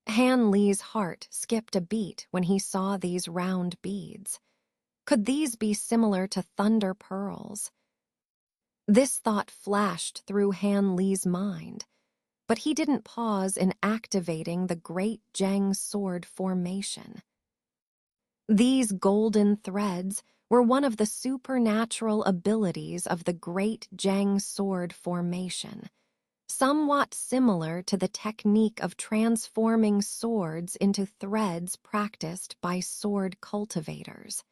Han Li's heart skipped a beat when he saw these round beads. Could these be similar to thunder pearls? This thought flashed through Han Li's mind, but he didn't pause in activating the Great Zheng Sword formation. These golden threads were one of the supernatural abilities of the Great Zheng Sword formation, somewhat similar to the technique of transforming swords into threads practiced by sword cultivators.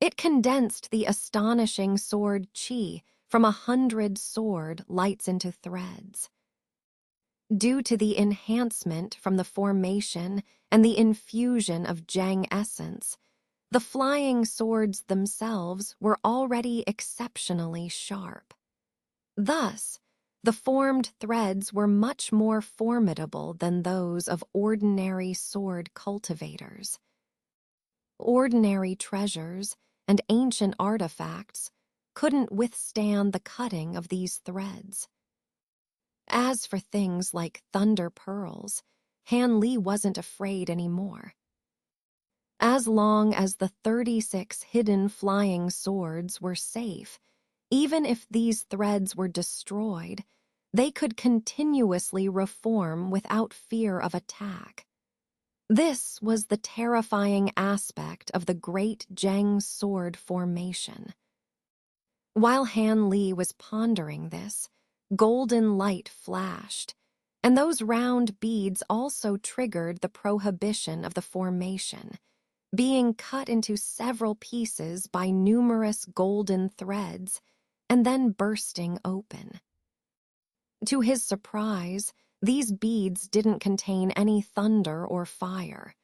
It condensed the astonishing sword qi from 100 sword lights into threads. Due to the enhancement from the formation and the infusion of Zheng essence, the flying swords themselves were already exceptionally sharp. Thus, the formed threads were much more formidable than those of ordinary sword cultivators. Ordinary treasures and ancient artifacts couldn't withstand the cutting of these threads. As for things like thunder pearls, Han Li wasn't afraid anymore. As long as the 36 hidden flying swords were safe, even if these threads were destroyed, they could continuously reform without fear of attack. This was the terrifying aspect of the Great Zheng Sword formation. While Han Li was pondering this, golden light flashed, and those round beads also triggered the prohibition of the formation, being cut into several pieces by numerous golden threads and then bursting open. To his surprise, these beads didn't contain any thunder or fire.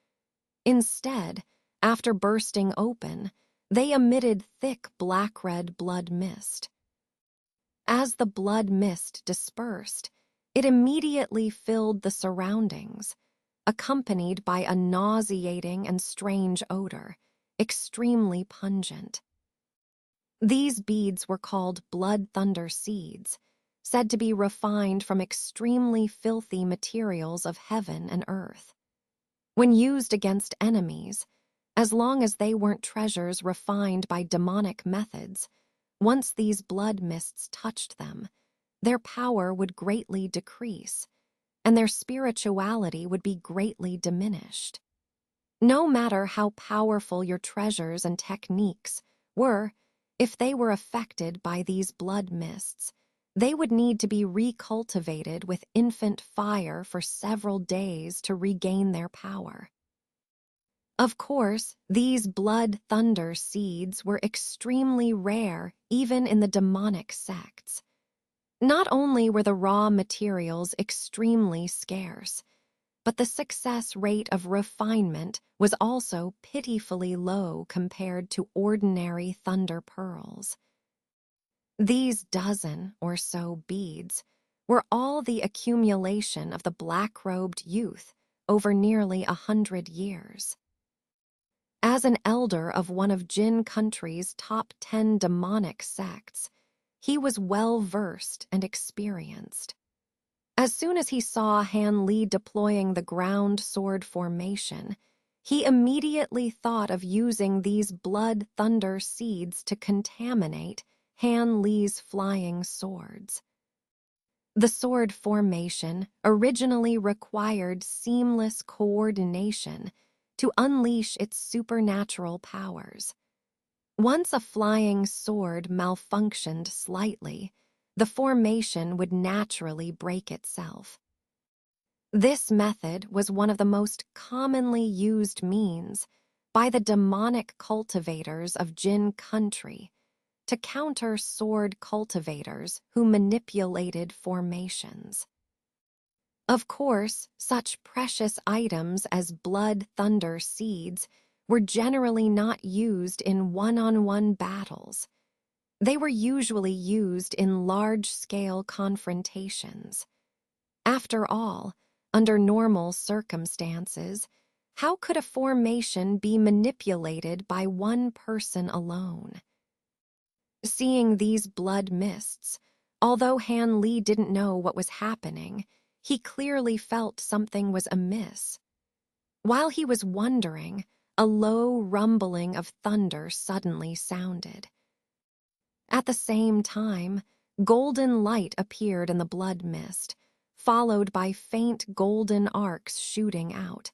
Instead, after bursting open, they emitted thick black-red blood mist. As the blood mist dispersed, it immediately filled the surroundings, accompanied by a nauseating and strange odor, extremely pungent. These beads were called blood thunder seeds, said to be refined from extremely filthy materials of heaven and earth. When used against enemies, as long as they weren't treasures refined by demonic methods, once these blood mists touched them, their power would greatly decrease, and their spirituality would be greatly diminished. No matter how powerful your treasures and techniques were, if they were affected by these blood mists, they would need to be recultivated with infant fire for several days to regain their power. Of course, these blood thunder seeds were extremely rare even in the demonic sects. Not only were the raw materials extremely scarce, but the success rate of refinement was also pitifully low compared to ordinary thunder pearls. These dozen or so beads were all the accumulation of the black-robed youth over nearly 100 years. As an elder of one of Jin country's top 10 demonic sects, he was well-versed and experienced. As soon as he saw Han Li deploying the ground sword formation, he immediately thought of using these blood thunder seeds to contaminate Han Li's flying swords. The sword formation originally required seamless coordination to unleash its supernatural powers. Once a flying sword malfunctioned slightly, the formation would naturally break itself. This method was one of the most commonly used means by the demonic cultivators of Jin country to counter sword cultivators who manipulated formations. Of course, such precious items as blood thunder seeds were generally not used in one-on-one battles. They were usually used in large-scale confrontations. After all, under normal circumstances, how could a formation be manipulated by one person alone? Seeing these blood mists, although Han Li didn't know what was happening, he clearly felt something was amiss. While he was wondering, a low rumbling of thunder suddenly sounded. At the same time, golden light appeared in the blood mist, followed by faint golden arcs shooting out.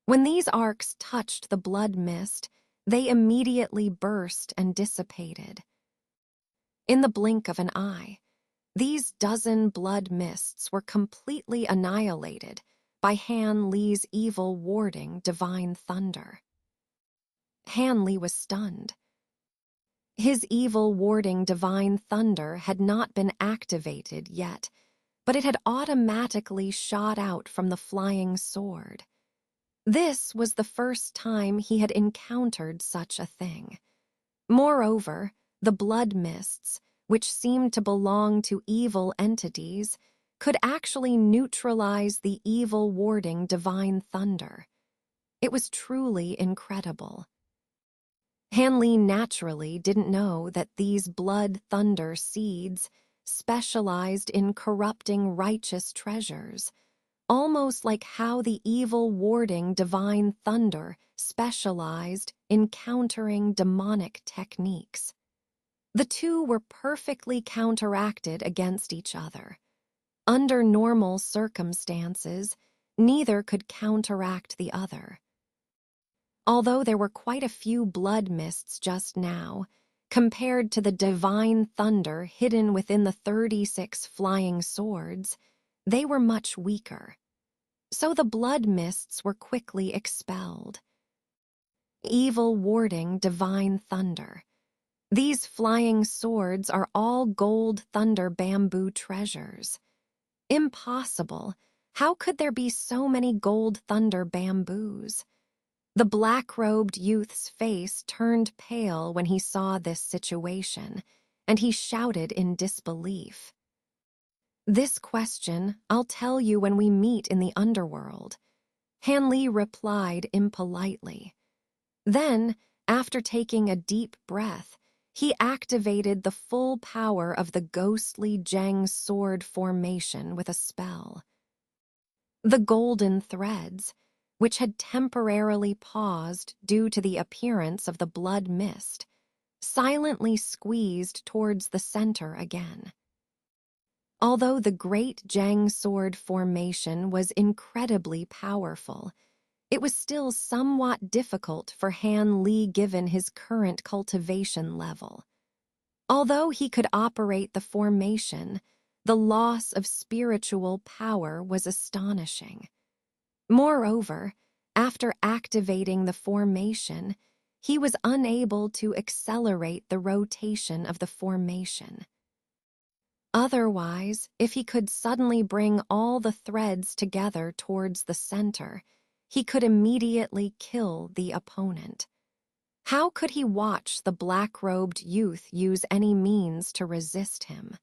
When these arcs touched the blood mist, they immediately burst and dissipated. In the blink of an eye, these dozen blood mists were completely annihilated by Han Li's evil warding divine thunder. Han Li was stunned. His evil warding divine thunder had not been activated yet, but it had automatically shot out from the flying sword. This was the first time he had encountered such a thing. Moreover, the blood mists, which seemed to belong to evil entities, could actually neutralize the evil warding divine thunder. It was truly incredible. Han Li naturally didn't know that these blood thunder seeds specialized in corrupting righteous treasures, almost like how the evil warding divine thunder specialized in countering demonic techniques. The two were perfectly counteracted against each other. Under normal circumstances, neither could counteract the other. Although there were quite a few blood mists just now, compared to the divine thunder hidden within the 36 flying swords, they were much weaker. So the blood mists were quickly expelled. Evil warding divine thunder. These flying swords are all gold thunder bamboo treasures. Impossible. How could there be so many gold thunder bamboos? The black-robed youth's face turned pale when he saw this situation, and he shouted in disbelief. "This question I'll tell you when we meet in the underworld," Han Li replied impolitely. Then, after taking a deep breath, he activated the full power of the ghostly Zhang sword formation with a spell. The golden threads, which had temporarily paused due to the appearance of the blood mist, silently squeezed towards the center again. Although the great Zhang sword formation was incredibly powerful, it was still somewhat difficult for Han Li given his current cultivation level. Although he could operate the formation, the loss of spiritual power was astonishing. Moreover, after activating the formation, he was unable to accelerate the rotation of the formation. Otherwise, if he could suddenly bring all the threads together towards the center, he could immediately kill the opponent. How could he watch the black-robed youth use any means to resist him?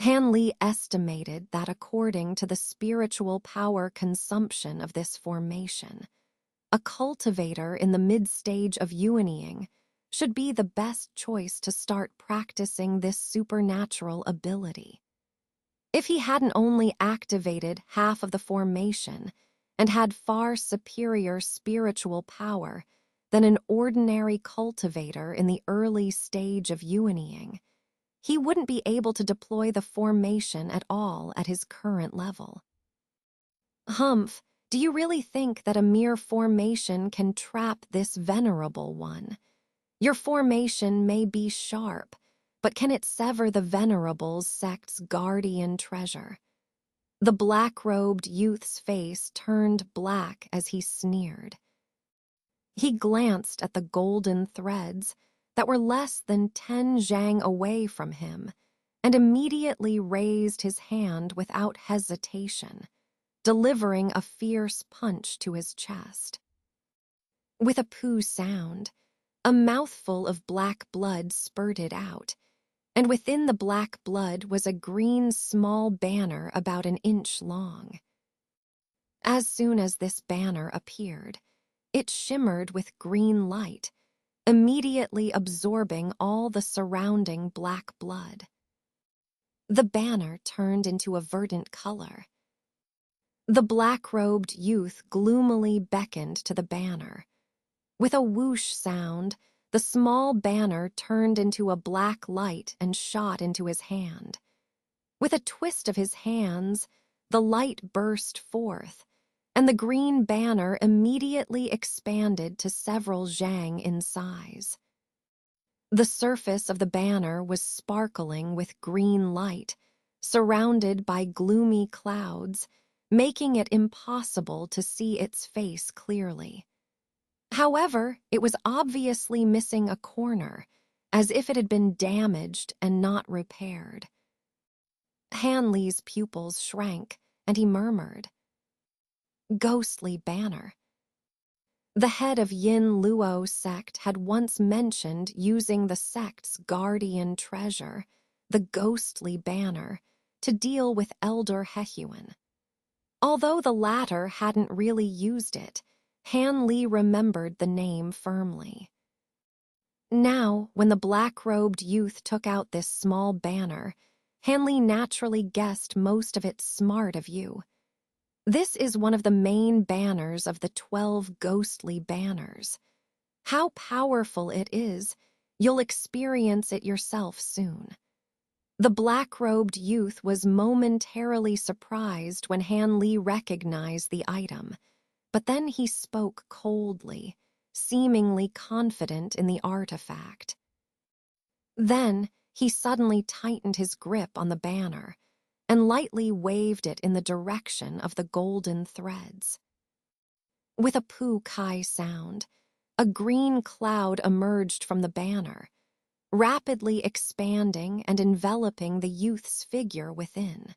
Han Li estimated that according to the spiritual power consumption of this formation, a cultivator in the mid-stage of yuanying should be the best choice to start practicing this supernatural ability. If he hadn't only activated half of the formation and had far superior spiritual power than an ordinary cultivator in the early stage of yuanying, he wouldn't be able to deploy the formation at all at his current level. "Humph, do you really think that a mere formation can trap this venerable one? Your formation may be sharp, but can it sever the venerable sect's guardian treasure?" The black-robed youth's face turned black as he sneered. He glanced at the golden threads that were less than 10 zhang away from him and immediately raised his hand without hesitation, delivering a fierce punch to his chest. With a poo sound, a mouthful of black blood spurted out, and within the black blood was a green small banner about an inch long. As soon as this banner appeared, it shimmered with green light, immediately absorbing all the surrounding black blood. The banner turned into a verdant color. The black-robed youth gloomily beckoned to the banner. With a whoosh sound, the small banner turned into a black light and shot into his hand. With a twist of his hands, the light burst forth, and the green banner immediately expanded to several zhang in size. The surface of the banner was sparkling with green light, surrounded by gloomy clouds, making it impossible to see its face clearly. However, it was obviously missing a corner, as if it had been damaged and not repaired. Hanley's pupils shrank, and he murmured, "Ghostly banner." The head of Yin Luo sect had once mentioned using the sect's guardian treasure, the ghostly banner, to deal with Elder Hehuan. Although the latter hadn't really used it, Han Li remembered the name firmly. Now, when the black-robed youth took out this small banner, Han Li naturally guessed most of its smart of you. This is one of the main banners of the 12 ghostly banners. How powerful it is, you'll experience it yourself soon. The black-robed youth was momentarily surprised when Han Li recognized the item, but then he spoke coldly, seemingly confident in the artifact. Then he suddenly tightened his grip on the banner and lightly waved it in the direction of the golden threads. With a pu-kai sound, a green cloud emerged from the banner, rapidly expanding and enveloping the youth's figure within.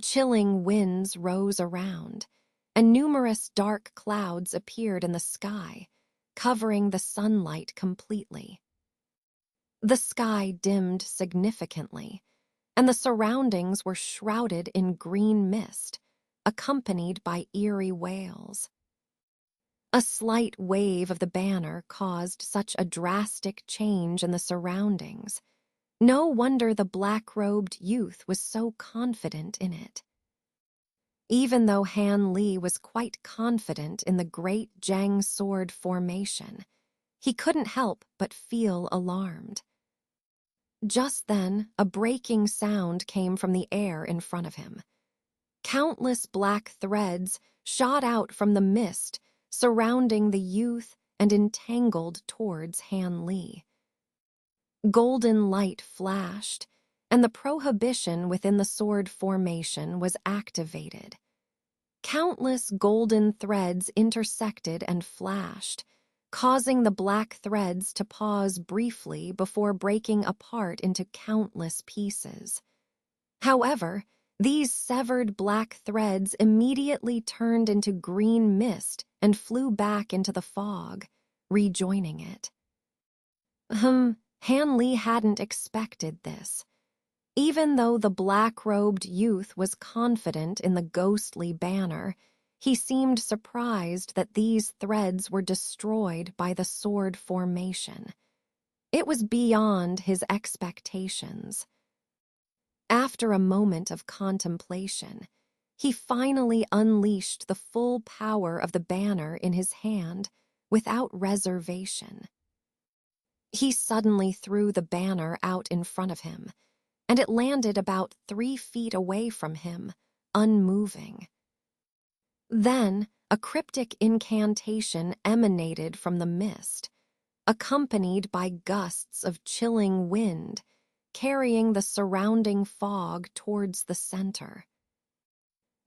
Chilling winds rose around, and numerous dark clouds appeared in the sky, covering the sunlight completely. The sky dimmed significantly, and the surroundings were shrouded in green mist, accompanied by eerie wails. A slight wave of the banner caused such a drastic change in the surroundings. No wonder the black-robed youth was so confident in it. Even though Han Li was quite confident in the great Zhang sword formation, he couldn't help but feel alarmed. Just then, a breaking sound came from the air in front of him. Countless black threads shot out from the mist, surrounding the youth and entangled towards Han Li. Golden light flashed, and the prohibition within the sword formation was activated. Countless golden threads intersected and flashed, causing the black threads to pause briefly before breaking apart into countless pieces. However, these severed black threads immediately turned into green mist and flew back into the fog, rejoining it. Han Li hadn't expected this. Even though the black-robed youth was confident in the ghostly banner, he seemed surprised that these threads were destroyed by the sword formation. It was beyond his expectations. After a moment of contemplation, he finally unleashed the full power of the banner in his hand without reservation. He suddenly threw the banner out in front of him, and it landed about 3 feet away from him, unmoving. Then, a cryptic incantation emanated from the mist, accompanied by gusts of chilling wind, carrying the surrounding fog towards the center.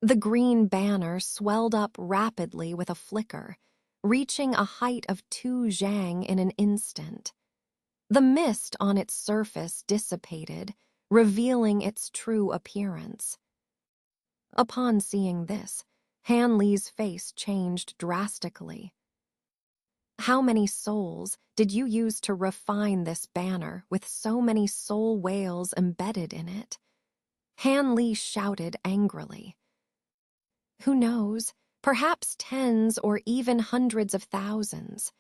The green banner swelled up rapidly with a flicker, reaching a height of 2 zhang in an instant. The mist on its surface dissipated, revealing its true appearance. Upon seeing this, Han Li's face changed drastically. How many souls did you use to refine this banner with so many soul whales embedded in it? Han Li shouted angrily. Who knows, perhaps tens or even hundreds of thousands.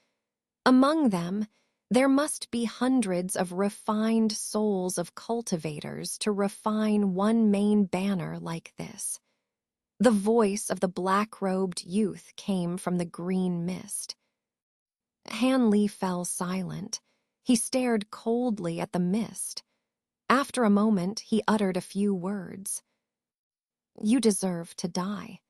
Among them, there must be hundreds of refined souls of cultivators to refine one main banner like this. The voice of the black-robed youth came from the green mist. Han Li fell silent. He stared coldly at the mist. After a moment, he uttered a few words. "You deserve to die."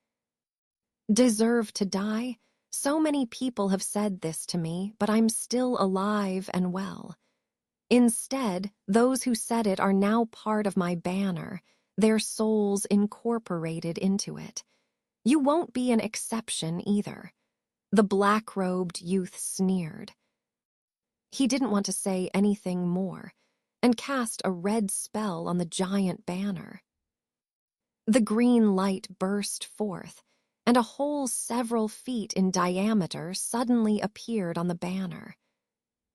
Deserve to die? So many people have said this to me, but I'm still alive and well. Instead, those who said it are now part of my banner, their souls incorporated into it. You won't be an exception either. The black-robed youth sneered. He didn't want to say anything more, and cast a red spell on the giant banner. The green light burst forth, and a hole several feet in diameter suddenly appeared on the banner.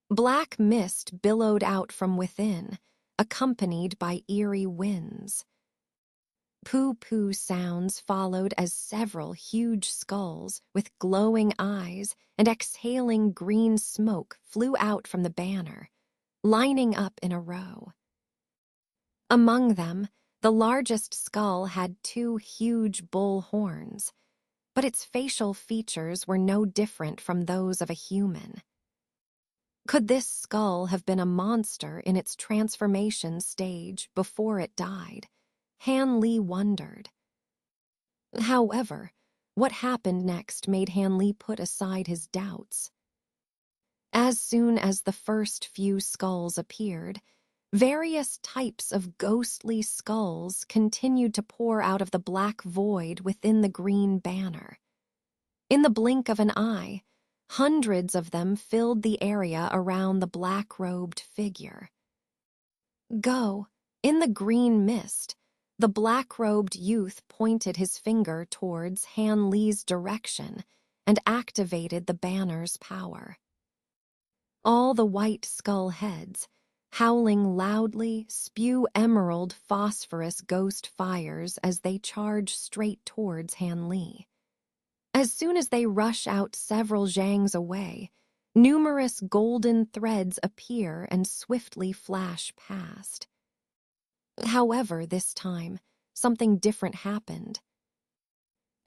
Black mist billowed out from within, accompanied by eerie winds. Poo-poo sounds followed as several huge skulls with glowing eyes and exhaling green smoke flew out from the banner, lining up in a row. Among them, the largest skull had 2 huge bull horns, but its facial features were no different from those of a human. Could this skull have been a monster in its transformation stage before it died? Han Li wondered. However, what happened next made Han Li put aside his doubts. As soon as the first few skulls appeared, various types of ghostly skulls continued to pour out of the black void within the green banner. In the blink of an eye, hundreds of them filled the area around the black-robed figure. Go, in the green mist, the black-robed youth pointed his finger towards Han Li's direction and activated the banner's power. All the white skull heads, howling loudly, spew emerald phosphorus ghost fires as they charge straight towards Han Li. As soon as they rush out several zhangs away, numerous golden threads appear and swiftly flash past. However, this time, something different happened.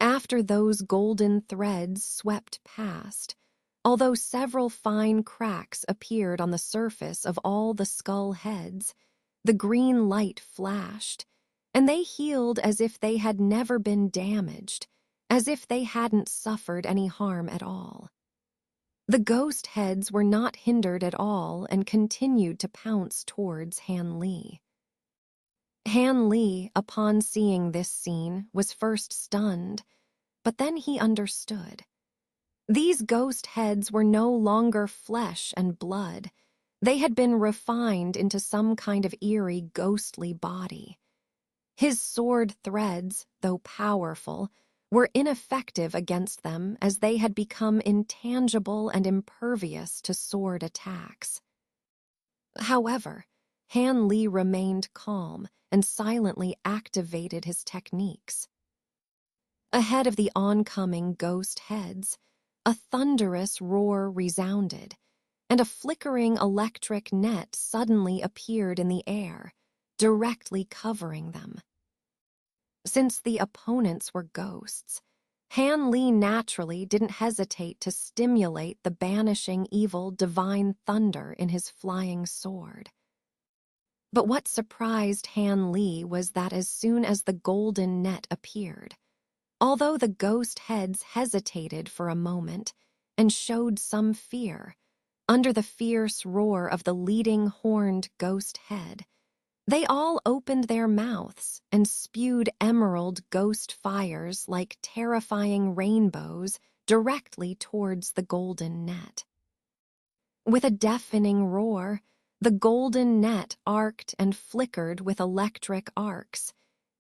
After those golden threads swept past, although several fine cracks appeared on the surface of all the skull heads, the green light flashed, and they healed as if they had never been damaged, as if they hadn't suffered any harm at all. The ghost heads were not hindered at all and continued to pounce towards Han Li. Han Li, upon seeing this scene, was first stunned, but then he understood. These ghost heads were no longer flesh and blood. They had been refined into some kind of eerie, ghostly body. His sword threads, though powerful, were ineffective against them as they had become intangible and impervious to sword attacks. However, Han Li remained calm and silently activated his techniques. Ahead of the oncoming ghost heads, a thunderous roar resounded, and a flickering electric net suddenly appeared in the air, directly covering them. Since the opponents were ghosts, Han Li naturally didn't hesitate to stimulate the banishing evil divine thunder in his flying sword. But what surprised Han Li was that as soon as the golden net appeared, although the ghost heads hesitated for a moment and showed some fear, under the fierce roar of the leading horned ghost head, they all opened their mouths and spewed emerald ghost fires like terrifying rainbows directly towards the golden net. With a deafening roar, the golden net arced and flickered with electric arcs,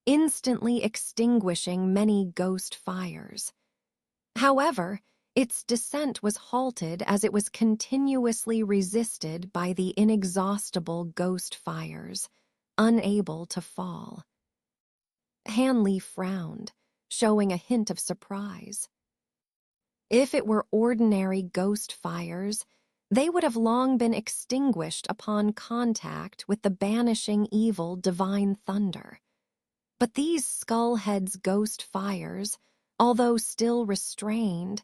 instantly extinguishing many ghost fires. However, its descent was halted as it was continuously resisted by the inexhaustible ghost fires, unable to fall. Han Li frowned, showing a hint of surprise. If it were ordinary ghost fires, they would have long been extinguished upon contact with the banishing evil divine thunder. But these Skullhead's ghost fires, although still restrained,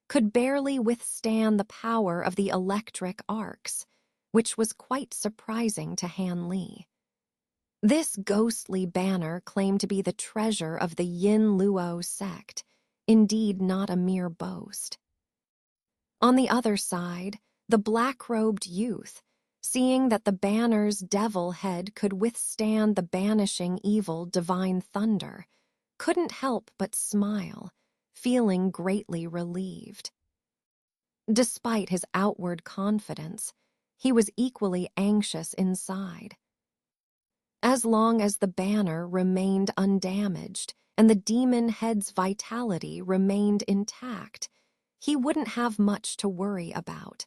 could barely withstand the power of the electric arcs, which was quite surprising to Han Li. This ghostly banner claimed to be the treasure of the Yin Luo sect, indeed not a mere boast. On the other side, the black-robed youth, seeing that the banner's devil head could withstand the banishing evil divine thunder, couldn't help but smile, feeling greatly relieved. Despite his outward confidence, he was equally anxious inside. As long as the banner remained undamaged and the demon head's vitality remained intact, he wouldn't have much to worry about.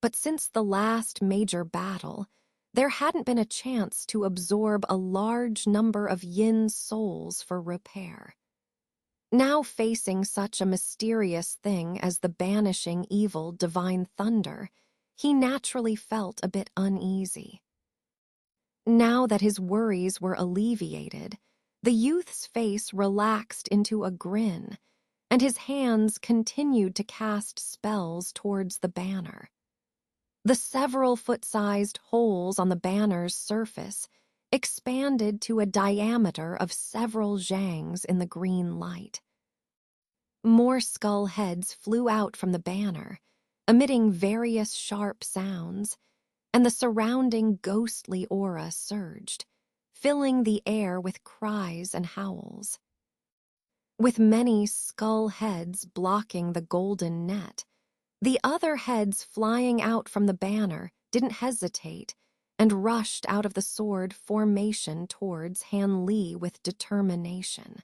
But since the last major battle, there hadn't been a chance to absorb a large number of Yin souls for repair. Now facing such a mysterious thing as the banishing evil divine thunder, he naturally felt a bit uneasy. Now that his worries were alleviated, the youth's face relaxed into a grin, and his hands continued to cast spells towards the banner. The several foot-sized holes on the banner's surface expanded to a diameter of several zhangs in the green light. More skull heads flew out from the banner, emitting various sharp sounds, and the surrounding ghostly aura surged, filling the air with cries and howls. With many skull heads blocking the golden net, the other heads flying out from the banner didn't hesitate and rushed out of the sword formation towards Han Li with determination.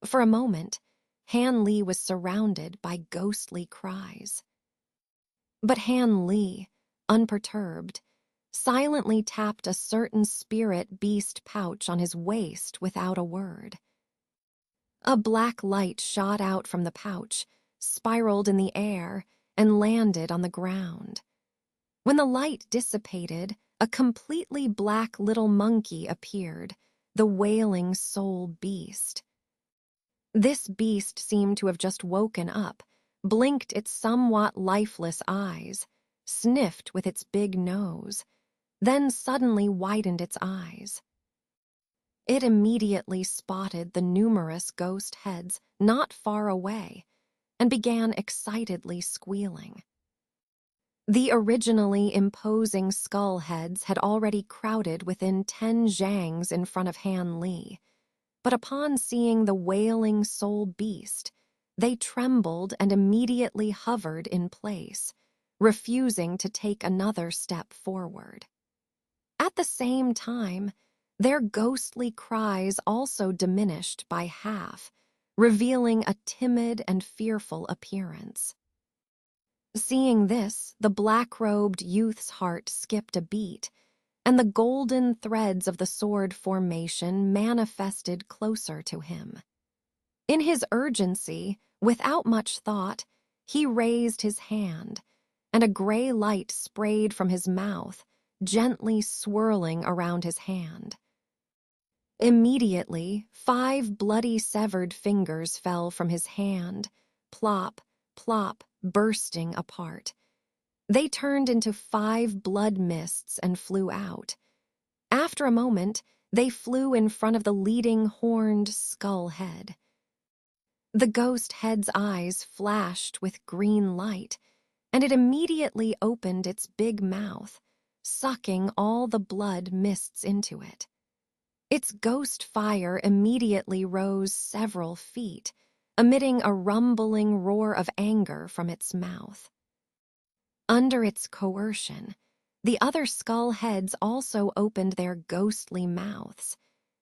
For a moment, Han Li was surrounded by ghostly cries. But Han Li, unperturbed, silently tapped a certain spirit beast pouch on his waist without a word. A black light shot out from the pouch, spiraled in the air, and landed on the ground. When the light dissipated, a completely black little monkey appeared, the wailing soul beast. This beast seemed to have just woken up, blinked its somewhat lifeless eyes, sniffed with its big nose, then suddenly widened its eyes. It immediately spotted the numerous ghost heads not far away and began excitedly squealing. The originally imposing skull heads had already crowded within 10 zhangs in front of Han Li, but upon seeing the wailing soul beast, they trembled and immediately hovered in place, refusing to take another step forward. At the same time, their ghostly cries also diminished by half, revealing a timid and fearful appearance. Seeing this, the black-robed youth's heart skipped a beat, and the golden threads of the sword formation manifested closer to him. In his urgency, without much thought, he raised his hand, and a gray light sprayed from his mouth, gently swirling around his hand. Immediately, 5 bloody severed fingers fell from his hand, plop, plop, bursting apart. They turned into 5 blood mists and flew out. After a moment, they flew in front of the leading horned skull head. The ghost head's eyes flashed with green light, and it immediately opened its big mouth, sucking all the blood mists into it. Its ghost fire immediately rose several feet, emitting a rumbling roar of anger from its mouth. Under its coercion, the other skull heads also opened their ghostly mouths,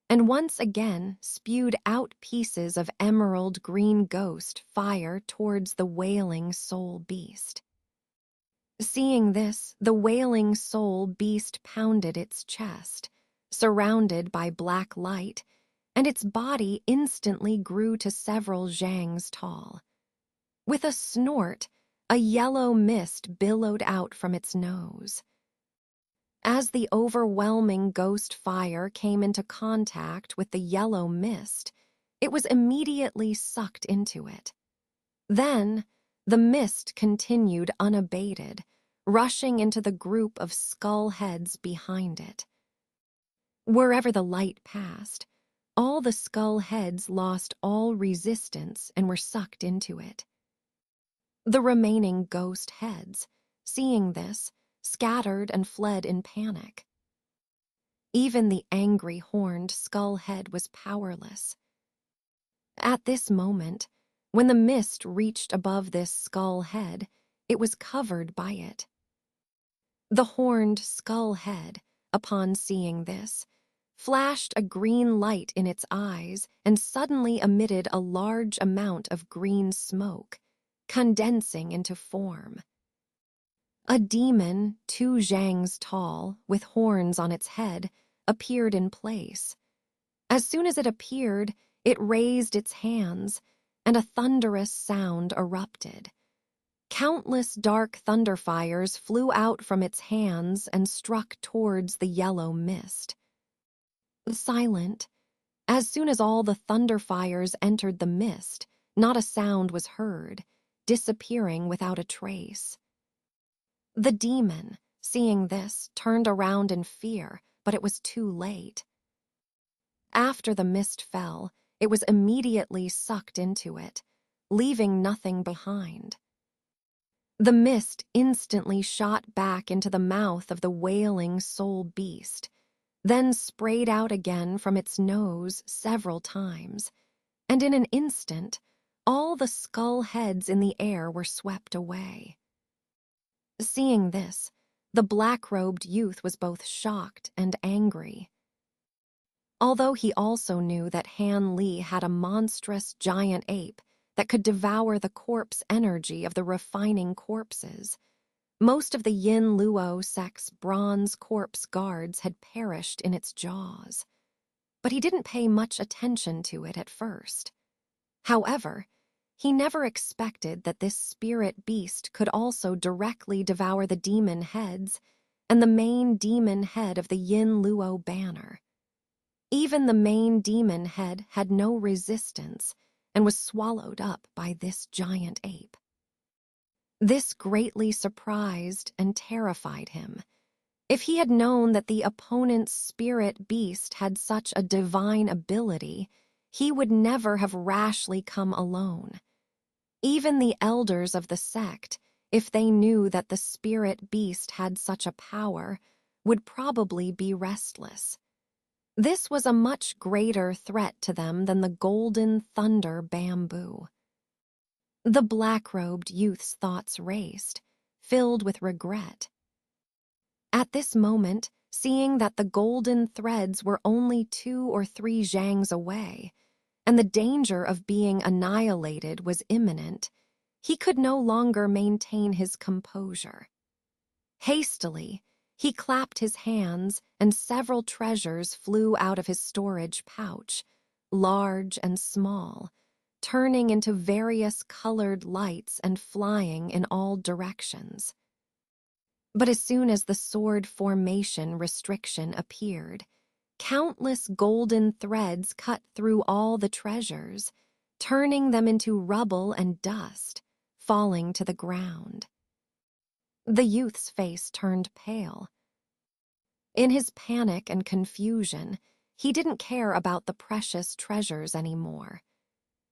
and once again spewed out pieces of emerald green ghost fire towards the wailing soul beast. Seeing this, the wailing soul beast pounded its chest, surrounded by black light, and its body instantly grew to several zhangs tall. With a snort, a yellow mist billowed out from its nose. As the overwhelming ghost fire came into contact with the yellow mist, it was immediately sucked into it. Then, the mist continued unabated, rushing into the group of skull heads behind it. Wherever the light passed, all the skull heads lost all resistance and were sucked into it. The remaining ghost heads, seeing this, scattered and fled in panic. Even the angry horned skull head was powerless. At this moment, when the mist reached above this skull head, it was covered by it. The horned skull head, upon seeing this, flashed a green light in its eyes and suddenly emitted a large amount of green smoke, condensing into form. A demon 2 zhangs tall, with horns on its head, appeared in place. As soon as it appeared, it raised its hands, and a thunderous sound erupted. Countless dark thunderfires flew out from its hands and struck towards the yellow mist. Silent, as soon as all the thunderfires entered the mist, not a sound was heard, disappearing without a trace. The demon, seeing this, turned around in fear, but it was too late. After the mist fell, it was immediately sucked into it, leaving nothing behind. The mist instantly shot back into the mouth of the wailing soul beast, then sprayed out again from its nose several times, and in an instant, all the skull heads in the air were swept away. Seeing this, the black-robed youth was both shocked and angry. Although he also knew that Han Li had a monstrous giant ape that could devour the corpse energy of the refining corpses, most of the Yin Luo sect's bronze corpse guards had perished in its jaws. But he didn't pay much attention to it at first. However, he never expected that this spirit beast could also directly devour the demon heads and the main demon head of the Yin Luo banner. Even the main demon head had no resistance and was swallowed up by this giant ape. This greatly surprised and terrified him. If he had known that the opponent's spirit beast had such a divine ability, he would never have rashly come alone. Even the elders of the sect, if they knew that the spirit beast had such a power, would probably be restless. This was a much greater threat to them than the golden thunder bamboo. The black-robed youth's thoughts raced, filled with regret. At this moment, seeing that the golden threads were only 2 or 3 zhangs away, and the danger of being annihilated was imminent, he could no longer maintain his composure. Hastily, he clapped his hands, and several treasures flew out of his storage pouch, large and small, turning into various colored lights and flying in all directions. But as soon as the sword formation restriction appeared, countless golden threads cut through all the treasures, turning them into rubble and dust, falling to the ground. The youth's face turned pale. In his panic and confusion, he didn't care about the precious treasures anymore.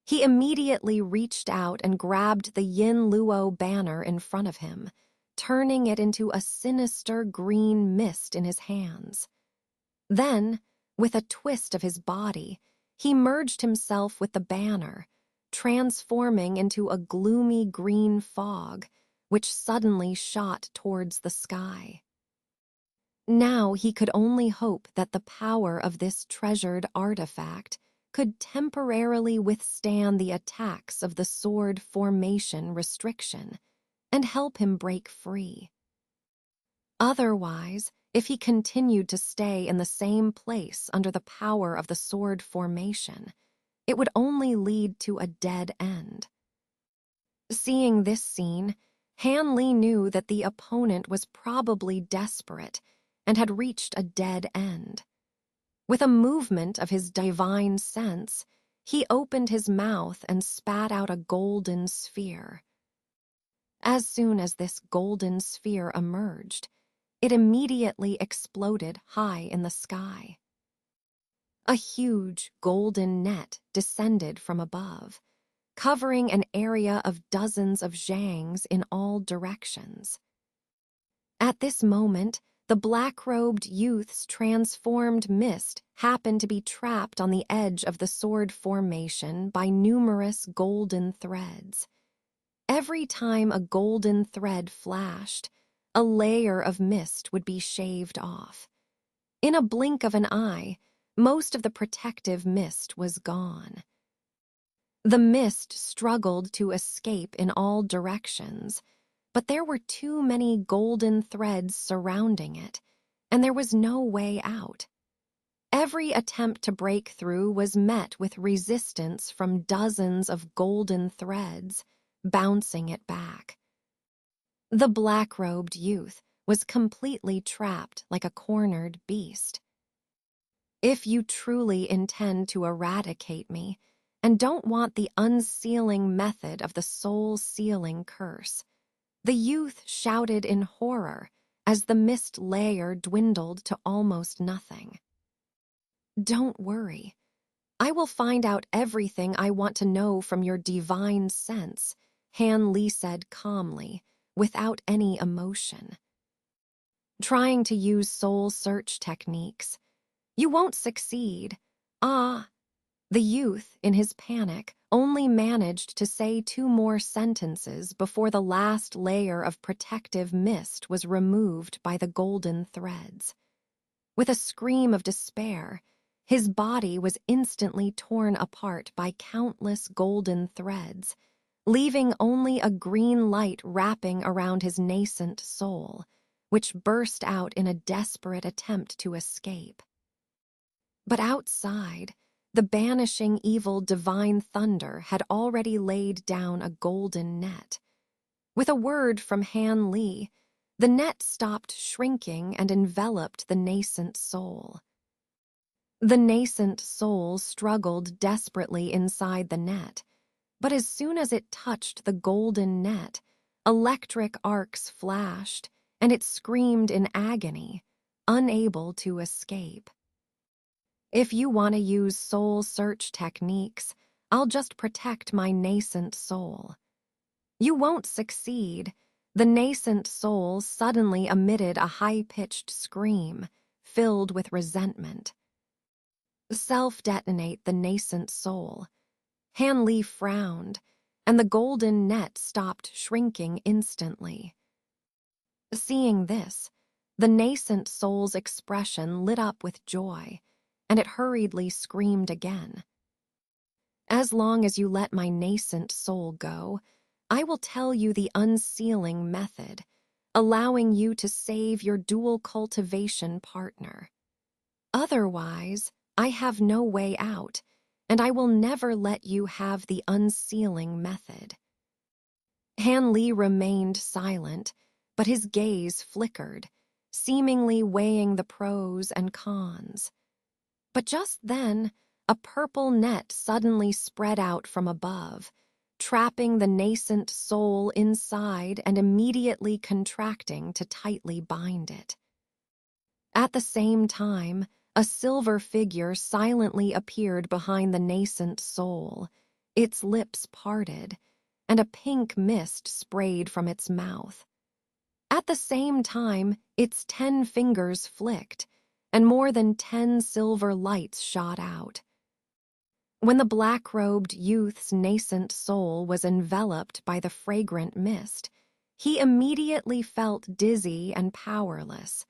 He immediately reached out and grabbed the Yin Luo banner in front of him, turning it into a sinister green mist in his hands. Then, with a twist of his body, he merged himself with the banner, transforming into a gloomy green fog, which suddenly shot towards the sky. Now he could only hope that the power of this treasured artifact could temporarily withstand the attacks of the sword formation restriction and help him break free. Otherwise, if he continued to stay in the same place under the power of the sword formation, it would only lead to a dead end. Seeing this scene, Han Li knew that the opponent was probably desperate and had reached a dead end. With a movement of his divine sense, he opened his mouth and spat out a golden sphere. As soon as this golden sphere emerged, it immediately exploded high in the sky. A huge golden net descended from above, covering an area of dozens of zhangs in all directions. At this moment, the black-robed youth's transformed mist happened to be trapped on the edge of the sword formation by numerous golden threads. Every time a golden thread flashed, a layer of mist would be shaved off. In a blink of an eye, most of the protective mist was gone. The mist struggled to escape in all directions, but there were too many golden threads surrounding it, and there was no way out. Every attempt to break through was met with resistance from dozens of golden threads, bouncing it back. The black-robed youth was completely trapped like a cornered beast. If you truly intend to eradicate me, and don't want the unsealing method of the soul-sealing curse, the youth shouted in horror as the mist layer dwindled to almost nothing. Don't worry. I will find out everything I want to know from your divine sense, Han Li said calmly, without any emotion. Trying to use soul search techniques. You won't succeed. Ah. The youth, in his panic, only managed to say 2 more sentences before the last layer of protective mist was removed by the golden threads. With a scream of despair, his body was instantly torn apart by countless golden threads, leaving only a green light wrapping around his nascent soul, which burst out in a desperate attempt to escape. But outside, the banishing evil divine thunder had already laid down a golden net. With a word from Han Li, the net stopped shrinking and enveloped the nascent soul. The nascent soul struggled desperately inside the net, but as soon as it touched the golden net, electric arcs flashed, and it screamed in agony, unable to escape. If you want to use soul search techniques, I'll just protect my nascent soul. You won't succeed. The nascent soul suddenly emitted a high-pitched scream, filled with resentment. Self-detonate the nascent soul. Han Li frowned, and the golden net stopped shrinking instantly. Seeing this, the nascent soul's expression lit up with joy, and it hurriedly screamed again. As long as you let my nascent soul go, I will tell you the unsealing method, allowing you to save your dual cultivation partner. Otherwise, I have no way out, and I will never let you have the unsealing method. Han Li remained silent, but his gaze flickered, seemingly weighing the pros and cons. But just then, a purple net suddenly spread out from above, trapping the nascent soul inside and immediately contracting to tightly bind it. At the same time, a silver figure silently appeared behind the nascent soul, its lips parted, and a pink mist sprayed from its mouth. At the same time, its 10 fingers flicked, and more than 10 silver lights shot out. When the black-robed youth's nascent soul was enveloped by the fragrant mist, he immediately felt dizzy and powerless,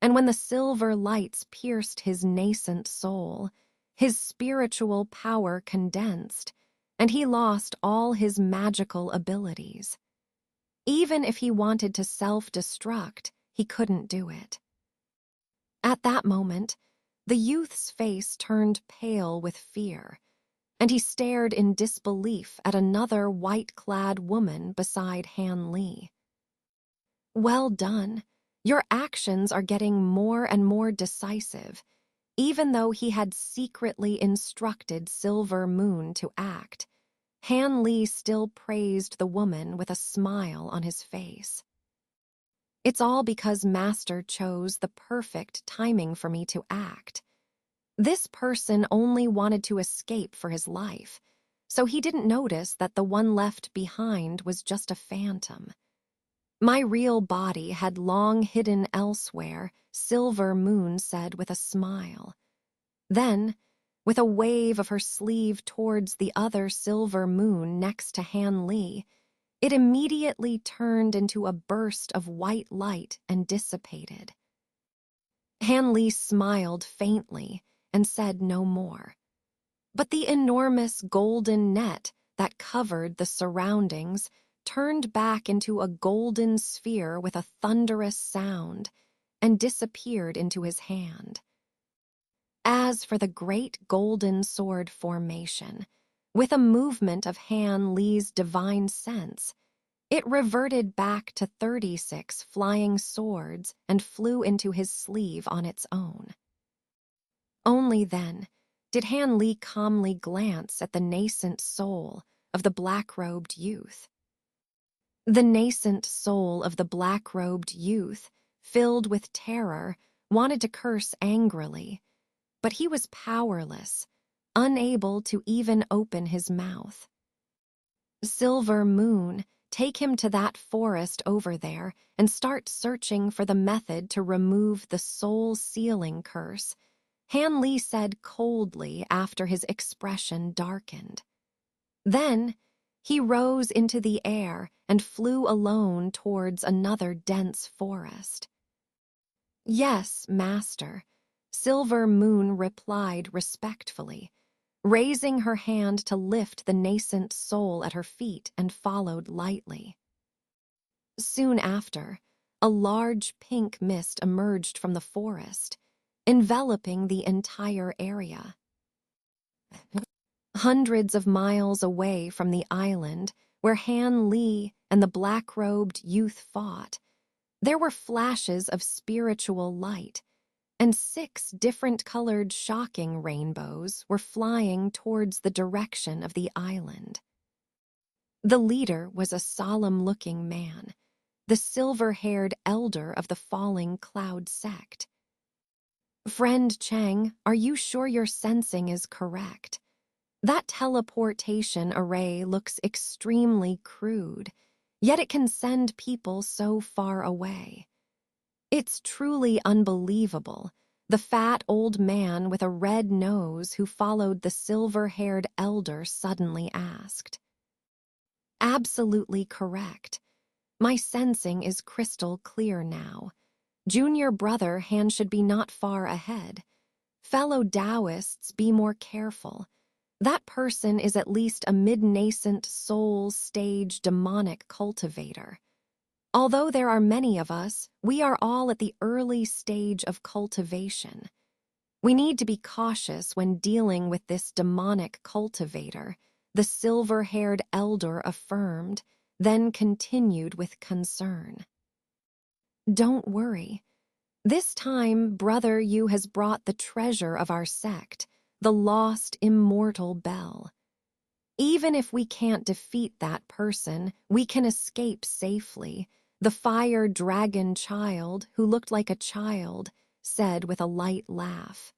and when the silver lights pierced his nascent soul, his spiritual power condensed, and he lost all his magical abilities. Even if he wanted to self-destruct, he couldn't do it. At that moment, the youth's face turned pale with fear, and he stared in disbelief at another white-clad woman beside Han Li. Well done. Your actions are getting more and more decisive, even though he had secretly instructed Silver Moon to act. Han Li still praised the woman with a smile on his face. It's all because Master chose the perfect timing for me to act. This person only wanted to escape for his life, so he didn't notice that the one left behind was just a phantom. My real body had long hidden elsewhere, Silver Moon said with a smile. Then, with a wave of her sleeve towards the other Silver Moon next to Han Li, it immediately turned into a burst of white light and dissipated. Han Li smiled faintly and said no more. But the enormous golden net that covered the surroundings turned back into a golden sphere with a thunderous sound and disappeared into his hand. As for the great golden sword formation, with a movement of Han Li's divine sense, it reverted back to 36 flying swords and flew into his sleeve on its own. Only then did Han Li calmly glance at the nascent soul of the black-robed youth. The nascent soul of the black-robed youth, filled with terror, wanted to curse angrily, but he was powerless, unable to even open his mouth. Silver Moon, take him to that forest over there and start searching for the method to remove the soul-sealing curse, Han Li said coldly after his expression darkened. Then, he rose into the air and flew alone towards another dense forest. Yes, Master, Silver Moon replied respectfully, raising her hand to lift the nascent soul at her feet and followed lightly. Soon after, a large pink mist emerged from the forest, enveloping the entire area. Hundreds of miles away from the island where Han Li and the black-robed youth fought, there were flashes of spiritual light, and 6 different-colored shocking rainbows were flying towards the direction of the island. The leader was a solemn-looking man, the silver-haired elder of the falling cloud sect. Friend Cheng, are you sure your sensing is correct? That teleportation array looks extremely crude, yet it can send people so far away. It's truly unbelievable, the fat old man with a red nose who followed the silver-haired elder suddenly asked. Absolutely correct. My sensing is crystal clear now. Junior brother Han should be not far ahead. Fellow Taoists, be more careful. That person is at least a mid-nascent soul-stage demonic cultivator. Although there are many of us, we are all at the early stage of cultivation. We need to be cautious when dealing with this demonic cultivator, the silver-haired elder affirmed, then continued with concern. Don't worry. This time, Brother Yu has brought the treasure of our sect, the lost immortal bell. Even if we can't defeat that person, we can escape safely, the fire dragon child, who looked like a child, said with a light laugh.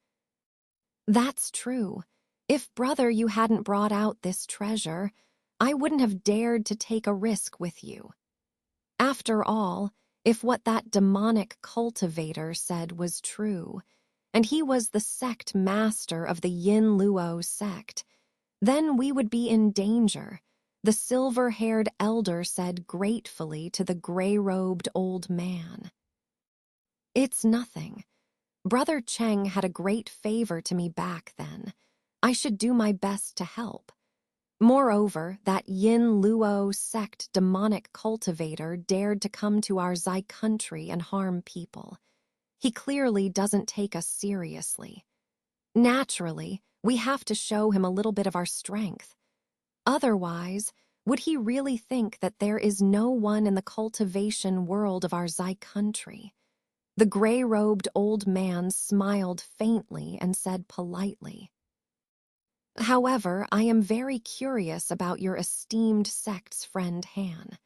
That's true. If Brother Yu hadn't brought out this treasure, I wouldn't have dared to take a risk with you. After all, if what that demonic cultivator said was true, and he was the sect master of the Yin Luo sect, then we would be in danger, the silver-haired elder said gratefully to the gray-robed old man. It's nothing. Brother Cheng had a great favor to me back then. I should do my best to help. Moreover, that Yin Luo sect demonic cultivator dared to come to our Zai country and harm people. He clearly doesn't take us seriously. Naturally, we have to show him a little bit of our strength. Otherwise, would he really think that there is no one in the cultivation world of our Zai country? The gray-robed old man smiled faintly and said politely, "However, I am very curious about your esteemed sect's friend Han.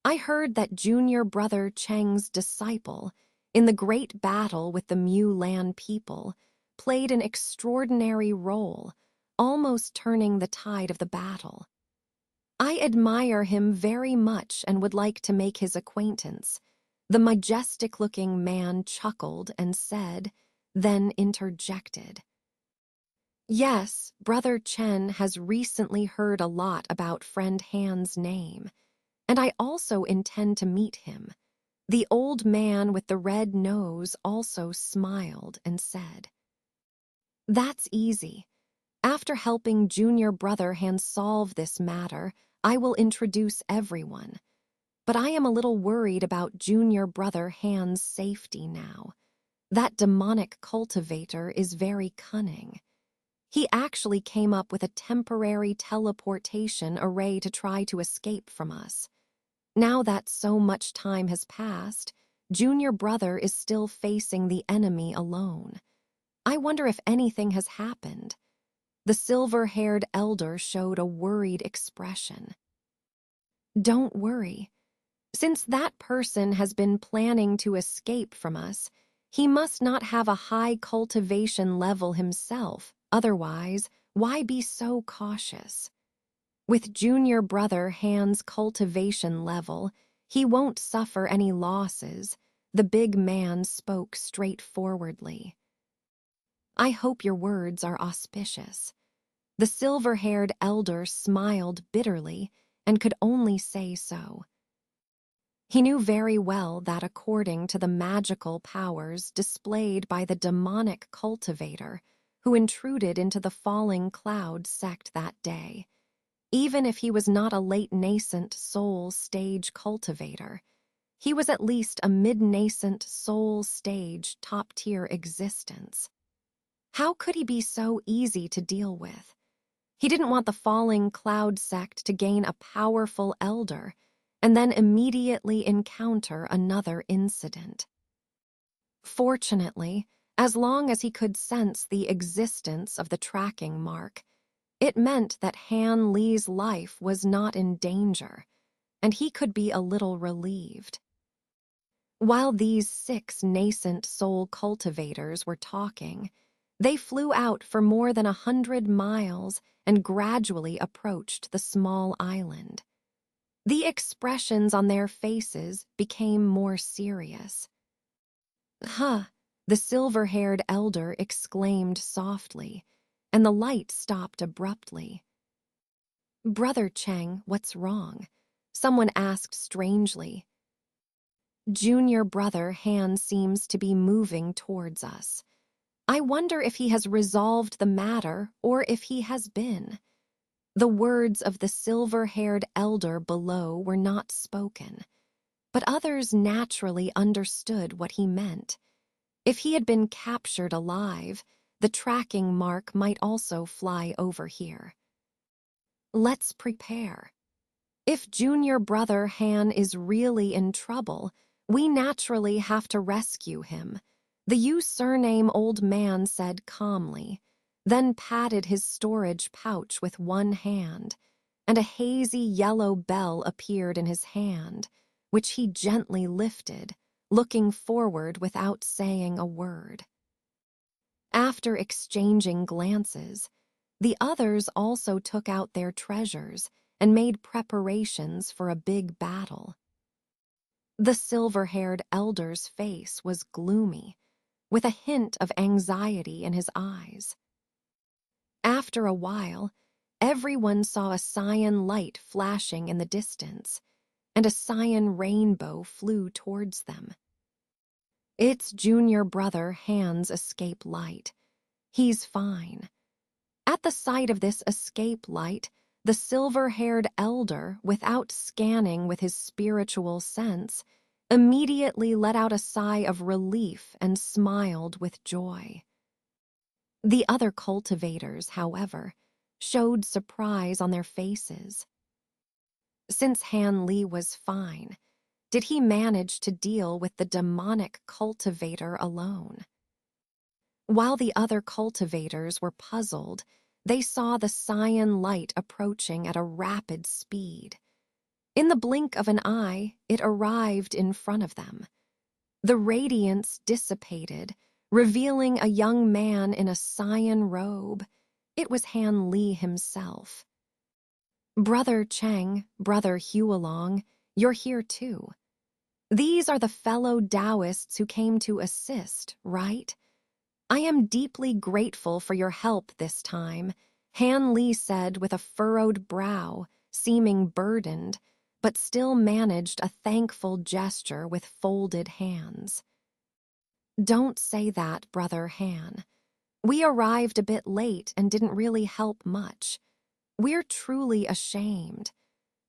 I heard that junior brother Cheng's disciple, in the great battle with the Mu Lan people, played an extraordinary role, almost turning the tide of the battle. I admire him very much and would like to make his acquaintance." The majestic-looking man chuckled and said, then interjected, "Yes, Brother Chen has recently heard a lot about friend Han's name, and I also intend to meet him." The old man with the red nose also smiled and said, "That's easy. After helping junior brother Han solve this matter, I will introduce everyone. But I am a little worried about junior brother Han's safety now. That demonic cultivator is very cunning. He actually came up with a temporary teleportation array to try to escape from us. Now that so much time has passed, junior brother is still facing the enemy alone. I wonder if anything has happened." The silver-haired elder showed a worried expression. "Don't worry. Since that person has been planning to escape from us, he must not have a high cultivation level himself. Otherwise, why be so cautious? With junior brother Han's cultivation level, he won't suffer any losses." The big man spoke straightforwardly. "I hope your words are auspicious." The silver-haired elder smiled bitterly and could only say so. He knew very well that according to the magical powers displayed by the demonic cultivator who intruded into the Falling Cloud sect that day, even if he was not a late nascent soul stage cultivator, he was at least a mid-nascent soul stage top-tier existence. How could he be so easy to deal with? He didn't want the Falling Cloud sect to gain a powerful elder and then immediately encounter another incident. Fortunately, as long as he could sense the existence of the tracking mark, it meant that Han Li's life was not in danger, and he could be a little relieved. While these 6 nascent soul cultivators were talking, they flew out for more than 100 miles and gradually approached the small island. The expressions on their faces became more serious. "Huh," the silver-haired elder exclaimed softly, and the light stopped abruptly. "Brother Cheng, what's wrong?" someone asked strangely. "Junior brother Han seems to be moving towards us. I wonder if he has resolved the matter or if he has been." The words of the silver-haired elder below were not spoken, but others naturally understood what he meant. If he had been captured alive, the tracking mark might also fly over here. "Let's prepare. If junior brother Han is really in trouble, we naturally have to rescue him," the surname old man said calmly, then patted his storage pouch with one hand, and a hazy yellow bell appeared in his hand, which he gently lifted, looking forward without saying a word. After exchanging glances, the others also took out their treasures and made preparations for a big battle. The silver-haired elder's face was gloomy, with a hint of anxiety in his eyes. After a while, everyone saw a cyan light flashing in the distance, and a cyan rainbow flew towards them. It's junior brother Han's escape light. He's fine. At the sight of this escape light, the silver-haired elder, without scanning with his spiritual sense, immediately let out a sigh of relief and smiled with joy. The other cultivators, however, showed surprise on their faces. Since Han Li was fine, did he manage to deal with the demonic cultivator alone? While the other cultivators were puzzled, they saw the cyan light approaching at a rapid speed. In the blink of an eye, it arrived in front of them. The radiance dissipated, revealing a young man in a cyan robe. It was Han Li himself. "Brother Cheng, Brother Hualong, you're here too. These are the fellow Taoists who came to assist, right? I am deeply grateful for your help this time," Han Li said with a furrowed brow, seeming burdened, but still managed a thankful gesture with folded hands. "Don't say that, Brother Han. We arrived a bit late and didn't really help much. We're truly ashamed."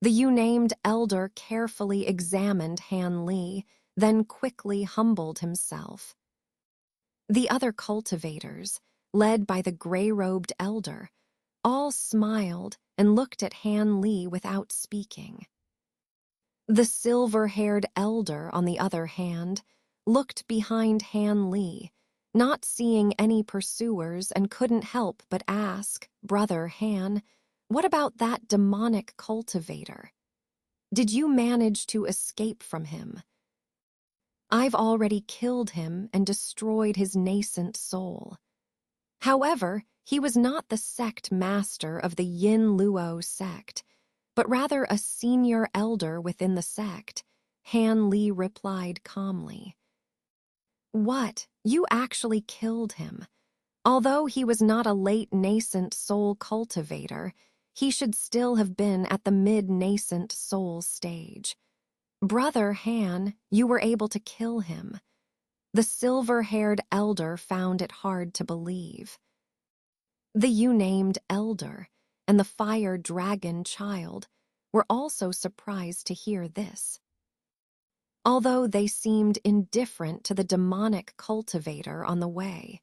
The you-named elder carefully examined Han Li, then quickly humbled himself. The other cultivators, led by the gray-robed elder, all smiled and looked at Han Li without speaking. The silver-haired elder, on the other hand, looked behind Han Li, not seeing any pursuers, and couldn't help but ask, "Brother Han, what about that demonic cultivator? Did you manage to escape from him?" "I've already killed him and destroyed his nascent soul. However, he was not the sect master of the Yin Luo sect, but rather a senior elder within the sect," Han Li replied calmly. "What? You actually killed him? Although he was not a late nascent soul cultivator, he should still have been at the mid-nascent soul stage. Brother Han, you were able to kill him." The silver-haired elder found it hard to believe. The you-named elder and the fire dragon child were also surprised to hear this. Although they seemed indifferent to the demonic cultivator on the way,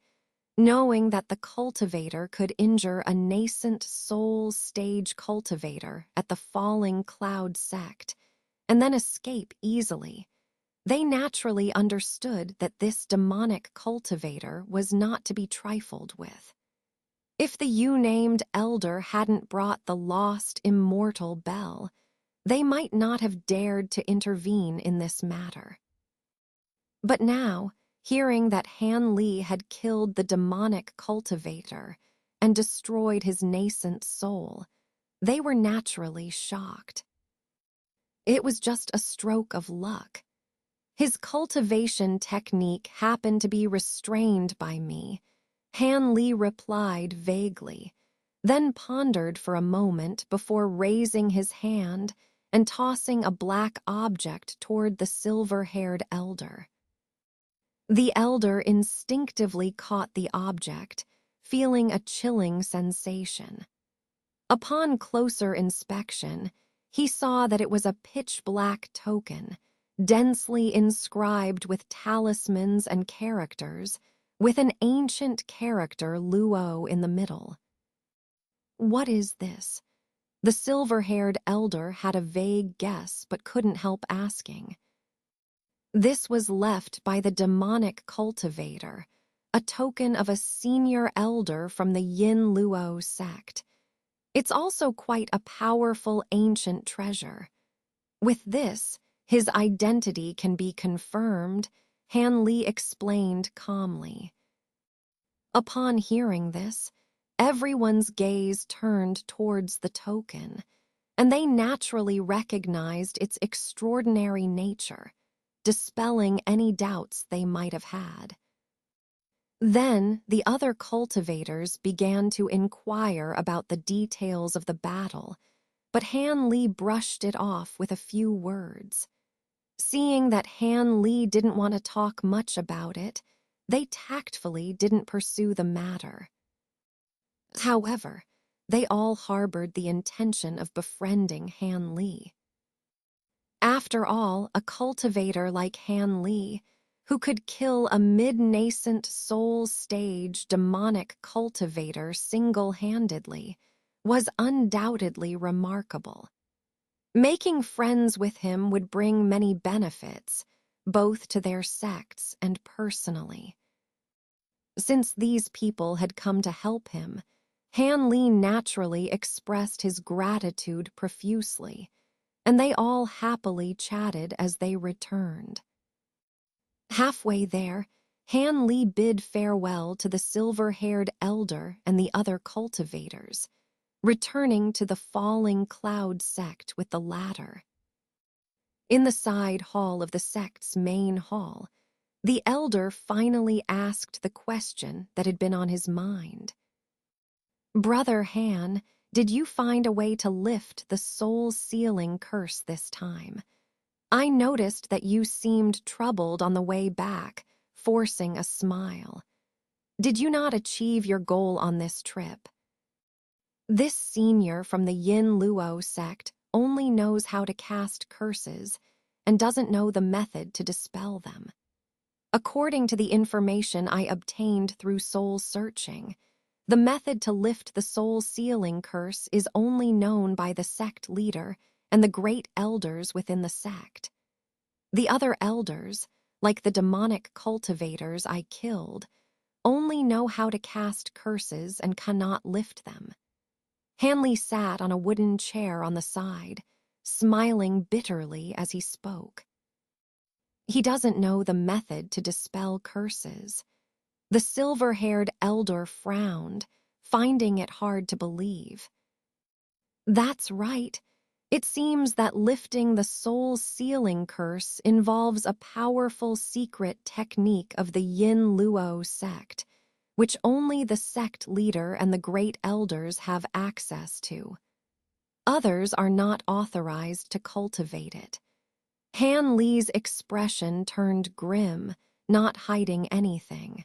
knowing that the cultivator could injure a nascent soul stage cultivator at the falling cloud sect and then escape easily, they naturally understood that this demonic cultivator was not to be trifled with. If the you-named elder hadn't brought the lost immortal bell, they might not have dared to intervene in this matter. But now, hearing that Han Li had killed the demonic cultivator and destroyed his nascent soul, they were naturally shocked. It was just a stroke of luck. His cultivation technique happened to be restrained by me, Han Li replied vaguely, then pondered for a moment before raising his hand and tossing a black object toward the silver-haired elder. The elder instinctively caught the object, feeling a chilling sensation. Upon closer inspection, he saw that it was a pitch-black token, densely inscribed with talismans and characters, with an ancient character Luo in the middle. "What is this?" The silver-haired elder had a vague guess but couldn't help asking. This was left by the demonic cultivator, a token of a senior elder from the Yin Luo sect. It's also quite a powerful ancient treasure. With this, his identity can be confirmed, Han Li explained calmly. Upon hearing this, everyone's gaze turned towards the token, and they naturally recognized its extraordinary nature, dispelling any doubts they might have had. Then the other cultivators began to inquire about the details of the battle, but Han Li brushed it off with a few words. Seeing that Han Li didn't want to talk much about it, they tactfully didn't pursue the matter. However, they all harbored the intention of befriending Han Li. After all, a cultivator like Han Li, who could kill a mid-nascent soul stage demonic cultivator single-handedly, was undoubtedly remarkable. Making friends with him would bring many benefits, both to their sects and personally. Since these people had come to help him, Han Li naturally expressed his gratitude profusely, and they all happily chatted as they returned. Halfway there, Han Li bid farewell to the silver-haired elder and the other cultivators, returning to the falling cloud sect with the latter. In the side hall of the sect's main hall, the elder finally asked the question that had been on his mind. Brother Han, did you find a way to lift the soul-sealing curse this time? I noticed that you seemed troubled on the way back, forcing a smile. Did you not achieve your goal on this trip? This senior from the Yin Luo sect only knows how to cast curses and doesn't know the method to dispel them. According to the information I obtained through soul searching, the method to lift the soul-sealing curse is only known by the sect leader and the great elders within the sect. The other elders, like the demonic cultivators I killed, only know how to cast curses and cannot lift them. Hanley sat on a wooden chair on the side, smiling bitterly as he spoke. He doesn't know the method to dispel curses. The silver-haired elder frowned, finding it hard to believe. That's right. It seems that lifting the soul-sealing curse involves a powerful secret technique of the Yin Luo sect, which only the sect leader and the great elders have access to. Others are not authorized to cultivate it. Han Li's expression turned grim, not hiding anything.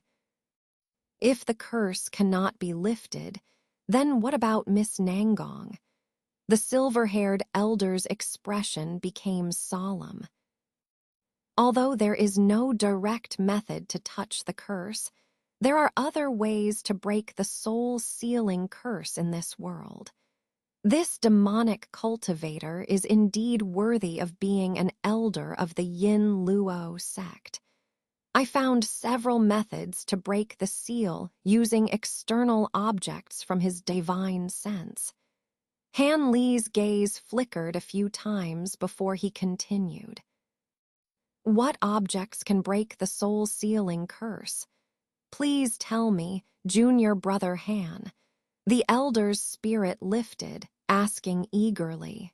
If the curse cannot be lifted, then what about Miss Nangong? The silver-haired elder's expression became solemn. Although there is no direct method to touch the curse, there are other ways to break the soul-sealing curse in this world. This demonic cultivator is indeed worthy of being an elder of the Yin Luo sect. I found several methods to break the seal using external objects from his divine sense. Han Li's gaze flickered a few times before he continued. What objects can break the soul-sealing curse? Please tell me, junior brother Han. The elder's spirit lifted, asking eagerly.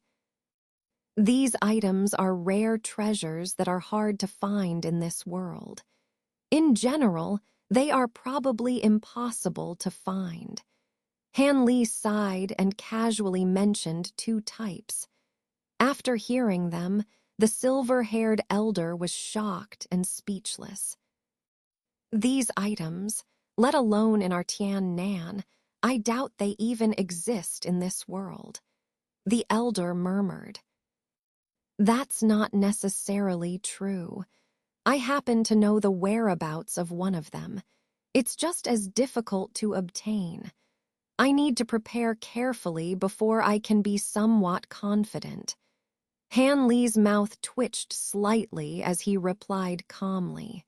These items are rare treasures that are hard to find in this world. In general, they are probably impossible to find. Han Li sighed and casually mentioned 2 types. After hearing them, the silver-haired elder was shocked and speechless. These items, let alone in our Tian Nan, I doubt they even exist in this world. The elder murmured. That's not necessarily true. I happen to know the whereabouts of one of them. It's just as difficult to obtain. I need to prepare carefully before I can be somewhat confident. Han Li's mouth twitched slightly as he replied calmly.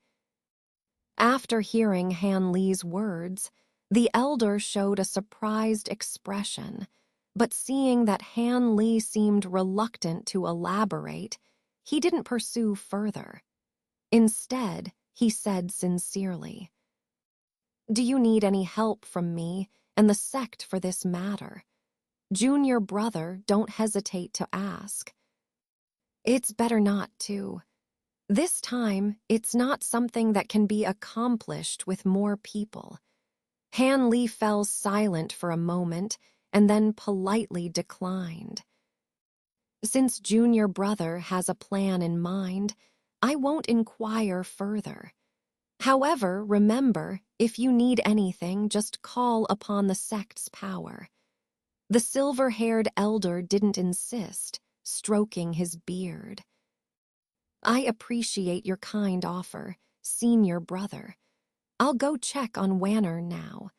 After hearing Han Li's words, the elder showed a surprised expression, but seeing that Han Li seemed reluctant to elaborate, he didn't pursue further. Instead, he said sincerely, "Do you need any help from me and the sect for this matter? Junior brother, don't hesitate to ask." It's better not to. This time, it's not something that can be accomplished with more people. Han Li fell silent for a moment and then politely declined. Since junior brother has a plan in mind, I won't inquire further. However, remember, if you need anything, just call upon the sect's power. The silver-haired elder didn't insist, stroking his beard. I appreciate your kind offer, senior brother. I'll go check on Wanner now.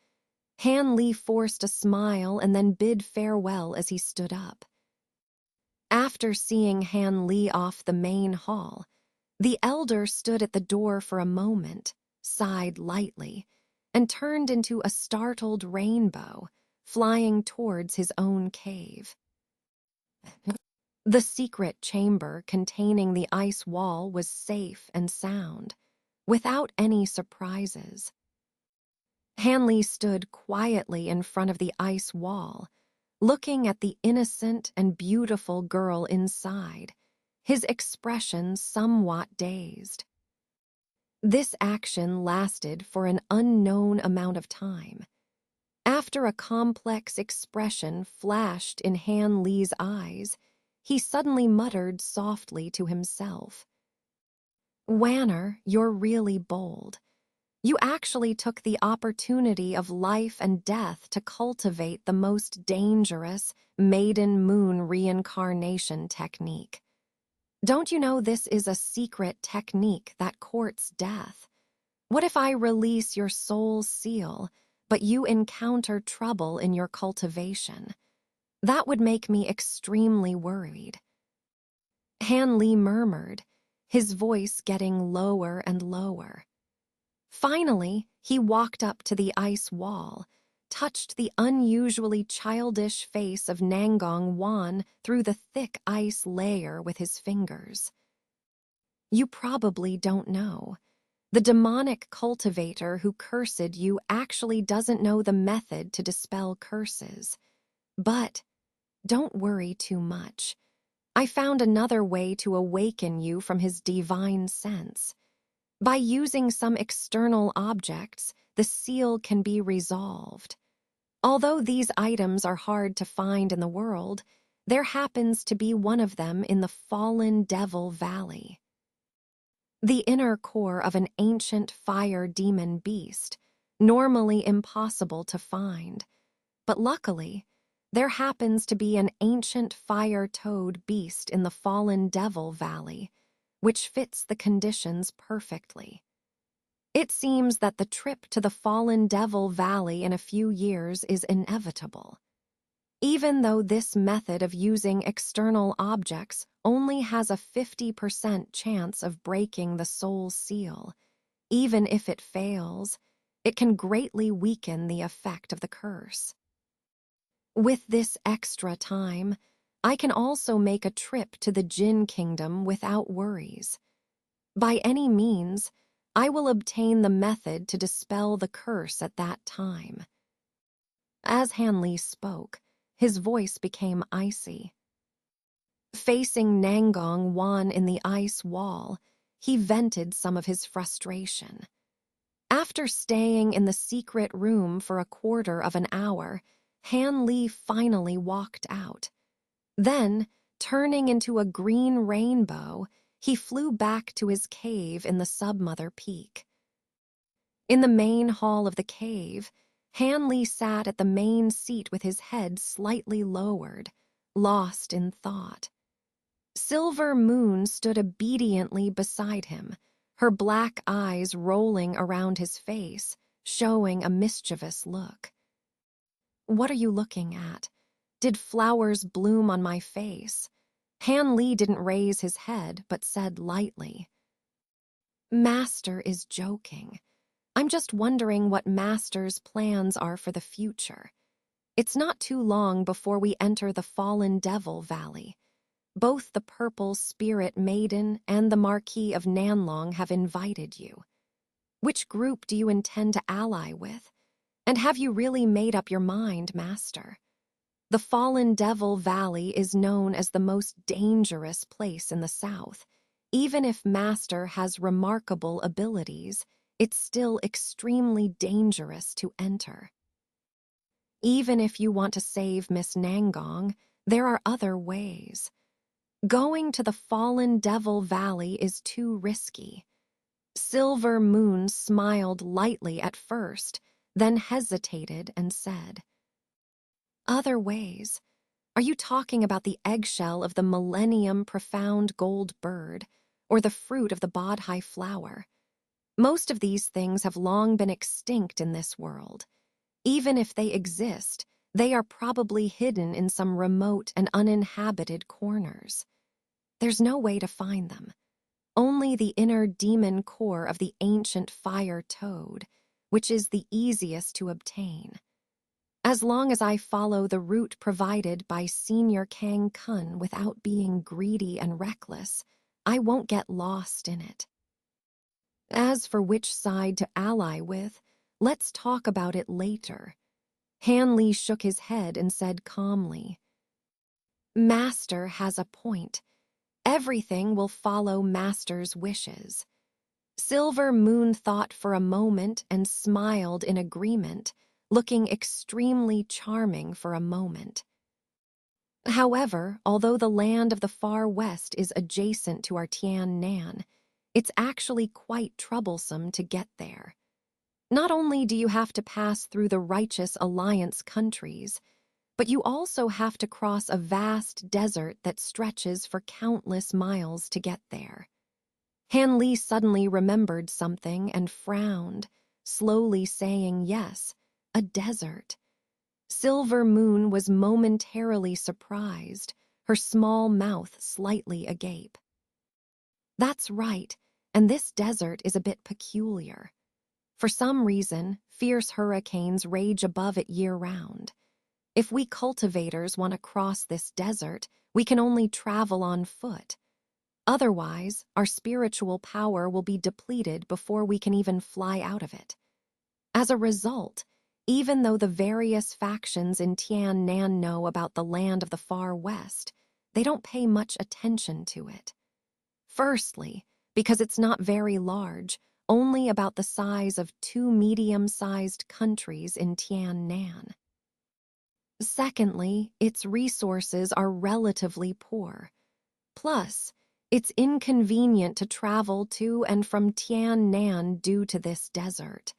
Han Li forced a smile and then bid farewell as he stood up. After seeing Han Li off the main hall, the elder stood at the door for a moment, sighed lightly, and turned into a startled rainbow, flying towards his own cave. The secret chamber containing the ice wall was safe and sound, without any surprises. Hanley stood quietly in front of the ice wall, looking at the innocent and beautiful girl inside, his expression somewhat dazed. This action lasted for an unknown amount of time. After a complex expression flashed in Han Li's eyes, he suddenly muttered softly to himself, "Wanner, you're really bold. You actually took the opportunity of life and death to cultivate the most dangerous maiden moon reincarnation technique. Don't you know this is a secret technique that courts death? What if I release your soul's seal, but you encounter trouble in your cultivation? That would make me extremely worried." Han Li murmured, his voice getting lower and lower. Finally, he walked up to the ice wall, touched the unusually childish face of Nangong Wan through the thick ice layer with his fingers. "You probably don't know. The demonic cultivator who cursed you actually doesn't know the method to dispel curses. But don't worry too much. I found another way to awaken you from his divine sense. By using some external objects, the seal can be resolved. Although these items are hard to find in the world, there happens to be one of them in the fallen Devil Valley. The inner core of an ancient fire demon beast, normally impossible to find. But luckily, there happens to be an ancient fire toad beast in the fallen Devil Valley, which fits the conditions perfectly. It seems that the trip to the fallen Devil Valley in a few years is inevitable. Even though this method of using external objects only has a 50% chance of breaking the soul seal, even if it fails, it can greatly weaken the effect of the curse. With this extra time, I can also make a trip to the Jinn Kingdom without worries. By any means, I will obtain the method to dispel the curse at that time." As Hanli spoke, his voice became icy. Facing Nangong Wan in the ice wall, he vented some of his frustration. After staying in the secret room for a quarter of an hour, Han Li finally walked out. Then, turning into a green rainbow, he flew back to his cave in the Submother Peak. In the main hall of the cave, Han Li sat at the main seat with his head slightly lowered, lost in thought. Silver Moon stood obediently beside him, her black eyes rolling around his face, showing a mischievous look. "What are you looking at? Did flowers bloom on my face?" Han Li didn't raise his head, but said lightly, "Master is joking. I'm just wondering what Master's plans are for the future. It's not too long before we enter the Fallen Devil Valley. Both the Purple Spirit Maiden and the Marquis of Nanlong have invited you. Which group do you intend to ally with? And have you really made up your mind, Master? The Fallen Devil Valley is known as the most dangerous place in the South. Even if Master has remarkable abilities, it's still extremely dangerous to enter. Even if you want to save Miss Nangong, there are other ways. Going to the Fallen Devil Valley is too risky." Silver Moon smiled lightly at first, then hesitated and said, "Other ways? Are you talking about the eggshell of the Millennium Profound Gold Bird, or the fruit of the Bodhi flower? Most of these things have long been extinct in this world. Even if they exist, They are probably hidden in some remote and uninhabited corners. There's no way to find them. Only the inner demon core of the ancient fire toad, which is the easiest to obtain. As long as I follow the route provided by Senior Kang Kun without being greedy and reckless, I won't get lost in it. As for which side to ally with, let's talk about it later. Hanley shook his head and said calmly, Master has a point. Everything will follow Master's wishes. Silver Moon thought for a moment and smiled in agreement, looking extremely charming for a moment. However, although the land of the far west is adjacent to our Tian Nan, it's actually quite troublesome to get there. Not only do you have to pass through the Righteous Alliance countries, but you also have to cross a vast desert that stretches for countless miles to get there. Han Li suddenly remembered something and frowned, slowly saying yes, a desert. Silver Moon was momentarily surprised, her small mouth slightly agape. That's right, and this desert is a bit peculiar. For some reason, fierce hurricanes rage above it year-round. If we cultivators want to cross this desert, we can only travel on foot. Otherwise, our spiritual power will be depleted before we can even fly out of it. As a result, even though the various factions in Tian Nan know about the land of the far west, they don't pay much attention to it. Firstly, because it's not very large, only about the size of 2 medium-sized countries in Tian Nan. Secondly, its resources are relatively poor. Plus, it's inconvenient to travel to and from Tian Nan due to this desert.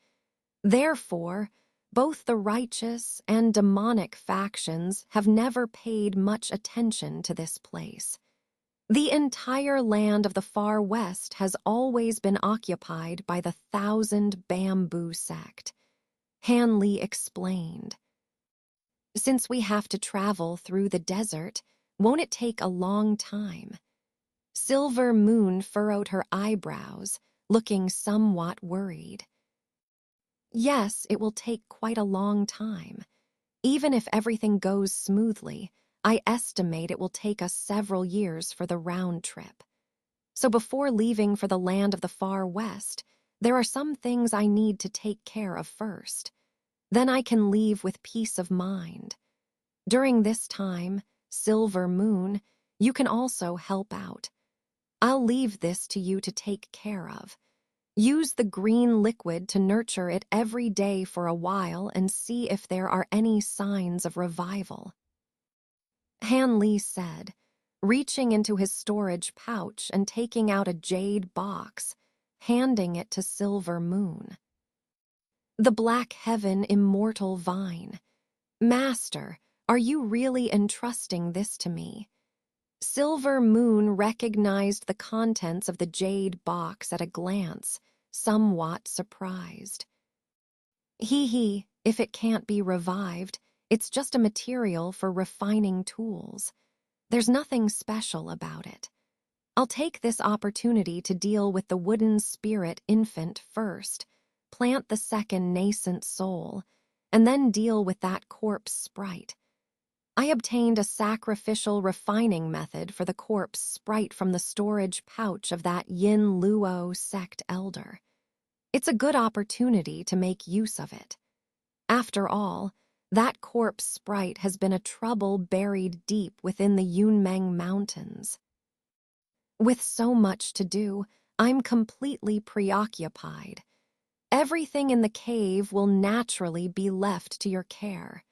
Therefore, both the righteous and demonic factions have never paid much attention to this place. The entire land of the far west has always been occupied by the Thousand Bamboo sect. Han Li explained. Since we have to travel through the desert, won't it take a long time? Silver Moon furrowed her eyebrows, looking somewhat worried. Yes, it will take quite a long time. Even if everything goes smoothly, I estimate it will take us several years for the round trip. So before leaving for the land of the far west, there are some things I need to take care of first. Then I can leave with peace of mind. During this time, Silver Moon, you can also help out. I'll leave this to you to take care of. Use the green liquid to nurture it every day for a while and see if there are any signs of revival. Han Li said, reaching into his storage pouch and taking out a jade box, handing it to Silver Moon. The Black Heaven Immortal Vine. Master, are you really entrusting this to me? Silver Moon recognized the contents of the jade box at a glance, somewhat surprised. If it can't be revived, it's just a material for refining tools. There's nothing special about it. I'll take this opportunity to deal with the wooden spirit infant first, plant the second nascent soul, and then deal with that corpse sprite. I obtained a sacrificial refining method for the corpse sprite from the storage pouch of that Yin Luo sect elder. It's a good opportunity to make use of it. After all, that corpse sprite has been a trouble buried deep within the Yunmeng Mountains. With so much to do, I'm completely preoccupied. Everything in the cave will naturally be left to your care.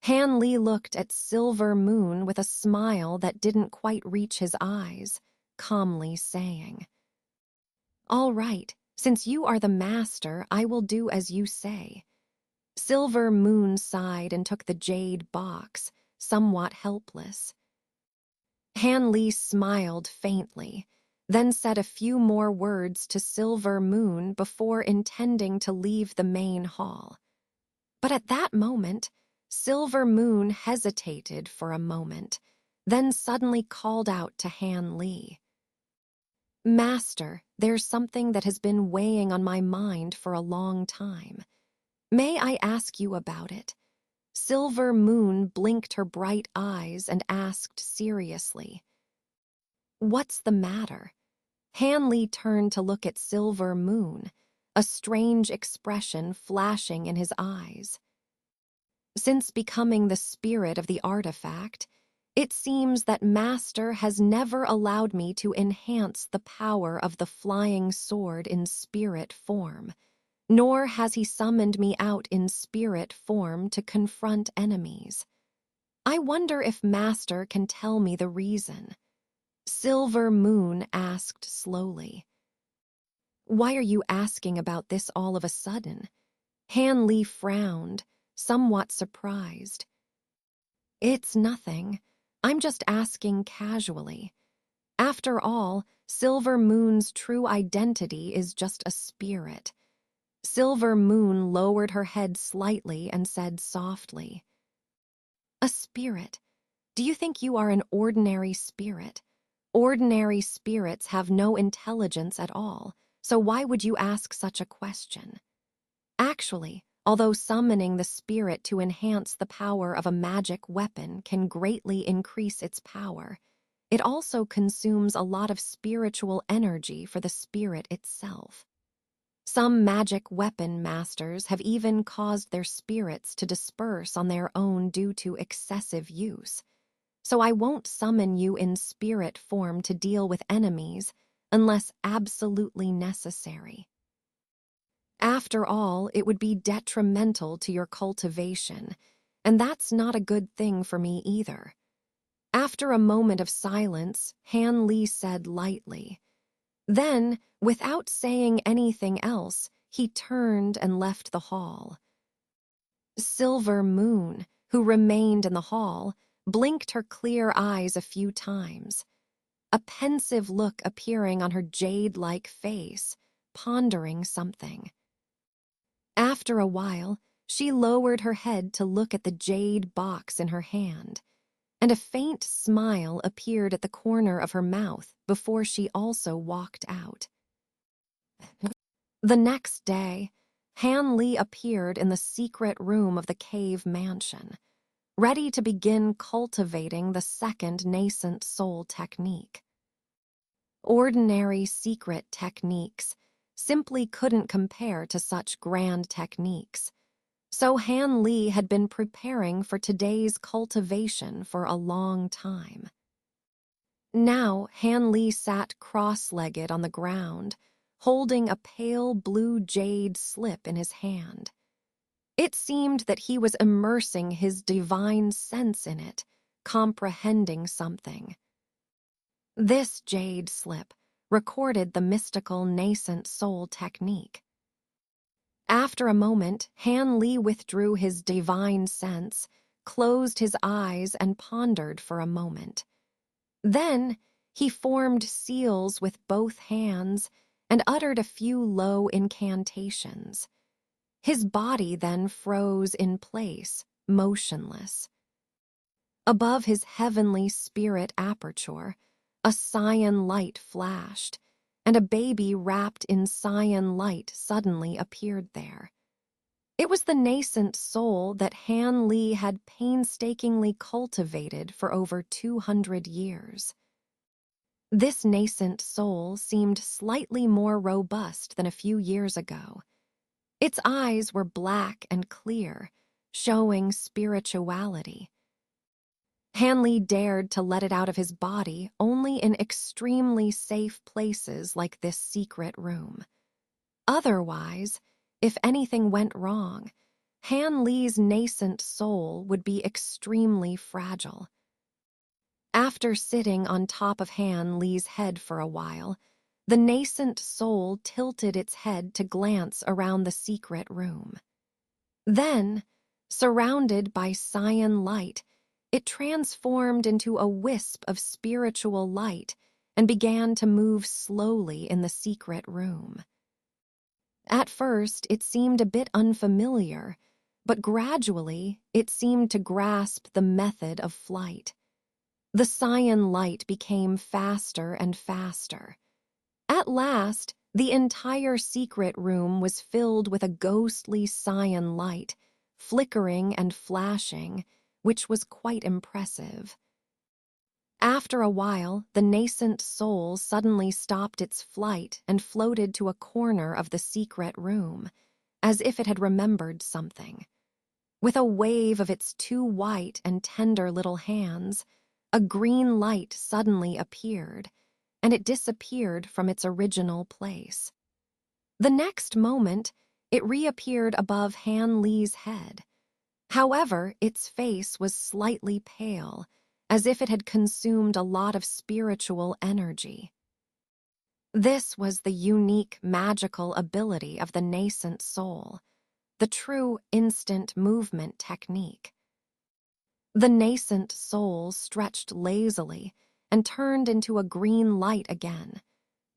Han Li looked at Silver Moon with a smile that didn't quite reach his eyes, calmly saying, All right, since you are the master, I will do as you say. Silver Moon sighed and took the jade box, somewhat helpless. Han Li smiled faintly, then said a few more words to Silver Moon before intending to leave the main hall. But at that moment, Silver Moon hesitated for a moment, then suddenly called out to Han Li. "Master, there's something that has been weighing on my mind for a long time. May I ask you about it?" Silver Moon blinked her bright eyes and asked seriously. "What's the matter?" Han Li turned to look at Silver Moon, a strange expression flashing in his eyes. "Since becoming the spirit of the artifact, it seems that Master has never allowed me to enhance the power of the flying sword in spirit form, nor has he summoned me out in spirit form to confront enemies. I wonder if Master can tell me the reason." Silver Moon asked slowly. "Why are you asking about this all of a sudden?" Han Li frowned, somewhat surprised. "It's nothing. I'm just asking casually. After all, Silver Moon's true identity is just a spirit." Silver Moon lowered her head slightly and said softly, "A spirit? Do you think you are an ordinary spirit? Ordinary spirits have no intelligence at all, so why would you ask such a question? Actually, although summoning the spirit to enhance the power of a magic weapon can greatly increase its power, it also consumes a lot of spiritual energy for the spirit itself. Some magic weapon masters have even caused their spirits to disperse on their own due to excessive use. So I won't summon you in spirit form to deal with enemies unless absolutely necessary. After all, it would be detrimental to your cultivation, and that's not a good thing for me either." After a moment of silence, Han Li said lightly. Then, without saying anything else, he turned and left the hall. Silver Moon, who remained in the hall, blinked her clear eyes a few times, a pensive look appearing on her jade-like face, pondering something. After a while, she lowered her head to look at the jade box in her hand, and a faint smile appeared at the corner of her mouth before she also walked out. The next day, Han Li appeared in the secret room of the cave mansion, ready to begin cultivating the second nascent soul technique. Ordinary secret techniques simply couldn't compare to such grand techniques, so Han Li had been preparing for today's cultivation for a long time. Now Han Li sat cross-legged on the ground, holding a pale blue jade slip in his hand. It seemed that he was immersing his divine sense in it, comprehending something. This jade slip recorded the mystical nascent soul technique. After a moment, Han Li withdrew his divine sense, closed his eyes, and pondered for a moment. Then he formed seals with both hands and uttered a few low incantations. His body then froze in place, motionless. Above his heavenly spirit aperture, a cyan light flashed, and a baby wrapped in cyan light suddenly appeared there. It was the nascent soul that Han Li had painstakingly cultivated for over 200 years. This nascent soul seemed slightly more robust than a few years ago. Its eyes were black and clear, showing spirituality. Han Li dared to let it out of his body only in extremely safe places like this secret room. Otherwise, if anything went wrong, Han Li's nascent soul would be extremely fragile. After sitting on top of Han Li's head for a while, the nascent soul tilted its head to glance around the secret room. Then, surrounded by cyan light, it transformed into a wisp of spiritual light and began to move slowly in the secret room. At first, it seemed a bit unfamiliar, but gradually it seemed to grasp the method of flight. The cyan light became faster and faster. At last, the entire secret room was filled with a ghostly cyan light, flickering and flashing, which was quite impressive. After a while, the nascent soul suddenly stopped its flight and floated to a corner of the secret room, as if it had remembered something. With a wave of its two white and tender little hands, a green light suddenly appeared, and it disappeared from its original place. The next moment, it reappeared above Han Li's head. However, its face was slightly pale, as if it had consumed a lot of spiritual energy. This was the unique magical ability of the nascent soul, the true instant movement technique. The nascent soul stretched lazily and turned into a green light again,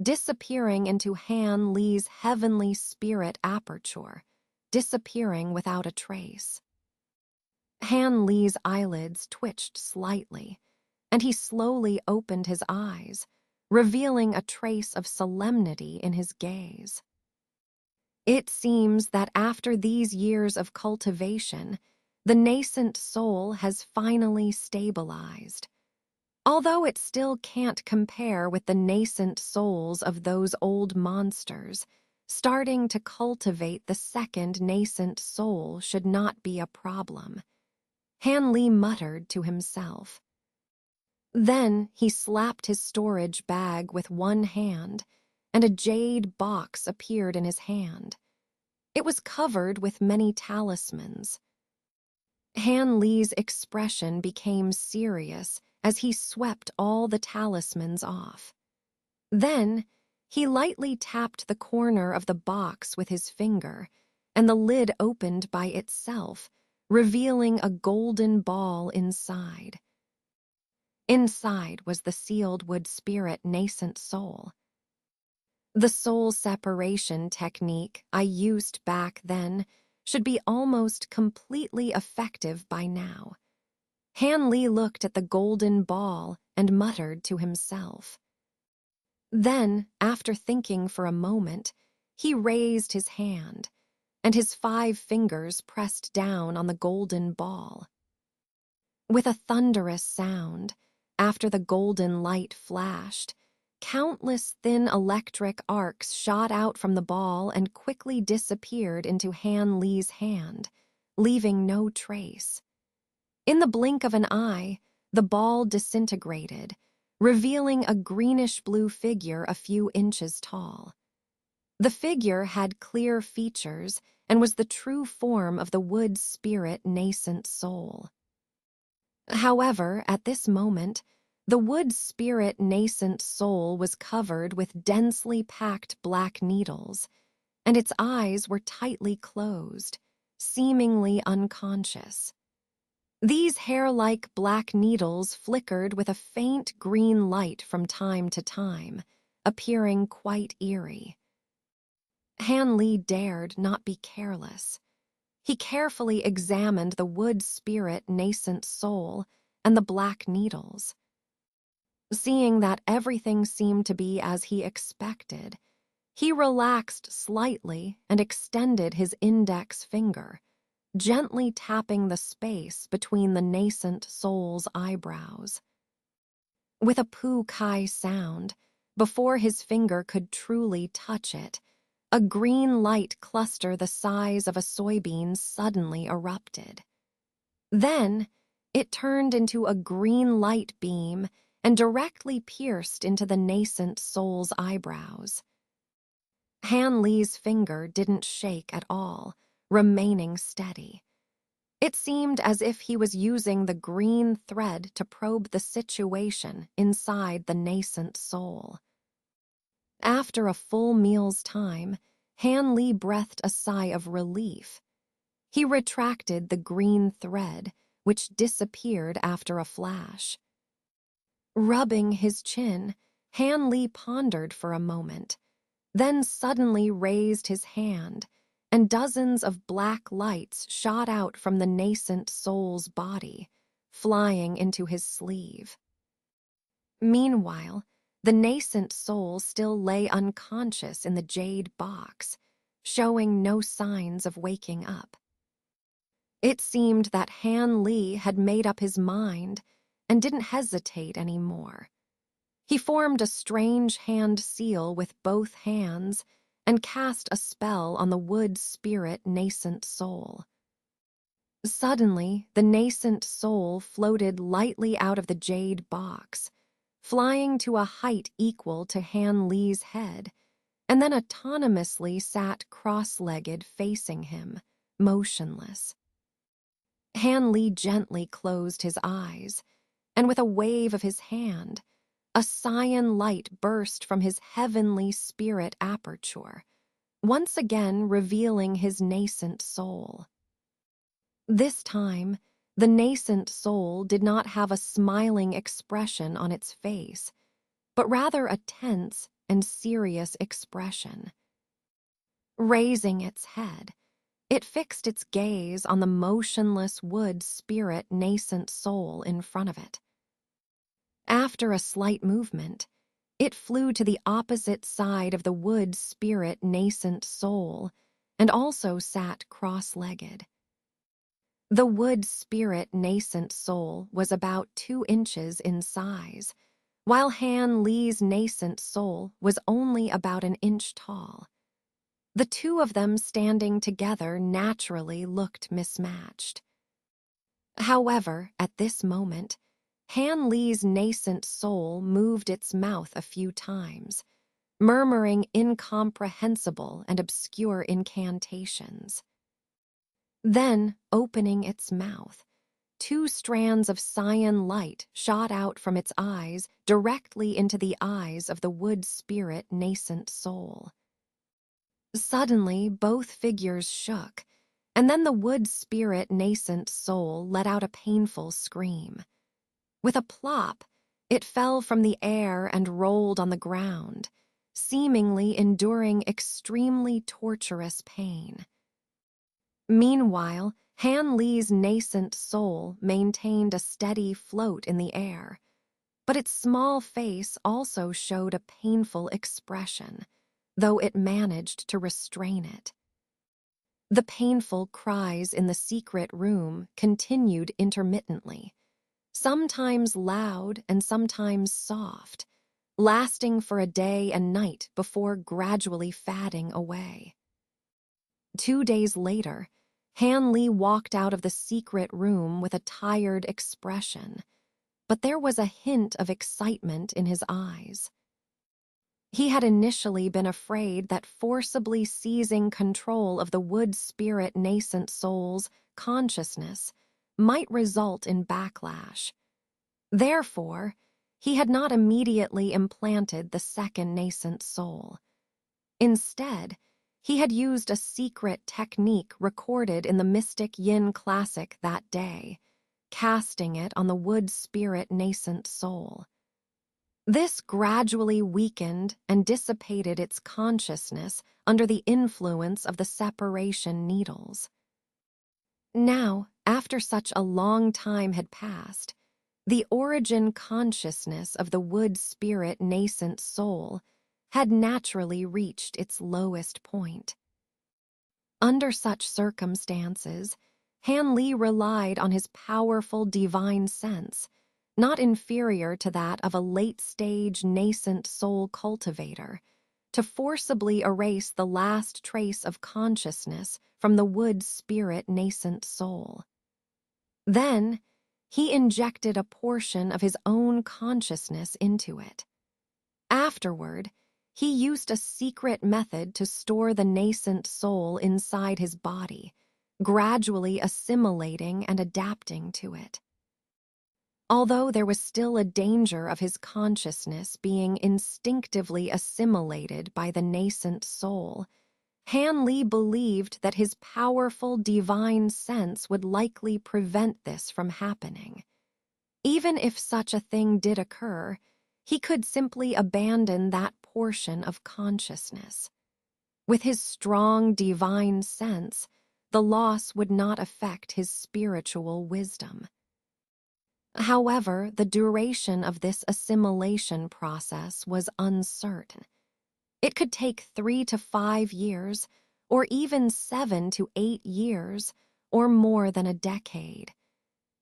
disappearing into Han Li's heavenly spirit aperture, disappearing without a trace. Han Li's eyelids twitched slightly, and he slowly opened his eyes, revealing a trace of solemnity in his gaze. It seems that after these years of cultivation, the nascent soul has finally stabilized. Although it still can't compare with the nascent souls of those old monsters, starting to cultivate the second nascent soul should not be a problem. Han Li muttered to himself. Then he slapped his storage bag with one hand, and a jade box appeared in his hand. It was covered with many talismans. Han Li's expression became serious as he swept all the talismans off. Then, he lightly tapped the corner of the box with his finger, and the lid opened by itself, revealing a golden ball inside. Inside was the sealed wood spirit nascent soul. The soul separation technique I used back then should be almost completely effective by now. Han Li looked at the golden ball and muttered to himself. Then, after thinking for a moment, he raised his hand, and his 5 fingers pressed down on the golden ball. With a thunderous sound, after the golden light flashed, countless thin electric arcs shot out from the ball and quickly disappeared into Han Li's hand, leaving no trace. In the blink of an eye, the ball disintegrated, revealing a greenish-blue figure a few inches tall. The figure had clear features and was the true form of the wood spirit nascent soul. However, at this moment, the wood spirit nascent soul was covered with densely packed black needles, and its eyes were tightly closed, seemingly unconscious. These hair-like black needles flickered with a faint green light from time to time, appearing quite eerie. Han Li dared not be careless. He carefully examined the wood spirit nascent soul and the black needles. Seeing that everything seemed to be as he expected, he relaxed slightly and extended his index finger, gently tapping the space between the nascent soul's eyebrows. With a poo-kai sound, before his finger could truly touch it, a green light cluster the size of a soybean suddenly erupted. Then, it turned into a green light beam and directly pierced into the nascent soul's eyebrows. Han Li's finger didn't shake at all, remaining steady. It seemed as if he was using the green thread to probe the situation inside the nascent soul. After a full meal's time, Han Li breathed a sigh of relief. He retracted the green thread, which disappeared after a flash. Rubbing his chin, Han Li pondered for a moment, then suddenly raised his hand and dozens of black lights shot out from the nascent soul's body, flying into his sleeve. Meanwhile, the nascent soul still lay unconscious in the jade box, showing no signs of waking up. It seemed that Han Li had made up his mind and didn't hesitate anymore. He formed a strange hand seal with both hands and cast a spell on the wood spirit nascent soul. Suddenly, the nascent soul floated lightly out of the jade box, flying to a height equal to Han Li's head, and then autonomously sat cross-legged facing him, motionless. Han Li gently closed his eyes, and with a wave of his hand, a cyan light burst from his heavenly spirit aperture, once again revealing his nascent soul. This time, the nascent soul did not have a smiling expression on its face, but rather a tense and serious expression. Raising its head, it fixed its gaze on the motionless wood spirit nascent soul in front of it. After a slight movement, it flew to the opposite side of the wood spirit nascent soul and also sat cross-legged. The wood spirit nascent soul was about 2 inches in size, while Han Li's nascent soul was only about 1 inch tall. The two of them standing together naturally looked mismatched. However, at this moment, Han Li's nascent soul moved its mouth a few times, murmuring incomprehensible and obscure incantations. Then, opening its mouth, 2 strands of cyan light shot out from its eyes directly into the eyes of the wood spirit nascent soul. Suddenly, both figures shook, and then the wood spirit nascent soul let out a painful scream. With a plop, it fell from the air and rolled on the ground, seemingly enduring extremely torturous pain. Meanwhile, Han Li's nascent soul maintained a steady float in the air, but its small face also showed a painful expression, though it managed to restrain it. The painful cries in the secret room continued intermittently, sometimes loud and sometimes soft, lasting for a day and night before gradually fading away. 2 days later, Han Li walked out of the secret room with a tired expression, but there was a hint of excitement in his eyes. He had initially been afraid that forcibly seizing control of the wood spirit nascent soul's consciousness might result in backlash. Therefore, he had not immediately implanted the second nascent soul. Instead, he had used a secret technique recorded in the Mystic Yin Classic that day, casting it on the wood spirit nascent soul. This gradually weakened and dissipated its consciousness under the influence of the separation needles. Now, after such a long time had passed, the origin consciousness of the wood spirit nascent soul had naturally reached its lowest point. Under such circumstances, Han Li relied on his powerful divine sense, not inferior to that of a late-stage nascent soul cultivator, to forcibly erase the last trace of consciousness from the wood spirit nascent soul. Then, he injected a portion of his own consciousness into it. Afterward, he used a secret method to store the nascent soul inside his body, gradually assimilating and adapting to it. Although there was still a danger of his consciousness being instinctively assimilated by the nascent soul, Han Li believed that his powerful divine sense would likely prevent this from happening. Even if such a thing did occur, he could simply abandon that portion of consciousness. With his strong divine sense, the loss would not affect his spiritual wisdom. However, the duration of this assimilation process was uncertain. It could take 3 to 5 years, or even 7 to 8 years, or more than a decade.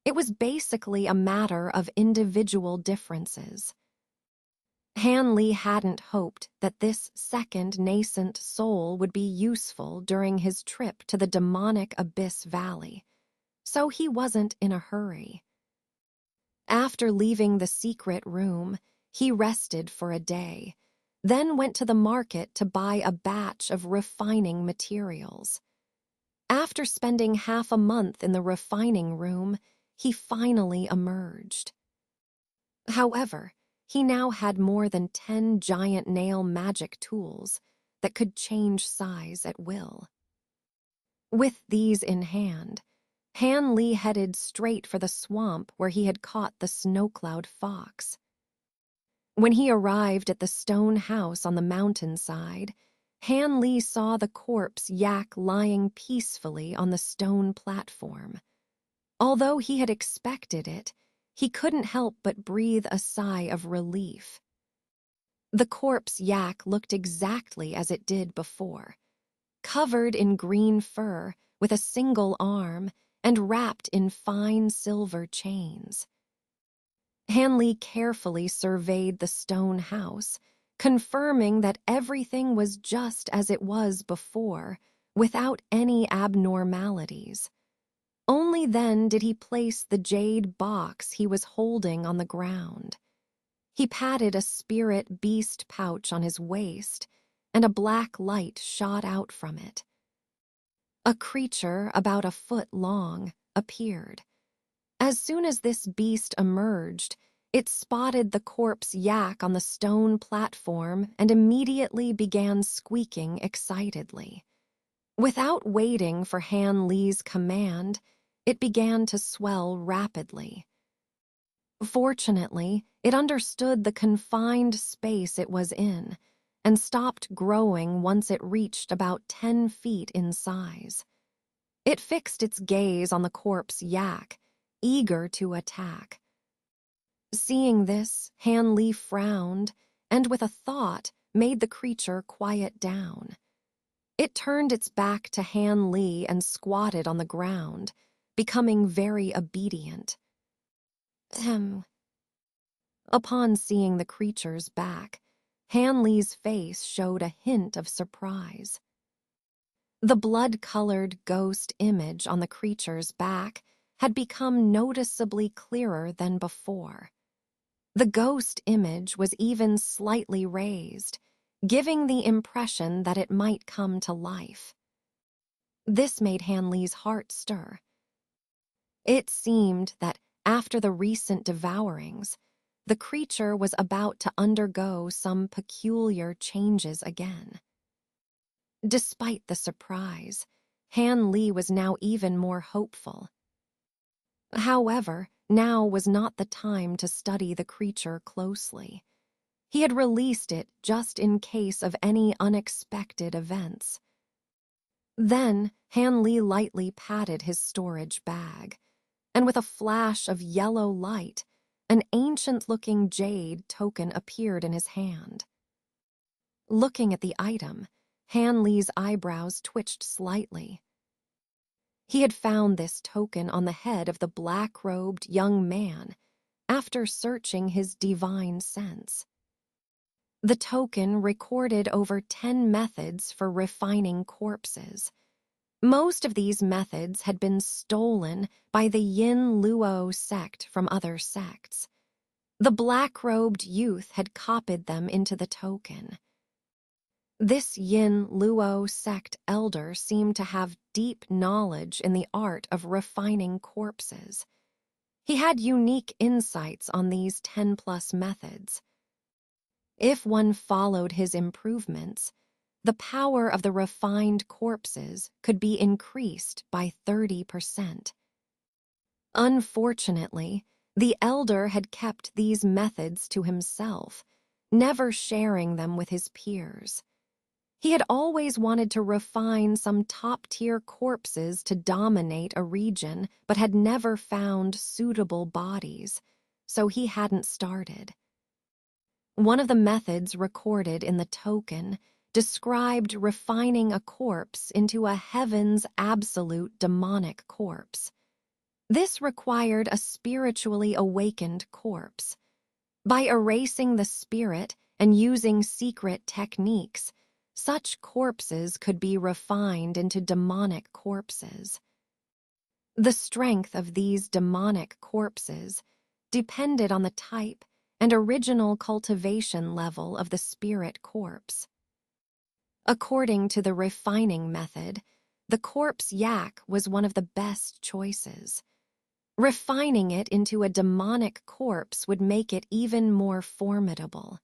It was basically a matter of individual differences. Han Li hadn't hoped that this second nascent soul would be useful during his trip to the demonic Abyss Valley, so he wasn't in a hurry. After leaving the secret room, he rested for a day, then went to the market to buy a batch of refining materials. After spending half a month in the refining room, he finally emerged. However, he now had more than 10 giant nail magic tools that could change size at will. With these in hand, Han Li headed straight for the swamp where he had caught the snow-cloud fox. When he arrived at the stone house on the mountainside, Han Li saw the corpse yak lying peacefully on the stone platform. Although he had expected it, he couldn't help but breathe a sigh of relief. The corpse yak looked exactly as it did before, covered in green fur with a single arm and wrapped in fine silver chains. Han Li carefully surveyed the stone house, confirming that everything was just as it was before, without any abnormalities. Only then did he place the jade box he was holding on the ground. He patted a spirit beast pouch on his waist, and a black light shot out from it. A creature about a foot long appeared. As soon as this beast emerged, it spotted the corpse yak on the stone platform and immediately began squeaking excitedly. Without waiting for Han Li's command, it began to swell rapidly. Fortunately, it understood the confined space it was in and stopped growing once it reached about 10 feet in size. It fixed its gaze on the corpse yak, eager to attack. Seeing this, Han Li frowned and with a thought made the creature quiet down. It turned its back to Han Li and squatted on the ground, becoming very obedient. Upon seeing the creature's back, Han Li's face showed a hint of surprise. The blood-colored ghost image on the creature's back had become noticeably clearer than before. The ghost image was even slightly raised, giving the impression that it might come to life. This made Han Li's heart stir. It seemed that after the recent devourings, the creature was about to undergo some peculiar changes again. Despite the surprise, Han Li was now even more hopeful. However, now was not the time to study the creature closely. He had released it just in case of any unexpected events. Then, Han Li lightly patted his storage bag, and with a flash of yellow light, an ancient-looking jade token appeared in his hand. Looking at the item, Han Li's eyebrows twitched slightly. He had found this token on the head of the black-robed young man after searching his divine sense. The token recorded over 10 methods for refining corpses. Most of these methods had been stolen by the Yin Luo sect from other sects. The black-robed youth had copied them into the token. This Yin Luo sect elder seemed to have deep knowledge in the art of refining corpses. He had unique insights on these 10+ methods. If one followed his improvements, the power of the refined corpses could be increased by 30%. Unfortunately, the elder had kept these methods to himself, never sharing them with his peers. He had always wanted to refine some top-tier corpses to dominate a region, but had never found suitable bodies, so he hadn't started. One of the methods recorded in the token described refining a corpse into a heaven's absolute demonic corpse. This required a spiritually awakened corpse. By erasing the spirit and using secret techniques, such corpses could be refined into demonic corpses. The strength of these demonic corpses depended on the type and original cultivation level of the spirit corpse. According to the refining method, the corpse yak was one of the best choices. Refining it into a demonic corpse would make it even more formidable.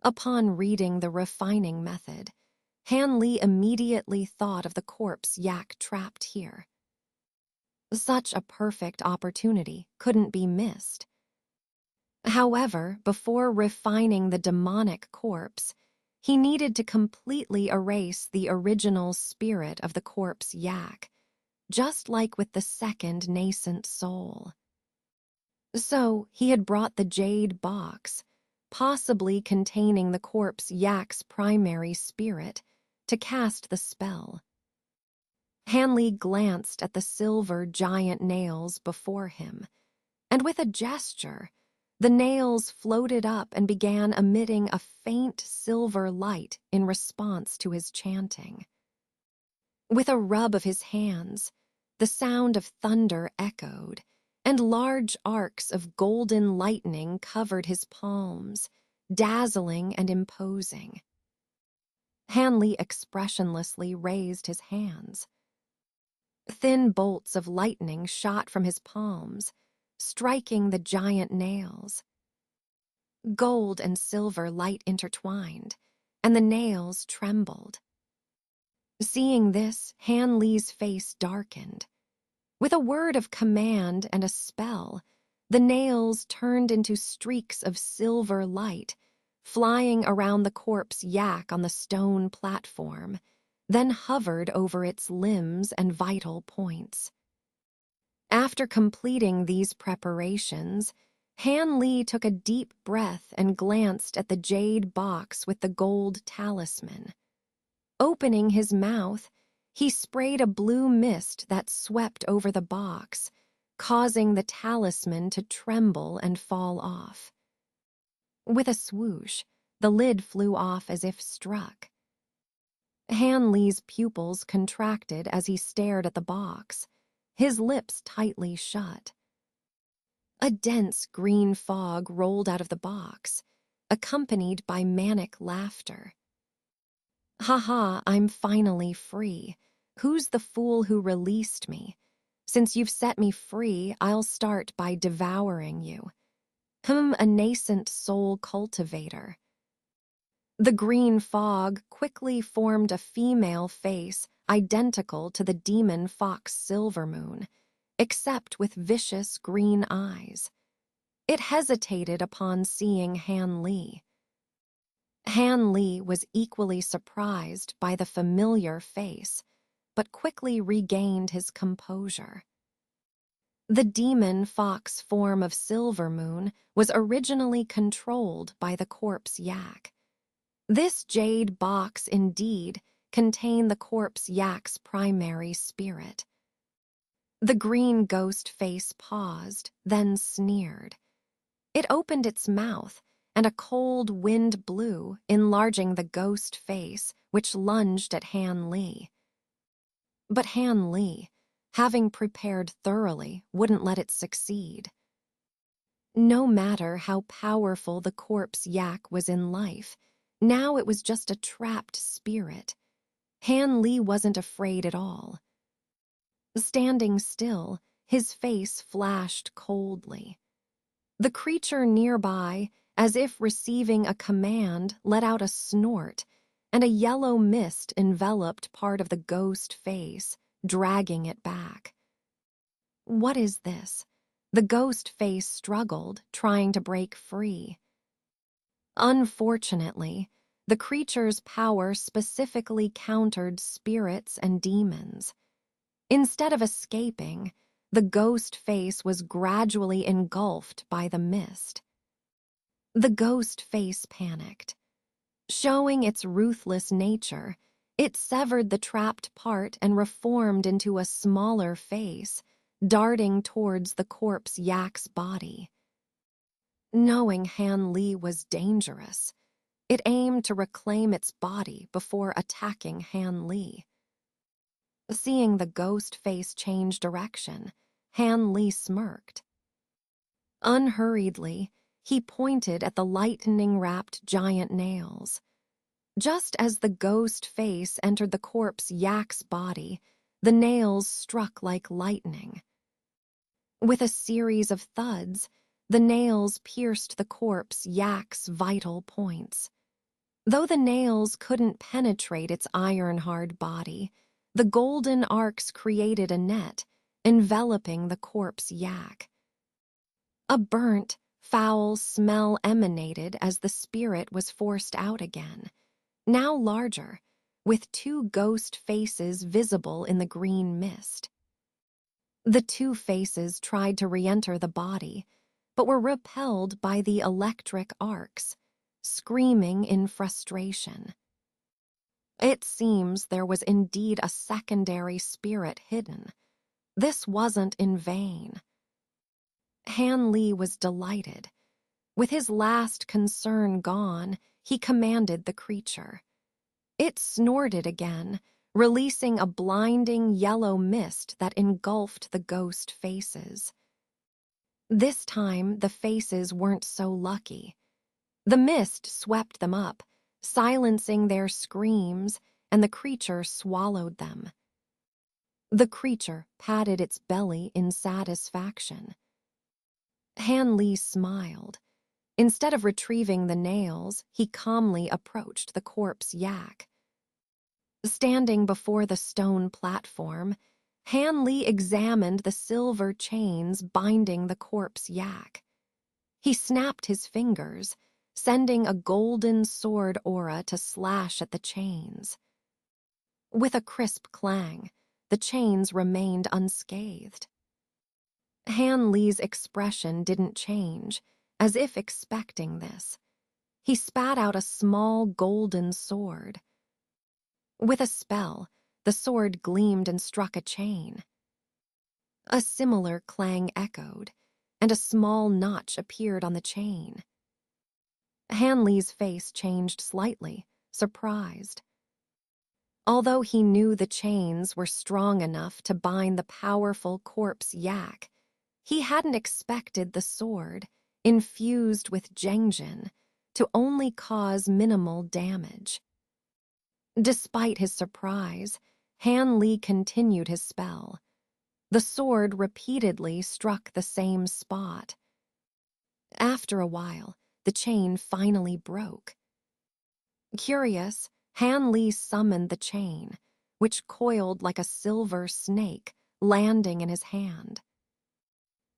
Upon reading the refining method, Han Li immediately thought of the corpse yak trapped here. Such a perfect opportunity couldn't be missed. However, before refining the demonic corpse, he needed to completely erase the original spirit of the corpse yak, just like with the second nascent soul. So he had brought the jade box, possibly containing the corpse yak's primary spirit, to cast the spell. Hanley glanced at the silver giant nails before him, and with a gesture, the nails floated up and began emitting a faint silver light in response to his chanting. With a rub of his hands, the sound of thunder echoed, and large arcs of golden lightning covered his palms, dazzling and imposing. Hanley expressionlessly raised his hands. Thin bolts of lightning shot from his palms, striking the giant nails. Gold and silver light intertwined, and the nails trembled. Seeing this, Han Li's face darkened. With a word of command and a spell, the nails turned into streaks of silver light, flying around the corpse yak on the stone platform, then hovered over its limbs and vital points. After completing these preparations, Han Li took a deep breath and glanced at the jade box with the gold talisman. Opening his mouth, he sprayed a blue mist that swept over the box, causing the talisman to tremble and fall off. With a swoosh, the lid flew off as if struck. Han Li's pupils contracted as he stared at the box, his lips tightly shut. A dense green fog rolled out of the box, accompanied by manic laughter. "Ha, I'm finally free. Who's the fool who released me? Since you've set me free, I'll start by devouring you. A nascent soul cultivator." The green fog quickly formed a female face identical to the demon fox Silvermoon, except with vicious green eyes. It hesitated upon seeing Han Li. Han Li was equally surprised by the familiar face, but quickly regained his composure. The demon fox form of Silvermoon was originally controlled by the corpse yak. This jade box indeed contained the corpse yak's primary spirit. The green ghost face paused, then sneered. It opened its mouth, and a cold wind blew, enlarging the ghost face, which lunged at Han Li. But Han Li, having prepared thoroughly, wouldn't let it succeed. No matter how powerful the corpse yak was in life, now it was just a trapped spirit. Han Li wasn't afraid at all. Standing still, his face flashed coldly. The creature nearby, as if receiving a command, let out a snort, and a yellow mist enveloped part of the ghost face, dragging it back. "What is this?" The ghost face struggled, trying to break free. Unfortunately, The creature's power specifically countered spirits and demons. Instead of escaping, the ghost face was gradually engulfed by the mist. The ghost face panicked. Showing its ruthless nature, it severed the trapped part and reformed into a smaller face, darting towards the corpse yak's body. Knowing Han Li was dangerous, it aimed to reclaim its body before attacking Han Li. Seeing the ghost face change direction, Han Li smirked. Unhurriedly, he pointed at the lightning-wrapped giant nails. Just as the ghost face entered the corpse yak's body, the nails struck like lightning. With a series of thuds, the nails pierced the corpse yak's vital points. Though the nails couldn't penetrate its iron-hard body, the golden arcs created a net, enveloping the corpse yak. A burnt, foul smell emanated as the spirit was forced out again, now larger, with two ghost faces visible in the green mist. The two faces tried to re-enter the body, but were repelled by the electric arcs, screaming in frustration. It seems there was indeed a secondary spirit hidden. This wasn't in vain. Han Li was delighted. With his last concern gone, he commanded the creature. It snorted again, releasing a blinding yellow mist that engulfed the ghost faces. This time, the faces weren't so lucky. The mist swept them up, silencing their screams, and the creature swallowed them. The creature patted its belly in satisfaction. Han Li smiled. Instead of retrieving the nails, he calmly approached the corpse yak. Standing before the stone platform, Han Li examined the silver chains binding the corpse yak. He snapped his fingers, sending a golden sword aura to slash at the chains. With a crisp clang, the chains remained unscathed. Han Li's expression didn't change, as if expecting this. He spat out a small golden sword. With a spell, the sword gleamed and struck a chain. A similar clang echoed, and a small notch appeared on the chain. Han Li's face changed slightly, surprised. Although he knew the chains were strong enough to bind the powerful corpse yak, he hadn't expected the sword, infused with Jengjin, to only cause minimal damage. Despite his surprise, Han Li continued his spell. The sword repeatedly struck the same spot. After a while, the chain finally broke. Curious, Han Li summoned the chain, which coiled like a silver snake, landing in his hand.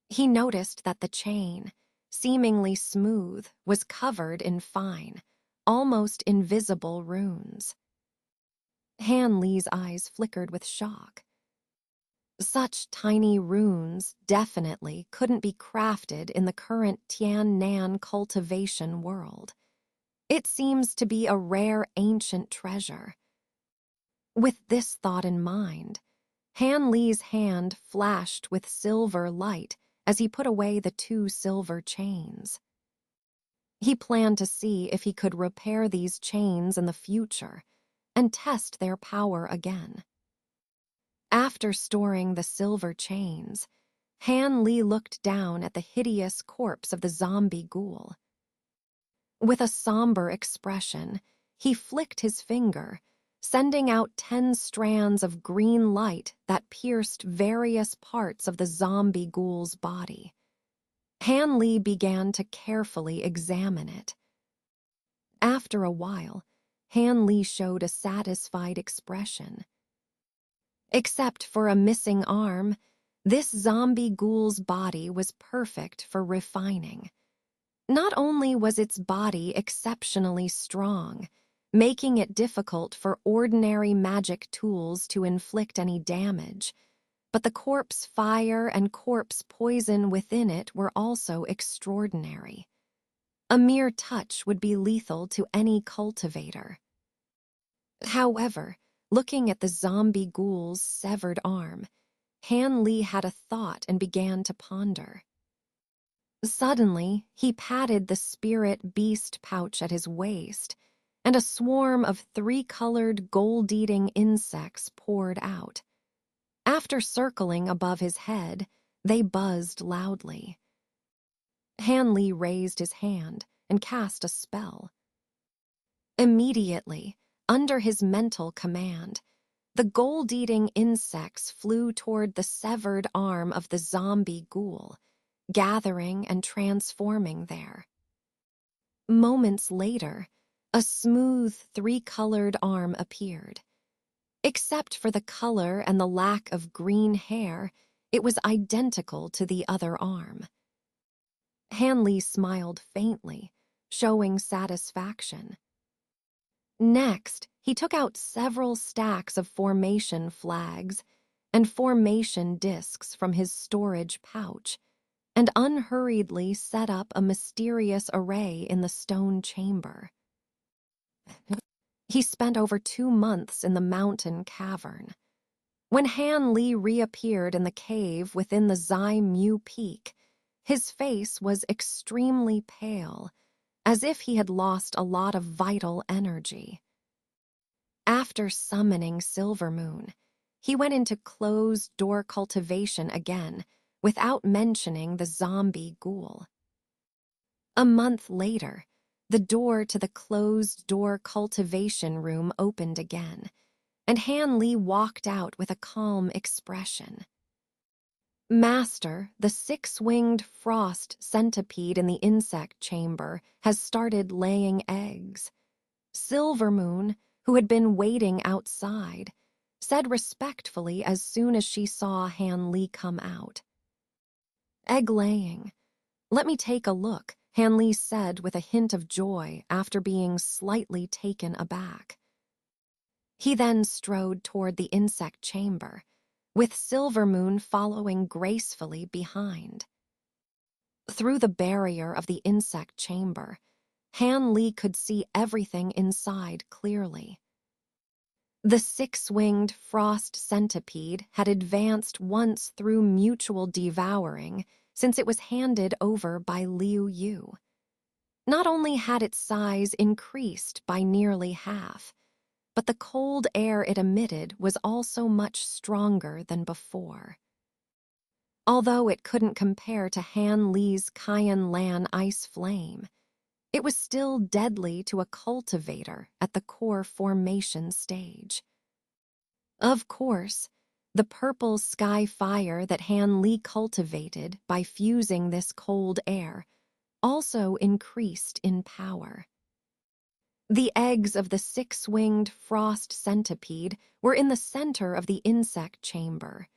He noticed that the chain, seemingly smooth, was covered in fine, almost invisible runes. Han Li's eyes flickered with shock. Such tiny runes definitely couldn't be crafted in the current Tian-Nan cultivation world. It seems to be a rare ancient treasure. With this thought in mind, Han Li's hand flashed with silver light as he put away the two silver chains. He planned to see if he could repair these chains in the future and test their power again. After storing the silver chains, Han Li looked down at the hideous corpse of the zombie ghoul. With a somber expression, he flicked his finger, sending out 10 strands of green light that pierced various parts of the zombie ghoul's body. Han Li began to carefully examine it. After a while, Han Li showed a satisfied expression. Except for a missing arm, this zombie ghoul's body was perfect for refining. Not only was its body exceptionally strong, making it difficult for ordinary magic tools to inflict any damage. But the corpse fire and corpse poison within it were also extraordinary. A mere touch would be lethal to any cultivator. However, looking at the zombie ghoul's severed arm, Han Li had a thought and began to ponder. Suddenly, he patted the spirit beast pouch at his waist, and a swarm of three-colored gold-eating insects poured out. After circling above his head, they buzzed loudly. Han Li raised his hand and cast a spell. Immediately, under his mental command, the gold-eating insects flew toward the severed arm of the zombie ghoul, gathering and transforming there. Moments later, a smooth, three-colored arm appeared. Except for the color and the lack of green hair, it was identical to the other arm. Han Li smiled faintly, showing satisfaction. Next, he took out several stacks of formation flags and formation discs from his storage pouch, and unhurriedly set up a mysterious array in the stone chamber. He spent over 2 months in the mountain cavern. When Han Li reappeared in the cave within the Zai Mu Peak, his face was extremely pale, as if he had lost a lot of vital energy. After summoning Silvermoon, he went into closed-door cultivation again, without mentioning the zombie ghoul. A month later, the door to the closed-door cultivation room opened again, and Han Li walked out with a calm expression. Master, the six-winged frost centipede in the insect chamber, has started laying eggs. Silvermoon, who had been waiting outside, said respectfully as soon as she saw Han Li come out. Egg-laying. Let me take a look, Han Li said with a hint of joy after being slightly taken aback. He then strode toward the insect chamber, with Silvermoon following gracefully behind. Through the barrier of the insect chamber, Han Li could see everything inside clearly. The six-winged frost centipede had advanced once through mutual devouring since it was handed over by Liu Yu. Not only had its size increased by nearly half, but the cold air it emitted was also much stronger than before. Although it couldn't compare to Han Li's Cayenne Lan ice flame, it was still deadly to a cultivator at the core formation stage. Of course, the purple sky fire that Han Li cultivated by fusing this cold air also increased in power. The eggs of the six-winged frost centipede were in the center of the insect chamber,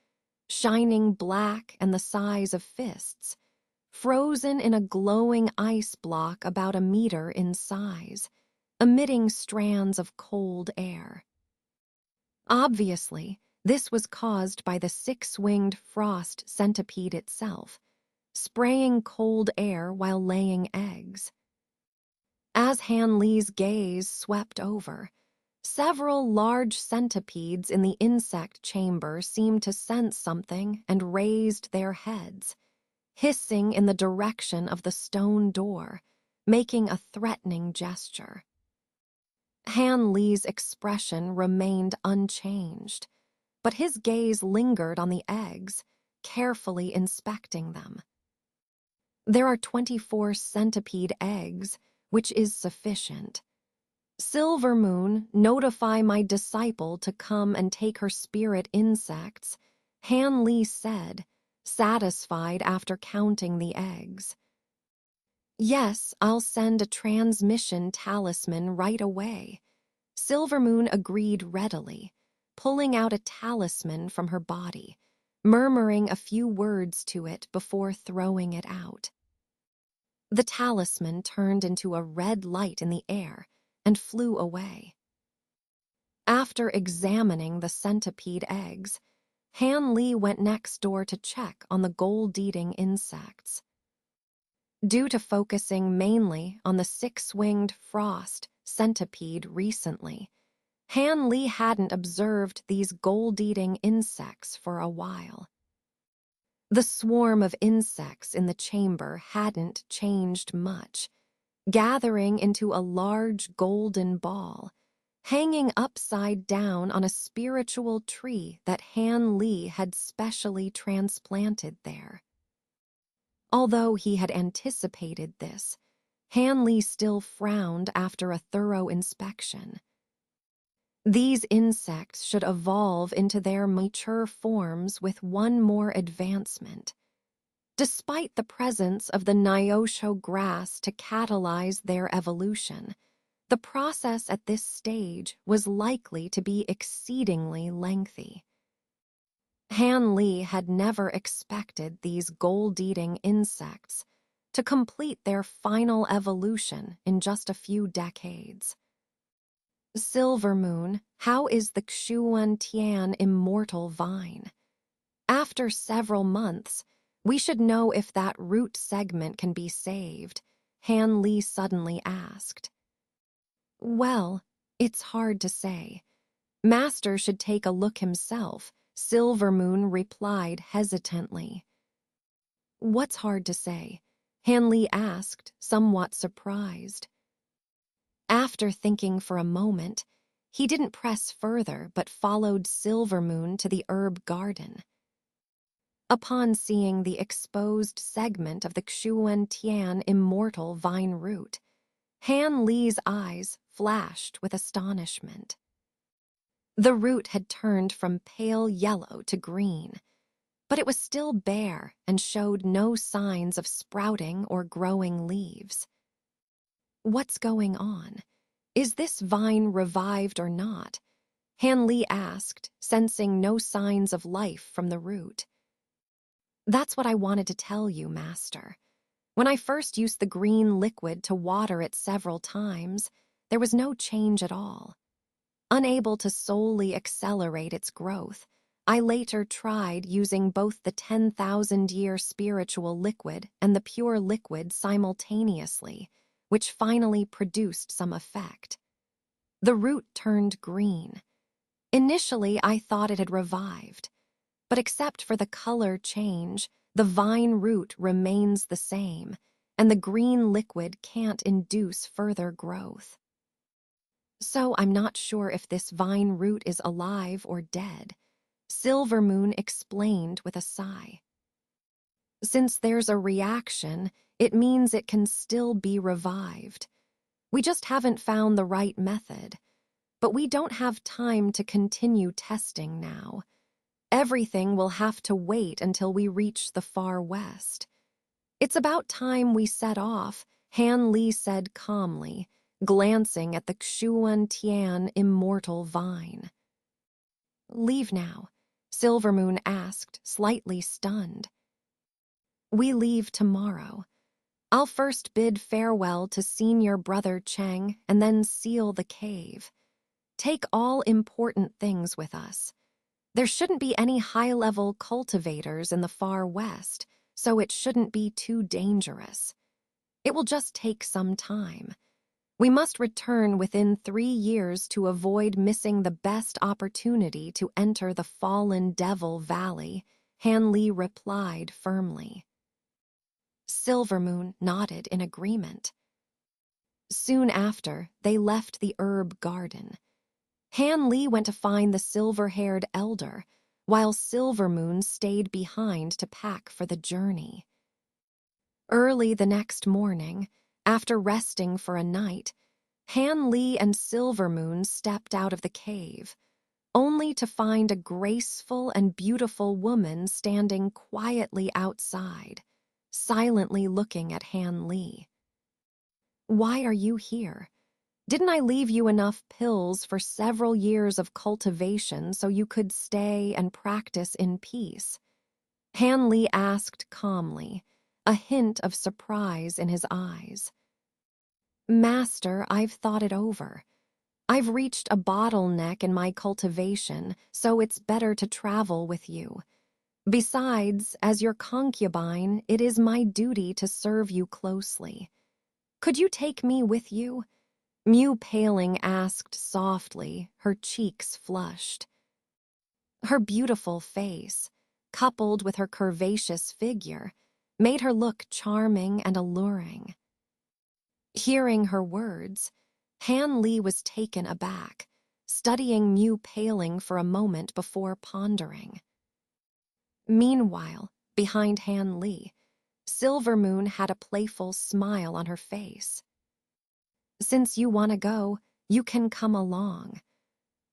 shining black and the size of fists, frozen in a glowing ice block about 1 meter in size, emitting strands of cold air. Obviously, this was caused by the six-winged frost centipede itself, spraying cold air while laying eggs. As Han Li's gaze swept over, several large centipedes in the insect chamber seemed to sense something and raised their heads, hissing in the direction of the stone door, making a threatening gesture. Han Li's expression remained unchanged, but his gaze lingered on the eggs, carefully inspecting them. There are 24 centipede eggs, which is sufficient. Silvermoon, notify my disciple to come and take her spirit insects, Han Li said, satisfied after counting the eggs. Yes, I'll send a transmission talisman right away. Silvermoon agreed readily, pulling out a talisman from her body, murmuring a few words to it before throwing it out. The talisman turned into a red light in the air, and flew away. After examining the centipede eggs, Han Li went next door to check on the gold-eating insects. Due to focusing mainly on the six-winged frost centipede recently, Han Li hadn't observed these gold-eating insects for a while. The swarm of insects in the chamber hadn't changed much, gathering into a large golden ball, hanging upside down on a spiritual tree that Han Li had specially transplanted there. Although he had anticipated this, Han Li still frowned after a thorough inspection. These insects should evolve into their mature forms with one more advancement. Despite the presence of the Nyosho grass to catalyze their evolution, the process at this stage was likely to be exceedingly lengthy. Han Li had never expected these gold-eating insects to complete their final evolution in just a few decades. Silver Moon, how is the Xuan Tian immortal vine? After several months, we should know if that root segment can be saved, Han Li suddenly asked. Well, it's hard to say. Master should take a look himself, Silver Moon replied hesitantly. What's hard to say? Han Li asked, somewhat surprised. After thinking for a moment, he didn't press further but followed Silver Moon to the herb garden. Upon seeing the exposed segment of the Xuan Tian immortal vine root, Han Li's eyes flashed with astonishment. The root had turned from pale yellow to green, but it was still bare and showed no signs of sprouting or growing leaves. What's going on? Is this vine revived or not? Han Li asked, sensing no signs of life from the root. That's what I wanted to tell you, Master. When I first used the green liquid to water it several times, there was no change at all. Unable to solely accelerate its growth, I later tried using both the 10,000-year spiritual liquid and the pure liquid simultaneously, which finally produced some effect. The root turned green. Initially, I thought it had revived, but except for the color change, the vine root remains the same, and the green liquid can't induce further growth. So I'm not sure if this vine root is alive or dead, Silver Moon explained with a sigh. Since there's a reaction, it means it can still be revived. We just haven't found the right method, but we don't have time to continue testing now. Everything will have to wait until we reach the far west. It's about time we set off, Han Li said calmly, glancing at the Xuan Tian immortal vine. Leave now, Silver Moon asked, slightly stunned. We leave tomorrow. I'll first bid farewell to Senior Brother Cheng and then seal the cave. Take all important things with us. There shouldn't be any high-level cultivators in the far west, so it shouldn't be too dangerous. It will just take some time. We must return within 3 years to avoid missing the best opportunity to enter the fallen Devil Valley, Han Li replied firmly. Silver Moon nodded in agreement. Soon after, they left the herb garden. Han Li went to find the silver-haired elder, while Silver Moon stayed behind to pack for the journey. Early the next morning, after resting for a night, Han Li and Silver Moon stepped out of the cave, only to find a graceful and beautiful woman standing quietly outside, silently looking at Han Li. Why are you here? Didn't I leave you enough pills for several years of cultivation so you could stay and practice in peace? Han Li asked calmly, a hint of surprise in his eyes. Master, I've thought it over. I've reached a bottleneck in my cultivation, so it's better to travel with you. Besides, as your concubine, it is my duty to serve you closely. Could you take me with you? Mew Paling asked softly, her cheeks flushed. Her beautiful face, coupled with her curvaceous figure, made her look charming and alluring. Hearing her words, Han Li was taken aback, studying Mew Paling for a moment before pondering. Meanwhile, behind Han Li, Silvermoon had a playful smile on her face. Since you want to go, you can come along.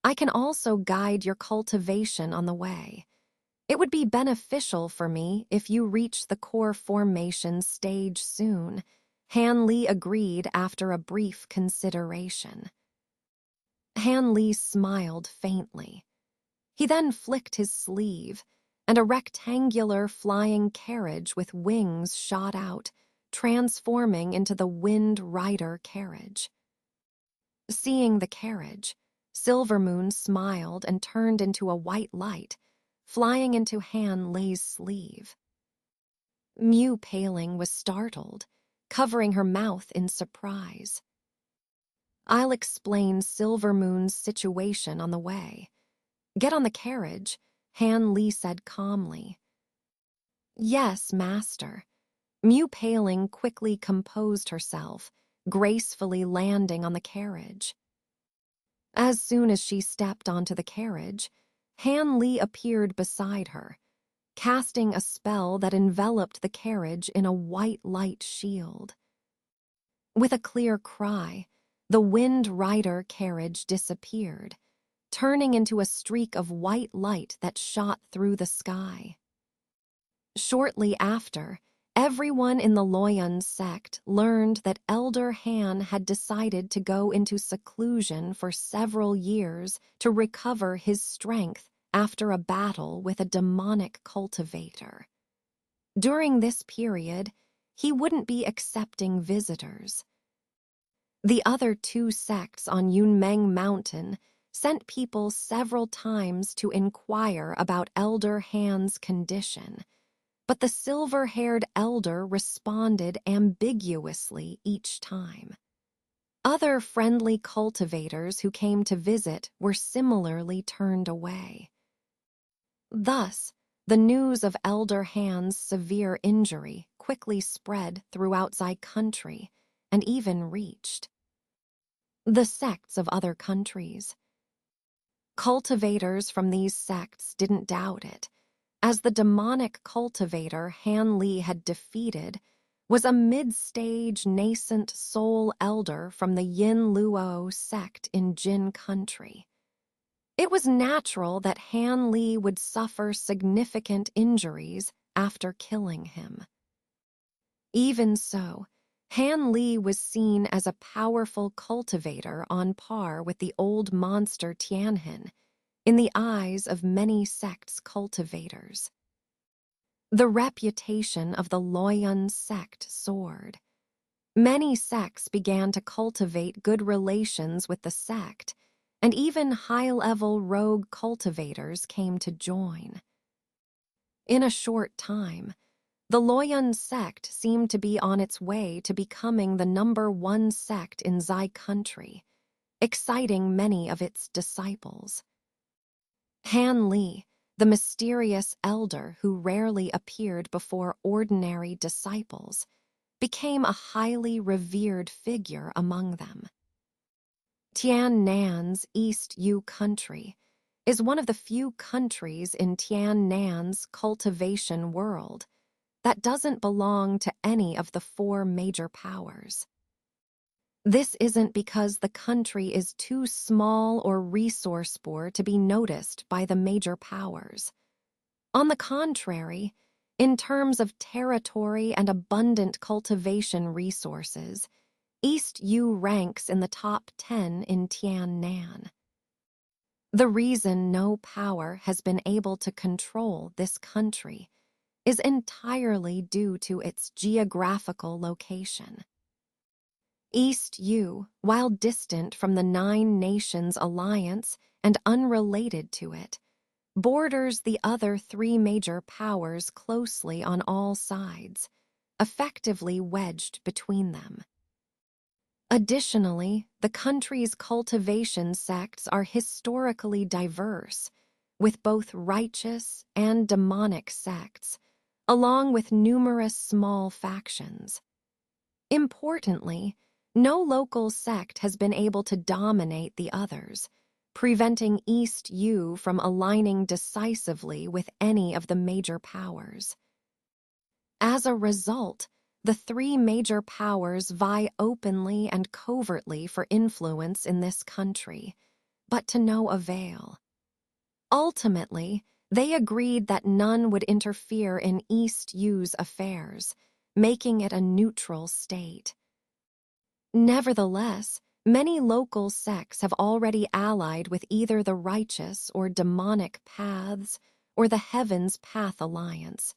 I can also guide your cultivation on the way. It would be beneficial for me if you reach the core formation stage soon. Han Li agreed after a brief consideration. Han Li smiled faintly. He then flicked his sleeve, and a rectangular flying carriage with wings shot out, transforming into the Wind Rider carriage. Seeing the carriage, Silvermoon smiled and turned into a white light, flying into Han Li's sleeve. Mew Paling was startled, covering her mouth in surprise. I'll explain Silvermoon's situation on the way. Get on the carriage, Han Li said calmly. Yes, master. Mew Paling quickly composed herself, gracefully landing on the carriage. As soon as she stepped onto the carriage, Han Li appeared beside her, casting a spell that enveloped the carriage in a white light shield. With a clear cry, the Wind Rider carriage disappeared, turning into a streak of white light that shot through the sky. Shortly after, everyone in the Loyun sect learned that Elder Han had decided to go into seclusion for several years to recover his strength after a battle with a demonic cultivator. During this period, he wouldn't be accepting visitors. The other two sects on Yunmeng Mountain sent people several times to inquire about Elder Han's condition, but the silver-haired elder responded ambiguously each time. Other friendly cultivators who came to visit were similarly turned away. Thus, the news of Elder Han's severe injury quickly spread throughout Zai country and even reached the sects of other countries. Cultivators from these sects didn't doubt it, as the demonic cultivator Han Li had defeated was a mid-stage nascent soul elder from the Yin Luo sect in Jin country. It was natural that Han Li would suffer significant injuries after killing him. Even so, Han Li was seen as a powerful cultivator on par with the old monster Tianhin in the eyes of many sects' cultivators. The reputation of the Loyun sect soared. Many sects began to cultivate good relations with the sect, and even high-level rogue cultivators came to join. In a short time, the Loyun sect seemed to be on its way to becoming the #1 sect in Zai country, exciting many of its disciples. Han Li, the mysterious elder who rarely appeared before ordinary disciples, became a highly revered figure among them. Tian Nan's East Yu country is one of the few countries in Tian Nan's cultivation world that doesn't belong to any of the 4 major powers. This isn't because the country is too small or resource-poor to be noticed by the major powers. On the contrary, in terms of territory and abundant cultivation resources, East Yu ranks in the top 10 in Tian Nan. The reason no power has been able to control this country is entirely due to its geographical location. East U, while distant from the Nine Nations Alliance and unrelated to it, borders the other three major powers closely on all sides, effectively wedged between them. Additionally, the country's cultivation sects are historically diverse, with both righteous and demonic sects, along with numerous small factions. Importantly, no local sect has been able to dominate the others, preventing East U from aligning decisively with any of the major powers. As a result, the three major powers vie openly and covertly for influence in this country, but to no avail. Ultimately, they agreed that none would interfere in East U's affairs, making it a neutral state. Nevertheless, many local sects have already allied with either the righteous or demonic paths or the Heaven's Path Alliance,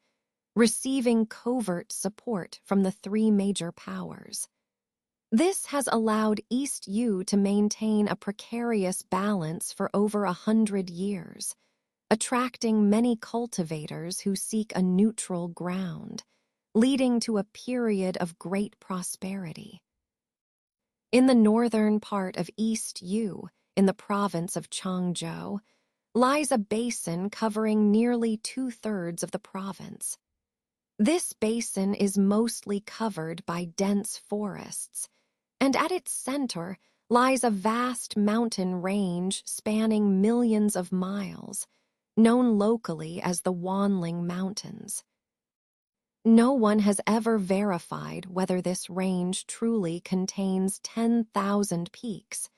receiving covert support from the three major powers. This has allowed East U to maintain a precarious balance for over 100 years, attracting many cultivators who seek a neutral ground, leading to a period of great prosperity. In the northern part of East U, in the province of Changzhou, lies a basin covering nearly 2/3 of the province. This basin is mostly covered by dense forests, and at its center lies a vast mountain range spanning millions of miles, known locally as the Wanling Mountains. No one has ever verified whether this range truly contains 10,000 peaks,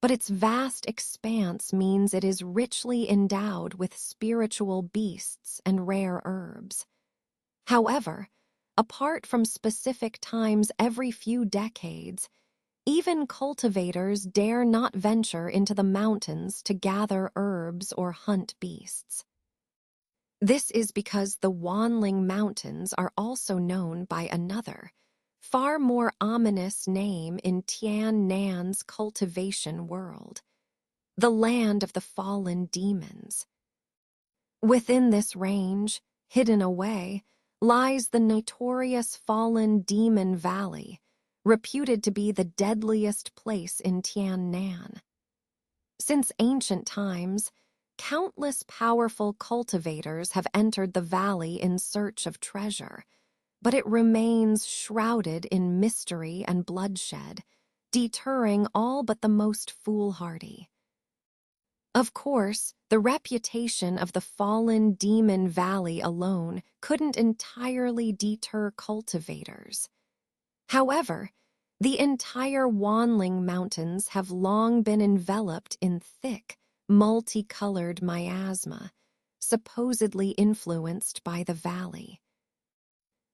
but its vast expanse means it is richly endowed with spiritual beasts and rare herbs. However, apart from specific times every few decades, even cultivators dare not venture into the mountains to gather herbs or hunt beasts. This is because the Wanling Mountains are also known by another, far more ominous name in Tian Nan's cultivation world, the land of the fallen demons. Within this range, hidden away, lies the notorious Fallen Demon Valley, reputed to be the deadliest place in Tian Nan. Since ancient times, countless powerful cultivators have entered the valley in search of treasure, but it remains shrouded in mystery and bloodshed, deterring all but the most foolhardy. Of course, the reputation of the Fallen Demon Valley alone couldn't entirely deter cultivators. However, the entire Wanling Mountains have long been enveloped in thick, multicolored miasma, supposedly influenced by the valley.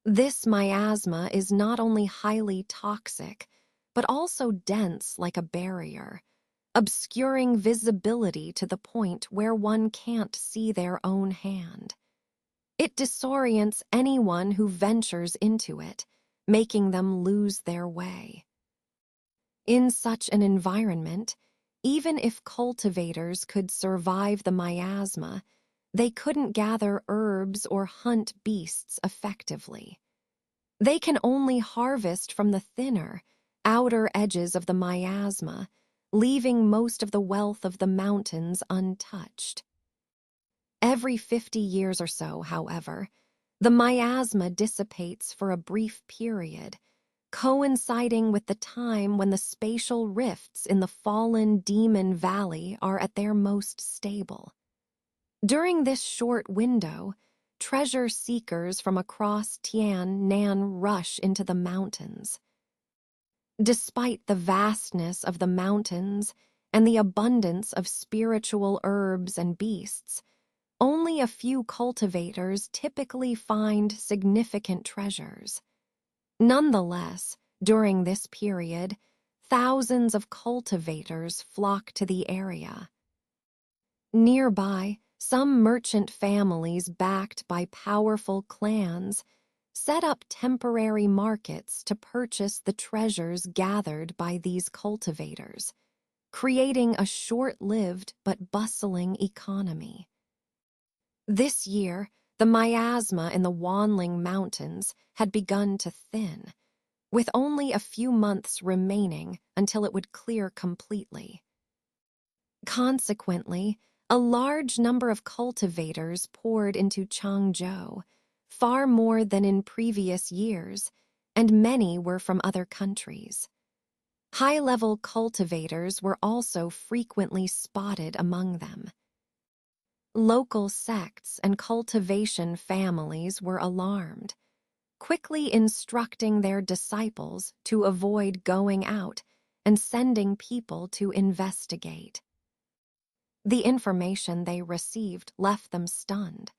This miasma is not only highly toxic, but also dense like a barrier, obscuring visibility to the point where one can't see their own hand. It disorients anyone who ventures into it, making them lose their way. In such an environment, even if cultivators could survive the miasma, they couldn't gather herbs or hunt beasts effectively. They can only harvest from the thinner, outer edges of the miasma, leaving most of the wealth of the mountains untouched. Every 50 years or so, however, the miasma dissipates for a brief period, coinciding with the time when the spatial rifts in the Fallen Demon Valley are at their most stable. During this short window, treasure seekers from across Tian Nan rush into the mountains. Despite the vastness of the mountains and the abundance of spiritual herbs and beasts, only a few cultivators typically find significant treasures. Nonetheless, during this period, thousands of cultivators flock to the area. Nearby, some merchant families backed by powerful clans set up temporary markets to purchase the treasures gathered by these cultivators, creating a short-lived but bustling economy. This year, the miasma in the Wanling Mountains had begun to thin, with only a few months remaining until it would clear completely. Consequently, a large number of cultivators poured into Changzhou, far more than in previous years, and many were from other countries. High-level cultivators were also frequently spotted among them. Local sects and cultivation families were alarmed, quickly instructing their disciples to avoid going out and sending people to investigate. The information they received left them stunned.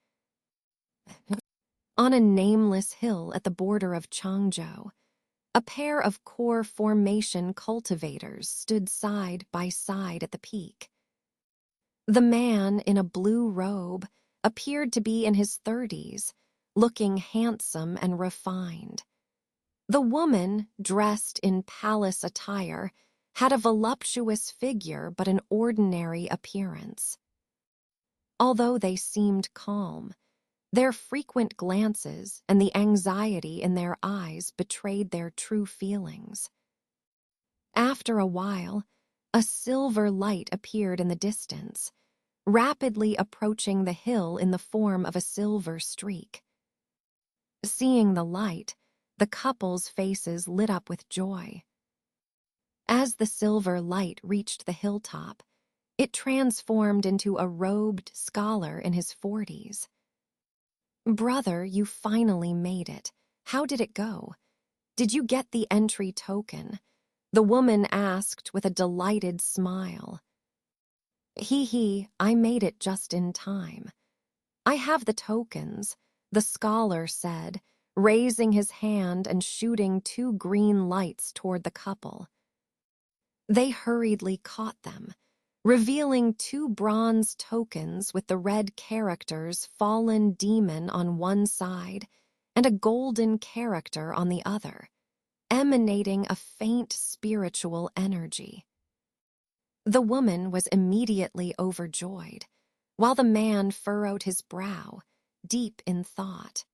On a nameless hill at the border of Changzhou, a pair of core formation cultivators stood side by side at the peak. The man in a blue robe appeared to be in his 30s, looking handsome and refined. The woman, dressed in palace attire, had a voluptuous figure but an ordinary appearance. Although they seemed calm, their frequent glances and the anxiety in their eyes betrayed their true feelings. After a while, a silver light appeared in the distance, rapidly approaching the hill in the form of a silver streak. Seeing the light, the couple's faces lit up with joy. As the silver light reached the hilltop, it transformed into a robed scholar in his 40s. "Brother, you finally made it. How did it go? Did you get the entry token?" The woman asked with a delighted smile. I made it just in time. "I have the tokens," the scholar said, raising his hand and shooting 2 green lights toward the couple. They hurriedly caught them, revealing 2 bronze tokens with the red characters "Fallen Demon" on one side and a golden character on the other, emanating a faint spiritual energy. The woman was immediately overjoyed, while the man furrowed his brow, deep in thought.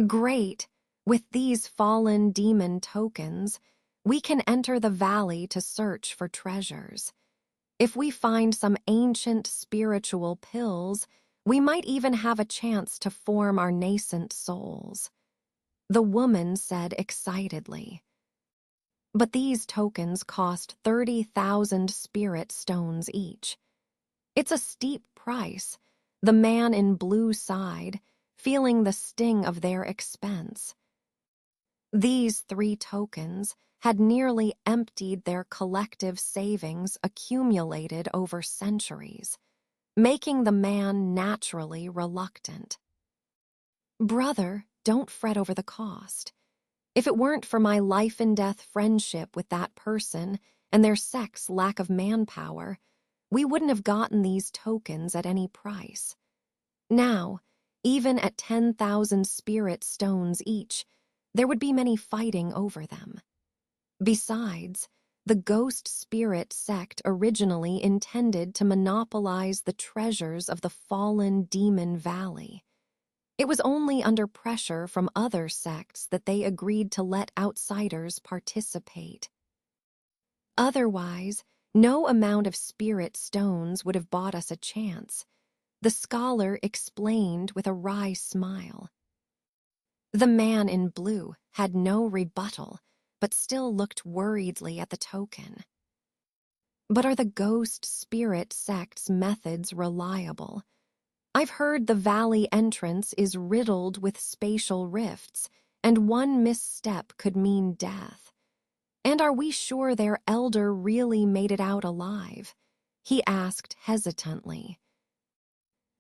"Great! With these fallen demon tokens, we can enter the valley to search for treasures. If we find some ancient spiritual pills, we might even have a chance to form our nascent souls," the woman said excitedly. "But these tokens cost 30,000 spirit stones each. It's a steep price," the man in blue sighed, feeling the sting of their expense. These 3 tokens had nearly emptied their collective savings accumulated over centuries, making the man naturally reluctant. "Brother, don't fret over the cost. If it weren't for my life-and-death friendship with that person and their sex lack of manpower, we wouldn't have gotten these tokens at any price. Now, even at 10,000 spirit stones each, there would be many fighting over them. Besides, the ghost spirit sect originally intended to monopolize the treasures of the fallen demon valley. It was only under pressure from other sects that they agreed to let outsiders participate. Otherwise, no amount of spirit stones would have bought us a chance," the scholar explained with a wry smile. The man in blue had no rebuttal, but still looked worriedly at the token. "But are the ghost spirit sect's methods reliable? I've heard the valley entrance is riddled with spatial rifts, and one misstep could mean death. And are we sure their elder really made it out alive?" he asked hesitantly.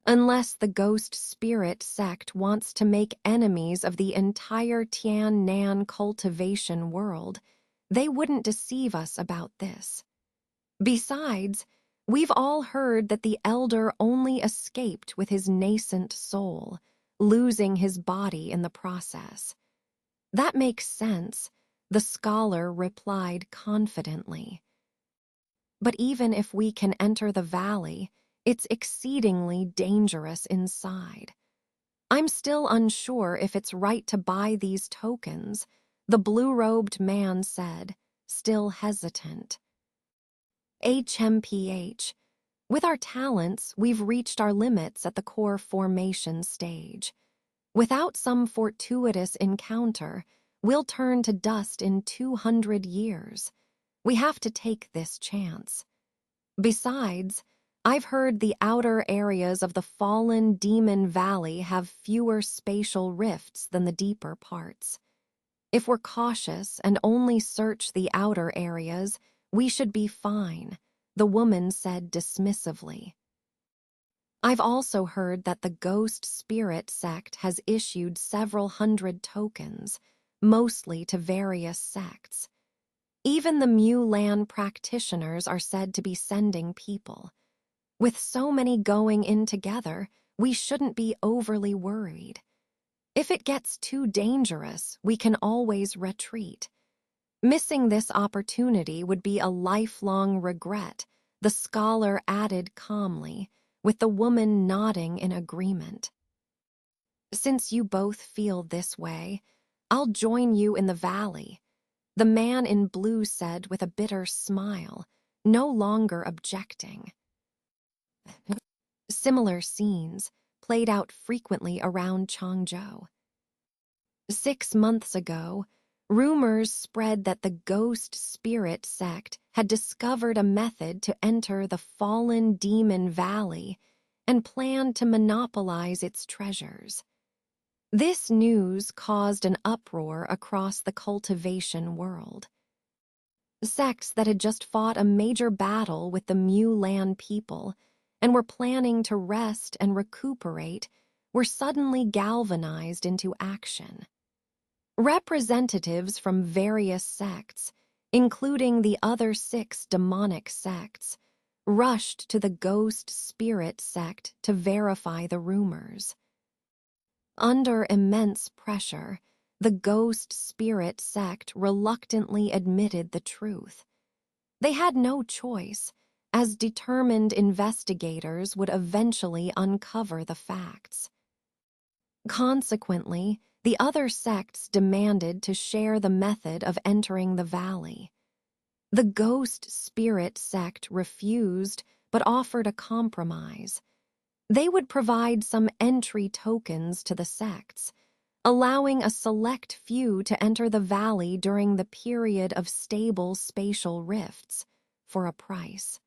"Unless the ghost spirit sect wants to make enemies of the entire Tian-Nan cultivation world, they wouldn't deceive us about this. Besides, we've all heard that the elder only escaped with his nascent soul, losing his body in the process. That makes sense, the scholar replied confidently. But even if we can enter the valley, it's exceedingly dangerous inside. I'm still unsure if it's right to buy these tokens, the blue-robed man said, still hesitant. HMPH. With our talents, we've reached our limits at the core formation stage. Without some fortuitous encounter, we'll turn to dust in 200 years. We have to take this chance. Besides, I've heard the outer areas of the fallen Demon Valley have fewer spatial rifts than the deeper parts. If we're cautious and only search the outer areas, we should be fine, the woman said dismissively. I've also heard that the Ghost Spirit sect has issued several hundred tokens, mostly to various sects. Even the Mulan practitioners are said to be sending people. With so many going in together, we shouldn't be overly worried. If it gets too dangerous, we can always retreat. Missing this opportunity would be a lifelong regret, the scholar added calmly, with the woman nodding in agreement. Since you both feel this way, I'll join you in the valley, the man in blue said with a bitter smile, no longer objecting. Similar scenes played out frequently around Changzhou. 6 months ago, rumors spread that the Ghost Spirit sect had discovered a method to enter the fallen Demon Valley and planned to monopolize its treasures. This news caused an uproar across the cultivation world. Sects that had just fought a major battle with the Mulan people and were planning to rest and recuperate were suddenly galvanized into action. Representatives from various sects, including the other 6 demonic sects, rushed to the Ghost Spirit sect to verify the rumors. Under immense pressure, the Ghost Spirit sect reluctantly admitted the truth. They had no choice, as determined investigators would eventually uncover the facts. Consequently, the other sects demanded to share the method of entering the valley. The Ghost Spirit sect refused, but offered a compromise. They would provide some entry tokens to the sects, allowing a select few to enter the valley during the period of stable spatial rifts, for a price.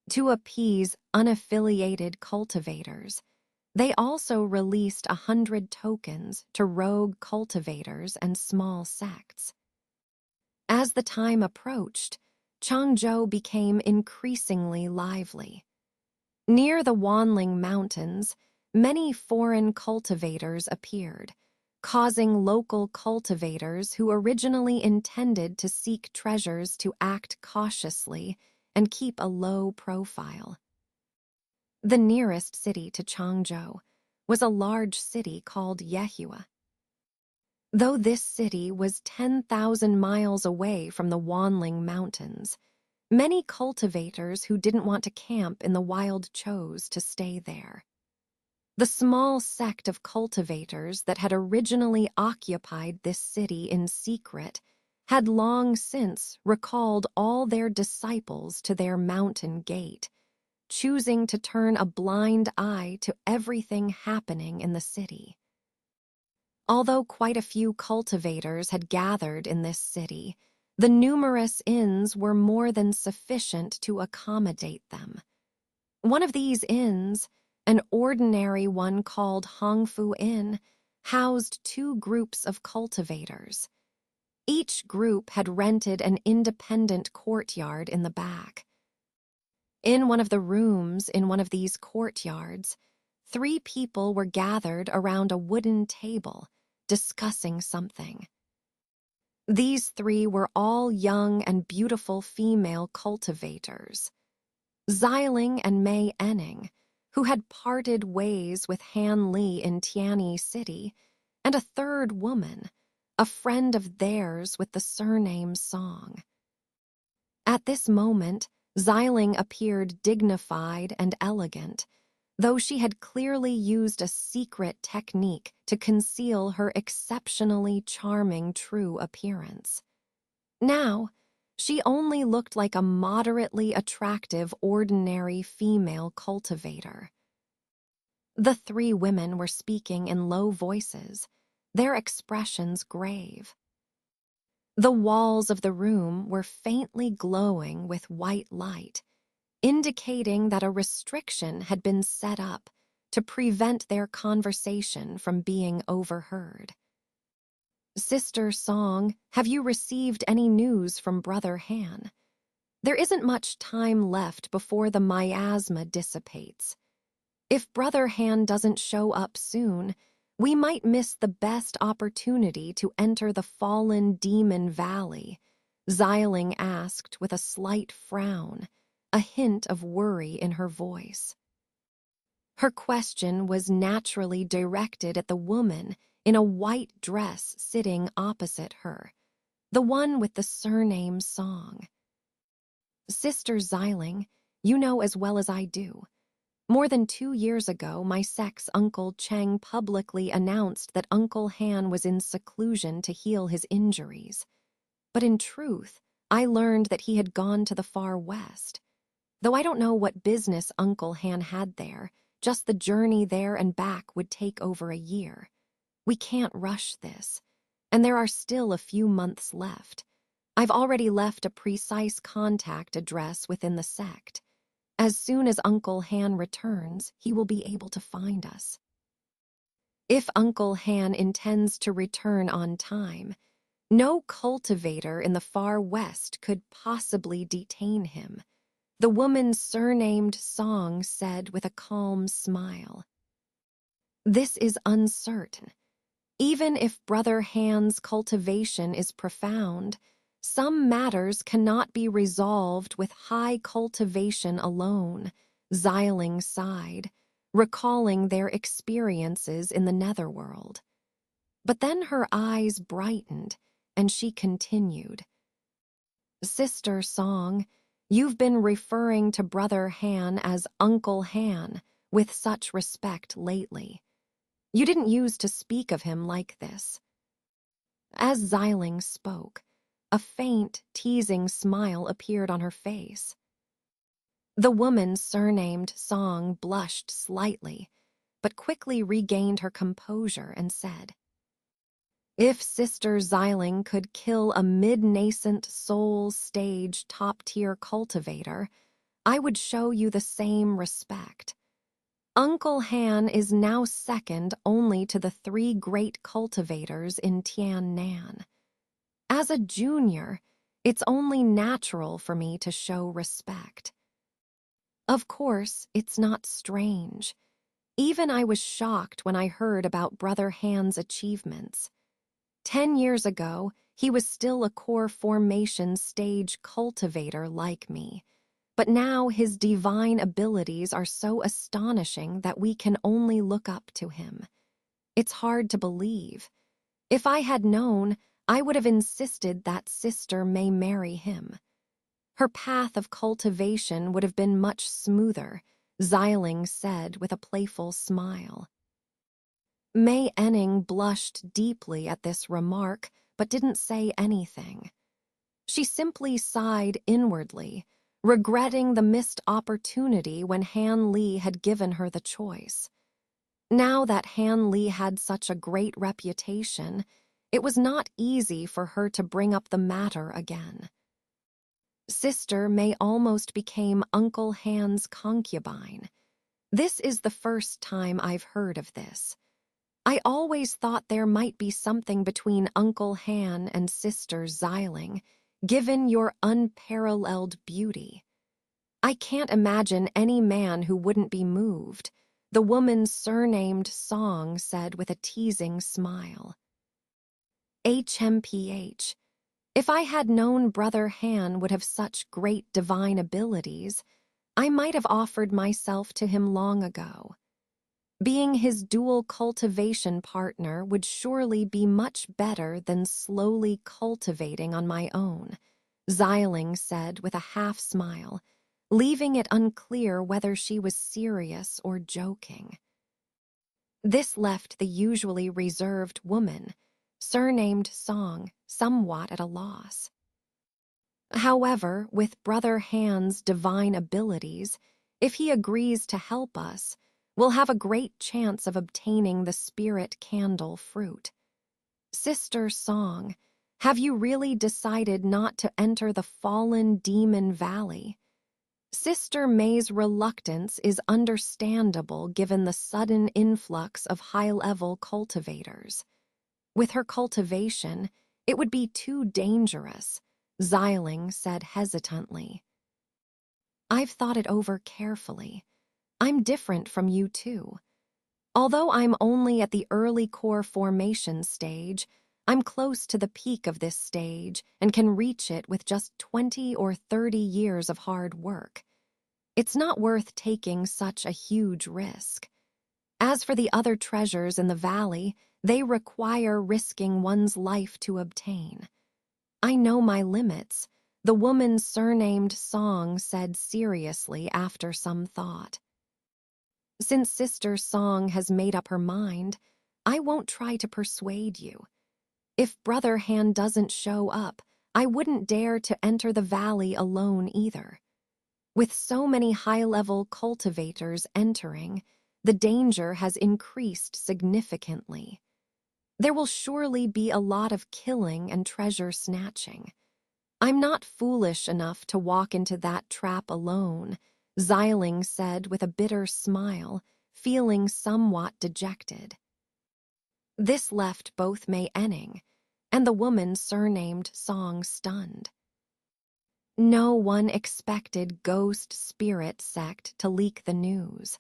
To appease unaffiliated cultivators, they also released 100 tokens to rogue cultivators and small sects. As the time approached, Changzhou became increasingly lively. Near the Wanling Mountains, many foreign cultivators appeared, causing local cultivators who originally intended to seek treasures to act cautiously and keep a low profile. The nearest city to Changzhou was a large city called Yehua. Though this city was 10,000 miles away from the Wanling Mountains, many cultivators who didn't want to camp in the wild chose to stay there. The small sect of cultivators that had originally occupied this city in secret had long since recalled all their disciples to their mountain gate, choosing to turn a blind eye to everything happening in the city. Although quite a few cultivators had gathered in this city, the numerous inns were more than sufficient to accommodate them. One of these inns, an ordinary one called Hongfu Inn, housed 2 groups of cultivators. Each group had rented an independent courtyard in the back. In one of the rooms in one of these courtyards, 3 people were gathered around a wooden table, discussing something. These 3 were all young and beautiful female cultivators. Xiling and Mei Enning, who had parted ways with Han Li in Tianyi City, and a third woman, a friend of theirs with the surname Song. At this moment, Xiling appeared dignified and elegant, though she had clearly used a secret technique to conceal her exceptionally charming true appearance. Now, she only looked like a moderately attractive ordinary female cultivator. The three women were speaking in low voices, their expressions grave. The walls of the room were faintly glowing with white light, indicating that a restriction had been set up to prevent their conversation from being overheard. "Sister Song, have you received any news from Brother Han? There isn't much time left before the miasma dissipates. If Brother Han doesn't show up soon, we might miss the best opportunity to enter the fallen demon valley," Xiling asked with a slight frown, a hint of worry in her voice. Her question was naturally directed at the woman in a white dress sitting opposite her, the one with the surname Song. "Sister Xiling, you know as well as I do. More than 2 years ago, my sex Uncle Cheng publicly announced that Uncle Han was in seclusion to heal his injuries. But in truth, I learned that he had gone to the far west. Though I don't know what business Uncle Han had there, just the journey there and back would take over a year. We can't rush this, and there are still a few months left. I've already left a precise contact address within the sect. As soon as Uncle Han returns, he will be able to find us. If Uncle Han intends to return on time, no cultivator in the far west could possibly detain him," the woman surnamed Song said with a calm smile. "This is uncertain. Even if Brother Han's cultivation is profound, some matters cannot be resolved with high cultivation alone," Xiling sighed, recalling their experiences in the netherworld. But then her eyes brightened, and she continued. "Sister Song, you've been referring to Brother Han as Uncle Han with such respect lately. You didn't use to speak of him like this." As Xiling spoke, a faint, teasing smile appeared on her face. The woman surnamed Song blushed slightly, but quickly regained her composure and said, "If Sister Xiling could kill a mid-nascent soul-stage top-tier cultivator, I would show you the same respect. Uncle Han is now second only to the 3 great cultivators in Tiannan. As a junior, it's only natural for me to show respect. Of course, it's not strange. Even I was shocked when I heard about Brother Han's achievements. 10 years ago, he was still a core formation stage cultivator like me. But now his divine abilities are so astonishing that we can only look up to him. It's hard to believe. If I had known, I would have insisted that Sister may marry him. Her path of cultivation would have been much smoother," Xiling said with a playful smile. Mei Enning blushed deeply at this remark, but didn't say anything. She simply sighed inwardly, regretting the missed opportunity when Han Li had given her the choice. Now that Han Li had such a great reputation, it was not easy for her to bring up the matter again. Sister May almost became Uncle Han's concubine. This is the first time I've heard of this. I always thought there might be something between Uncle Han and Sister Xiling, given your unparalleled beauty. I can't imagine any man who wouldn't be moved," the woman surnamed Song said with a teasing smile. "HMPH. If I had known Brother Han would have such great divine abilities, I might have offered myself to him long ago. Being his dual cultivation partner would surely be much better than slowly cultivating on my own, Xiling said with a half-smile, leaving it unclear whether she was serious or joking. This left the usually reserved woman, surnamed Song, somewhat at a loss. However, with Brother Han's divine abilities, if he agrees to help us, we'll have a great chance of obtaining the spirit candle fruit. Sister Song, have you really decided not to enter the fallen demon valley? Sister May's reluctance is understandable given the sudden influx of high-level cultivators. With her cultivation, it would be too dangerous, Xiling said hesitantly. I've thought it over carefully. I'm different from you too. Although I'm only at the early core formation stage, I'm close to the peak of this stage and can reach it with just 20 or 30 years of hard work. It's not worth taking such a huge risk. As for the other treasures in the valley, they require risking one's life to obtain. I know my limits, the woman surnamed Song said seriously after some thought. Since Sister Song has made up her mind, I won't try to persuade you. If Brother Han doesn't show up, I wouldn't dare to enter the valley alone either. With so many high-level cultivators entering, the danger has increased significantly. There will surely be a lot of killing and treasure snatching. I'm not foolish enough to walk into that trap alone, Xiling said with a bitter smile, feeling somewhat dejected. This left both Mei Enning and the woman surnamed Song stunned. No one expected Ghost Spirit Sect to leak the news.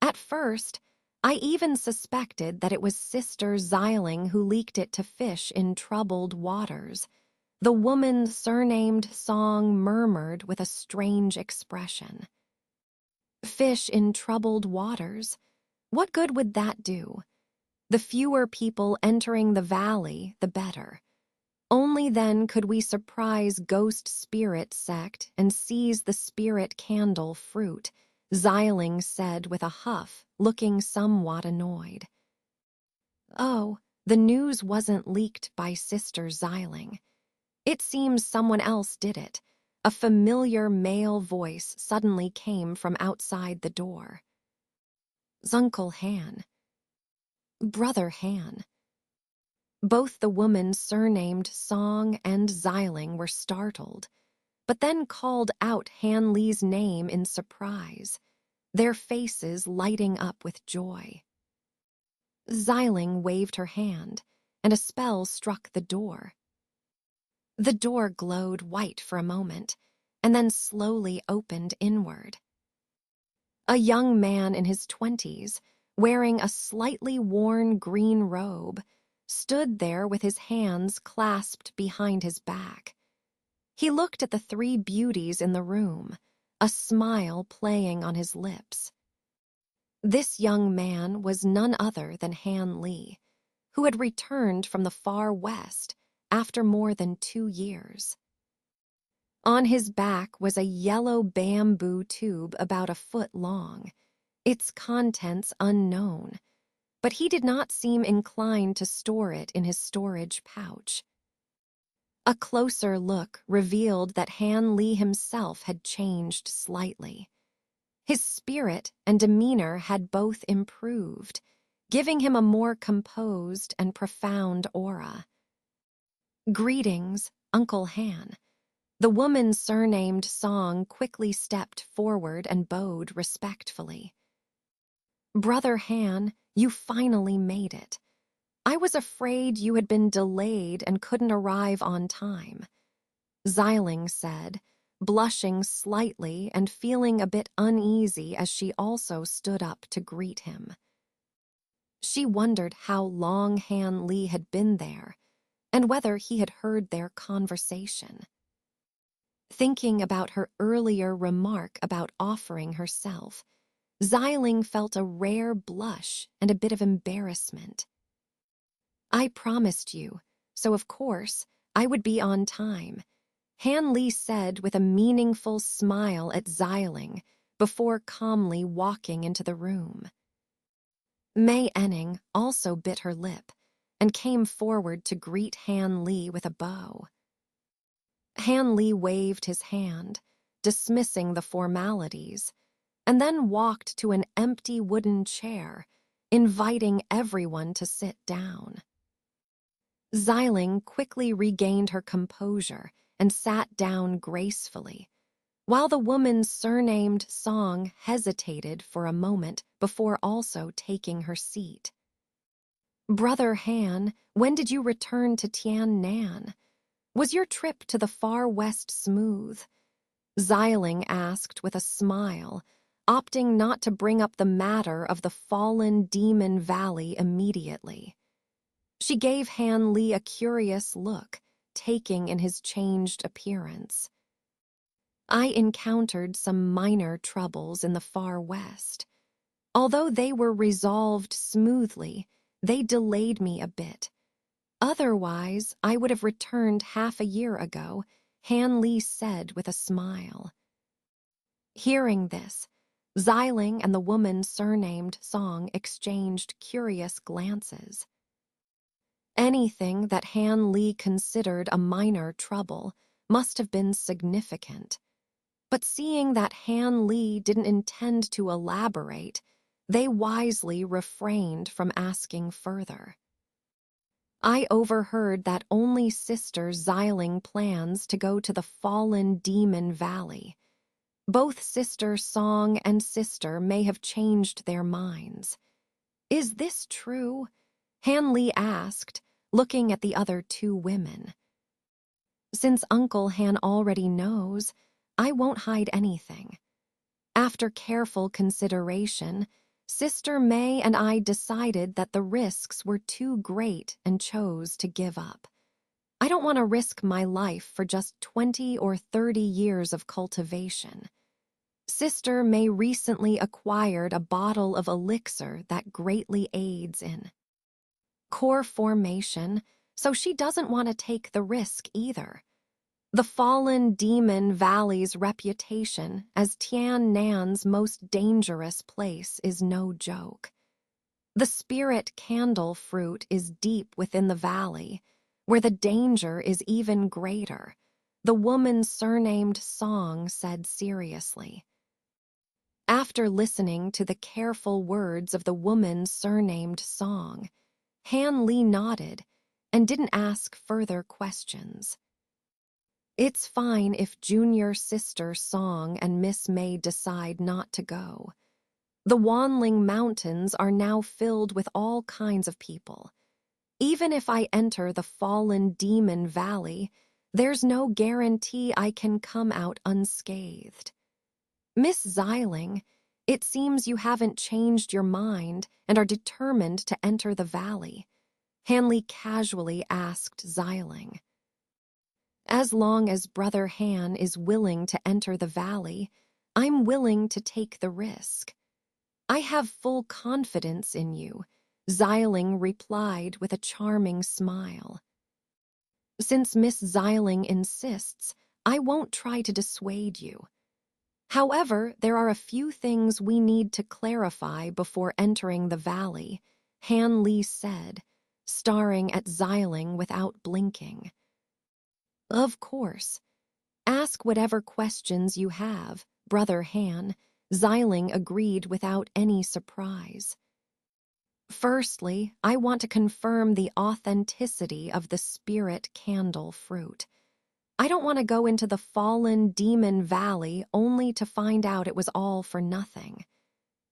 At first, I even suspected that it was Sister Xiling who leaked it to fish in troubled waters. The woman surnamed Song murmured with a strange expression. Fish in troubled waters? What good would that do? The fewer people entering the valley, the better. Only then could we surprise Ghost Spirit Sect and seize the spirit candle fruit, Xiling said with a huff, looking somewhat annoyed. Oh, the news wasn't leaked by Sister Xiling. It seems someone else did it. A familiar male voice suddenly came from outside the door. Uncle Han. Brother Han. Both the woman surnamed Song and Xiling were startled, but then called out Han Li's name in surprise, their faces lighting up with joy. Xiling waved her hand, and a spell struck the door. The door glowed white for a moment, and then slowly opened inward. A young man in his 20s, wearing a slightly worn green robe, stood there with his hands clasped behind his back. He looked at the three beauties in the room, a smile playing on his lips. This young man was none other than Han Li, who had returned from the far west after more than 2 years. On his back was a yellow bamboo tube about a foot long, its contents unknown, but he did not seem inclined to store it in his storage pouch. A closer look revealed that Han Li himself had changed slightly. His spirit and demeanor had both improved, giving him a more composed and profound aura. Greetings, Uncle Han. The woman surnamed Song quickly stepped forward and bowed respectfully. Brother Han, you finally made it. I was afraid you had been delayed and couldn't arrive on time, Xiling said, blushing slightly and feeling a bit uneasy as she also stood up to greet him. She wondered how long Han Li had been there and whether he had heard their conversation. Thinking about her earlier remark about offering herself, Xiling felt a rare blush and a bit of embarrassment. I promised you, so of course, I would be on time, Han Li said with a meaningful smile at Xiling before calmly walking into the room. Mei Enning also bit her lip and came forward to greet Han Li with a bow. Han Li waved his hand, dismissing the formalities, and then walked to an empty wooden chair, inviting everyone to sit down. Xiling quickly regained her composure and sat down gracefully, while the woman surnamed Song hesitated for a moment before also taking her seat. Brother Han, when did you return to Tian Nan? Was your trip to the far west smooth? Xiling asked with a smile, opting not to bring up the matter of the fallen Demon Valley immediately. She gave Han Li a curious look, taking in his changed appearance. I encountered some minor troubles in the far west. Although they were resolved smoothly, they delayed me a bit. Otherwise, I would have returned half a year ago, Han Li said with a smile. Hearing this, Xiling and the woman surnamed Song exchanged curious glances. Anything that Han Li considered a minor trouble must have been significant. But seeing that Han Li didn't intend to elaborate, they wisely refrained from asking further. I overheard that only Sister Xiling plans to go to the fallen Demon Valley. Both Sister Song and Sister may have changed their minds. Is this true? Han Li asked, looking at the other two women. Since Uncle Han already knows, I won't hide anything. After careful consideration, Sister May and I decided that the risks were too great and chose to give up. I don't want to risk my life for just 20 or 30 years of cultivation. Sister May recently acquired a bottle of elixir that greatly aids in core formation, so she doesn't want to take the risk either. The fallen Demon Valley's reputation as Tian Nan's most dangerous place is no joke. The spirit candle fruit is deep within the valley, where the danger is even greater, the woman surnamed Song said seriously. After listening to the careful words of the woman surnamed Song, Han Li nodded and didn't ask further questions. It's fine if junior sister Song and Miss May decide not to go. The Wanling Mountains are now filled with all kinds of people. Even if I enter the fallen Demon Valley, there's no guarantee I can come out unscathed. Miss Xiling, it seems you haven't changed your mind and are determined to enter the valley. Han Li casually asked Xiling. As long as Brother Han is willing to enter the valley, I'm willing to take the risk. I have full confidence in you, Xiling replied with a charming smile. Since Miss Xiling insists, I won't try to dissuade you. However, there are a few things we need to clarify before entering the valley, Han Li said, staring at Xiling without blinking. Of course. Ask whatever questions you have, Brother Han, Xiling agreed without any surprise. Firstly, I want to confirm the authenticity of the spirit candle fruit. I don't want to go into the fallen Demon Valley only to find out it was all for nothing.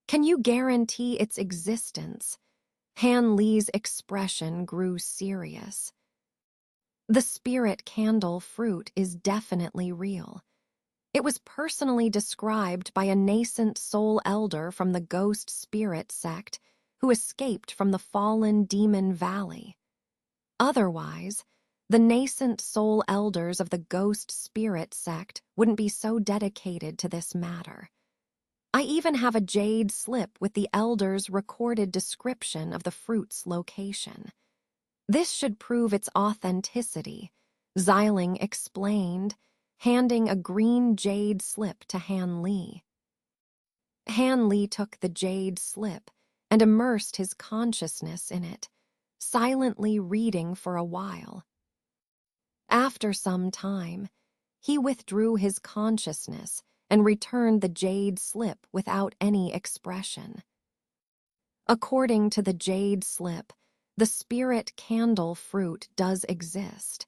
Can you guarantee its existence? Han Li's expression grew serious. The spirit candle fruit is definitely real. It was personally described by a nascent soul elder from the ghost spirit sect who escaped from the fallen Demon Valley. Otherwise, The nascent soul elders of the ghost spirit sect wouldn't be so dedicated to this matter. I even have a jade slip with the elders' recorded description of the fruit's location. This should prove its authenticity, Xiling explained, handing a green jade slip to Han Li. Han Li took the jade slip and immersed his consciousness in it, silently reading for a while. After some time, he withdrew his consciousness and returned the jade slip without any expression. According to the jade slip, the spirit candle fruit does exist.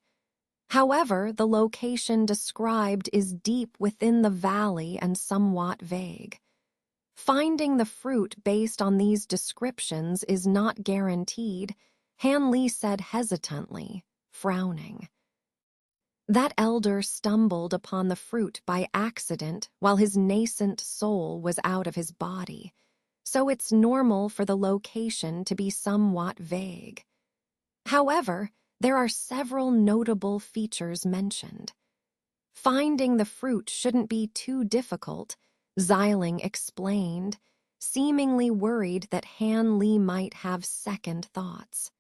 However, the location described is deep within the valley and somewhat vague. Finding the fruit based on these descriptions is not guaranteed, Han Li said hesitantly, frowning. That elder stumbled upon the fruit by accident while his nascent soul was out of his body, so it's normal for the location to be somewhat vague. However, there are several notable features mentioned. Finding the fruit shouldn't be too difficult, Xiling explained, seemingly worried that Han Li might have second thoughts.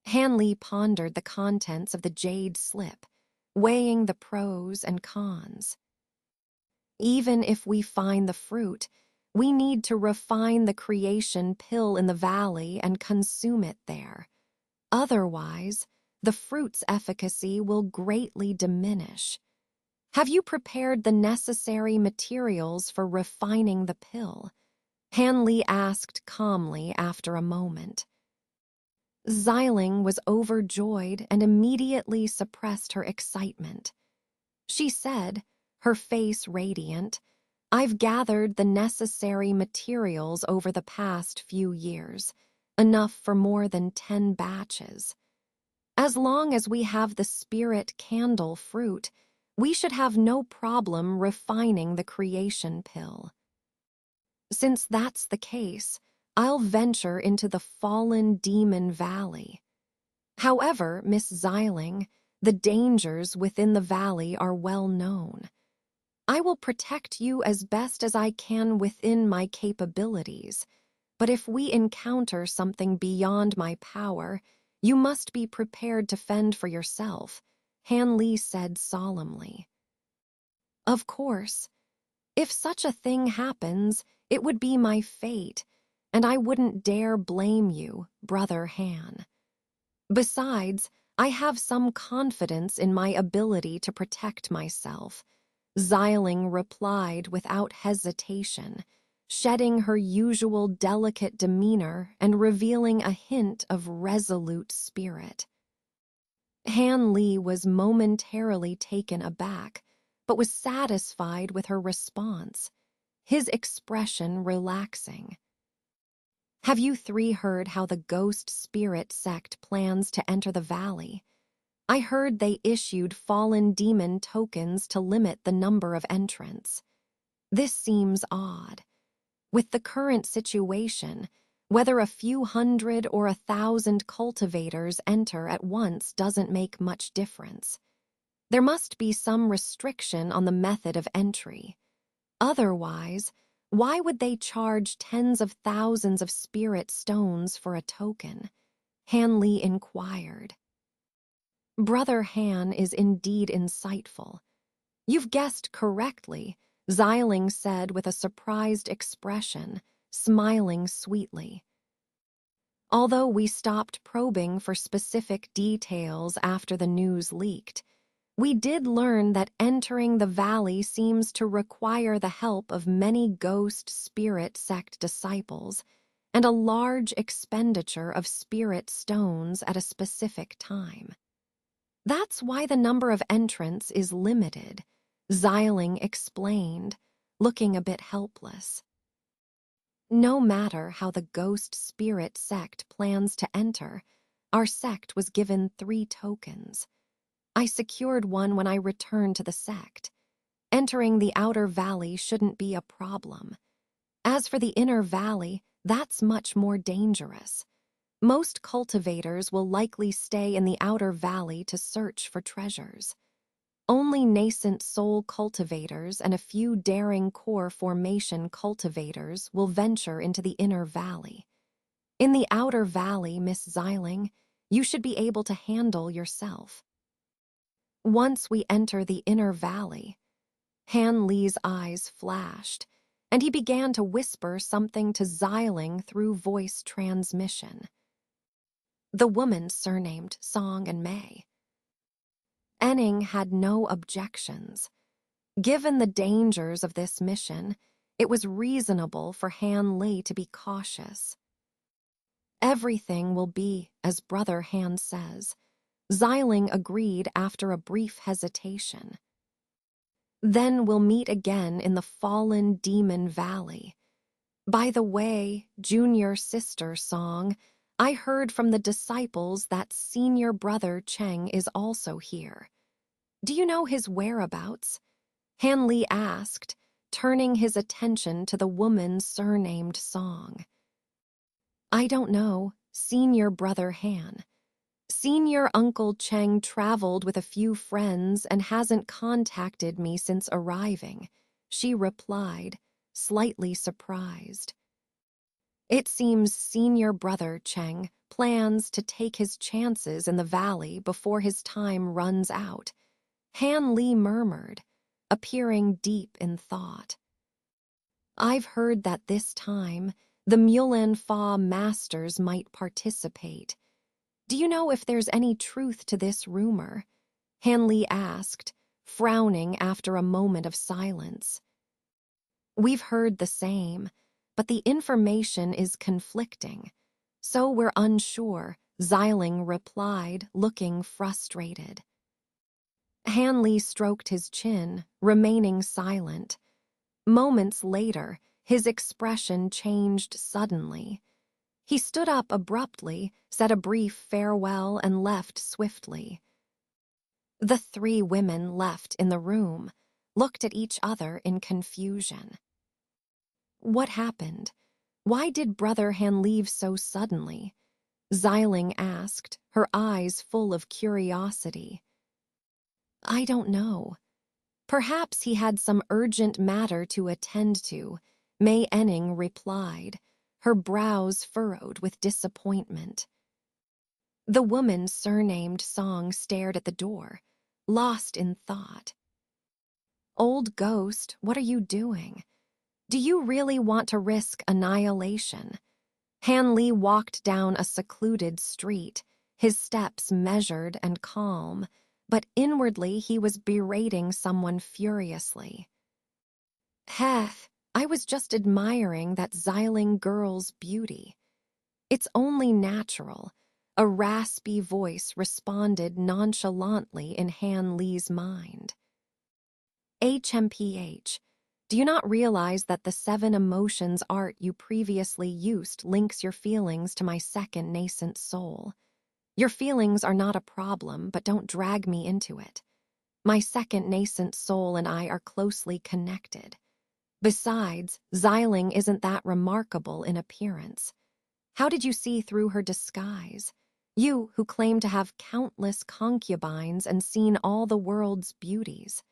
Han Li pondered the contents of the jade slip, weighing the pros and cons. Even if we find the fruit, we need to refine the creation pill in the valley and consume it there. Otherwise, the fruit's efficacy will greatly diminish. Have you prepared the necessary materials for refining the pill? Han Li asked calmly after a moment. Xiling was overjoyed and immediately suppressed her excitement. She said, her face radiant, "I've gathered the necessary materials over the past few years, enough for more than 10 batches. As long as we have the spirit candle fruit, we should have no problem refining the creation pill. Since that's the case, I'll venture into the fallen demon valley. However, Miss Xiling, the dangers within the valley are well known. I will protect you as best as I can within my capabilities, but if we encounter something beyond my power, you must be prepared to fend for yourself," Han Li said solemnly. Of course. If such a thing happens, it would be my fate, and I wouldn't dare blame you, Brother Han. Besides, I have some confidence in my ability to protect myself, Xiling replied without hesitation, shedding her usual delicate demeanor and revealing a hint of resolute spirit. Han Li was momentarily taken aback, but was satisfied with her response, his expression relaxing. Have you three heard how the ghost spirit sect plans to enter the valley? I heard they issued fallen demon tokens to limit the number of entrants. This seems odd. With the current situation, whether a few hundred or 1,000 cultivators enter at once doesn't make much difference. There must be some restriction on the method of entry. Otherwise, why would they charge tens of thousands of spirit stones for a token? Han Li inquired. Brother Han is indeed insightful. You've guessed correctly, Xiling said with a surprised expression, smiling sweetly. Although we stopped probing for specific details after the news leaked, we did learn that entering the valley seems to require the help of many ghost spirit sect disciples and a large expenditure of spirit stones at a specific time. That's why the number of entrants is limited, Xiling explained, looking a bit helpless. No matter how the ghost spirit sect plans to enter, our sect was given 3 tokens. I secured one when I returned to the sect. Entering the outer valley shouldn't be a problem. As for the inner valley, that's much more dangerous. Most cultivators will likely stay in the outer valley to search for treasures. Only nascent soul cultivators and a few daring core formation cultivators will venture into the inner valley. In the outer valley, Miss Xiling, you should be able to handle yourself. Once we enter the inner valley, Han Li's eyes flashed, and he began to whisper something to Xiling through voice transmission. The woman surnamed Song and Mei. Enning had no objections. Given the dangers of this mission, it was reasonable for Han Li to be cautious. Everything will be as Brother Han says. Xiling agreed after a brief hesitation. Then we'll meet again in the fallen demon valley. By the way, junior sister Song, I heard from the disciples that senior brother Cheng is also here. Do you know his whereabouts? Han Li asked, turning his attention to the woman surnamed Song. I don't know, senior brother Han. Senior Uncle Cheng traveled with a few friends and hasn't contacted me since arriving, she replied, slightly surprised. It seems senior brother Cheng plans to take his chances in the valley before his time runs out, Han Li murmured, appearing deep in thought. I've heard that this time, the Mulan Fa masters might participate. Do you know if there's any truth to this rumor? Han Li asked, frowning after a moment of silence. We've heard the same, but the information is conflicting. So we're unsure, Xiling replied, looking frustrated. Han Li stroked his chin, remaining silent. Moments later, his expression changed suddenly. He stood up abruptly, said a brief farewell, and left swiftly. The three women left in the room, looked at each other in confusion. What happened? Why did Brother Han leave so suddenly? Xiling asked, her eyes full of curiosity. I don't know. Perhaps he had some urgent matter to attend to, Mei Enning replied, her brows furrowed with disappointment. The woman surnamed Song stared at the door, lost in thought. Old ghost, what are you doing? Do you really want to risk annihilation? Han Li walked down a secluded street, his steps measured and calm, but inwardly he was berating someone furiously. Heth, I was just admiring that Xiling girl's beauty. It's only natural, a raspy voice responded nonchalantly in Han Li's mind. HMPH, do you not realize that the 7 emotions art you previously used links your feelings to my second nascent soul? Your feelings are not a problem, but don't drag me into it. My second nascent soul and I are closely connected. Besides, Xiling isn't that remarkable in appearance. How did you see through her disguise? You, who claim to have countless concubines and seen all the world's beauties.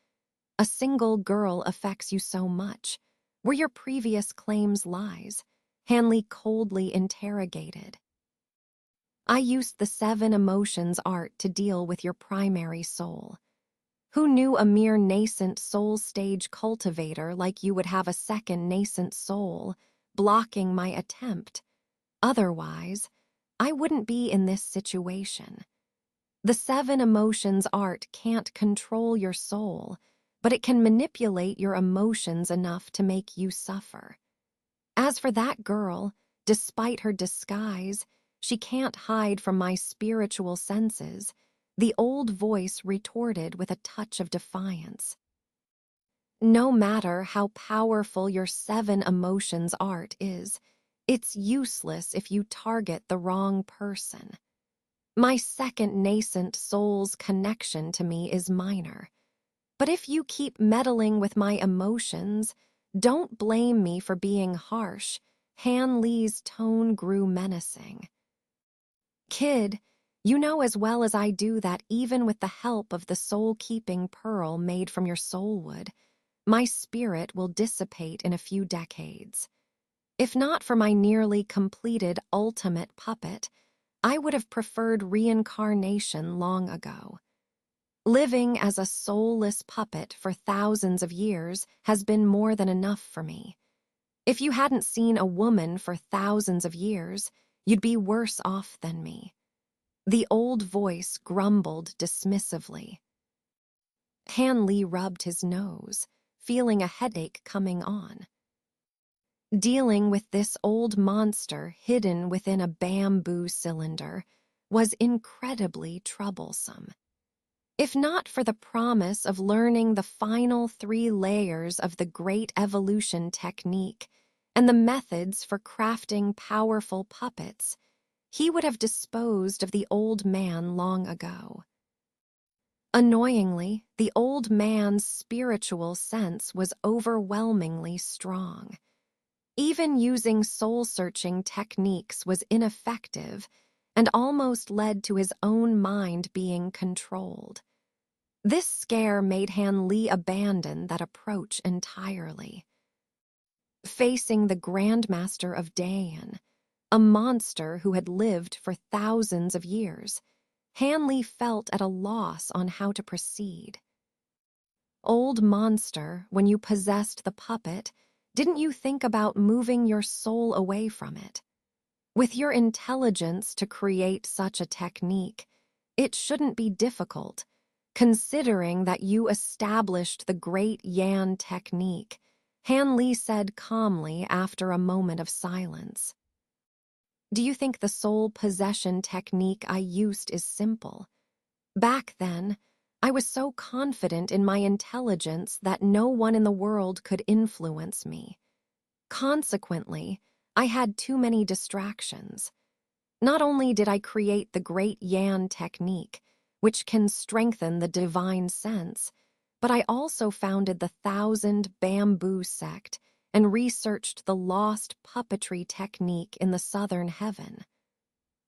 A single girl affects you so much. Were your previous claims lies? Han Li coldly interrogated. I used the 7 emotions art to deal with your primary soul. Who knew a mere nascent soul stage cultivator like you would have a second nascent soul, blocking my attempt? Otherwise, I wouldn't be in this situation. The 7 emotions art can't control your soul, but it can manipulate your emotions enough to make you suffer. As for that girl, despite her disguise, she can't hide from my spiritual senses, the old voice retorted with a touch of defiance. No matter how powerful your 7 emotions art is, it's useless if you target the wrong person. My second nascent soul's connection to me is minor. But if you keep meddling with my emotions, don't blame me for being harsh. Han Li's tone grew menacing. Kid, you know as well as I do that even with the help of the soul-keeping pearl made from your soulwood, my spirit will dissipate in a few decades. If not for my nearly completed ultimate puppet, I would have preferred reincarnation long ago. Living as a soulless puppet for thousands of years has been more than enough for me. If you hadn't seen a woman for thousands of years, you'd be worse off than me. The old voice grumbled dismissively. Hanley rubbed his nose, feeling a headache coming on. Dealing with this old monster hidden within a bamboo cylinder was incredibly troublesome. If not for the promise of learning the final 3 layers of the Great Evolution technique and the methods for crafting powerful puppets, he would have disposed of the old man long ago. Annoyingly, the old man's spiritual sense was overwhelmingly strong. Even using soul-searching techniques was ineffective and almost led to his own mind being controlled. This scare made Hanley abandon that approach entirely. Facing the Grandmaster of Dayan, a monster who had lived for thousands of years, Hanley felt at a loss on how to proceed. Old monster, when you possessed the puppet, didn't you think about moving your soul away from it? With your intelligence to create such a technique, it shouldn't be difficult, considering that you established the Great Yan technique, Hanley said calmly after a moment of silence. Do you think the soul possession technique I used is simple? Back then, I was so confident in my intelligence that no one in the world could influence me. Consequently, I had too many distractions. Not only did I create the Great Yan technique, which can strengthen the divine sense, but I also founded the 1,000 Bamboo sect and researched the lost puppetry technique in the southern heaven.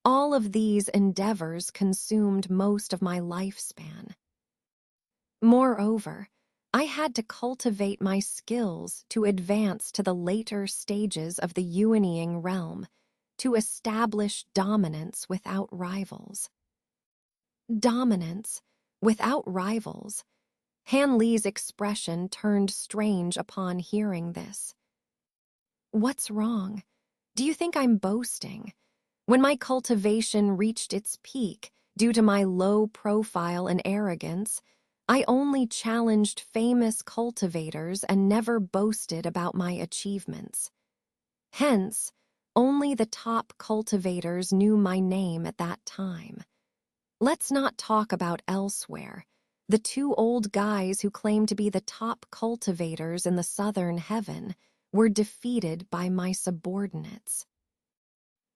All of these endeavors consumed most of my lifespan. Moreover, I had to cultivate my skills to advance to the later stages of the Yuanying realm, to establish dominance without rivals. Dominance without rivals. Hanley's expression turned strange upon hearing this. What's wrong? Do you think I'm boasting? When my cultivation reached its peak due to my low profile and arrogance, I only challenged famous cultivators and never boasted about my achievements. Hence, only the top cultivators knew my name at that time. Let's not talk about elsewhere. The 2 old guys who claim to be the top cultivators in the southern heaven were defeated by my subordinates.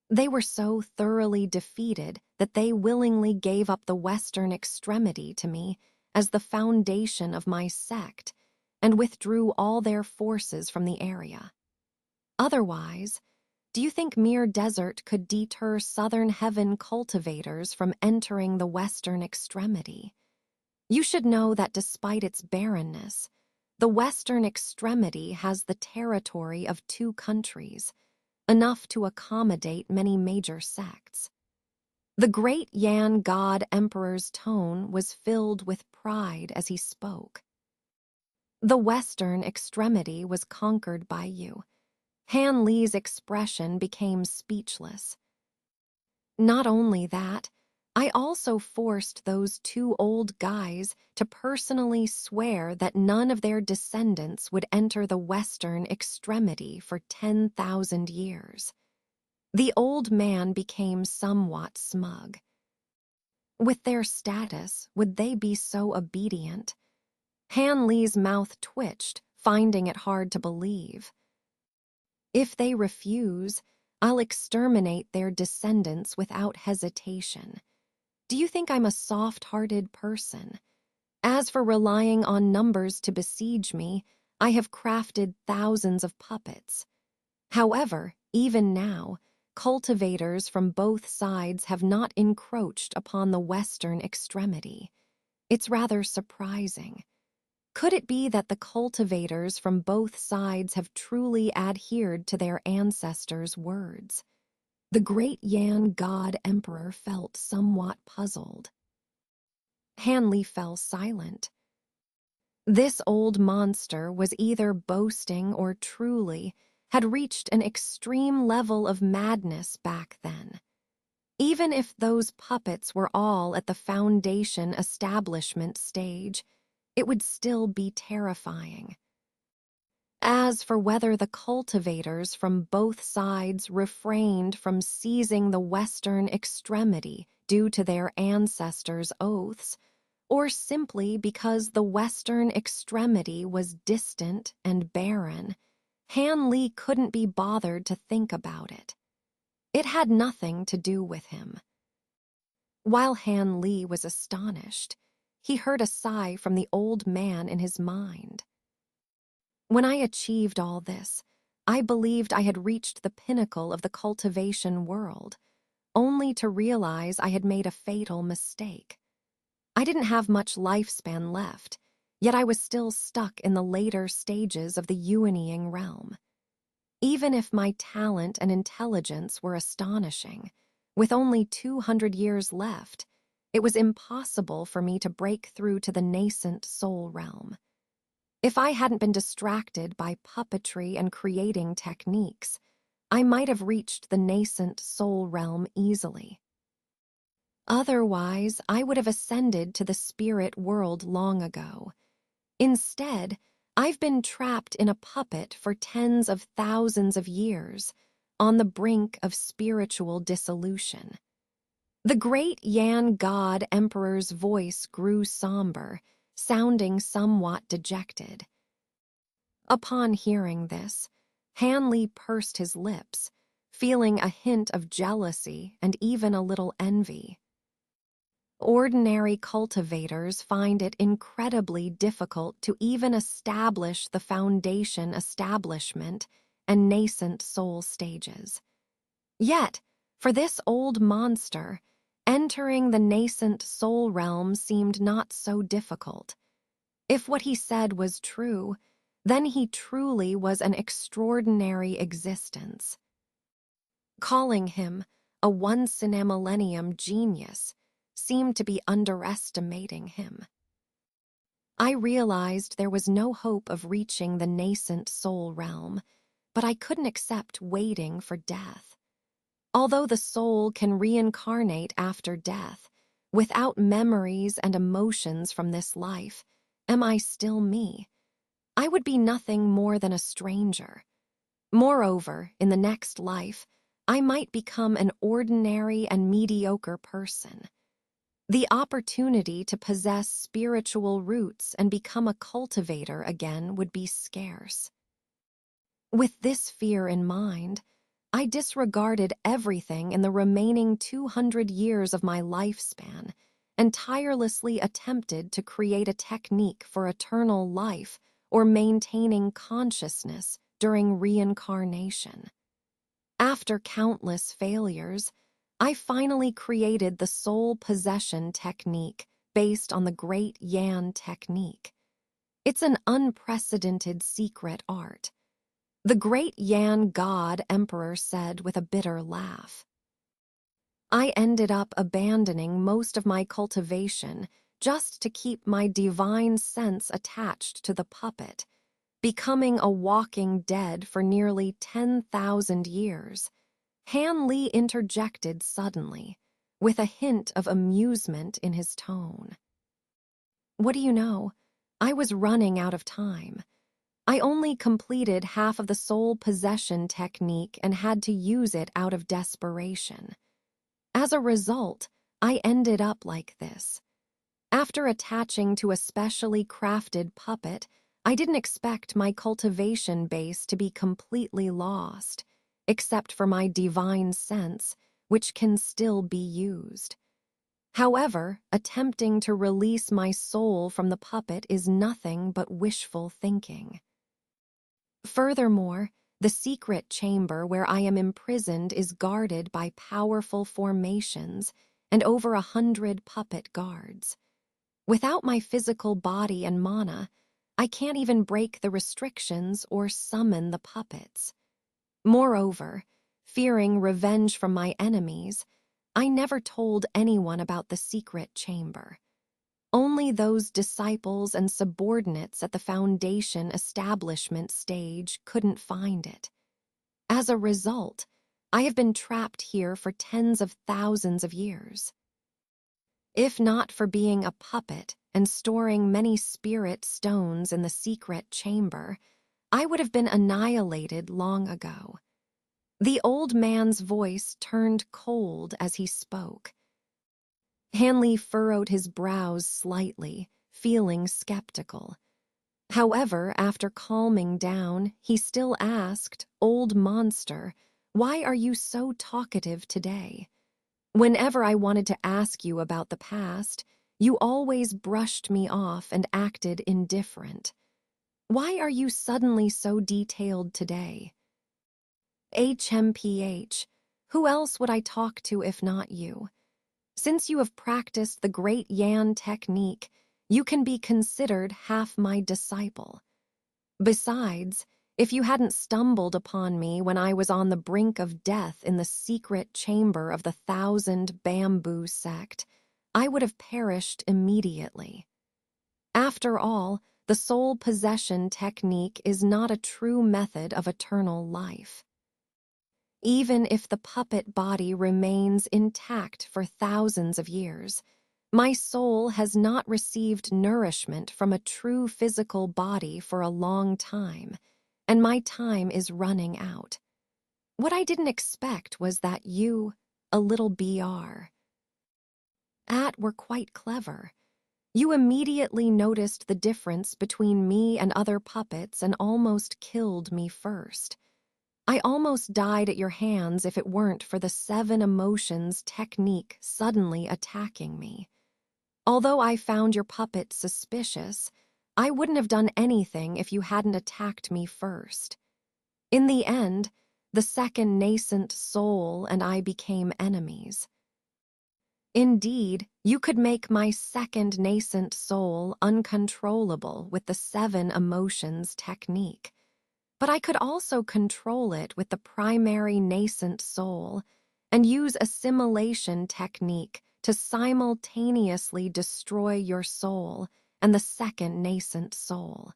They were so thoroughly defeated that they willingly gave up the western extremity to me as the foundation of my sect and withdrew all their forces from the area. Otherwise, do you think mere desert could deter southern heaven cultivators from entering the western extremity? You should know that despite its barrenness, the western extremity has the territory of 2 countries, enough to accommodate many major sects. The great Yan God Emperor's tone was filled with pride as he spoke. The western extremity was conquered by you. Hanley's expression became speechless. Not only that, I also forced those 2 old guys to personally swear that none of their descendants would enter the western extremity for 10,000 years. The old man became somewhat smug. With their status, would they be so obedient? Hanley's mouth twitched, finding it hard to believe. If they refuse, I'll exterminate their descendants without hesitation. Do you think I'm a soft-hearted person? As for relying on numbers to besiege me, I have crafted thousands of puppets. However, even now, cultivators from both sides have not encroached upon the western extremity. It's rather surprising. Could it be that the cultivators from both sides have truly adhered to their ancestors' words? The great Yan god emperor felt somewhat puzzled. Hanley fell silent. This old monster was either boasting or truly had reached an extreme level of madness back then. Even if those puppets were all at the foundation establishment stage, it would still be terrifying. As for whether the cultivators from both sides refrained from seizing the western extremity due to their ancestors' oaths, or simply because the western extremity was distant and barren, Han Li couldn't be bothered to think about it. It had nothing to do with him. While Han Li was astonished, he heard a sigh from the old man in his mind. When I achieved all this, I believed I had reached the pinnacle of the cultivation world, only to realize I had made a fatal mistake. I didn't have much lifespan left, yet I was still stuck in the later stages of the Yuanying realm. Even if my talent and intelligence were astonishing, with only 200 years left, it was impossible for me to break through to the nascent soul realm. If I hadn't been distracted by puppetry and creating techniques, I might have reached the nascent soul realm easily. Otherwise, I would have ascended to the spirit world long ago. Instead, I've been trapped in a puppet for tens of thousands of years, on the brink of spiritual dissolution. The great Yan god emperor's voice grew somber, sounding somewhat dejected. Upon hearing this, Hanley pursed his lips, feeling a hint of jealousy and even a little envy. Ordinary cultivators find it incredibly difficult to even establish the foundation establishment and nascent soul stages. Yet, for this old monster, entering the nascent soul realm seemed not so difficult. If what he said was true, then he truly was an extraordinary existence. Calling him a once-in-a-millennium genius seemed to be underestimating him. I realized there was no hope of reaching the nascent soul realm, but I couldn't accept waiting for death. Although the soul can reincarnate after death, without memories and emotions from this life, am I still me? I would be nothing more than a stranger. Moreover, in the next life, I might become an ordinary and mediocre person. The opportunity to possess spiritual roots and become a cultivator again would be scarce. With this fear in mind, I disregarded everything in the remaining 200 years of my lifespan and tirelessly attempted to create a technique for eternal life or maintaining consciousness during reincarnation. After countless failures, I finally created the soul possession technique based on the Great Yan technique. It's an unprecedented secret art. The Great Yan god emperor said with a bitter laugh. I ended up abandoning most of my cultivation just to keep my divine sense attached to the puppet, becoming a walking dead for nearly 10,000 years. Han Li interjected suddenly, with a hint of amusement in his tone. What do you know? I was running out of time. I only completed half of the soul possession technique and had to use it out of desperation. As a result, I ended up like this. After attaching to a specially crafted puppet, I didn't expect my cultivation base to be completely lost, except for my divine sense, which can still be used. However, attempting to release my soul from the puppet is nothing but wishful thinking. Furthermore, The secret chamber where I am imprisoned is guarded by powerful formations and over 100 puppet guards. Without my physical body and mana, I can't even break the restrictions or summon the puppets. Moreover, fearing revenge from my enemies, I never told anyone about the secret chamber. Only those disciples and subordinates at the Foundation establishment stage couldn't find it. As a result, I have been trapped here for tens of thousands of years. If not for being a puppet and storing many spirit stones in the secret chamber, I would have been annihilated long ago. The old man's voice turned cold as he spoke. Hanley furrowed his brows slightly, feeling skeptical. However, after calming down, he still asked, "Old monster, why are you so talkative today? Whenever I wanted to ask you about the past, you always brushed me off and acted indifferent. Why are you suddenly so detailed today?" HMPH, who else would I talk to if not you? Since you have practiced the Great Yan technique, you can be considered half my disciple. Besides, if you hadn't stumbled upon me when I was on the brink of death in the secret chamber of the 1,000 Bamboo sect, I would have perished immediately. After all, the soul possession technique is not a true method of eternal life. Even if the puppet body remains intact for thousands of years, my soul has not received nourishment from a true physical body for a long time, and my time is running out. What I didn't expect was that you, a little BR, were quite clever. You immediately noticed the difference between me and other puppets and almost killed me first. I almost died at your hands if it weren't for the 7 emotions technique suddenly attacking me. Although I found your puppet suspicious, I wouldn't have done anything if you hadn't attacked me first. In the end, the second nascent soul and I became enemies. Indeed, you could make my second nascent soul uncontrollable with the 7 emotions technique. But I could also control it with the primary nascent soul and use assimilation technique to simultaneously destroy your soul and the second nascent soul.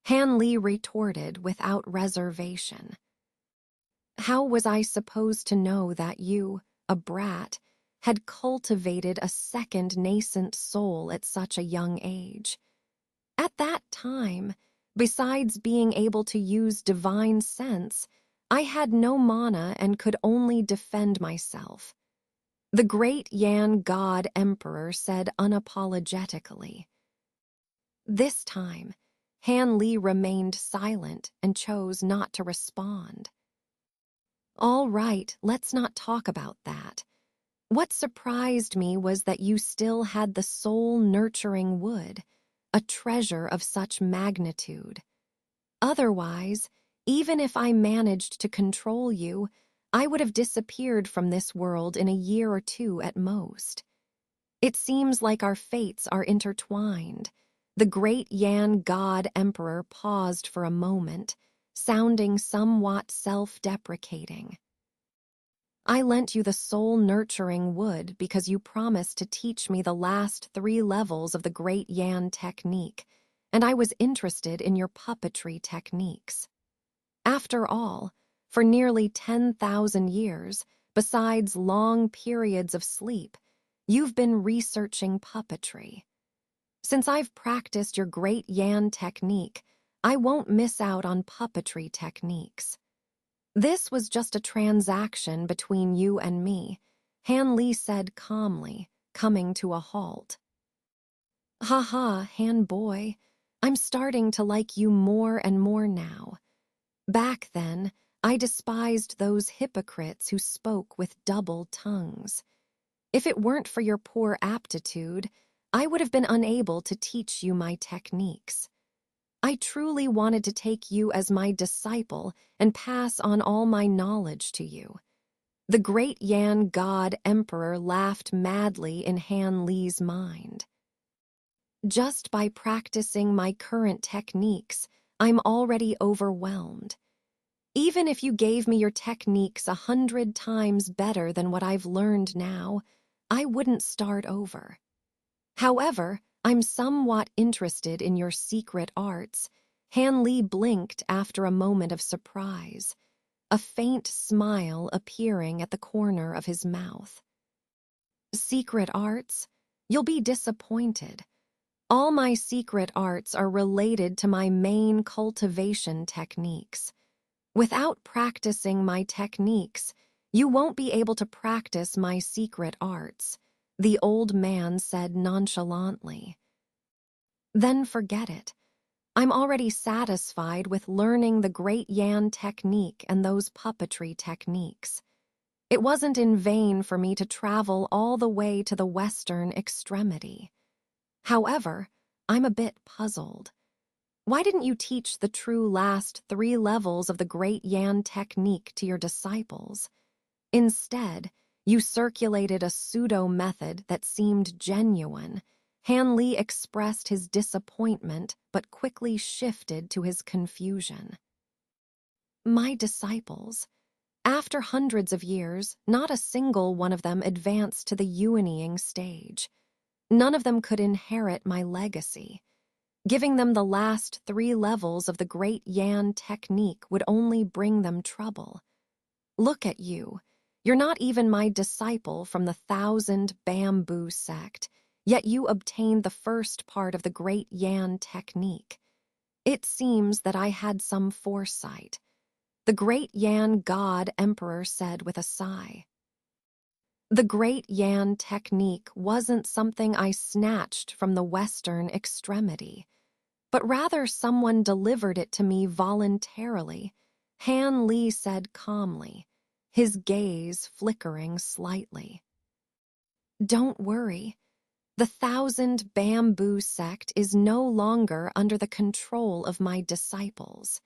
Hanley retorted without reservation. How was I supposed to know that you, a brat, had cultivated a second nascent soul at such a young age? At that time, besides being able to use divine sense, I had no mana and could only defend myself. The great Yan God Emperor said unapologetically. This time, Han Li remained silent and chose not to respond. All right, let's not talk about that. What surprised me was that you still had the soul-nurturing wood, a treasure of such magnitude. Otherwise, even if I managed to control you, I would have disappeared from this world in a year or 2 at most. It seems like our fates are intertwined. The great Yan God Emperor paused for a moment, sounding somewhat self-deprecating. I lent you the soul-nurturing wood because you promised to teach me the last 3 levels of the Great Yan technique, and I was interested in your puppetry techniques. After all, for nearly 10,000 years, besides long periods of sleep, you've been researching puppetry. Since I've practiced your Great Yan technique, I won't miss out on puppetry techniques. This was just a transaction between you and me, Han Li said calmly, coming to a halt. Haha, Han boy, I'm starting to like you more and more now. Back then, I despised those hypocrites who spoke with double tongues. If it weren't for your poor aptitude, I would have been unable to teach you my techniques. I truly wanted to take you as my disciple and pass on all my knowledge to you. The great Yan God Emperor laughed madly in Han Li's mind. Just by practicing my current techniques, I'm already overwhelmed. Even if you gave me your techniques 100 times better than what I've learned now, I wouldn't start over. However, I'm somewhat interested in your secret arts. Han Li blinked after a moment of surprise, a faint smile appearing at the corner of his mouth. Secret arts? You'll be disappointed. All my secret arts are related to my main cultivation techniques. Without practicing my techniques, you won't be able to practice my secret arts, the old man said nonchalantly. Then forget it. I'm already satisfied with learning the Great Yan technique and those puppetry techniques. It wasn't in vain for me to travel all the way to the western extremity. However, I'm a bit puzzled. Why didn't you teach the true last 3 levels of the Great Yan technique to your disciples? Instead, you circulated a pseudo-method that seemed genuine. Han Li expressed his disappointment but quickly shifted to his confusion. My disciples. After hundreds of years, not a single one of them advanced to the Yuanying stage. None of them could inherit my legacy. Giving them the last 3 levels of the Great Yan technique would only bring them trouble. Look at you. You're not even my disciple from the 1,000 Bamboo sect, yet you obtained the first part of the Great Yan technique. It seems that I had some foresight. The Great Yan God Emperor said with a sigh. The Great Yan technique wasn't something I snatched from the western extremity, but rather someone delivered it to me voluntarily, Han Li said calmly, his gaze flickering slightly. Don't worry. The 1,000 Bamboo sect is no longer under the control of my disciples.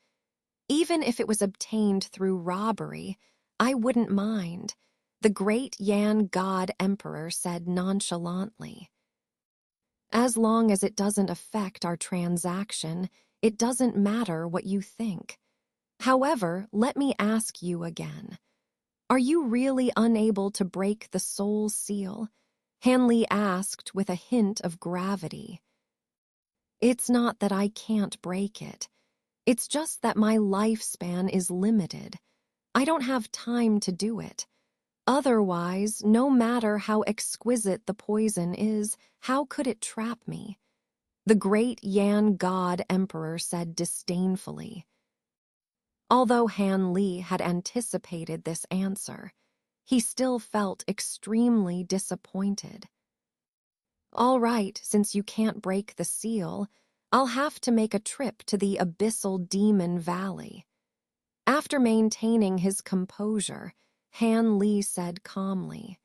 Even if it was obtained through robbery, I wouldn't mind, the Great Yan God Emperor said nonchalantly. As long as it doesn't affect our transaction, it doesn't matter what you think. However, let me ask you again. Are you really unable to break the soul seal? Han Li asked with a hint of gravity. It's not that I can't break it. It's just that my lifespan is limited. I don't have time to do it. Otherwise, no matter how exquisite the poison is, how could it trap me? The Great Yan God Emperor said disdainfully. Although Han Li had anticipated this answer, he still felt extremely disappointed. All right, since you can't break the seal, I'll have to make a trip to the Abyssal Demon Valley. After maintaining his composure, Han Li said calmly.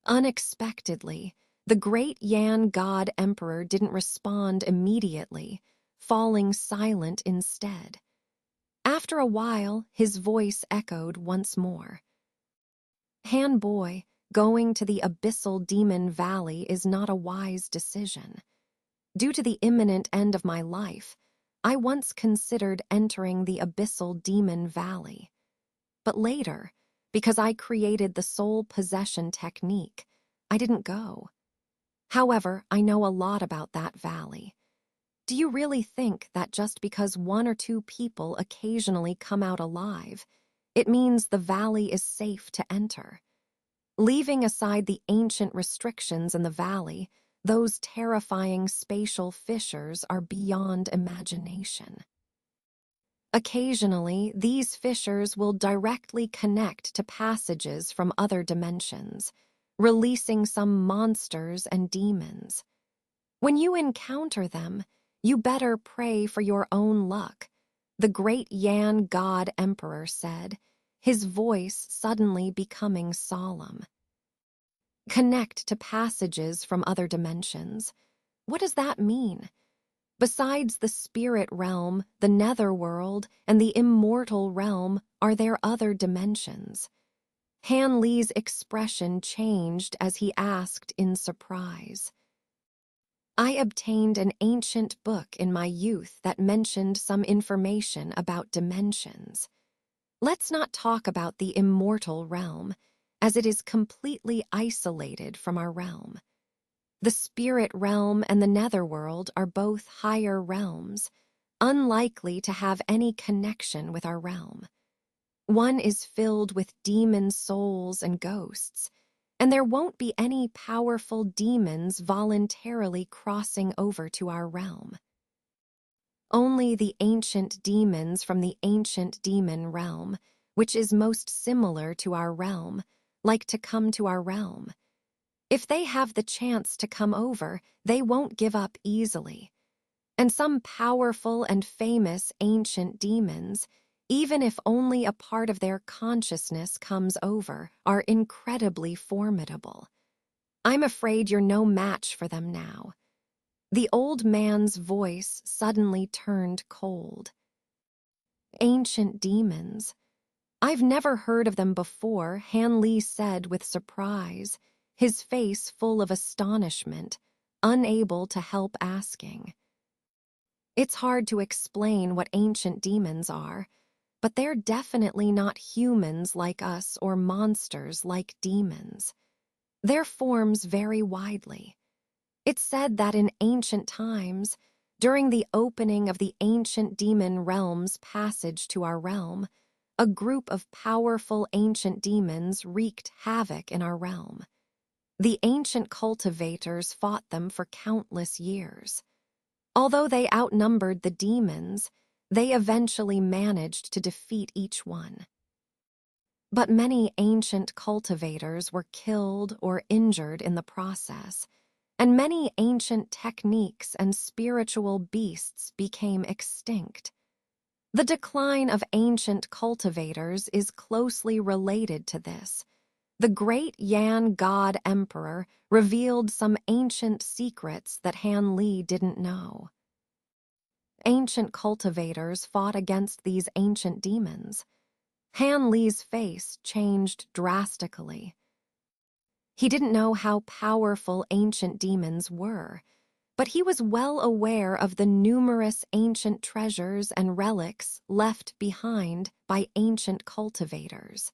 Unexpectedly, the Great Yan God Emperor didn't respond immediately, falling silent instead. After a while, his voice echoed once more. Han boy, going to the Abyssal Demon Valley is not a wise decision. Due to the imminent end of my life, I once considered entering the Abyssal Demon Valley. But later, because I created the soul possession technique, I didn't go. However, I know a lot about that valley. Do you really think that just because 1 or 2 people occasionally come out alive, it means the valley is safe to enter? Leaving aside the ancient restrictions in the valley, those terrifying spatial fissures are beyond imagination. Occasionally, these fissures will directly connect to passages from other dimensions, releasing some monsters and demons. When you encounter them, you better pray for your own luck, the Great Yan God Emperor said, his voice suddenly becoming solemn. Connect to passages from other dimensions. What does that mean? Besides the spirit realm, the netherworld, and the immortal realm, are there other dimensions? Han Li's expression changed as he asked in surprise. I obtained an ancient book in my youth that mentioned some information about dimensions. Let's not talk about the immortal realm, as it is completely isolated from our realm. The spirit realm and the netherworld are both higher realms, unlikely to have any connection with our realm. One is filled with demon souls and ghosts, and there won't be any powerful demons voluntarily crossing over to our realm. Only the ancient demons from the ancient demon realm, which is most similar to our realm, like to come to our realm. If they have the chance to come over, they won't give up easily. And some powerful and famous ancient demons, even if only a part of their consciousness comes over, are incredibly formidable. I'm afraid you're no match for them now. The old man's voice suddenly turned cold. Ancient demons. I've never heard of them before, Han Li said with surprise, his face full of astonishment, unable to help asking. It's hard to explain what ancient demons are, but they're definitely not humans like us or monsters like demons. Their forms vary widely. It's said that in ancient times, during the opening of the ancient demon realm's passage to our realm, a group of powerful ancient demons wreaked havoc in our realm. The ancient cultivators fought them for countless years. Although they outnumbered the demons, they eventually managed to defeat each one. But many ancient cultivators were killed or injured in the process, and many ancient techniques and spiritual beasts became extinct. The decline of ancient cultivators is closely related to this. The great Yan God Emperor revealed some ancient secrets that Han Li didn't know. Ancient cultivators fought against these ancient demons. Han Li's face changed drastically. He didn't know how powerful ancient demons were, but he was well aware of the numerous ancient treasures and relics left behind by ancient cultivators.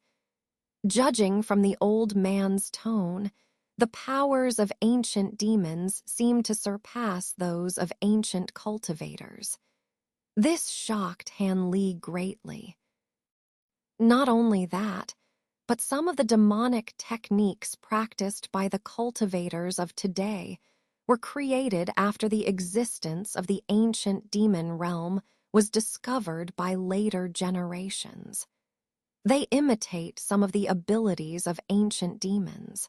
Judging from the old man's tone, the powers of ancient demons seemed to surpass those of ancient cultivators. This shocked Han Li greatly. Not only that, but some of the demonic techniques practiced by the cultivators of today were created after the existence of the ancient demon realm was discovered by later generations. They imitate some of the abilities of ancient demons.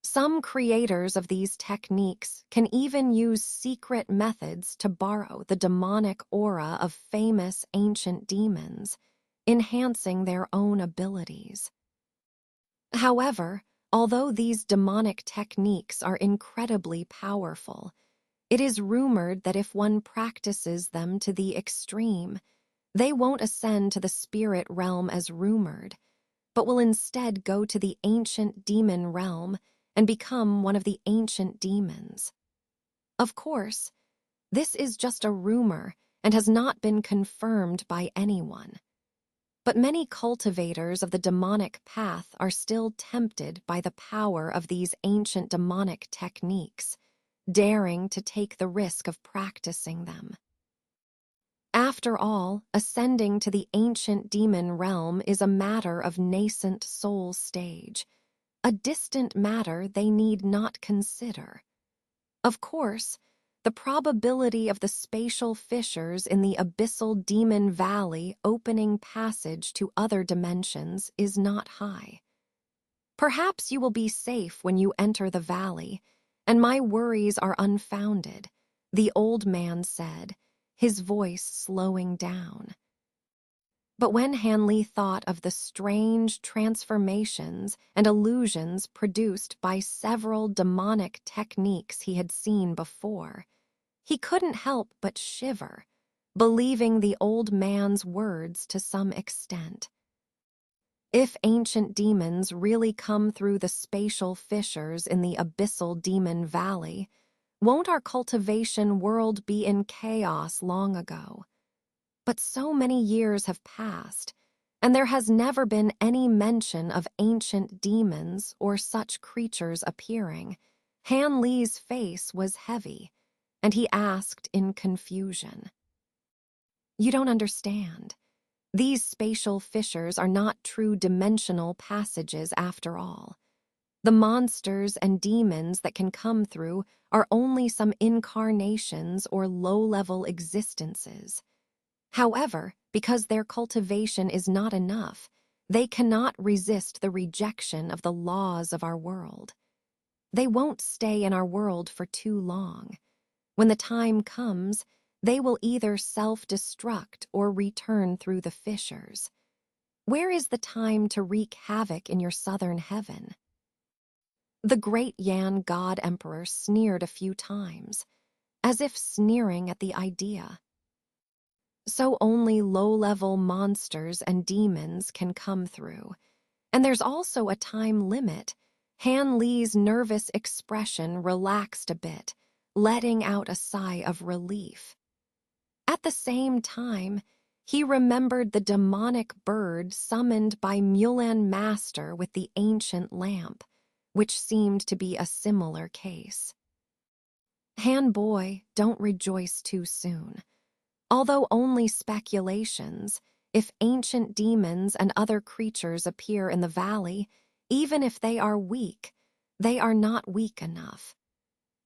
Some creators of these techniques can even use secret methods to borrow the demonic aura of famous ancient demons, enhancing their own abilities. However, although these demonic techniques are incredibly powerful, it is rumored that if one practices them to the extreme, they won't ascend to the spirit realm as rumored, but will instead go to the ancient demon realm and become one of the ancient demons. Of course, this is just a rumor and has not been confirmed by anyone. But many cultivators of the demonic path are still tempted by the power of these ancient demonic techniques, daring to take the risk of practicing them. After all, ascending to the ancient demon realm is a matter of nascent soul stage, a distant matter they need not consider. Of course, the probability of the spatial fissures in the abyssal demon valley opening passage to other dimensions is not high. Perhaps you will be safe when you enter the valley, and my worries are unfounded, the old man said, his voice slowing down. But when Han Li thought of the strange transformations and illusions produced by several demonic techniques he had seen before, He couldn't help but shiver, believing the old man's words to some extent. If ancient demons really come through the spatial fissures in the abyssal demon valley, won't our cultivation world be in chaos long ago? But so many years have passed, and there has never been any mention of ancient demons or such creatures appearing. Han Li's face was heavy, and he asked in confusion. You don't understand. These spatial fissures are not true dimensional passages after all. The monsters and demons that can come through are only some incarnations or low-level existences. However, because their cultivation is not enough, they cannot resist the rejection of the laws of our world. They won't stay in our world for too long. When the time comes, they will either self-destruct or return through the fissures. Where is the time to wreak havoc in your southern heaven? The great Yan God Emperor sneered a few times, as if sneering at the idea. So only low-level monsters and demons can come through. And there's also a time limit. Han Li's nervous expression relaxed a bit, letting out a sigh of relief. At the same time, he remembered the demonic bird summoned by Mulan Master with the ancient lamp, which seemed to be a similar case. Han boy, don't rejoice too soon. Although only speculations, if ancient demons and other creatures appear in the valley, even if they are weak, they are not weak enough.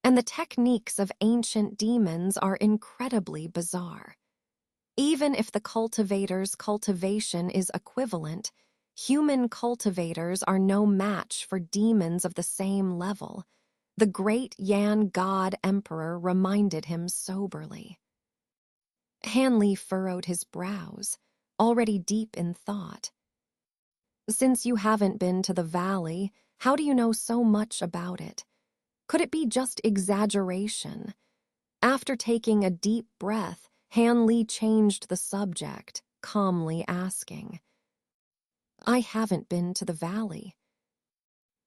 And the techniques of ancient demons are incredibly bizarre. Even if the cultivator's cultivation is equivalent, human cultivators are no match for demons of the same level. The great Yan God Emperor reminded him soberly. Han Li furrowed his brows, already deep in thought. Since you haven't been to the valley, how do you know so much about it? Could it be just exaggeration? After taking a deep breath, Han Li changed the subject, calmly asking, I haven't been to the valley.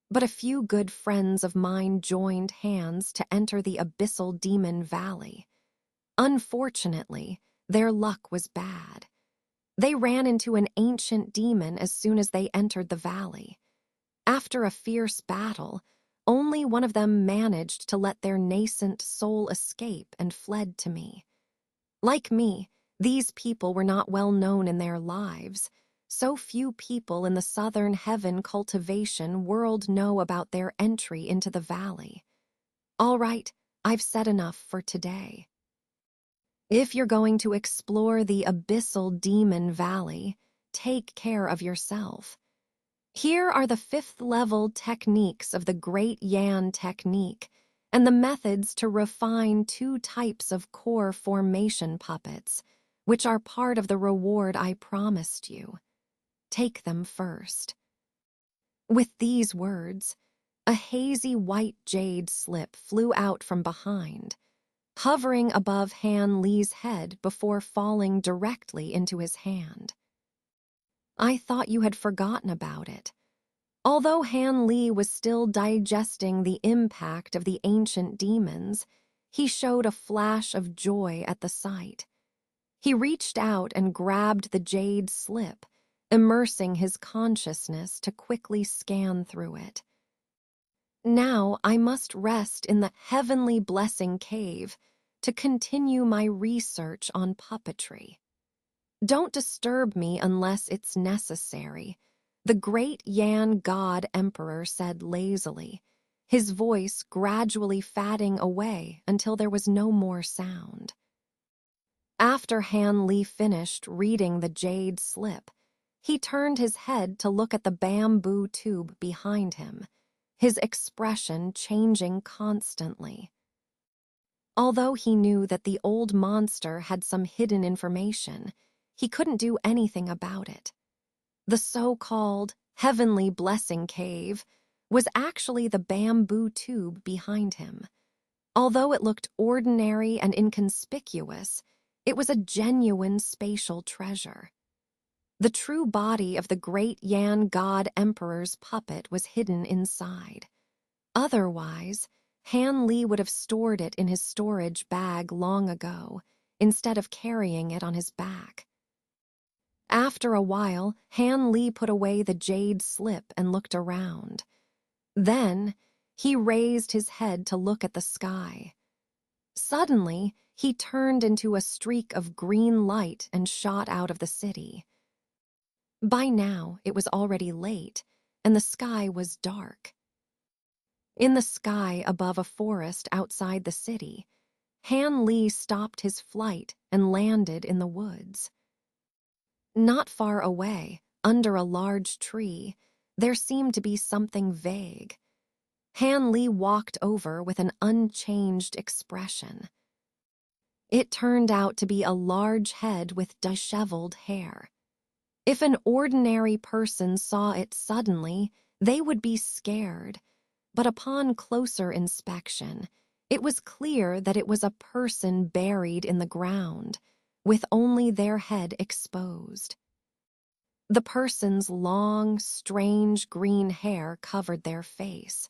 But a few good friends of mine joined hands to enter the abyssal demon valley. Unfortunately, their luck was bad. They ran into an ancient demon as soon as they entered the valley. After a fierce battle, only one of them managed to let their nascent soul escape and fled to me. Like me, these people were not well known in their lives. So few people in the southern heaven cultivation world know about their entry into the valley. All right, I've said enough for today. If you're going to explore the abyssal demon valley, take care of yourself. Here are the 5th-level techniques of the Great Yan technique and the methods to refine 2 types of core formation puppets, which are part of the reward I promised you. Take them first. With these words, a hazy white jade slip flew out from behind, hovering above Han Li's head before falling directly into his hand. I thought you had forgotten about it. Although Han Li was still digesting the impact of the ancient demons, he showed a flash of joy at the sight. He reached out and grabbed the jade slip, immersing his consciousness to quickly scan through it. Now I must rest in the heavenly blessing cave to continue my research on puppetry. Don't disturb me unless it's necessary, the great Yan God Emperor said lazily, his voice gradually fading away until there was no more sound. After Han Li finished reading the jade slip, he turned his head to look at the bamboo tube behind him, his expression changing constantly. Although he knew that the old monster had some hidden information, he couldn't do anything about it. The so-called heavenly blessing cave was actually the bamboo tube behind him. Although it looked ordinary and inconspicuous, it was a genuine spatial treasure. The true body of the great Yan God Emperor's puppet was hidden inside. Otherwise, Han Li would have stored it in his storage bag long ago, instead of carrying it on his back. After a while, Han Li put away the jade slip and looked around. Then, he raised his head to look at the sky. Suddenly, he turned into a streak of green light and shot out of the city. By now, it was already late, and the sky was dark. In the sky above a forest outside the city, Han Li stopped his flight and landed in the woods. Not far away, under a large tree, there seemed to be something vague. Han Li walked over with an unchanged expression. It turned out to be a large head with disheveled hair. If an ordinary person saw it suddenly, they would be scared, but upon closer inspection, it was clear that it was a person buried in the ground, with only their head exposed. The person's long, strange green hair covered their face.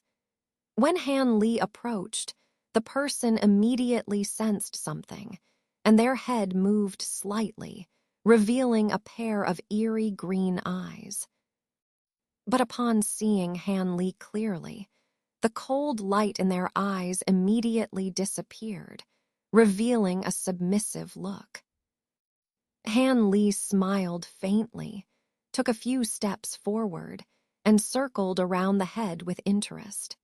When Han Li approached, the person immediately sensed something, and their head moved slightly, revealing a pair of eerie green eyes. But upon seeing Han Li clearly, the cold light in their eyes immediately disappeared, revealing a submissive look. Han Li smiled faintly, took a few steps forward, and circled around the head with interest.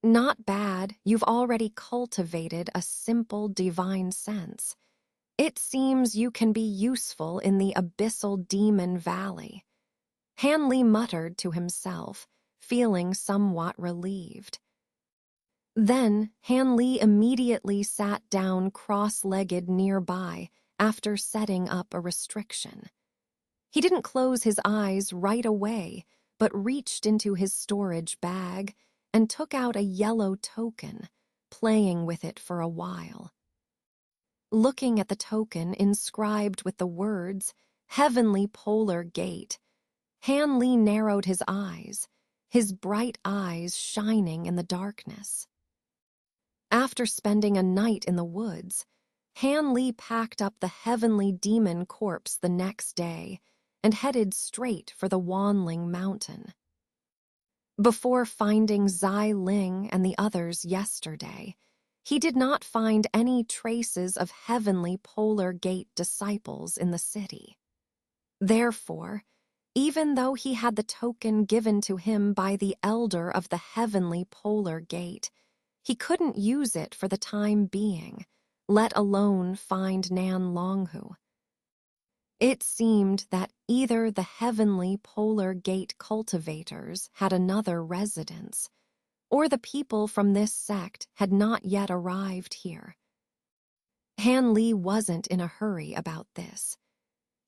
Not bad, you've already cultivated a simple divine sense. It seems you can be useful in the abyssal demon valley. Han Li muttered to himself, feeling somewhat relieved. Then Han Li immediately sat down cross-legged nearby after setting up a restriction. He didn't close his eyes right away, but reached into his storage bag and took out a yellow token, playing with it for a while. Looking at the token inscribed with the words, "Heavenly Polar Gate," Han Li narrowed his eyes, his bright eyes shining in the darkness. After spending a night in the woods, Han Li packed up the heavenly demon corpse the next day and headed straight for the Wanling Mountain. Before finding Zai Ling and the others yesterday, he did not find any traces of Heavenly Polar Gate disciples in the city. Therefore, even though he had the token given to him by the elder of the Heavenly Polar Gate, he couldn't use it for the time being, let alone find Nan Longhu. It seemed that either the Heavenly Polar Gate cultivators had another residence, or the people from this sect had not yet arrived here. Han Li wasn't in a hurry about this.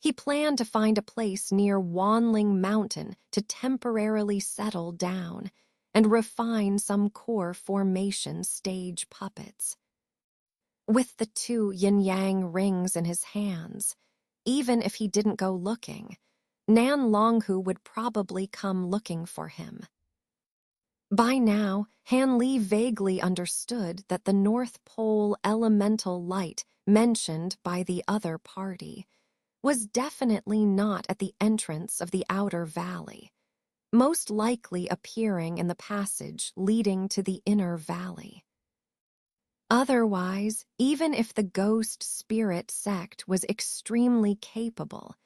He planned to find a place near Wanling Mountain to temporarily settle down and refine some core formation stage puppets. With the 2 yin-yang rings in his hands, even if he didn't go looking, Nan Longhu would probably come looking for him. By now, Han Li vaguely understood that the North Pole elemental light mentioned by the other party was definitely not at the entrance of the outer valley, most likely appearing in the passage leading to the inner valley. Otherwise, even if the ghost spirit sect was extremely capable,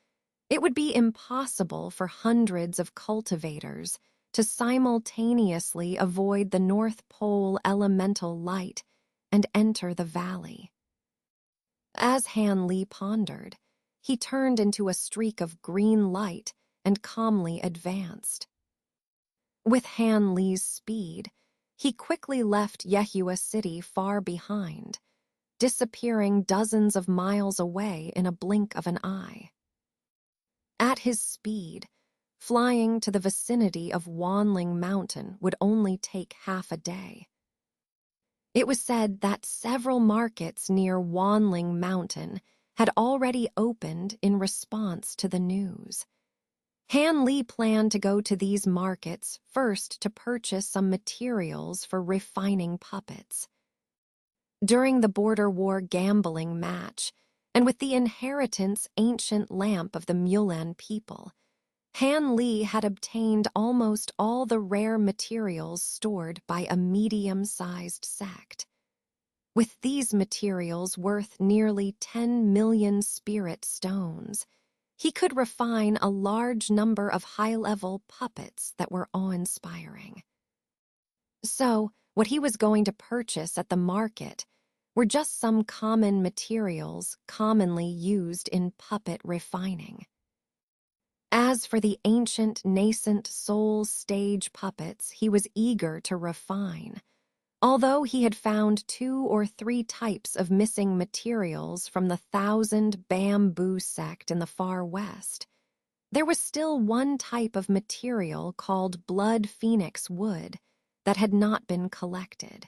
it would be impossible for hundreds of cultivators to simultaneously avoid the North Pole elemental light and enter the valley. As Han Li pondered, he turned into a streak of green light and calmly advanced. With Han Li's speed, he quickly left Yehua City far behind, disappearing dozens of miles away in a blink of an eye. At his speed, flying to the vicinity of Wanling Mountain would only take half a day. It was said that several markets near Wanling Mountain had already opened in response to the news. Han Li planned to go to these markets first to purchase some materials for refining puppets. During the border war gambling match, and with the inheritance ancient lamp of the Mulan people, Han Li had obtained almost all the rare materials stored by a medium-sized sect. With these materials worth nearly 10 million spirit stones, he could refine a large number of high-level puppets that were awe-inspiring. So, what he was going to purchase at the market were just some common materials commonly used in puppet refining. As for the ancient, nascent soul stage puppets he was eager to refine, although he had found 2 or 3 types of missing materials from the 1,000 Bamboo sect in the far west, there was still one type of material called blood phoenix wood that had not been collected.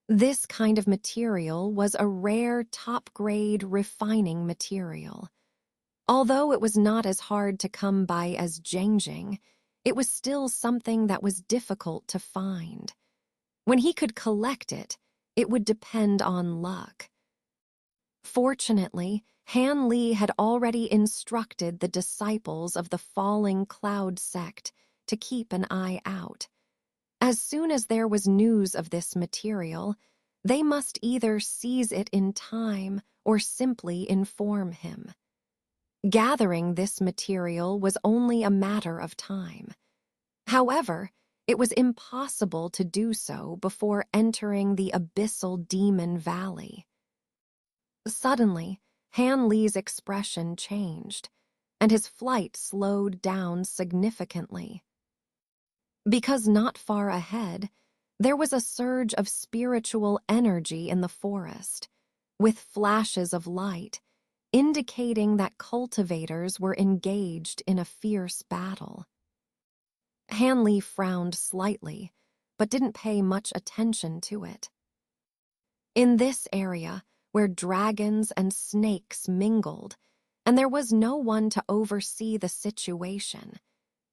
This kind of material was a rare top-grade refining material. Although it was not as hard to come by as Jengjing, it was still something that was difficult to find. When he could collect it, it would depend on luck. Fortunately, Han Li had already instructed the disciples of the Falling Cloud sect to keep an eye out. As soon as there was news of this material, they must either seize it in time or simply inform him. Gathering this material was only a matter of time. However, it was impossible to do so before entering the abyssal demon valley. Suddenly, Han Li's expression changed, and his flight slowed down significantly. Because not far ahead, there was a surge of spiritual energy in the forest, with flashes of light, indicating that cultivators were engaged in a fierce battle. Han Li frowned slightly, but didn't pay much attention to it. In this area, where dragons and snakes mingled, and there was no one to oversee the situation,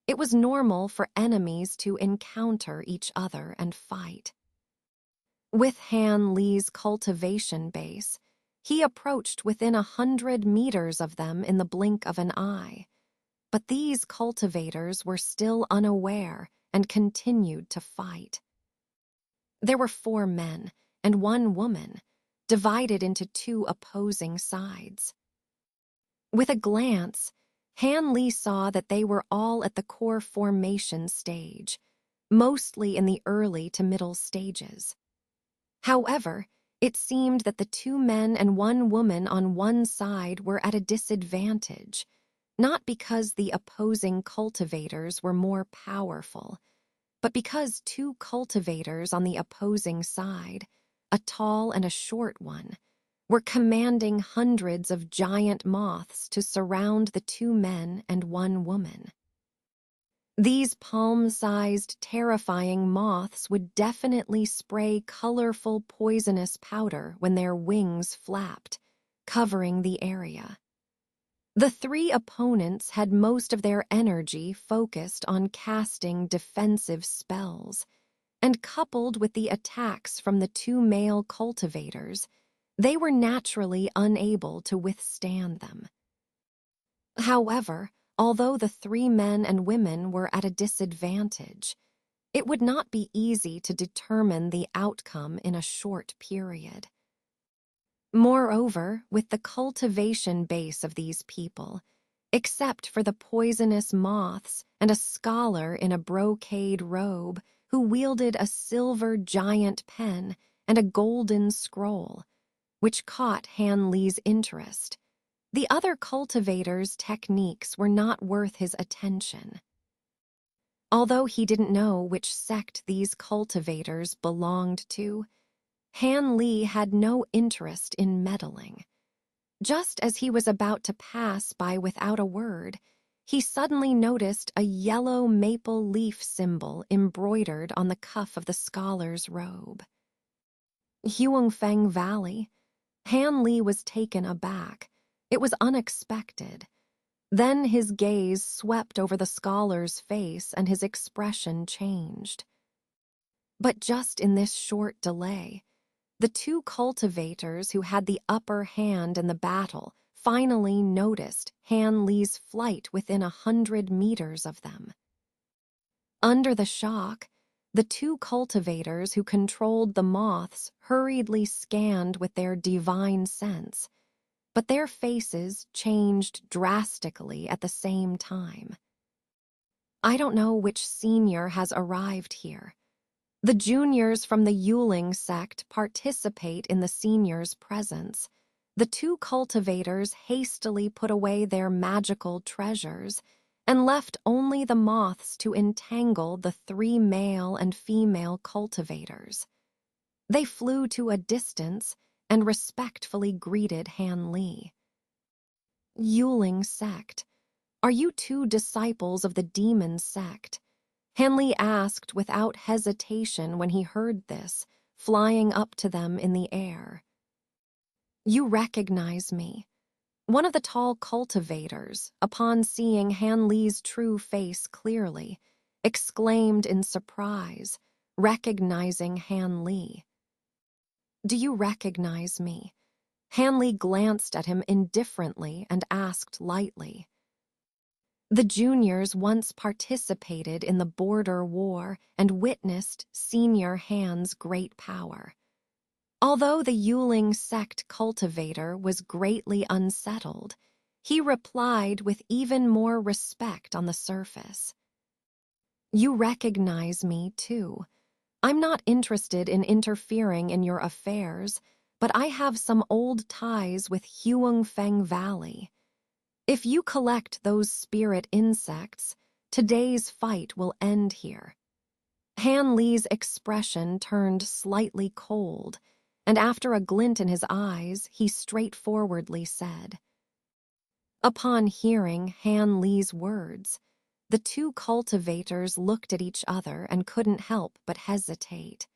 it was normal for enemies to encounter each other and fight. With Han Li's cultivation base, he approached within 100 meters of them in the blink of an eye. But these cultivators were still unaware and continued to fight. There were 4 men and 1 woman, divided into 2 opposing sides. With a glance, Han Li saw that they were all at the core formation stage, mostly in the early to middle stages. However, it seemed that the 2 men and 1 woman on one side were at a disadvantage, not because the opposing cultivators were more powerful, but because 2 cultivators on the opposing side, a tall and a short one, were commanding hundreds of giant moths to surround the 2 men and 1 woman. These palm-sized, terrifying moths would definitely spray colorful, poisonous powder when their wings flapped, covering the area. The 3 opponents had most of their energy focused on casting defensive spells, and coupled with the attacks from the 2 male cultivators, they were naturally unable to withstand them. However, although the 3 men and women were at a disadvantage, it would not be easy to determine the outcome in a short period. Moreover, with the cultivation base of these people, except for the poisonous moths and a scholar in a brocade robe who wielded a silver giant pen and a golden scroll, which caught Han Li's interest, the other cultivators' techniques were not worth his attention. Although he didn't know which sect these cultivators belonged to, Han Li had no interest in meddling. Just as he was about to pass by without a word, he suddenly noticed a yellow maple leaf symbol embroidered on the cuff of the scholar's robe. Huangfeng Valley. Han Li was taken aback. It was unexpected. Then his gaze swept over the scholar's face and his expression changed. But just in this short delay, the two cultivators who had the upper hand in the battle finally noticed Han Li's flight within 100 meters of them. Under the shock, the two cultivators who controlled the moths hurriedly scanned with their divine sense, but their faces changed drastically at the same time. I don't know which senior has arrived here. The juniors from the Yuling sect participate in the seniors' presence. The two cultivators hastily put away their magical treasures and left only the moths to entangle the 3 male and female cultivators. They flew to a distance and respectfully greeted Han Li. Yuling sect, are you two disciples of the demon sect? Han Li asked without hesitation when he heard this, flying up to them in the air. You recognize me. One of the tall cultivators, upon seeing Han Li's true face clearly, exclaimed in surprise, recognizing Han Li. Do you recognize me? Han Li glanced at him indifferently and asked lightly. The juniors once participated in the border war and witnessed Senior Han's great power. Although the Yuling sect cultivator was greatly unsettled, he replied with even more respect on the surface. You recognize me, too. I'm not interested in interfering in your affairs, but I have some old ties with Huangfeng Valley. If you collect those spirit insects, today's fight will end here. Han Li's expression turned slightly cold, and after a glint in his eyes, he straightforwardly said. Upon hearing Han Li's words, the two cultivators looked at each other and couldn't help but hesitate.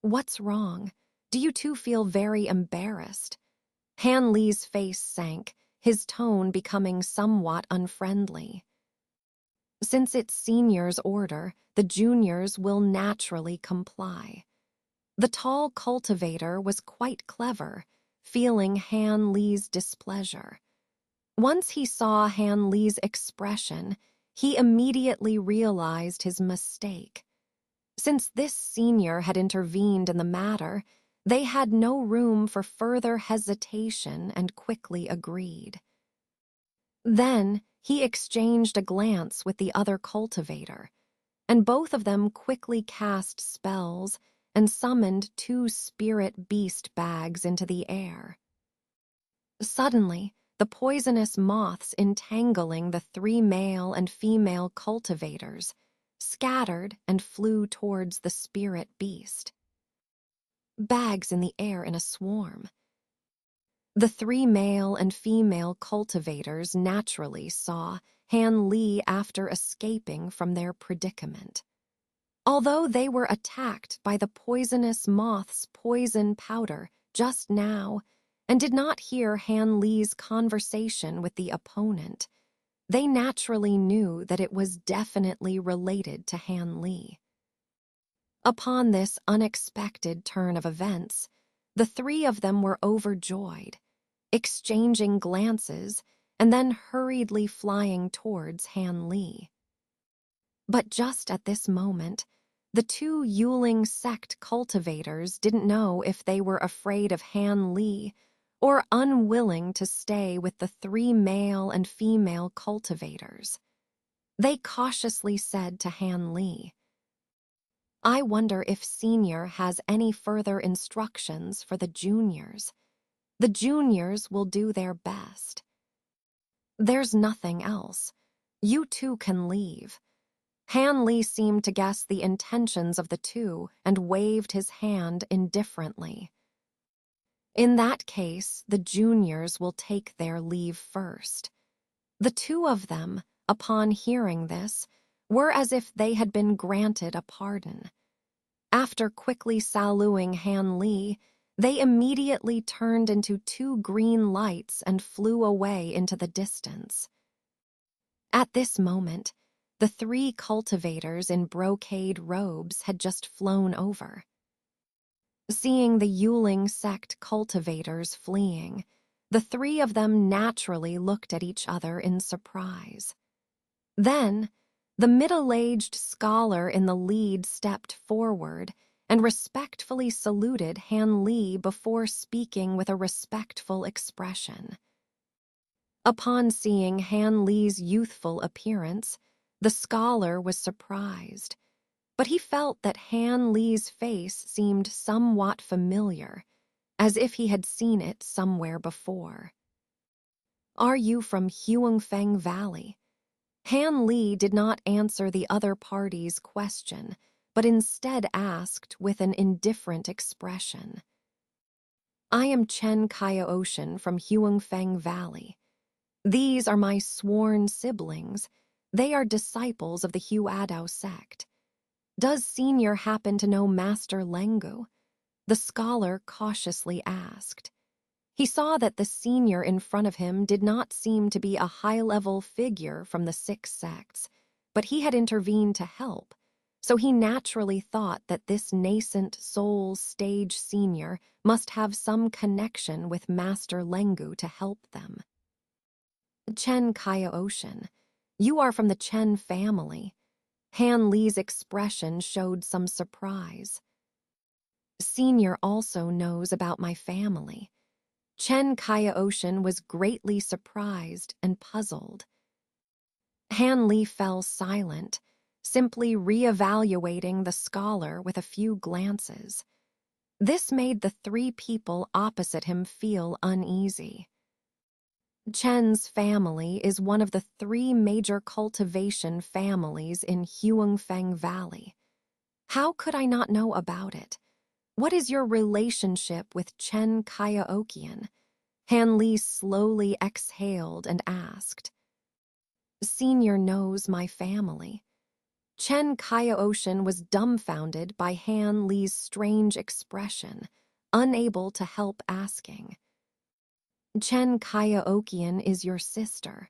What's wrong? Do you two feel very embarrassed? Han Li's face sank, his tone becoming somewhat unfriendly. Since it's seniors' order, the juniors will naturally comply. The tall cultivator was quite clever, feeling Han Li's displeasure. Once he saw Han Li's expression, he immediately realized his mistake. Since this senior had intervened in the matter, they had no room for further hesitation and quickly agreed. Then he exchanged a glance with the other cultivator, and both of them quickly cast spells and summoned 2 spirit beast bags into the air. Suddenly, the poisonous moths entangling the 3 male and female cultivators scattered and flew towards the spirit beast. Bags in the air in a swarm. The 3 male and female cultivators naturally saw Han Li after escaping from their predicament. Although they were attacked by the poisonous moth's poison powder just now and did not hear Han Li's conversation with the opponent, they naturally knew that it was definitely related to Han Li. Upon this unexpected turn of events, the 3 of them were overjoyed, exchanging glances and then hurriedly flying towards Han Li. But just at this moment, the 2 Yuling sect cultivators didn't know if they were afraid of Han Li or unwilling to stay with the 3 male and female cultivators. They cautiously said to Han Li, I wonder if Senior has any further instructions for the juniors. The juniors will do their best. There's nothing else. You two can leave. Han Li seemed to guess the intentions of the 2 and waved his hand indifferently. In that case, the juniors will take their leave first. The 2 of them, upon hearing this, were as if they had been granted a pardon. After quickly saluting Han Li, they immediately turned into two green lights and flew away into the distance. At this moment, the three cultivators in brocade robes had just flown over. Seeing the Yuling sect cultivators fleeing, the three of them naturally looked at each other in surprise. Then, the middle-aged scholar in the lead stepped forward and respectfully saluted Han Li before speaking with a respectful expression. Upon seeing Han Li's youthful appearance, the scholar was surprised, but he felt that Han Li's face seemed somewhat familiar, as if he had seen it somewhere before. "Are you from Huangfeng Valley?" Han Li did not answer the other party's question, but instead asked with an indifferent expression. "I am Chen Kaioshan from Huangfeng Valley. These are my sworn siblings. They are disciples of the Huadao sect. Does Senior happen to know Master Lengu?" the scholar cautiously asked. He saw that the senior in front of him did not seem to be a high-level figure from the six sects, but he had intervened to help, so he naturally thought that this nascent soul stage senior must have some connection with Master Lengu to help them. "Chen Kaioshan, you are from the Chen family." Han Li's expression showed some surprise. "Senior also knows about my family." Chen Kaioshan was greatly surprised and puzzled. Han Li fell silent, simply re-evaluating the scholar with a few glances. This made the three people opposite him feel uneasy. Chen's family is one of the three major cultivation families in Huangfeng Valley. How could I not know about it? What is your relationship with Chen Kaioshan? Han Li slowly exhaled and asked. "Senior knows my family." Chen Kaioshan was dumbfounded by Han Li's strange expression, unable to help asking. "Chen Kaioshan is your sister."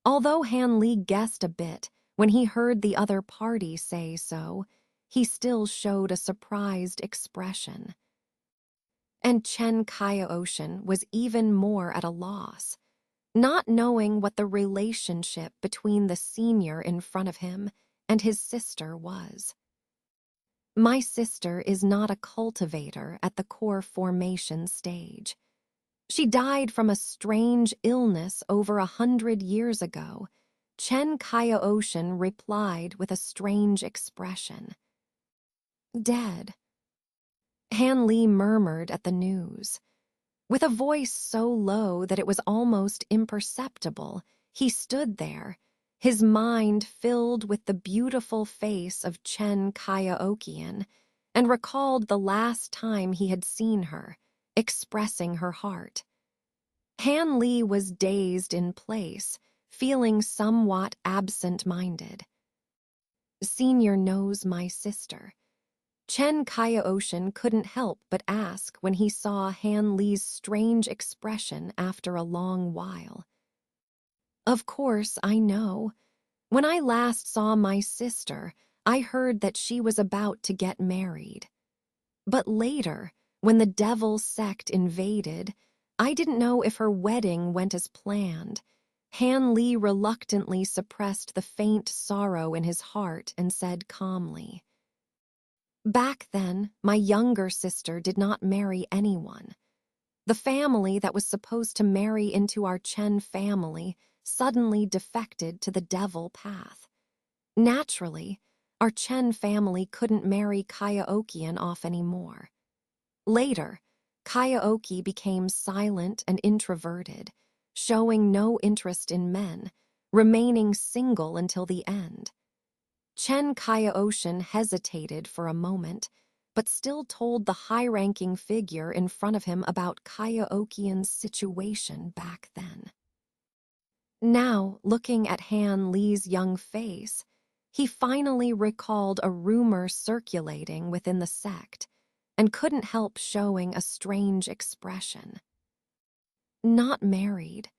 Although Han Li guessed a bit when he heard the other party say so, he still showed a surprised expression. And Chen Kaioshan was even more at a loss, not knowing what the relationship between the senior in front of him and his sister was. "My sister is not a cultivator at the core formation stage. She died from a strange illness over 100 years ago," Chen Kaioshan replied with a strange expression. "Dead." Han Li murmured at the news. With a voice so low that it was almost imperceptible, he stood there, his mind filled with the beautiful face of Chen Kaioshan, and recalled the last time he had seen her, expressing her heart. Han Li was dazed in place, feeling somewhat absent-minded. "Senior knows my sister." Chen Kaioshan couldn't help but ask when he saw Han Li's strange expression after a long while. "Of course, I know. When I last saw my sister, I heard that she was about to get married. But later, when the devil sect invaded, I didn't know if her wedding went as planned." Han Li reluctantly suppressed the faint sorrow in his heart and said calmly, "Back then, my younger sister did not marry anyone. The family that was supposed to marry into our Chen family suddenly defected to the devil path. Naturally, our Chen family couldn't marry Kaioshan off anymore. Later, Kaioshan became silent and introverted, showing no interest in men, remaining single until the end. Chen Kaioshan hesitated for a moment, but still told the high-ranking figure in front of him about Kaioshan's situation back then. Now, looking at Han Li's young face, He finally recalled a rumor circulating within the sect and couldn't help showing a strange expression. Not married.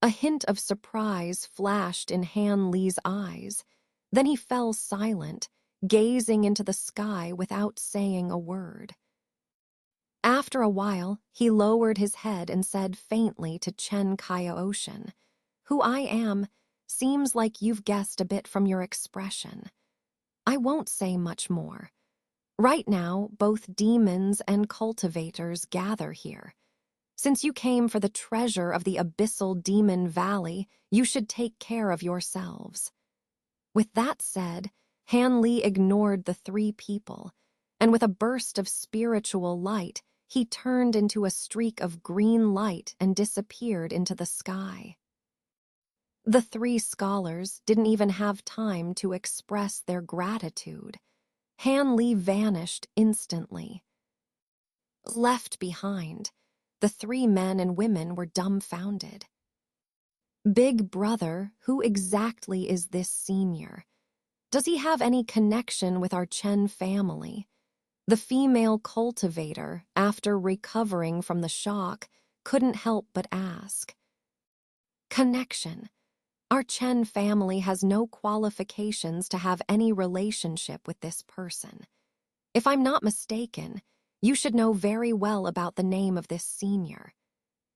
A hint of surprise flashed in Han Li's eyes. Then he fell silent, gazing into the sky without saying a word. After a while, he lowered his head and said faintly to Chen Kaioshin, "Who I am seems like you've guessed a bit from your expression. I won't say much more. Right now, both demons and cultivators gather here. Since you came for the treasure of the abyssal demon valley, you should take care of yourselves." With that said, Han Li ignored the three people, and with a burst of spiritual light, he turned into a streak of green light and disappeared into the sky. The three scholars didn't even have time to express their gratitude. Han Li vanished instantly. Left behind, the three men and women were dumbfounded. Big Brother, who exactly is this senior? Does he have any connection with our Chen family? The female cultivator, after recovering from the shock, couldn't help but ask. Connection. Our Chen family has no qualifications to have any relationship with this person. If I'm not mistaken, you should know very well about the name of this senior.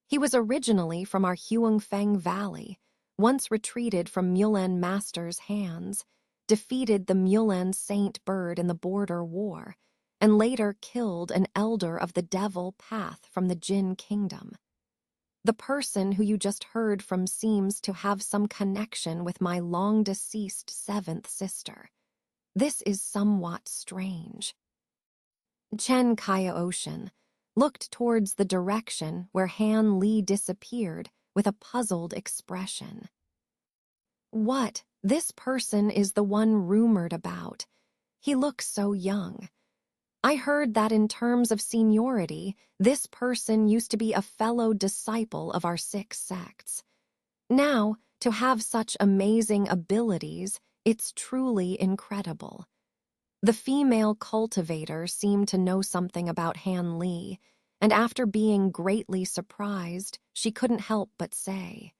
He was originally from our Huangfeng Valley, once retreated from Mulan Master's hands, defeated the Mulan Saint Bird in the Border War, and later killed an elder of the Devil Path from the Jin Kingdom. The person who you just heard from seems to have some connection with my long-deceased seventh sister. This is somewhat strange. Chen Kaioshin looked towards the direction where Han Li disappeared with a puzzled expression. What? This person is the one rumored about. He looks so young. I heard that in terms of seniority, this person used to be a fellow disciple of our 6 sects. Now, to have such amazing abilities, it's truly incredible. The female cultivator seemed to know something about Han Li, and after being greatly surprised, she couldn't help but say,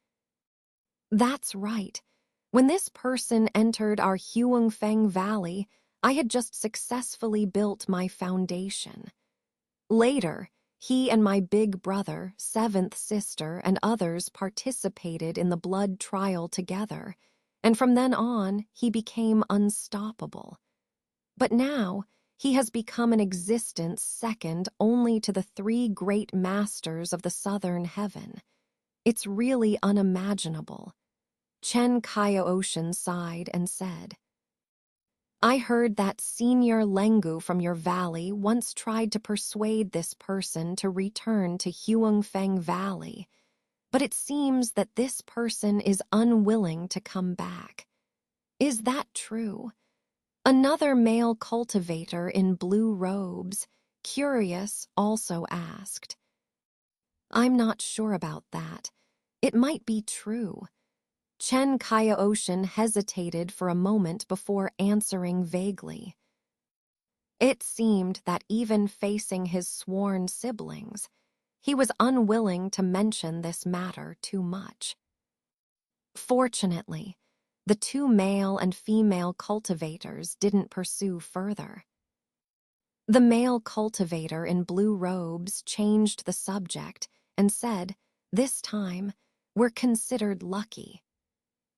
"That's right. When this person entered our Huangfeng Valley, I had just successfully built my foundation. Later, he and my big brother, seventh sister, and others participated in the blood trial together, and from then on, he became unstoppable. But now, he has become an existence second only to the 3 great masters of the southern heaven. It's really unimaginable." Chen Kaioshin sighed and said, "I heard that Senior Lengu from your valley once tried to persuade this person to return to Huangfeng Valley, but it seems that this person is unwilling to come back. Is that true?" Another male cultivator in blue robes, curious, also asked. "I'm not sure about that. It might be true." Chen Kaioshin hesitated for a moment before answering vaguely. It seemed that even facing his sworn siblings, he was unwilling to mention this matter too much. Fortunately, the 2 male and female cultivators didn't pursue further. The male cultivator in blue robes changed the subject and said, this time, we're considered lucky.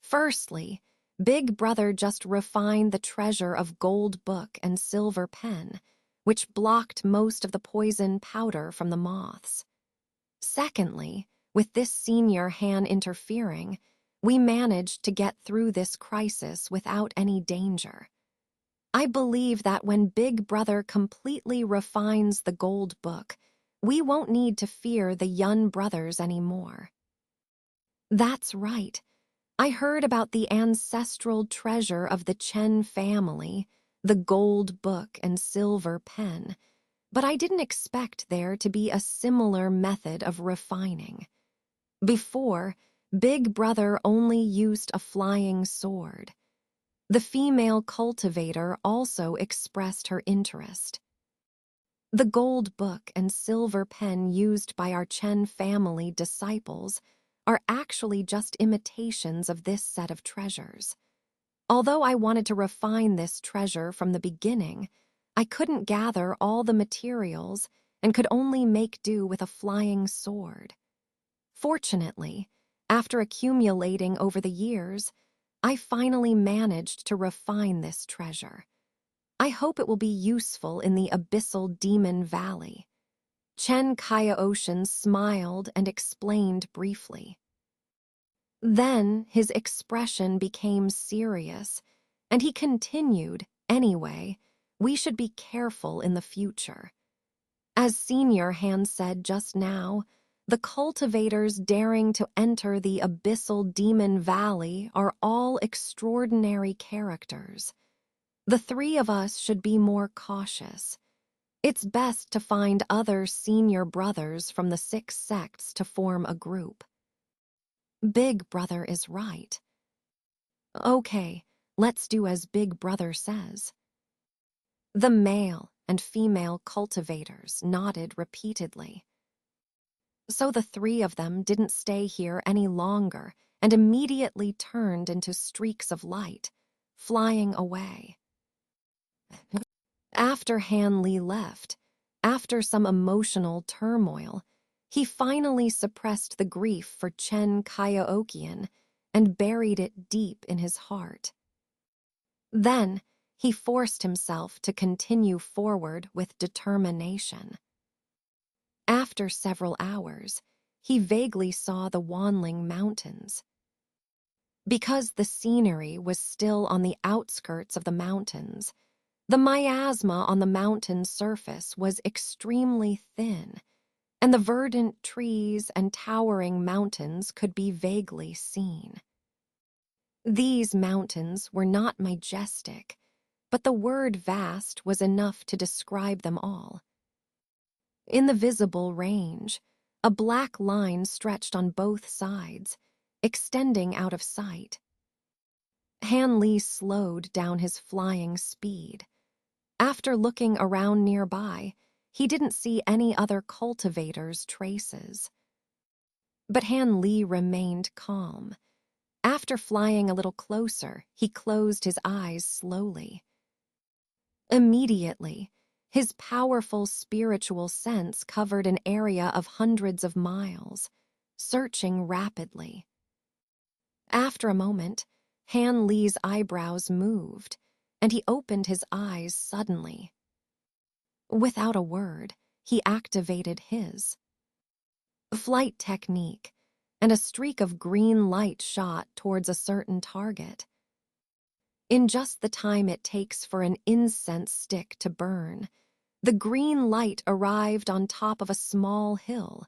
Firstly, Big Brother just refined the treasure of gold book and silver pen, which blocked most of the poison powder from the moths. Secondly, with this senior Han interfering, we managed to get through this crisis without any danger. I believe that when Big Brother completely refines the gold book, we won't need to fear the Yun brothers anymore. That's right. I heard about the ancestral treasure of the Chen family, the gold book and silver pen, but I didn't expect there to be a similar method of refining. Before, Big Brother only used a flying sword. The female cultivator also expressed her interest. The gold book and silver pen used by our Chen family disciples are actually just imitations of this set of treasures. Although I wanted to refine this treasure from the beginning, I couldn't gather all the materials and could only make do with a flying sword. Fortunately, after accumulating over the years, I finally managed to refine this treasure. I hope it will be useful in the abyssal demon valley. Chen Kaioshan smiled and explained briefly. Then his expression became serious, and he continued, anyway, we should be careful in the future. As Senior Han said just now, the cultivators daring to enter the abyssal demon valley are all extraordinary characters. The three of us should be more cautious. It's best to find other senior brothers from the 6 sects to form a group. Big Brother is right. Okay, let's do as Big Brother says. The male and female cultivators nodded repeatedly. So the 3 of them didn't stay here any longer and immediately turned into streaks of light, flying away. After Han Li left, after some emotional turmoil, he finally suppressed the grief for Chen Kaioukian and buried it deep in his heart. Then, he forced himself to continue forward with determination. After several hours, he vaguely saw the Wanling Mountains. Because the scenery was still on the outskirts of the mountains, the miasma on the mountain surface was extremely thin, and the verdant trees and towering mountains could be vaguely seen. These mountains were not majestic, but the word vast was enough to describe them all. In the visible range, a black line stretched on both sides, extending out of sight. Han Li slowed down his flying speed. After looking around nearby, he didn't see any other cultivators' traces. But Han Li remained calm. After flying a little closer, he closed his eyes slowly. Immediately, his powerful spiritual sense covered an area of hundreds of miles, searching rapidly. After a moment, Han Li's eyebrows moved, and he opened his eyes suddenly. Without a word, he activated his flight technique, and a streak of green light shot towards a certain target. In just the time it takes for an incense stick to burn, the green light arrived on top of a small hill,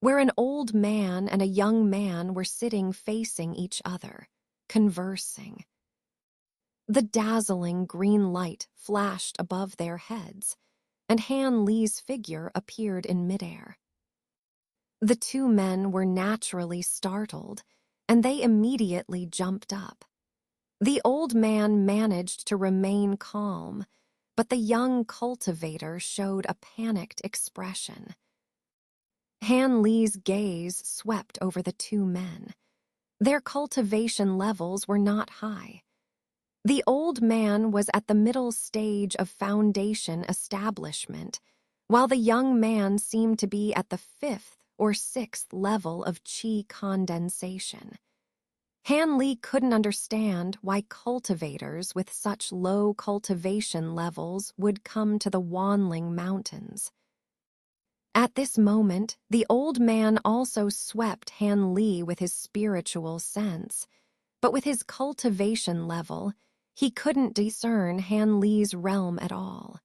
where an old man and a young man were sitting facing each other, conversing. The dazzling green light flashed above their heads, and Han Li's figure appeared in midair. The 2 men were naturally startled, and they immediately jumped up. The old man managed to remain calm, but the young cultivator showed a panicked expression. Han Li's gaze swept over the 2 men. Their cultivation levels were not high. The old man was at the middle stage of foundation establishment, while the young man seemed to be at the 5th or 6th level of qi condensation. Han Li couldn't understand why cultivators with such low cultivation levels would come to the Wanling Mountains. At this moment, the old man also swept Han Li with his spiritual sense, but with his cultivation level, he couldn't discern Han Li's realm at all.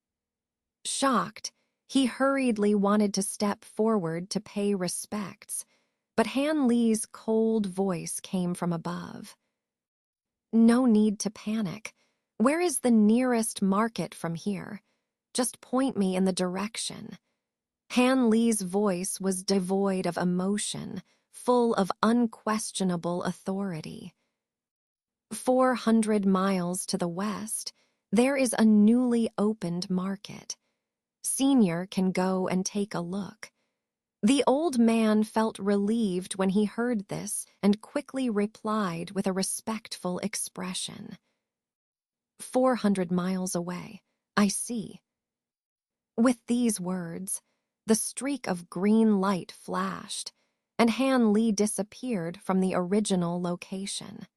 Shocked, he hurriedly wanted to step forward to pay respects, but Han Li's cold voice came from above. No need to panic. Where is the nearest market from here? Just point me in the direction. Han Li's voice was devoid of emotion, full of unquestionable authority. 400 miles to the west, there is a newly opened market. Senior can go and take a look. The old man felt relieved when he heard this and quickly replied with a respectful expression. 400 miles away, I see. With these words, the streak of green light flashed, and Han Li disappeared from the original location.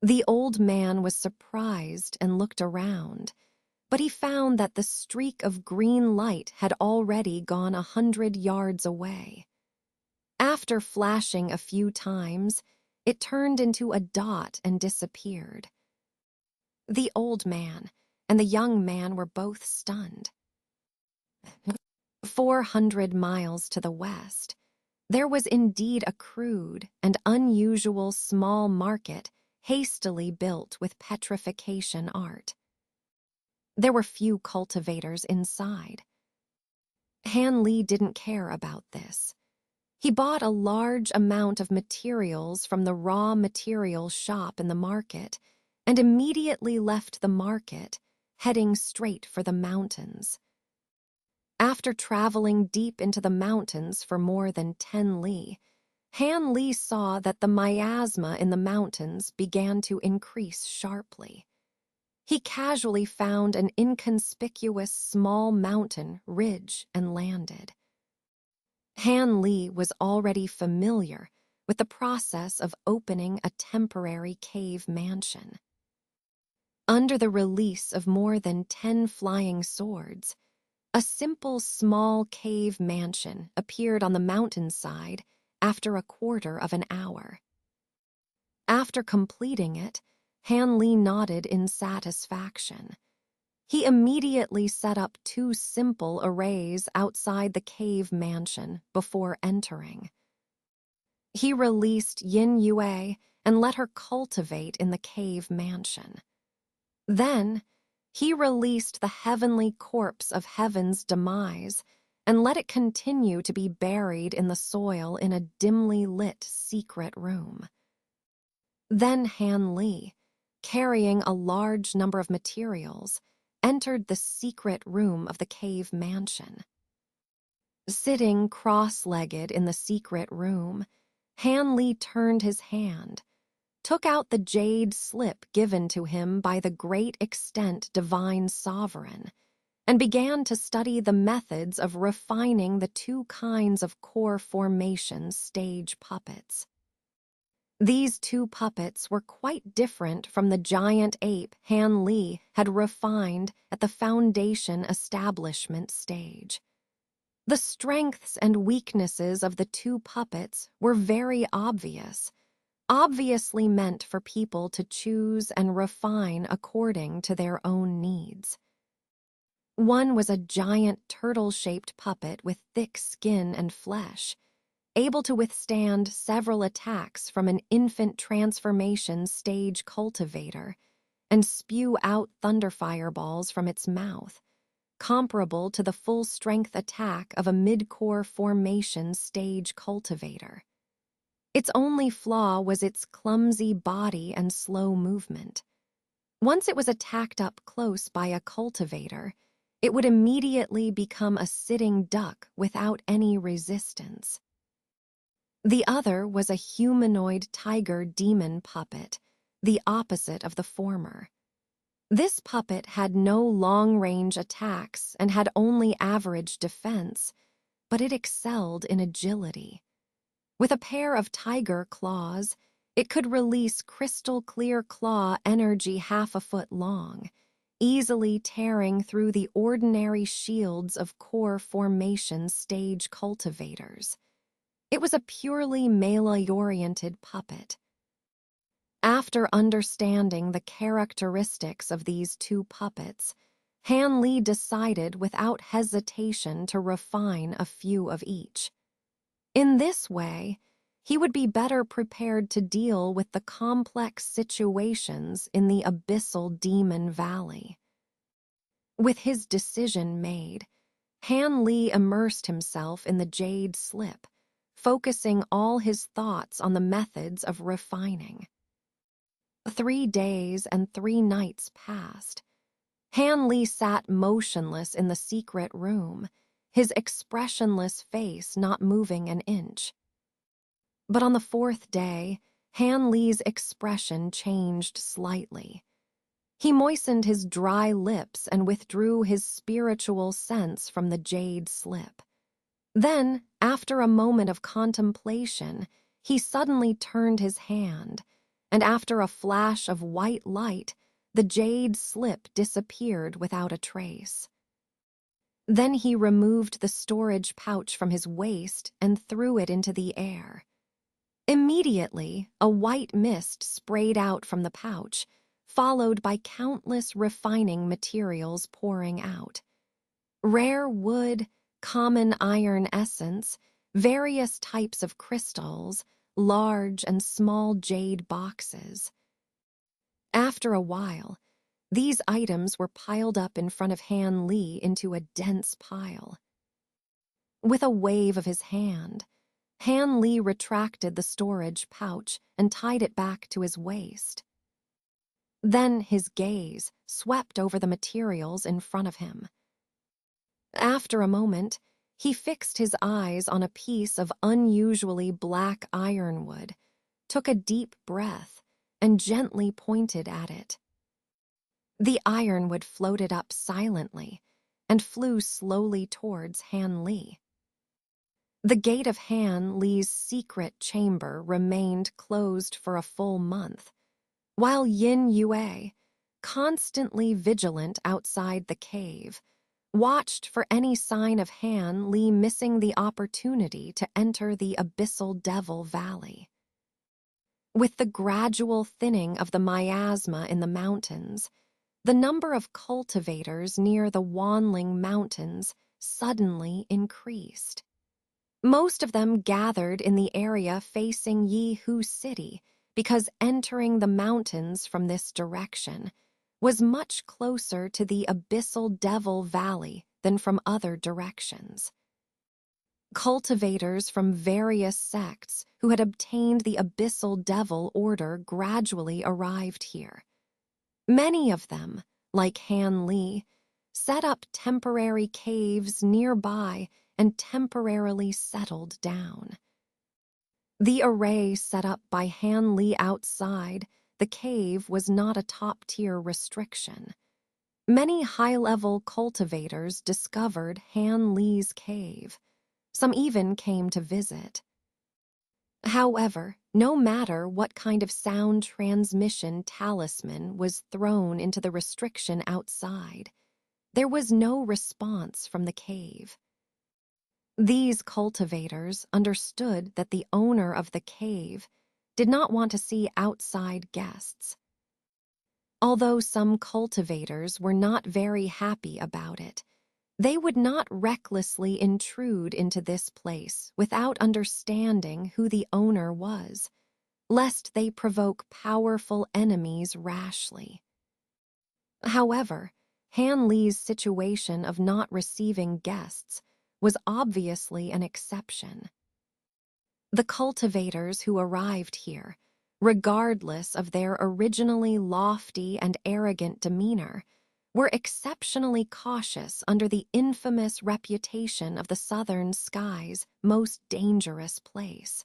The old man was surprised and looked around, but he found that the streak of green light had already gone 100 yards away. After flashing a few times, it turned into a dot and disappeared. The old man and the young man were both stunned. 400 miles to the west, there was indeed a crude and unusual small market hastily built with petrification art. There were few cultivators inside. Han Li didn't care about this. He bought a large amount of materials from the raw materials shop in the market and immediately left the market, heading straight for the mountains. After traveling deep into the mountains for more than 10 li, Han Li saw that the miasma in the mountains began to increase sharply. He casually found an inconspicuous small mountain ridge and landed. Han Li was already familiar with the process of opening a temporary cave mansion. Under the release of more than 10 flying swords, a simple small cave mansion appeared on the mountainside after a quarter of an hour. After completing it, Han Li nodded in satisfaction. He immediately set up 2 simple arrays outside the cave mansion before entering. He released Yin Yue and let her cultivate in the cave mansion. Then, he released the heavenly corpse of heaven's demise and let it continue to be buried in the soil in a dimly lit secret room. Then Han Li, carrying a large number of materials, entered the secret room of the cave mansion. Sitting cross-legged in the secret room, Han Li turned his hand, took out the jade slip given to him by the great extent divine sovereign, and began to study the methods of refining the 2 kinds of core formation stage puppets. These 2 puppets were quite different from the giant ape Han Li had refined at the foundation establishment stage. The strengths and weaknesses of the 2 puppets were very obvious, obviously meant for people to choose and refine according to their own needs. One was a giant turtle-shaped puppet with thick skin and flesh, able to withstand several attacks from an infant transformation stage cultivator and spew out thunder fireballs from its mouth, comparable to the full-strength attack of a mid-core formation stage cultivator. Its only flaw was its clumsy body and slow movement. Once it was attacked up close by a cultivator, it would immediately become a sitting duck without any resistance. The other was a humanoid tiger demon puppet, the opposite of the former. This puppet had no long-range attacks and had only average defense, but it excelled in agility. With a pair of tiger claws, it could release crystal-clear claw energy half a foot long, easily tearing through the ordinary shields of core formation stage cultivators. It was a purely melee-oriented puppet. After understanding the characteristics of these 2 puppets, Han Li decided without hesitation to refine a few of each. In this way, he would be better prepared to deal with the complex situations in the abyssal demon valley. With his decision made, Han Li immersed himself in the jade slip, focusing all his thoughts on the methods of refining. 3 days and 3 nights passed. Han Li sat motionless in the secret room, his expressionless face not moving an inch. But on the 4th day, Han Li's expression changed slightly. He moistened his dry lips and withdrew his spiritual sense from the jade slip. Then, after a moment of contemplation, he suddenly turned his hand, and after a flash of white light, the jade slip disappeared without a trace. Then he removed the storage pouch from his waist and threw it into the air. Immediately, a white mist sprayed out from the pouch, followed by countless refining materials pouring out. Rare wood, common iron essence, various types of crystals, large and small jade boxes. After a while, these items were piled up in front of Han Li into a dense pile. With a wave of his hand, Han Li retracted the storage pouch and tied it back to his waist. Then his gaze swept over the materials in front of him. After a moment, he fixed his eyes on a piece of unusually black ironwood, took a deep breath, and gently pointed at it. The ironwood floated up silently and flew slowly towards Han Li. The gate of Han Li's secret chamber remained closed for a full month, while Yin Yue, constantly vigilant outside the cave, watched for any sign of Han Li missing the opportunity to enter the abyssal devil valley. With the gradual thinning of the miasma in the mountains, the number of cultivators near the Wanling Mountains suddenly increased. Most of them gathered in the area facing Yihu City because entering the mountains from this direction was much closer to the abyssal devil valley than from other directions. Cultivators from various sects who had obtained the abyssal devil order gradually arrived here. Many of them, like Han Li, set up temporary caves nearby and temporarily settled down. The array set up by Han Li outside the cave was not a top-tier restriction. Many high-level cultivators discovered Han Li's cave. Some even came to visit. However, no matter what kind of sound transmission talisman was thrown into the restriction outside, there was no response from the cave. These cultivators understood that the owner of the cave did not want to see outside guests. Although some cultivators were not very happy about it, they would not recklessly intrude into this place without understanding who the owner was, lest they provoke powerful enemies rashly. However, Han Li's situation of not receiving guests was obviously an exception. The cultivators who arrived here, regardless of their originally lofty and arrogant demeanor, were exceptionally cautious under the infamous reputation of the southern sky's most dangerous place.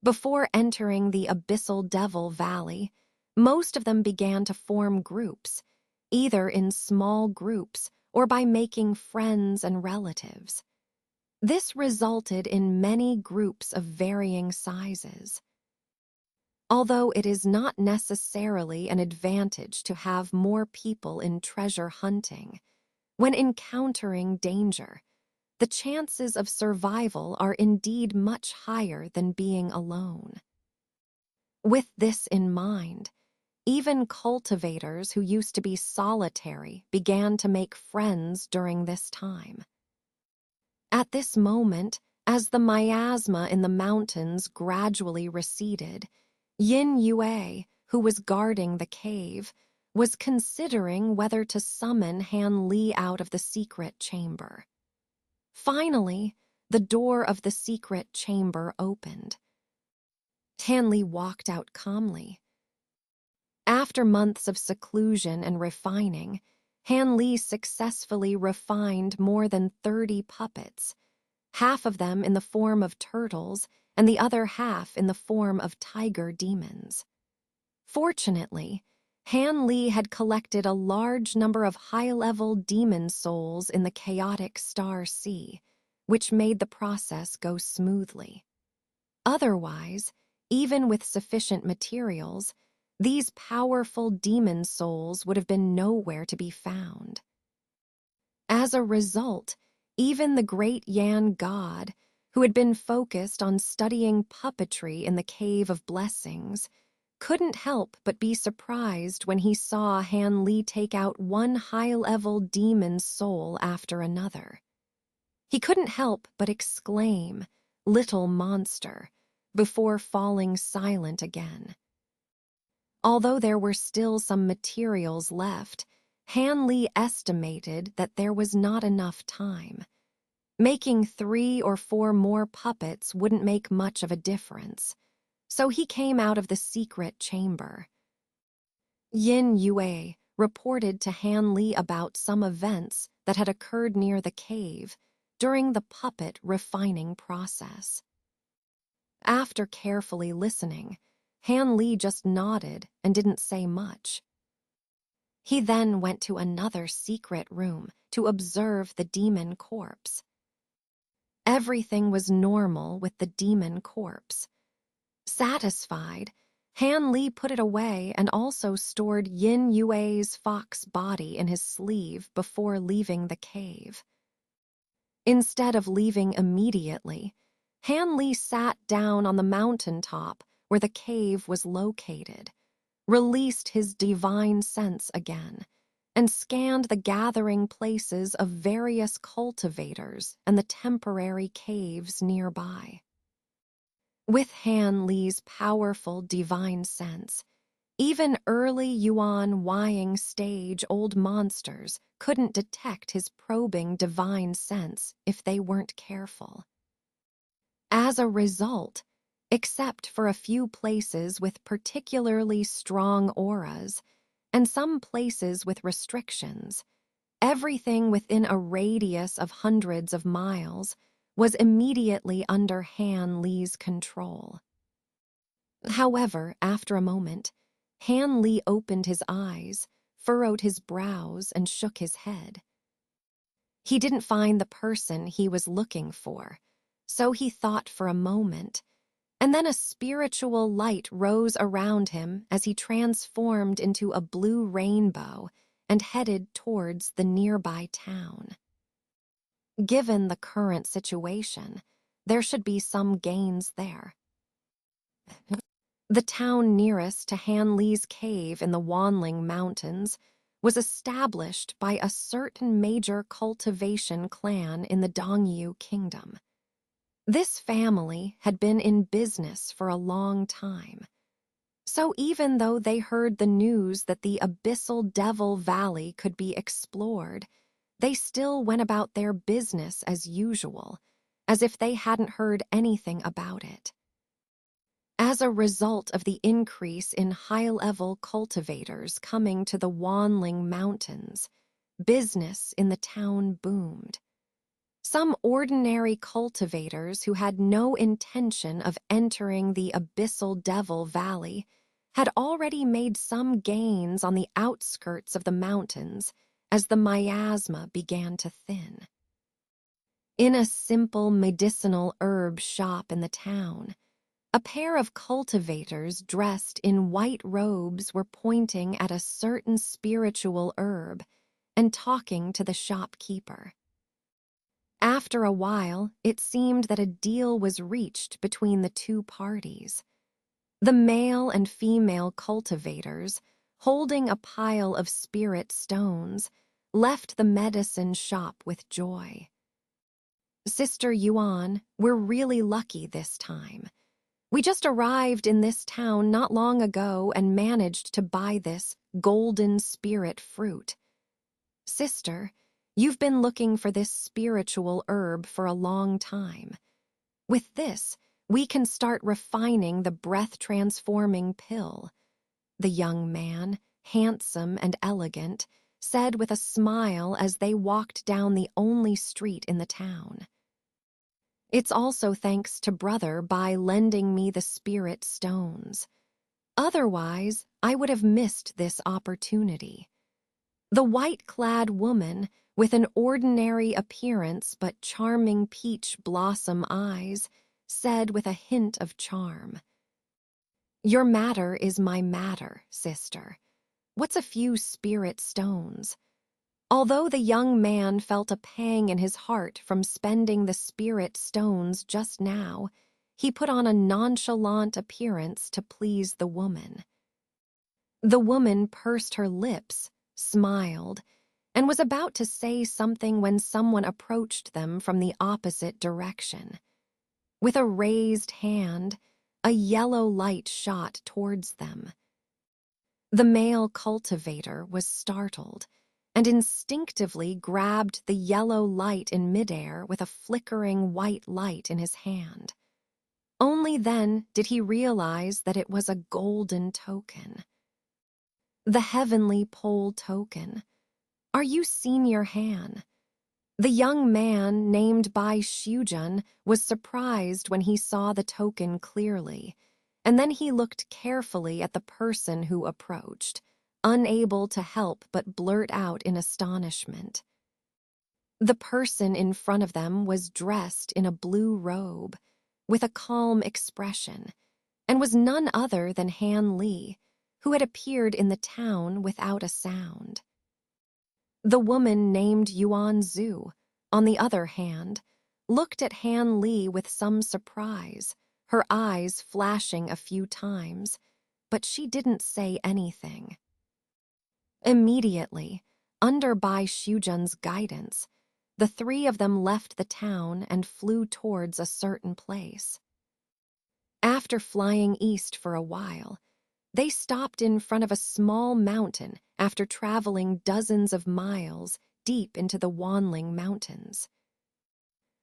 Before entering the abyssal devil valley, most of them began to form groups, either in small groups or by making friends and relatives. This resulted in many groups of varying sizes. Although it is not necessarily an advantage to have more people in treasure hunting, when encountering danger, the chances of survival are indeed much higher than being alone. With this in mind, even cultivators who used to be solitary began to make friends during this time. At this moment, as the miasma in the mountains gradually receded, Yin Yue, who was guarding the cave, was considering whether to summon Han Li out of the secret chamber. Finally, the door of the secret chamber opened. Han Li walked out calmly. After months of seclusion and refining, Han Li successfully refined more than 30 puppets, half of them in the form of turtles and the other half in the form of tiger demons. Fortunately, Han Li had collected a large number of high-level demon souls in the chaotic Star Sea, which made the process go smoothly. Otherwise, even with sufficient materials, these powerful demon souls would have been nowhere to be found. As a result, even the great Yan god, who had been focused on studying puppetry in the Cave of Blessings, couldn't help but be surprised when he saw Han Li take out one high-level demon soul after another. He couldn't help but exclaim, "Little monster," before falling silent again. Although there were still some materials left, Han Li estimated that there was not enough time. Making 3 or 4 more puppets wouldn't make much of a difference, so he came out of the secret chamber. Yin Yue reported to Han Li about some events that had occurred near the cave during the puppet refining process. After carefully listening, Han Li just nodded and didn't say much. He then went to another secret room to observe the demon corpse. Everything was normal with the demon corpse. Satisfied, Han Li put it away and also stored Yin Yue's fox body in his sleeve before leaving the cave. Instead of leaving immediately, Han Li sat down on the mountaintop where the cave was located, released his divine sense again, and scanned the gathering places of various cultivators and the temporary caves nearby. With Han Li's powerful divine sense, even early Yuan Wying stage old monsters couldn't detect his probing divine sense if they weren't careful. As a result, except for a few places with particularly strong auras and some places with restrictions, everything within a radius of hundreds of miles was immediately under Han Li's control. However, after a moment, Han Li opened his eyes, furrowed his brows, and shook his head. He didn't find the person he was looking for, so he thought for a moment, and then a spiritual light rose around him as he transformed into a blue rainbow and headed towards the nearby town. Given the current situation, there should be some gains there. The town nearest to Han Li's cave in the Wanling Mountains was established by a certain major cultivation clan in the Dongyu Kingdom. This family had been in business for a long time. So even though they heard the news that the Abyssal Devil Valley could be explored, they still went about their business as usual, as if they hadn't heard anything about it. As a result of the increase in high-level cultivators coming to the Wanling Mountains, business in the town boomed. Some ordinary cultivators who had no intention of entering the Abyssal Devil Valley had already made some gains on the outskirts of the mountains as the miasma began to thin. In a simple medicinal herb shop in the town, a pair of cultivators dressed in white robes were pointing at a certain spiritual herb and talking to the shopkeeper. After a while, it seemed that a deal was reached between the two parties. The male and female cultivators, holding a pile of spirit stones, left the medicine shop with joy. "Sister Yuan, we're really lucky this time. We just arrived in this town not long ago and managed to buy this golden spirit fruit. Sister, you've been looking for this spiritual herb for a long time. With this, we can start refining the breath-transforming pill. the young man, handsome and elegant, said with a smile as they walked down the only street in the town. It's also thanks to Brother by lending me the spirit stones. Otherwise, I would have missed this opportunity. The white-clad woman, with an ordinary appearance but charming peach blossom eyes, said with a hint of charm, "Your matter is my matter, sister. What's a few spirit stones?" Although the young man felt a pang in his heart from spending the spirit stones just now, he put on a nonchalant appearance to please the woman. The woman pursed her lips, smiled, and was about to say something when someone approached them from the opposite direction. With a raised hand, a yellow light shot towards them. The male cultivator was startled and instinctively grabbed the yellow light in midair with a flickering white light in his hand. Only then did he realize that it was a golden token. The heavenly pole token. Are you Senior Han? The young man named Bai Shujun was surprised when he saw the token clearly, and then he looked carefully at the person who approached, unable to help but blurt out in astonishment. The person in front of them was dressed in a blue robe, with a calm expression, and was none other than Han Li, who had appeared in the town without a sound. The woman named Yuan Zhu, on the other hand, looked at Han Li with some surprise, her eyes flashing a few times, but she didn't say anything. Immediately, under Bai Shujun's guidance, the three of them left the town and flew towards a certain place. After flying east for a while, they stopped in front of a small mountain after traveling dozens of miles deep into the Wanling Mountains.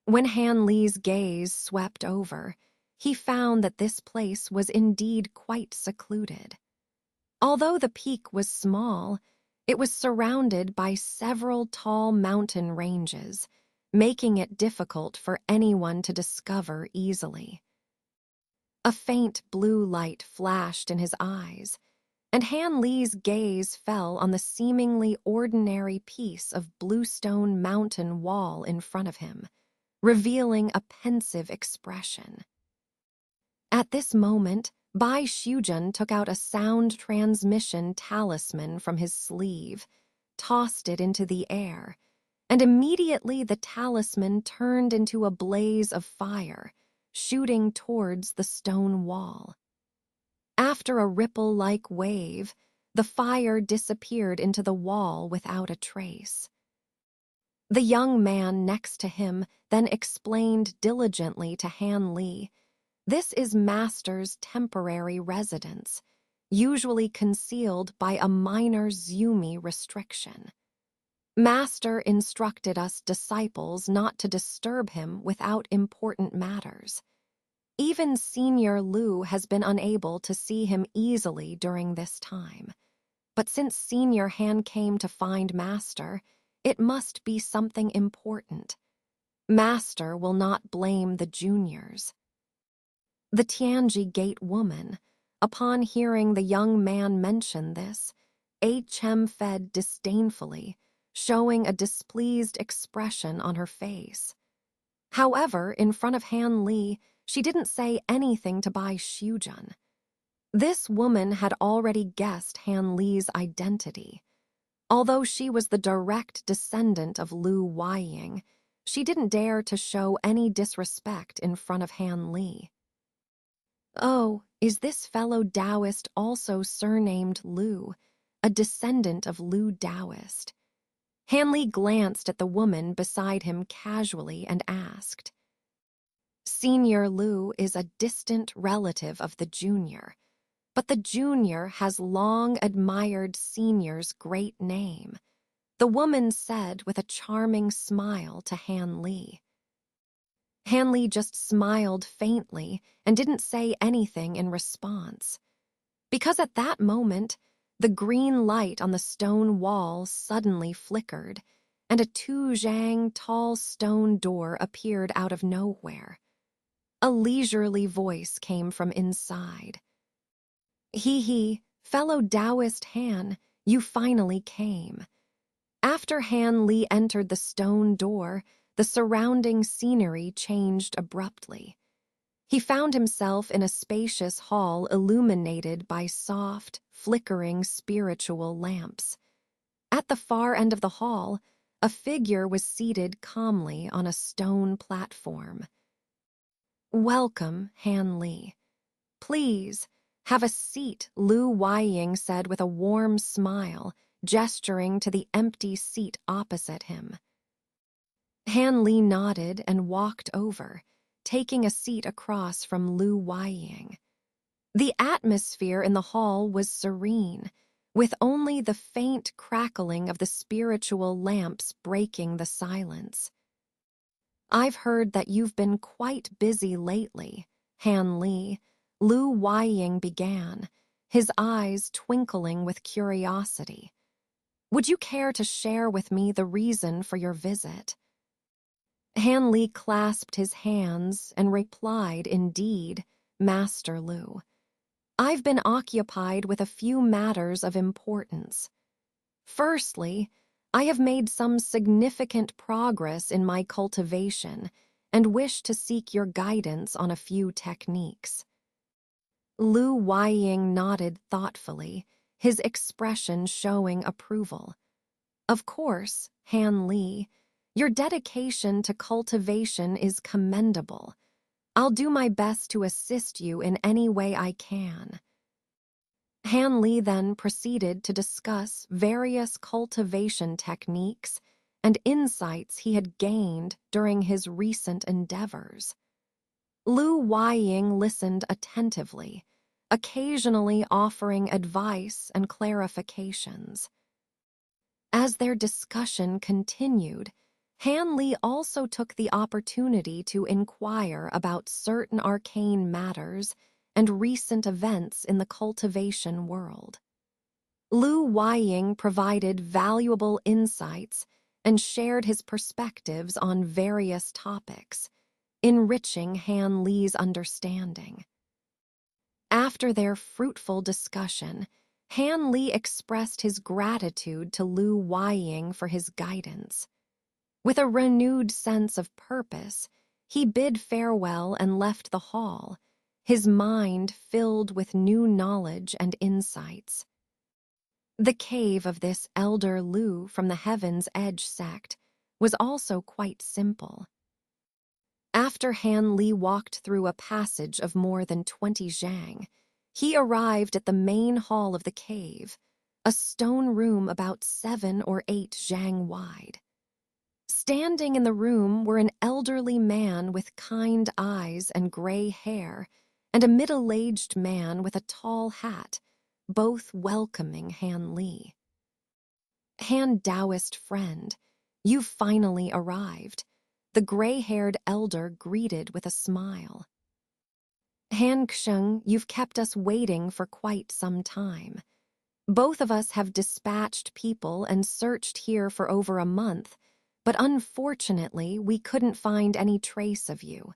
When Han Li's gaze swept over, he found that this place was indeed quite secluded. Although the peak was small, it was surrounded by several tall mountain ranges, making it difficult for anyone to discover easily. A faint blue light flashed in his eyes, and Han Li's gaze fell on the seemingly ordinary piece of bluestone mountain wall in front of him, revealing a pensive expression. At this moment, Bai Shujun took out a sound transmission talisman from his sleeve, tossed it into the air, and immediately the talisman turned into a blaze of fire, shooting towards the stone wall. After a ripple-like wave, the fire disappeared into the wall without a trace. The young man next to him then explained diligently to Han Li, "This is Master's temporary residence, usually concealed by a minor Zumi restriction. Master instructed us disciples not to disturb him without important matters. Even Senior Lu has been unable to see him easily during this time. But since Senior Han came to find Master, it must be something important. Master will not blame the juniors." The Tianji Gate woman, upon hearing the young man mention this, fed disdainfully, showing a displeased expression on her face. However, in front of Han Li, she didn't say anything to Bai Shujun. This woman had already guessed Han Li's identity. Although she was the direct descendant of Lu Weiying, she didn't dare to show any disrespect in front of Han Li. "Oh, is this fellow Taoist also surnamed Lu, a descendant of Lu Taoist?" Han Li glanced at the woman beside him casually and asked. "Senior Lu is a distant relative of the junior, but the junior has long admired Senior's great name," the woman said with a charming smile to Han Li. Han Li just smiled faintly and didn't say anything in response. Because at that moment, the green light on the stone wall suddenly flickered, and a 2 zhang tall stone door appeared out of nowhere. A leisurely voice came from inside. He, fellow Taoist Han, you finally came. After Han Li entered the stone door, the surrounding scenery changed abruptly. He found himself in a spacious hall illuminated by soft, flickering spiritual lamps. At the far end of the hall, a figure was seated calmly on a stone platform. "Welcome, Han Li. Please, have a seat," Lu Weiying said with a warm smile, gesturing to the empty seat opposite him. Han Li nodded and walked over, taking a seat across from Lu Weiying. The atmosphere in the hall was serene, with only the faint crackling of the spiritual lamps breaking the silence. "I've heard that you've been quite busy lately, Han Li," Lu Weiying began, his eyes twinkling with curiosity. "Would you care to share with me the reason for your visit?" Han Li clasped his hands and replied, "Indeed, Master Lu. I've been occupied with a few matters of importance. Firstly, I have made some significant progress in my cultivation and wish to seek your guidance on a few techniques." Lu Weiying nodded thoughtfully, his expression showing approval. "Of course, Han Li, your dedication to cultivation is commendable. I'll do my best to assist you in any way I can." Han Li then proceeded to discuss various cultivation techniques and insights he had gained during his recent endeavors. Lu Weiying listened attentively, occasionally offering advice and clarifications. As their discussion continued, Han Li also took the opportunity to inquire about certain arcane matters and recent events in the cultivation world. Lu Weiying provided valuable insights and shared his perspectives on various topics, enriching Han Li's understanding. After their fruitful discussion, Han Li expressed his gratitude to Lu Weiying for his guidance. With a renewed sense of purpose, he bid farewell and left the hall, his mind filled with new knowledge and insights. The cave of this elder Lu from the Heaven's Edge sect was also quite simple. After Han Li walked through a passage of more than 20 zhang, he arrived at the main hall of the cave, a stone room about 7 or 8 zhang wide. Standing in the room were an elderly man with kind eyes and gray hair, and a middle-aged man with a tall hat, both welcoming Han Li. "Han Taoist friend, you've finally arrived," the gray-haired elder greeted with a smile. "Han Xing, you've kept us waiting for quite some time. Both of us have dispatched people and searched here for over a month, but unfortunately, we couldn't find any trace of you.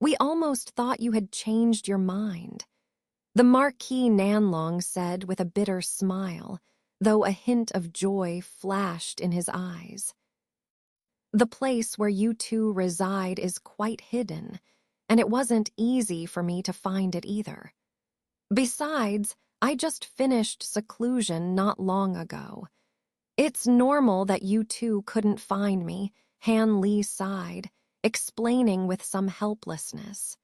We almost thought you had changed your mind," the Marquis Nanlong said with a bitter smile, though a hint of joy flashed in his eyes. "The place where you two reside is quite hidden, and it wasn't easy for me to find it either. Besides, I just finished seclusion not long ago. It's normal that you two couldn't find me," Han Li sighed, explaining with some helplessness.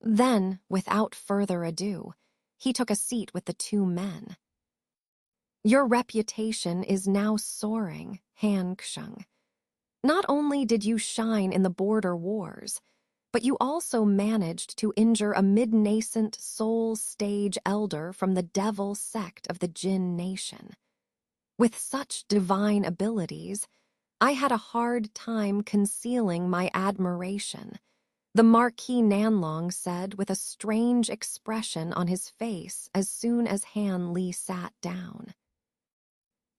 Then, without further ado, he took a seat with the 2 men. "Your reputation is now soaring, Han Xing. Not only did you shine in the border wars, but you also managed to injure a mid-nascent soul stage elder from the devil sect of the Jin Nation. With such divine abilities, I had a hard time concealing my admiration, the Marquis Nanlong said with a strange expression on his face as soon as Han Li sat down.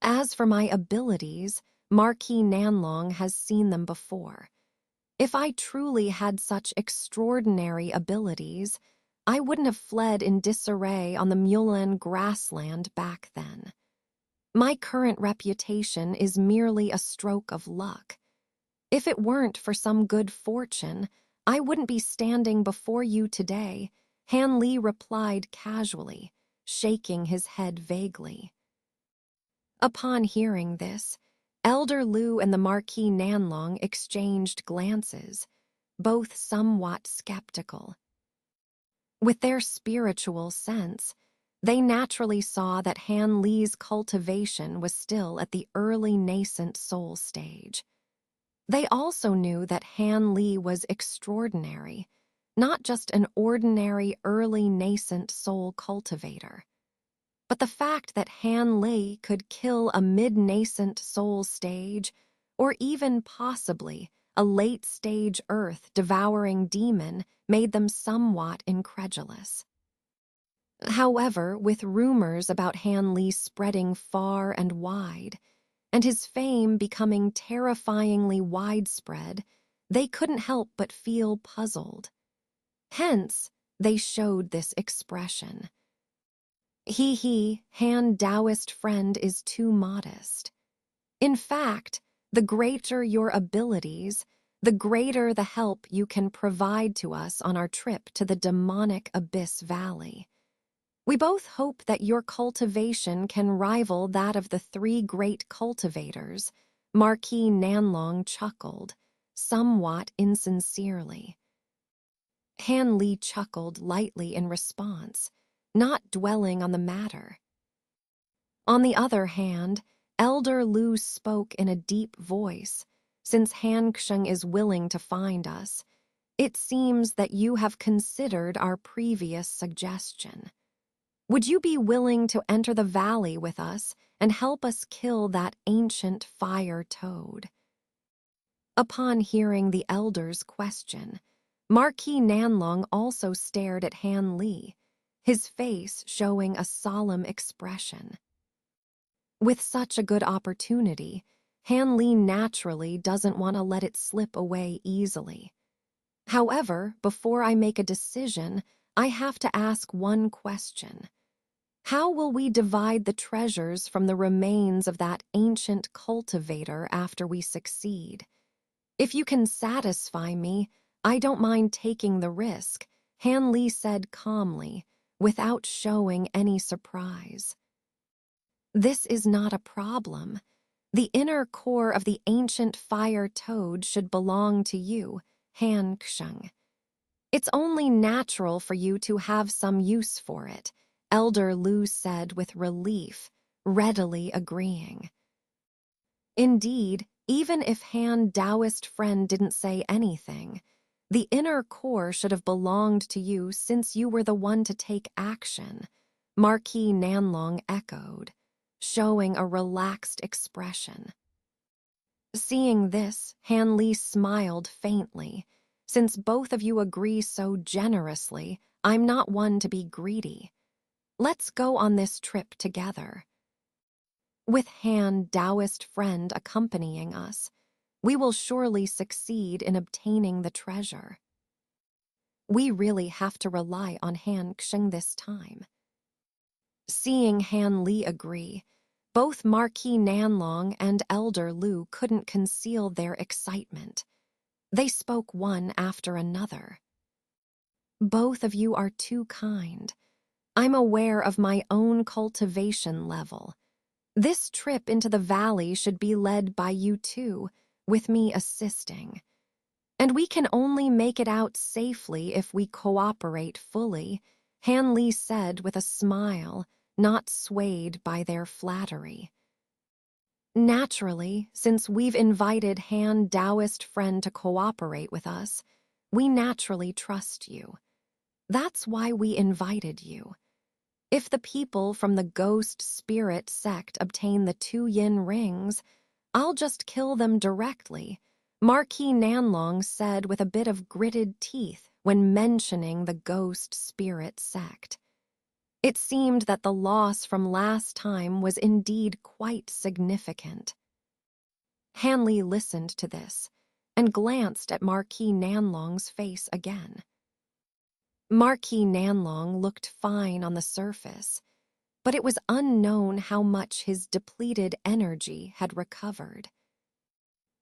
As for my abilities, Marquis Nanlong has seen them before. If I truly had such extraordinary abilities, I wouldn't have fled in disarray on the Mulan grassland back then. My current reputation is merely a stroke of luck. If it weren't for some good fortune, I wouldn't be standing before you today, Han Li replied casually, shaking his head vaguely. Upon hearing this, Elder Lu and the Marquis Nanlong exchanged glances, both somewhat skeptical. With their spiritual sense, they naturally saw that Han Li's cultivation was still at the early nascent soul stage. They also knew that Han Li was extraordinary, not just an ordinary early nascent soul cultivator. But the fact that Han Li could kill a mid-nascent soul stage, or even possibly a late-stage earth-devouring demon, made them somewhat incredulous. However, with rumors about Han Li spreading far and wide, and his fame becoming terrifyingly widespread, they couldn't help but feel puzzled. Hence, they showed this expression. Han Taoist friend is too modest. In fact, the greater your abilities, the greater the help you can provide to us on our trip to the demonic Abyss Valley. We both hope that your cultivation can rival that of the three great cultivators, Marquis Nanlong chuckled, somewhat insincerely. Han Li chuckled lightly in response, not dwelling on the matter. On the other hand, Elder Lu spoke in a deep voice. Since Han Xing is willing to find us, it seems that you have considered our previous suggestion. Would you be willing to enter the valley with us and help us kill that ancient fire toad? Upon hearing the elder's question, Marquis Nanlong also stared at Han Li, his face showing a solemn expression. With such a good opportunity, Han Li naturally doesn't want to let it slip away easily. However, before I make a decision, I have to ask one question. How will we divide the treasures from the remains of that ancient cultivator after we succeed? If you can satisfy me, I don't mind taking the risk, Han Li said calmly, without showing any surprise. This is not a problem. The inner core of the ancient fire toad should belong to you, Han Xing. It's only natural for you to have some use for it, Elder Lu said with relief, readily agreeing. Indeed, even if Han Taoist friend didn't say anything, the inner core should have belonged to you since you were the one to take action, Marquis Nanlong echoed, showing a relaxed expression. Seeing this, Han Li smiled faintly. Since both of you agree so generously, I'm not one to be greedy. Let's go on this trip together. With Han Taoist friend accompanying us, we will surely succeed in obtaining the treasure. We really have to rely on Han Xing this time. Seeing Han Li agree, both Marquis Nanlong and Elder Lu couldn't conceal their excitement. They spoke one after another. Both of you are too kind. I'm aware of my own cultivation level. This trip into the valley should be led by you two, with me assisting. And we can only make it out safely if we cooperate fully, Han Li said with a smile, not swayed by their flattery. Naturally, since we've invited Han Taoist friend to cooperate with us, we naturally trust you. That's why we invited you. If the people from the ghost spirit sect obtain the 2 yin rings, I'll just kill them directly, Marquis Nanlong said with a bit of gritted teeth when mentioning the ghost spirit sect. It seemed that the loss from last time was indeed quite significant. Hanley listened to this and glanced at Marquis Nanlong's face again. Marquis Nanlong looked fine on the surface, but it was unknown how much his depleted energy had recovered.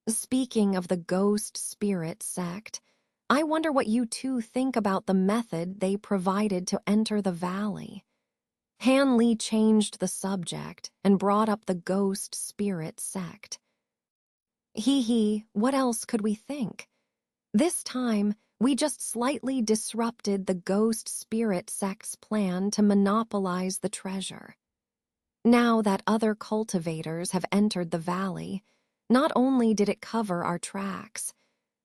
Speaking of the ghost spirit sect, I wonder what you two think about the method they provided to enter the valley. Hanley changed the subject and brought up the ghost spirit sect. What else could we think? This time, we just slightly disrupted the ghost spirit sect's plan to monopolize the treasure. Now that other cultivators have entered the valley, not only did it cover our tracks,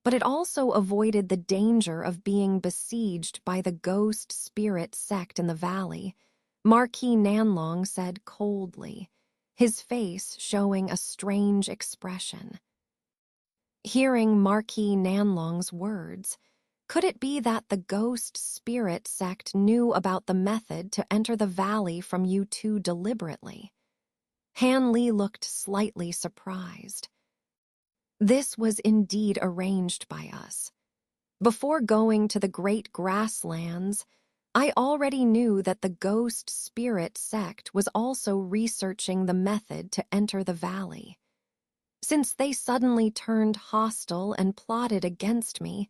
but it also avoided the danger of being besieged by the ghost spirit sect in the valley, Marquis Nanlong said coldly, his face showing a strange expression. Hearing Marquis Nanlong's words, could it be that the ghost spirit sect knew about the method to enter the valley from you two deliberately? Hanley looked slightly surprised. This was indeed arranged by us. Before going to the great grasslands, I already knew that the ghost spirit sect was also researching the method to enter the valley. Since they suddenly turned hostile and plotted against me,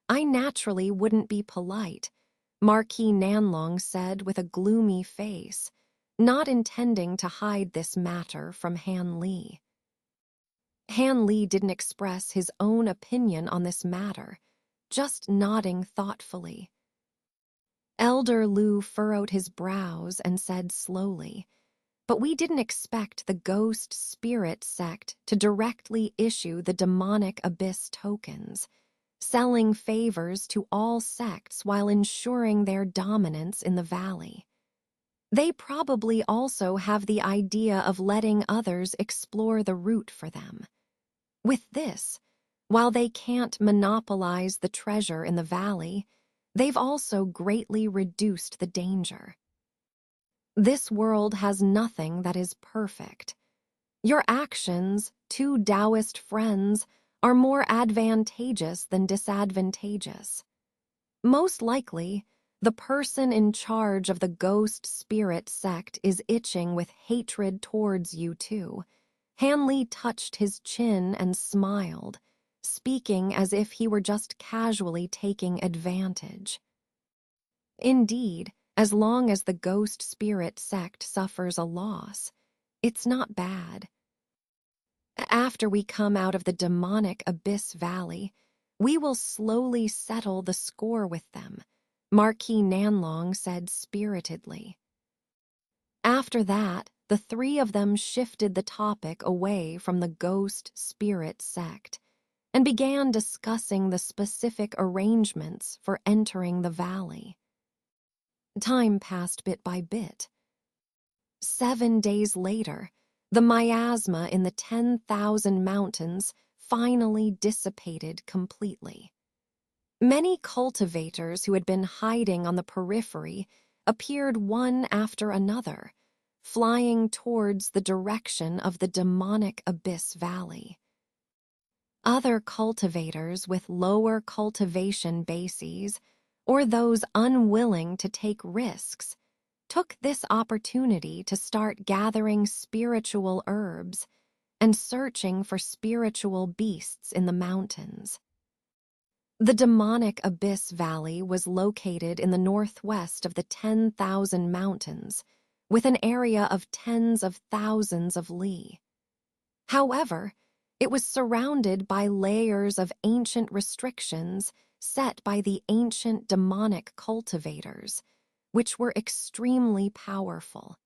I naturally wouldn't be polite, Marquis Nanlong said with a gloomy face, not intending to hide this matter from Hanley. Hanley didn't express his own opinion on this matter, just nodding thoughtfully. Elder Lu furrowed his brows and said slowly, "But we didn't expect the ghost spirit sect to directly issue the demonic abyss tokens, selling favors to all sects while ensuring their dominance in the valley. They probably also have the idea of letting others explore the route for them. With this, while they can't monopolize the treasure in the valley, they've also greatly reduced the danger. This world has nothing that is perfect. Your actions, two Taoist friends, are more advantageous than disadvantageous. Most likely, the person in charge of the ghost spirit sect is itching with hatred towards you two." Hanley touched his chin and smiled, speaking as if he were just casually taking advantage. Indeed, as long as the ghost spirit sect suffers a loss, it's not bad. After we come out of the demonic abyss valley, we will slowly settle the score with them, Marquis Nanlong said spiritedly. After that, the three of them shifted the topic away from the ghost spirit sect and began discussing the specific arrangements for entering the valley. Time passed bit by bit. 7 days later, the miasma in the 10,000 mountains finally dissipated completely. Many cultivators who had been hiding on the periphery appeared one after another, flying towards the direction of the demonic abyss valley. Other cultivators with lower cultivation bases, or those unwilling to take risks, took this opportunity to start gathering spiritual herbs and searching for spiritual beasts in the mountains. The demonic abyss valley was located in the northwest of the 10,000 mountains, with an area of tens of thousands of li. However, it was surrounded by layers of ancient restrictions set by the ancient demonic cultivators, which were extremely powerful.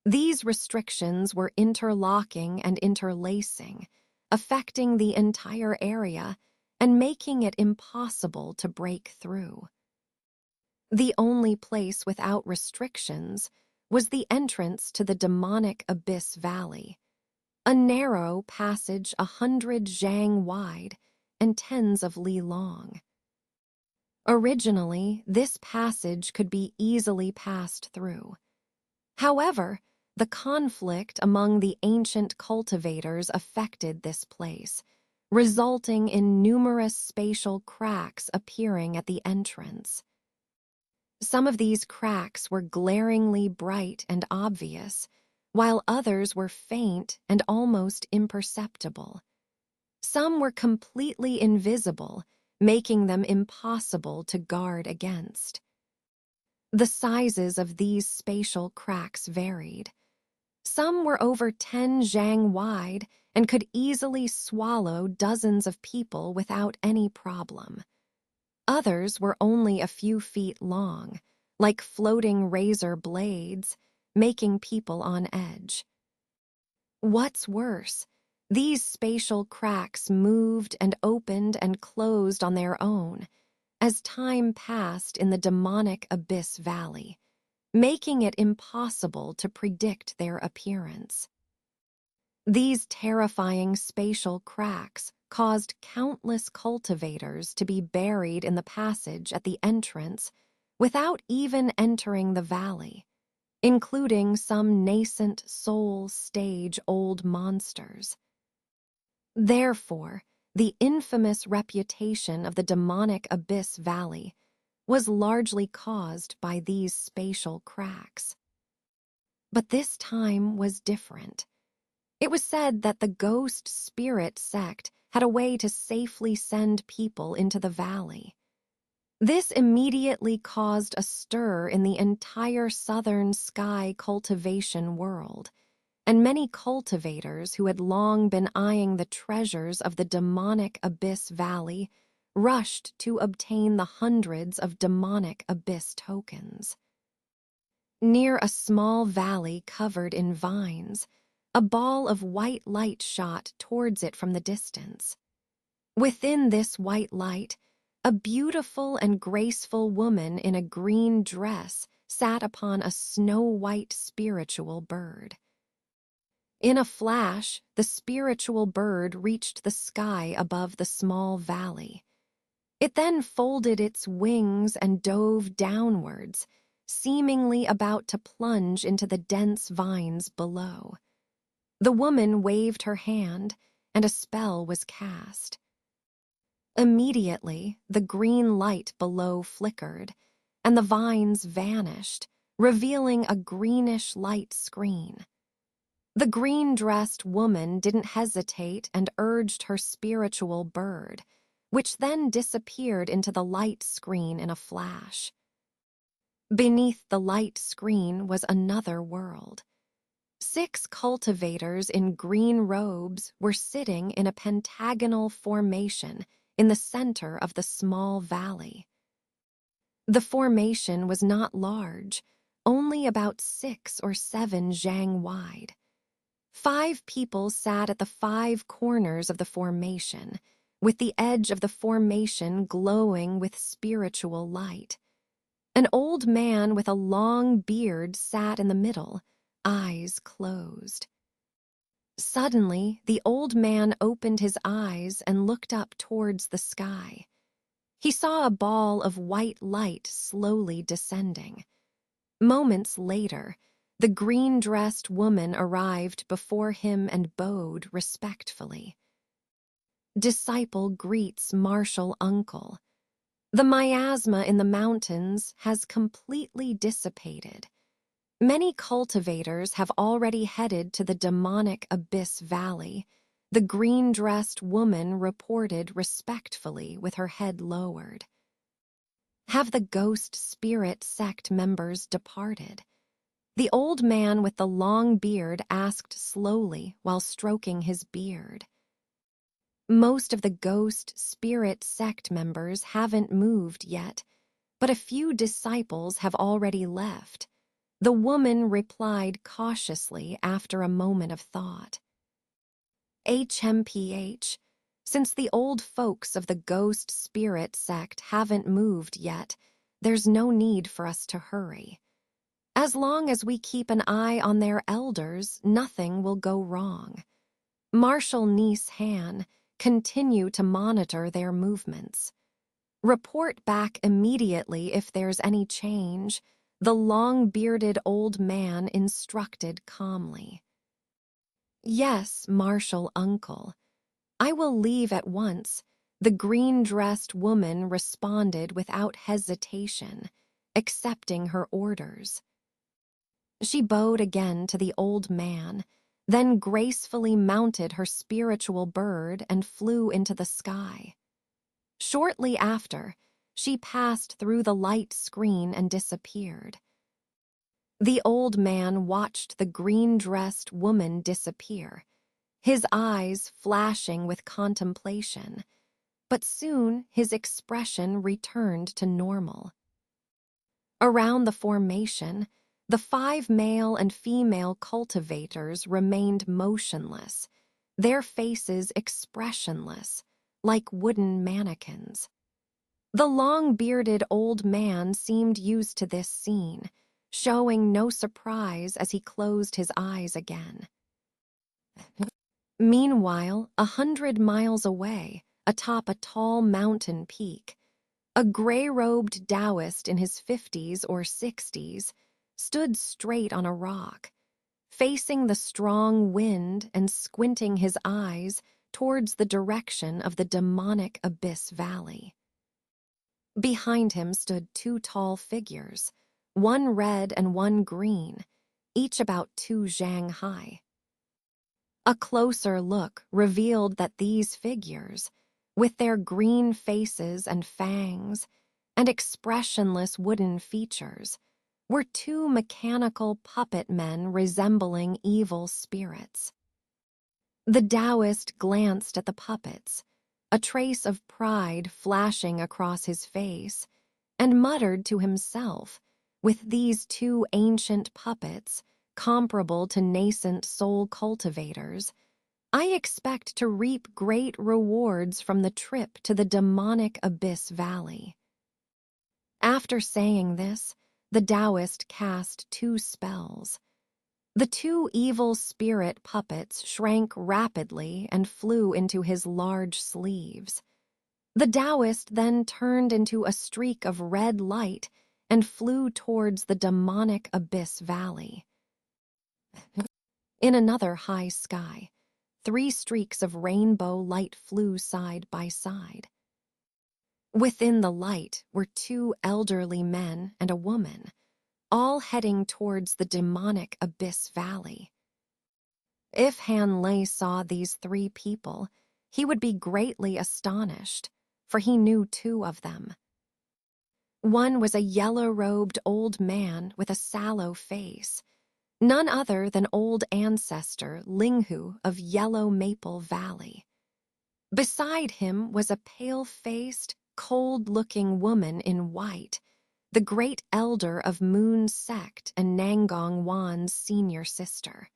These restrictions were interlocking and interlacing, affecting the entire area and making it impossible to break through. The only place without restrictions was the entrance to the demonic abyss valley. a narrow passage 100 zhang wide and tens of li long. Originally, this passage could be easily passed through. However, the conflict among the ancient cultivators affected this place, resulting in numerous spatial cracks appearing at the entrance. Some of these cracks were glaringly bright and obvious, while others were faint and almost imperceptible. Some were completely invisible, making them impossible to guard against. The sizes of these spatial cracks varied. Some were over 10 zhang wide and could easily swallow dozens of people without any problem. Others were only a few feet long, like floating razor blades, making people on edge. What's worse, these spatial cracks moved and opened and closed on their own as time passed in the demonic Abyss Valley, making it impossible to predict their appearance. These terrifying spatial cracks caused countless cultivators to be buried in the passage at the entrance without even entering the valley, including some nascent soul-stage-old monsters. Therefore, the infamous reputation of the demonic Abyss Valley was largely caused by these spatial cracks. But this time was different. It was said that the ghost spirit sect had a way to safely send people into the valley. This immediately caused a stir in the entire southern sky cultivation world, and many cultivators who had long been eyeing the treasures of the demonic Abyss Valley rushed to obtain the hundreds of demonic Abyss tokens. Near a small valley covered in vines, a ball of white light shot towards it from the distance. Within this white light, a beautiful and graceful woman in a green dress sat upon a snow-white spiritual bird. In a flash, the spiritual bird reached the sky above the small valley. It then folded its wings and dove downwards, seemingly about to plunge into the dense vines below. The woman waved her hand, and a spell was cast. Immediately, the green light below flickered, and the vines vanished, revealing a greenish light screen. The green-dressed woman didn't hesitate and urged her spiritual bird, which then disappeared into the light screen in a flash. Beneath the light screen was another world. 6 cultivators in green robes were sitting in a pentagonal formation in the center of the small valley. The formation was not large, only about 6 or 7 zhang wide. 5 people sat at the 5 corners of the formation, with the edge of the formation glowing with spiritual light. An old man with a long beard sat in the middle, eyes closed. Suddenly, the old man opened his eyes and looked up towards the sky. He saw a ball of white light slowly descending. Moments later, the green-dressed woman arrived before him and bowed respectfully. Disciple greets martial uncle. The miasma in the mountains has completely dissipated. Many cultivators have already headed to the demonic Abyss Valley, the green-dressed woman reported respectfully with her head lowered. Have the ghost spirit sect members departed? The old man with the long beard asked slowly while stroking his beard. Most of the ghost spirit sect members haven't moved yet, but a few disciples have already left. The woman replied cautiously after a moment of thought. HMPH, since the old folks of the ghost spirit sect haven't moved yet, there's no need for us to hurry. As long as we keep an eye on their elders, nothing will go wrong. Marshal niece Han, continue to monitor their movements. Report back immediately if there's any change, the long-bearded old man instructed calmly. Yes, Marshal Uncle. I will leave at once, the green-dressed woman responded without hesitation, accepting her orders. She bowed again to the old man, then gracefully mounted her spiritual bird and flew into the sky. Shortly after, she passed through the light screen and disappeared. The old man watched the green-dressed woman disappear, his eyes flashing with contemplation, but soon his expression returned to normal. Around the formation, the 5 male and female cultivators remained motionless, their faces expressionless, like wooden mannequins. The long-bearded old man seemed used to this scene, showing no surprise as he closed his eyes again. Meanwhile, 100 miles away, atop a tall mountain peak, a gray-robed Taoist in his 50s or 60s stood straight on a rock, facing the strong wind and squinting his eyes towards the direction of the demonic Abyss Valley. Behind him stood 2 tall figures, one red and one green, each about 2 zhang high. A closer look revealed that these figures, with their green faces and fangs, and expressionless wooden features, were 2 mechanical puppet men resembling evil spirits. The Taoist glanced at the puppets, a trace of pride flashing across his face, and muttered to himself, with these 2 ancient puppets, comparable to nascent soul cultivators, I expect to reap great rewards from the trip to the demonic Abyss Valley. After saying this, the Taoist cast 2 spells. The 2 evil spirit puppets shrank rapidly and flew into his large sleeves. The Taoist then turned into a streak of red light and flew towards the demonic Abyss Valley. In another high sky, 3 streaks of rainbow light flew side by side. Within the light were 2 elderly men and a woman, all heading towards the demonic Abyss Valley. If Han Lei saw these 3 people, he would be greatly astonished, for he knew 2 of them. One was a yellow-robed old man with a sallow face, none other than old ancestor Linghu of Yellow Maple Valley. Beside him was a pale-faced, cold-looking woman in white, the great elder of Moon's sect and Nangong Wan's senior sister.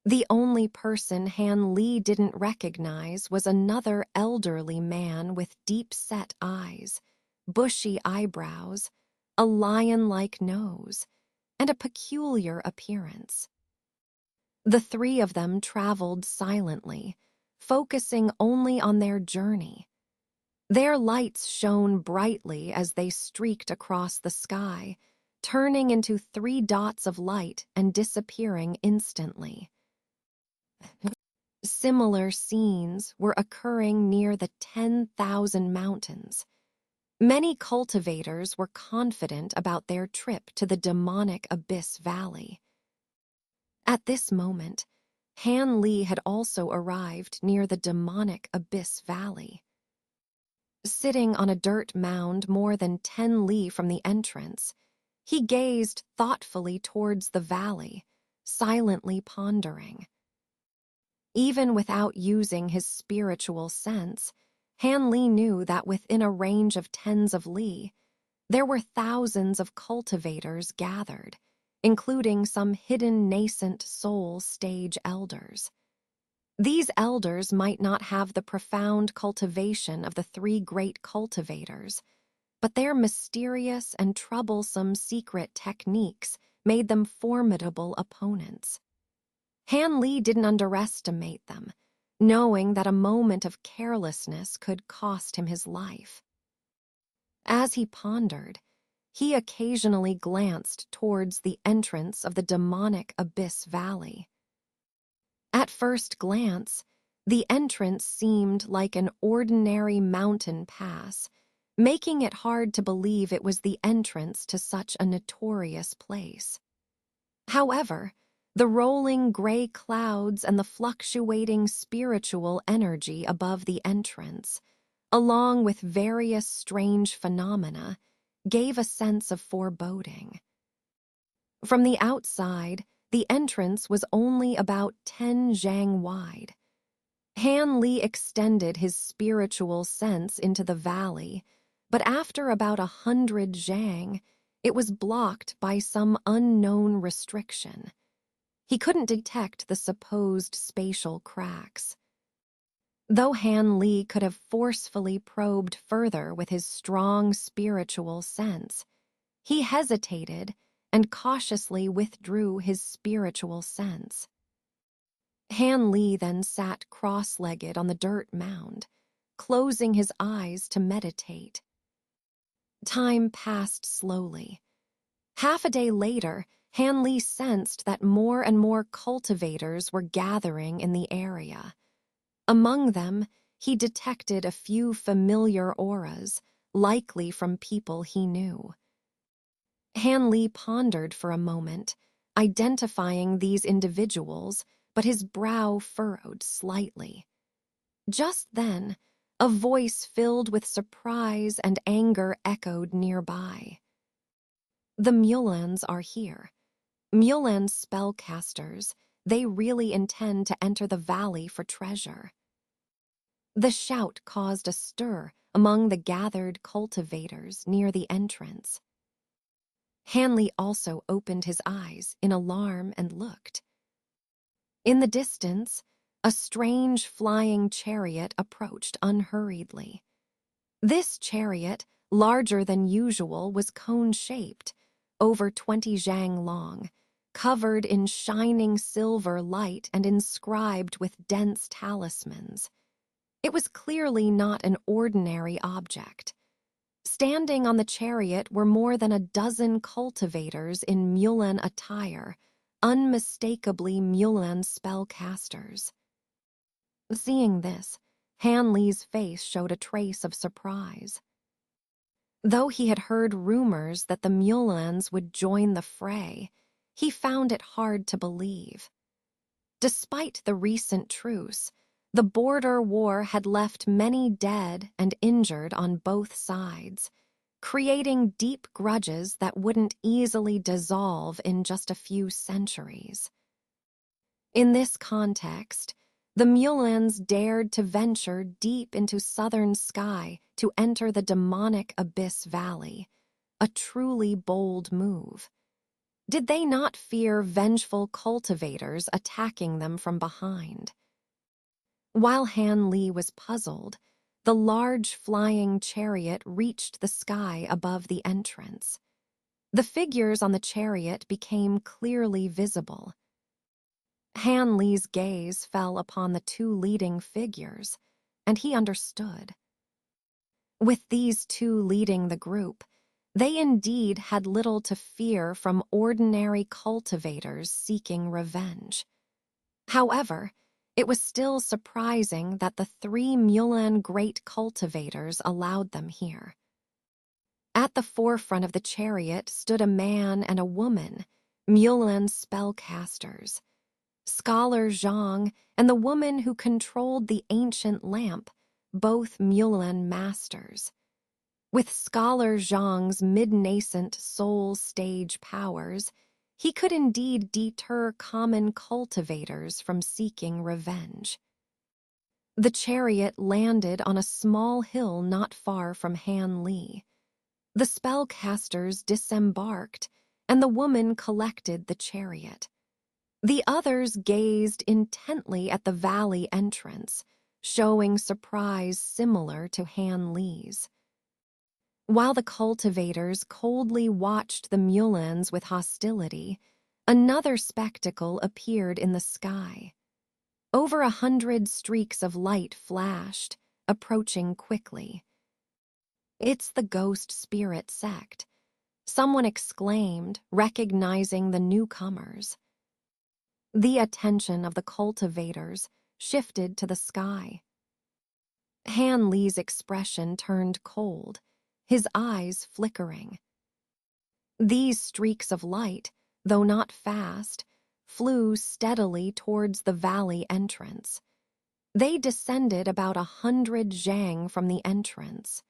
The only person Han Li didn't recognize was another elderly man with deep-set eyes, bushy eyebrows, a lion-like nose, and a peculiar appearance. The 3 of them traveled silently, focusing only on their journey. Their lights shone brightly as they streaked across the sky, turning into 3 dots of light and disappearing instantly. Similar scenes were occurring near the 10,000 mountains. Many cultivators were confident about their trip to the demonic Abyss Valley. At this moment, Han Li had also arrived near the demonic Abyss Valley. Sitting on a dirt mound more than 10 li from the entrance, he gazed thoughtfully towards the valley, silently pondering. Even without using his spiritual sense, Han Li knew that within a range of tens of li, there were thousands of cultivators gathered, including some hidden nascent soul stage elders. These elders might not have the profound cultivation of the 3 great cultivators, but their mysterious and troublesome secret techniques made them formidable opponents. Han Li didn't underestimate them, knowing that a moment of carelessness could cost him his life. As he pondered, he occasionally glanced towards the entrance of the demonic Abyss Valley. At first glance, the entrance seemed like an ordinary mountain pass, making it hard to believe it was the entrance to such a notorious place. However, the rolling gray clouds and the fluctuating spiritual energy above the entrance, along with various strange phenomena, gave a sense of foreboding. From the outside, the entrance was only about 10 zhang wide. Han Li extended his spiritual sense into the valley, but after about 100 zhang, it was blocked by some unknown restriction. He couldn't detect the supposed spatial cracks. Though Han Li could have forcefully probed further with his strong spiritual sense, he hesitated and cautiously withdrew his spiritual sense. Han Li then sat cross-legged on the dirt mound, closing his eyes to meditate. Time passed slowly. Half a day later, Han Li sensed that more and more cultivators were gathering in the area. Among them, he detected a few familiar auras, likely from people he knew. Han Li pondered for a moment, identifying these individuals, but his brow furrowed slightly. Just then, a voice filled with surprise and anger echoed nearby. "The Mulans are here. Mulan spellcasters. They really intend to enter the valley for treasure." The shout caused a stir among the gathered cultivators near the entrance. Han Li also opened his eyes in alarm and looked. In the distance, a strange flying chariot approached unhurriedly. This chariot, larger than usual, was cone-shaped, over 20 zhang long, covered in shining silver light and inscribed with dense talismans. It was clearly not an ordinary object. Standing on the chariot were more than a dozen cultivators in Mulan attire, unmistakably Mulan spellcasters. Seeing this, Han Li's face showed a trace of surprise. Though he had heard rumors that the Mulans would join the fray, he found it hard to believe. Despite the recent truce, the border war had left many dead and injured on both sides, creating deep grudges that wouldn't easily dissolve in just a few centuries. In this context, the Mulans dared to venture deep into southern sky to enter the demonic Abyss Valley, a truly bold move. Did they not fear vengeful cultivators attacking them from behind? While Han Li was puzzled, the large flying chariot reached the sky above the entrance. The figures on the chariot became clearly visible. Han Li's gaze fell upon the two leading figures, and he understood. With these two leading the group, they indeed had little to fear from ordinary cultivators seeking revenge. However, it was still surprising that the three Mulan great cultivators allowed them here. At the forefront of the chariot stood a man and a woman, Mulan spellcasters. Scholar Zhang and the woman who controlled the ancient lamp, both Mulan masters. With Scholar Zhang's mid-nascent soul stage powers, he could indeed deter common cultivators from seeking revenge. The chariot landed on a small hill not far from Han Li. The spellcasters disembarked, and the woman collected the chariot. The others gazed intently at the valley entrance, showing surprise similar to Han Li's. While the cultivators coldly watched the Mulans with hostility, Another spectacle appeared in the sky. Over 100 streaks of light flashed, approaching quickly. "It's the ghost spirit sect," someone exclaimed, recognizing the newcomers. The attention of the cultivators shifted to the sky. Han Li's expression turned cold, his eyes flickering. These streaks of light, though not fast, flew steadily towards the valley entrance. They descended about 100 zhang from the entrance.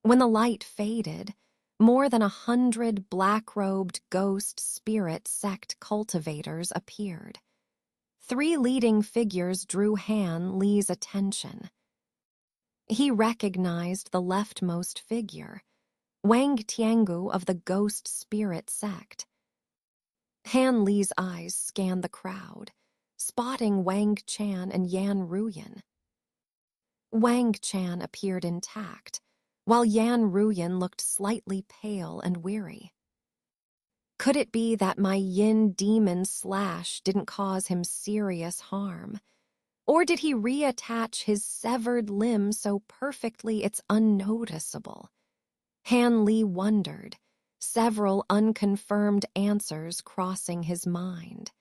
When the light faded, more than 100 black-robed ghost spirit sect cultivators appeared. 3 leading figures drew Han Li's attention. He recognized the leftmost figure, Wang Tiangu of the ghost spirit sect. Han Li's eyes scanned the crowd, spotting Wang Chan and Yan Ruyan. Wang Chan appeared intact, while Yan Ruyan looked slightly pale and weary. Could it be that my yin demon slash didn't cause him serious harm? Or did he reattach his severed limb so perfectly it's unnoticeable? Han Li wondered, several unconfirmed answers crossing his mind.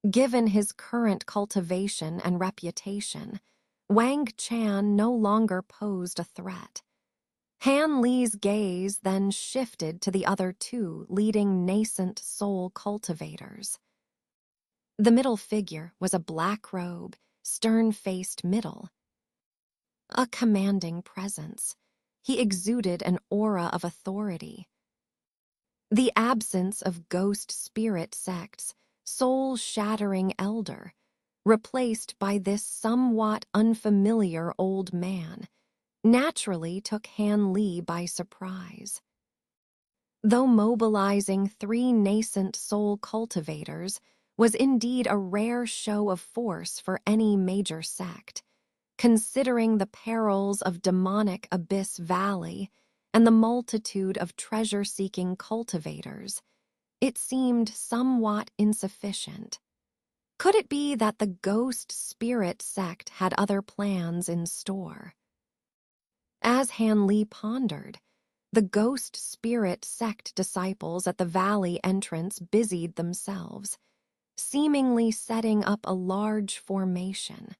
Given his current cultivation and reputation, Wang Chan no longer posed a threat. Han Li's gaze then shifted to the other 2 leading nascent soul cultivators. The middle figure was a black-robe, stern-faced middle. A commanding presence. He exuded an aura of authority. The absence of ghost spirit sects, soul-shattering elder, replaced by this somewhat unfamiliar old man, naturally took Han Li by surprise. Though mobilizing 3 nascent soul cultivators was indeed a rare show of force for any major sect, considering the perils of demonic Abyss Valley and the multitude of treasure-seeking cultivators, it seemed somewhat insufficient. Could it be that the ghost spirit sect had other plans in store? As Han Li pondered, the ghost spirit sect disciples at the valley entrance busied themselves, seemingly setting up a large formation.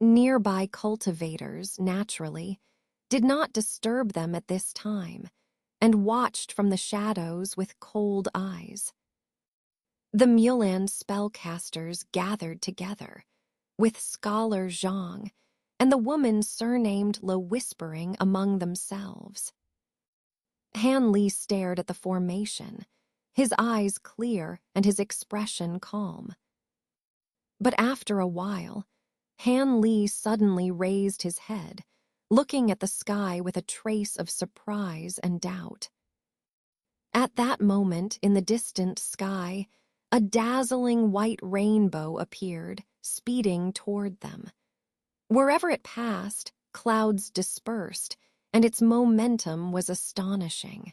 Nearby cultivators, naturally, did not disturb them at this time, and watched from the shadows with cold eyes. The Mulan spellcasters gathered together, with Scholar Zhang and the woman surnamed Le whispering among themselves. Han Li stared at the formation, his eyes clear and his expression calm. But after a while, Han Li suddenly raised his head, looking at the sky with a trace of surprise and doubt. At that moment, in the distant sky, a dazzling white rainbow appeared, speeding toward them. Wherever it passed, clouds dispersed, and its momentum was astonishing.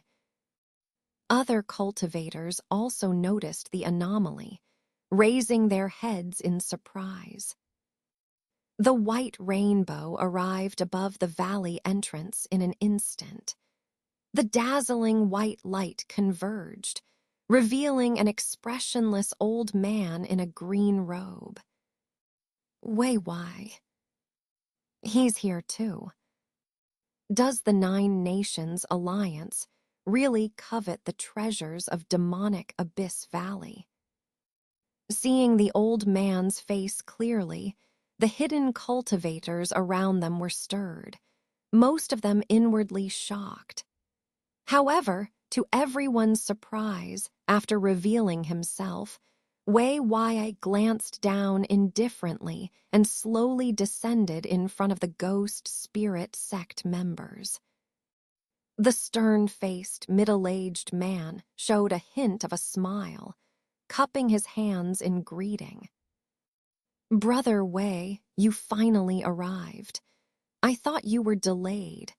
Other cultivators also noticed the anomaly, raising their heads in surprise. The white rainbow arrived above the valley entrance in an instant. The dazzling white light converged, revealing an expressionless old man in a green robe. Wei Wai. He's here too. Does the 9 Nations Alliance really covet the treasures of demonic Abyss Valley? Seeing the old man's face clearly, the hidden cultivators around them were stirred, most of them inwardly shocked. However, to everyone's surprise, after revealing himself, Wei Wai glanced down indifferently and slowly descended in front of the ghost spirit sect members. The stern-faced, middle-aged man showed a hint of a smile, cupping his hands in greeting. "Brother Wei, you finally arrived. I thought you were delayed.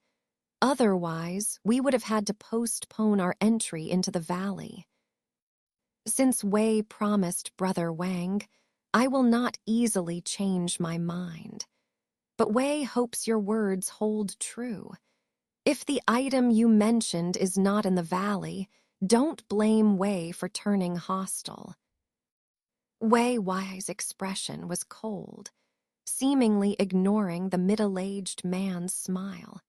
Otherwise, we would have had to postpone our entry into the valley." Since Wei promised Brother Wang, I will not easily change my mind. But Wei hopes your words hold true. If the item you mentioned is not in the valley, don't blame Wei for turning hostile. Wei Wei's expression was cold, seemingly ignoring the middle-aged man's smile.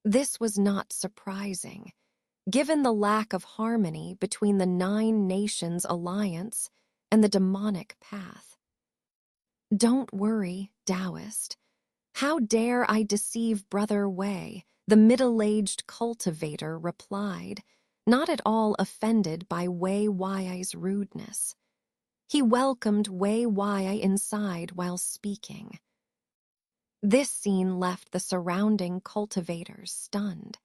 This was not surprising, given the lack of harmony between the Nine Nations Alliance and the demonic path. Don't worry, Taoist. How dare I deceive Brother Wei, the middle-aged cultivator replied, not at all offended by Wei Wei's rudeness. He welcomed Wei Wei inside while speaking. This scene left the surrounding cultivators stunned.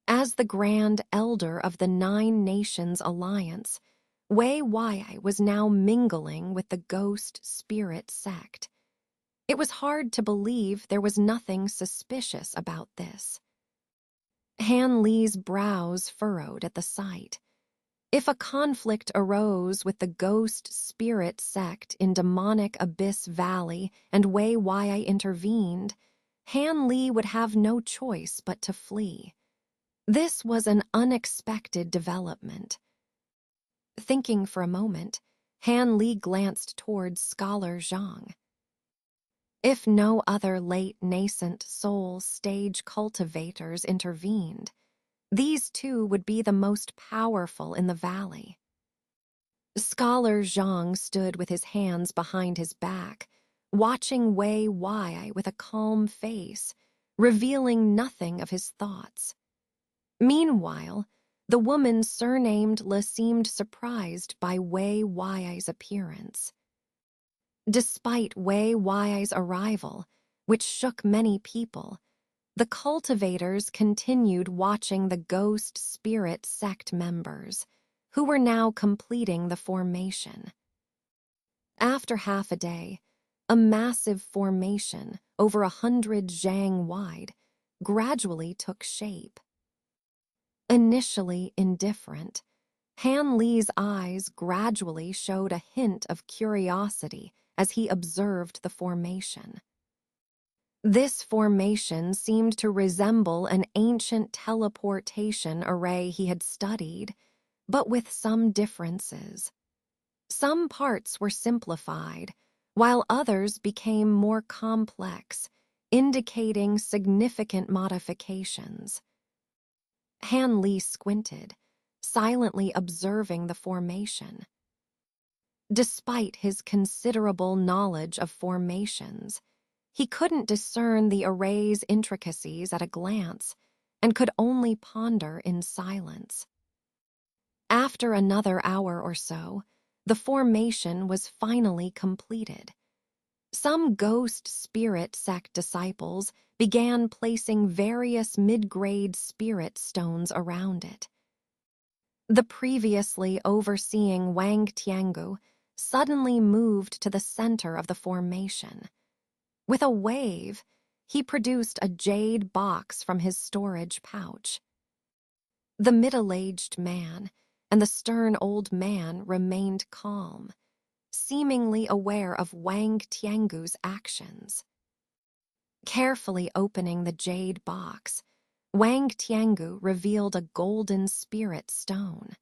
As the Grand Elder of the Nine Nations Alliance, Wei Wei was now mingling with the ghost spirit sect. It was hard to believe there was nothing suspicious about this. Han Li's brows furrowed at the sight. If a conflict arose with the ghost spirit sect in demonic Abyss Valley and Wei Wei intervened, Han Li would have no choice but to flee. This was an unexpected development. Thinking for a moment, Han Li glanced towards Scholar Zhang. If no other late nascent soul stage cultivators intervened, these two would be the most powerful in the valley. Scholar Zhang stood with his hands behind his back, watching Wei Wei with a calm face, revealing nothing of his thoughts. Meanwhile, the woman surnamed Le seemed surprised by Wei Wei's appearance. Despite Wei Wei's arrival, which shook many people, the cultivators continued watching the ghost spirit sect members, who were now completing the formation. After half a day, a massive formation, over 100 zhang wide, gradually took shape. Initially indifferent, Han Li's eyes gradually showed a hint of curiosity as he observed the formation. This formation seemed to resemble an ancient teleportation array he had studied, but with some differences. Some parts were simplified, while others became more complex, indicating significant modifications. Han Li squinted, silently observing the formation. Despite his considerable knowledge of formations, he couldn't discern the array's intricacies at a glance and could only ponder in silence. After another hour or so, the formation was finally completed. Some ghost spirit sect disciples began placing various mid-grade spirit stones around it. The previously overseeing Wang Tiangu suddenly moved to the center of the formation. With a wave, he produced a jade box from his storage pouch. The middle-aged man and the stern old man remained calm, seemingly aware of Wang Tiangu's actions. Carefully opening the jade box, Wang Tiangu revealed a golden spirit stone.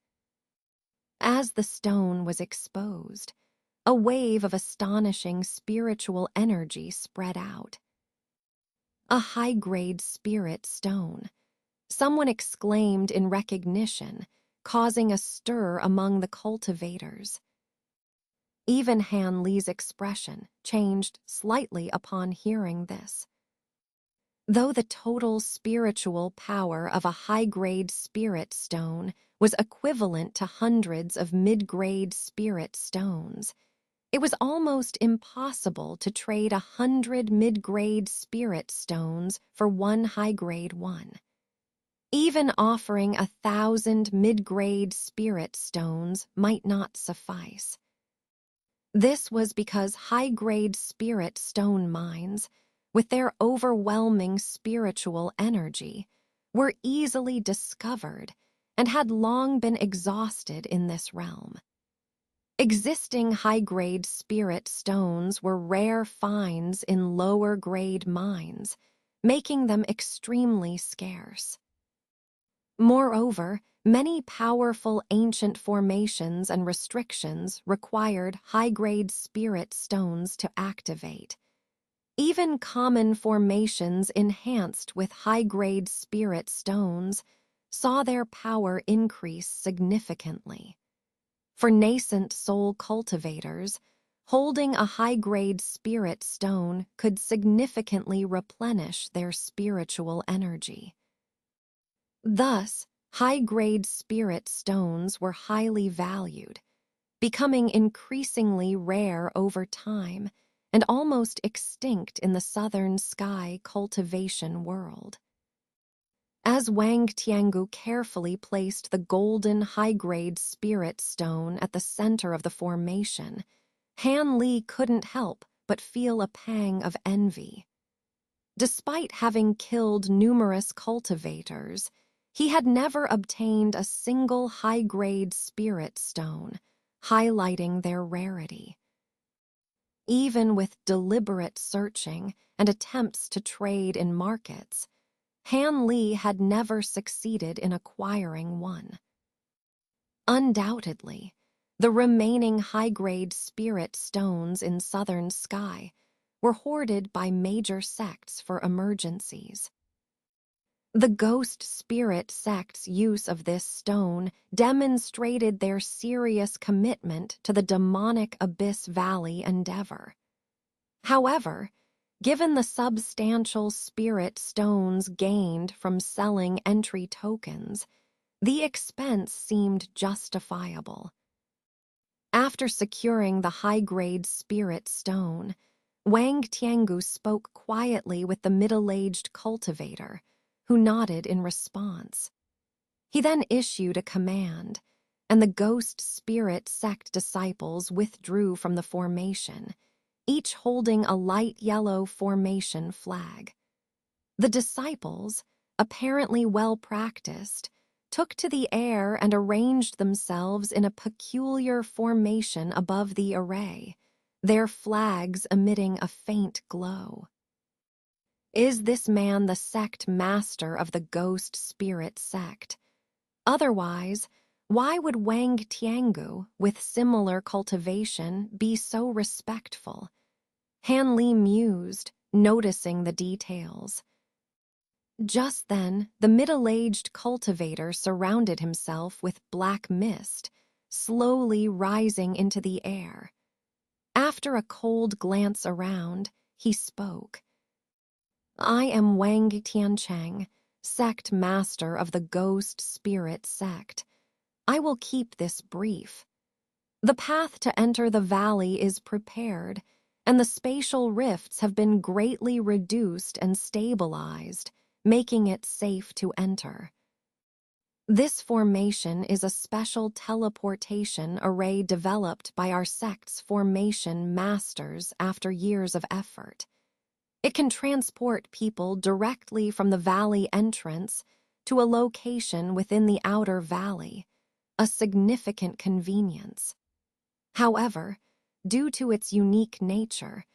As the stone was exposed, a wave of astonishing spiritual energy spread out. A high-grade spirit stone, someone exclaimed in recognition, causing a stir among the cultivators. Even Han Li's expression changed slightly upon hearing this. Though the total spiritual power of a high-grade spirit stone was equivalent to hundreds of mid-grade spirit stones, it was almost impossible to trade 100 mid-grade spirit stones for one high-grade one. Even offering 1,000 mid-grade spirit stones might not suffice. This was because high-grade spirit stone mines, with their overwhelming spiritual energy, were easily discovered and had long been exhausted in this realm. Existing high-grade spirit stones were rare finds in lower-grade mines, making them extremely scarce. Moreover, many powerful ancient formations and restrictions required high-grade spirit stones to activate. Even common formations enhanced with high-grade spirit stones saw their power increase significantly. For nascent soul cultivators, holding a high-grade spirit stone could significantly replenish their spiritual energy. Thus, high-grade spirit stones were highly valued, becoming increasingly rare over time and almost extinct in the southern sky cultivation world. As Wang Tiangu carefully placed the golden high-grade spirit stone at the center of the formation, Han Li couldn't help but feel a pang of envy. Despite having killed numerous cultivators, he had never obtained a single high-grade spirit stone, highlighting their rarity. Even with deliberate searching and attempts to trade in markets, Han Li had never succeeded in acquiring one. Undoubtedly, the remaining high-grade spirit stones in southern sky were hoarded by major sects for emergencies. The ghost spirit sect's use of this stone demonstrated their serious commitment to the demonic Abyss Valley endeavor. However, given the substantial spirit stones gained from selling entry tokens, the expense seemed justifiable. After securing the high-grade spirit stone, Wang Tiangu spoke quietly with the middle-aged cultivator, who nodded in response. He then issued a command, and the ghost spirit sect disciples withdrew from the formation, each holding a light yellow formation flag. The disciples, apparently well-practiced, took to the air and arranged themselves in a peculiar formation above the array, their flags emitting a faint glow. Is this man the sect master of the ghost spirit sect? Otherwise, why would Wang Tiangu, with similar cultivation, be so respectful? Han Li mused, noticing the details. Just then, the middle-aged cultivator surrounded himself with black mist, slowly rising into the air. After a cold glance around, he spoke. I am Wang Tiancheng, sect master of the ghost spirit sect. I will keep this brief. The path to enter the valley is prepared, and the spatial rifts have been greatly reduced and stabilized, making it safe to enter. This formation is a special teleportation array developed by our sect's formation masters after years of effort. It can transport people directly from the valley entrance to a location within the outer valley, a significant convenience. However, due to its unique nature,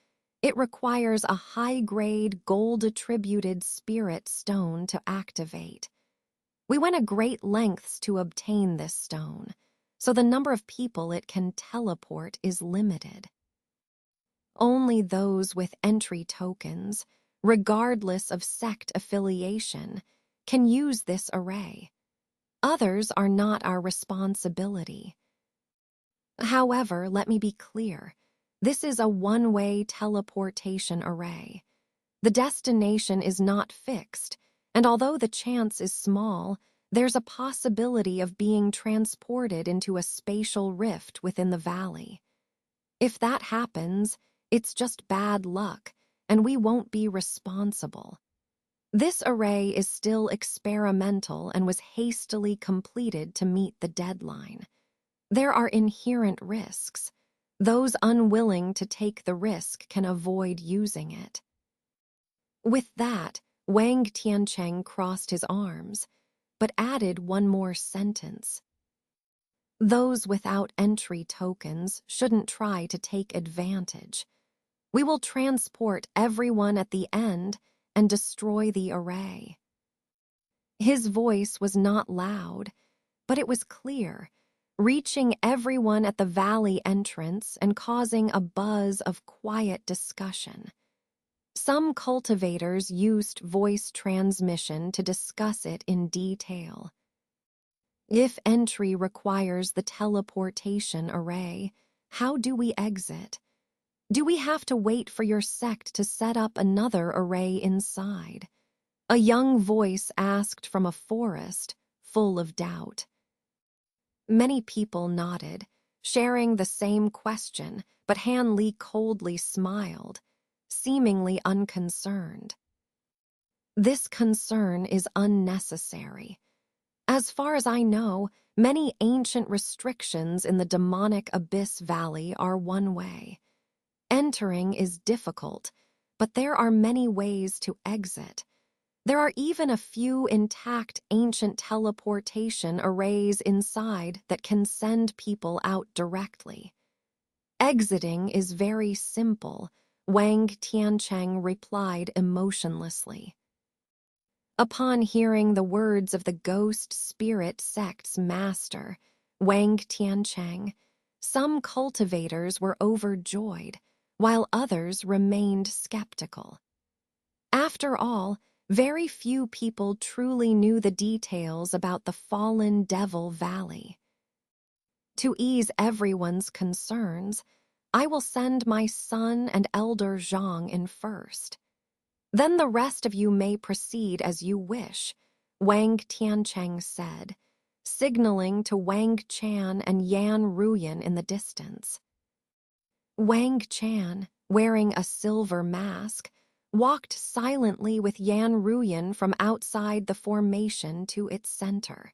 it requires a high-grade gold-attributed spirit stone to activate. We went a great lengths to obtain this stone, so the number of people it can teleport is limited. Only those with entry tokens, regardless of sect affiliation, can use this array. Others are not our responsibility. However, let me be clear, this is a one-way teleportation array. The destination is not fixed, and although the chance is small, there's a possibility of being transported into a spatial rift within the valley. If that happens, it's just bad luck, and we won't be responsible. This array is still experimental and was hastily completed to meet the deadline. There are inherent risks. Those unwilling to take the risk can avoid using it. With that, Wang Tiancheng crossed his arms. but added one more sentence. Those without entry tokens shouldn't try to take advantage. We will transport everyone at the end and destroy the array. His voice was not loud, but it was clear, reaching everyone at the valley entrance and causing a buzz of quiet discussion. Some cultivators used voice transmission to discuss it in detail. If entry requires the teleportation array, how do we exit? Do we have to wait for your sect to set up another array inside? A young voice asked from a forest, full of doubt. Many people nodded, sharing the same question, but Han Li coldly smiled, seemingly unconcerned. This concern is unnecessary. As far as I know, many ancient restrictions in the demonic Abyss Valley are one way. Entering is difficult, but there are many ways to exit. There are even a few intact ancient teleportation arrays inside that can send people out directly. Exiting is very simple, Wang Tiancheng replied emotionlessly. Upon hearing the words of the ghost spirit sect's master, Wang Tiancheng, some cultivators were overjoyed, while others remained skeptical. After all, very few people truly knew the details about the fallen Devil Valley. To ease everyone's concerns, I will send my son and elder Zhang in first. Then the rest of you may proceed as you wish, Wang Tiancheng said, signaling to Wang Chan and Yan Ruyan in the distance. Wang Chan, wearing a silver mask, walked silently with Yan Ruyan from outside the formation to its center.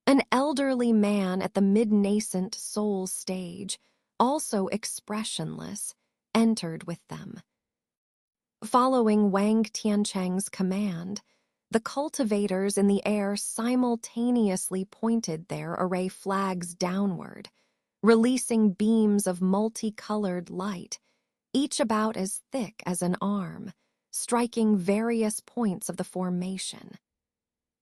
An elderly man at the mid-nascent soul stage, also expressionless, entered with them. Following Wang Tiancheng's command, the cultivators in the air simultaneously pointed their array flags downward, releasing beams of multicolored light, each about as thick as an arm, striking various points of the formation.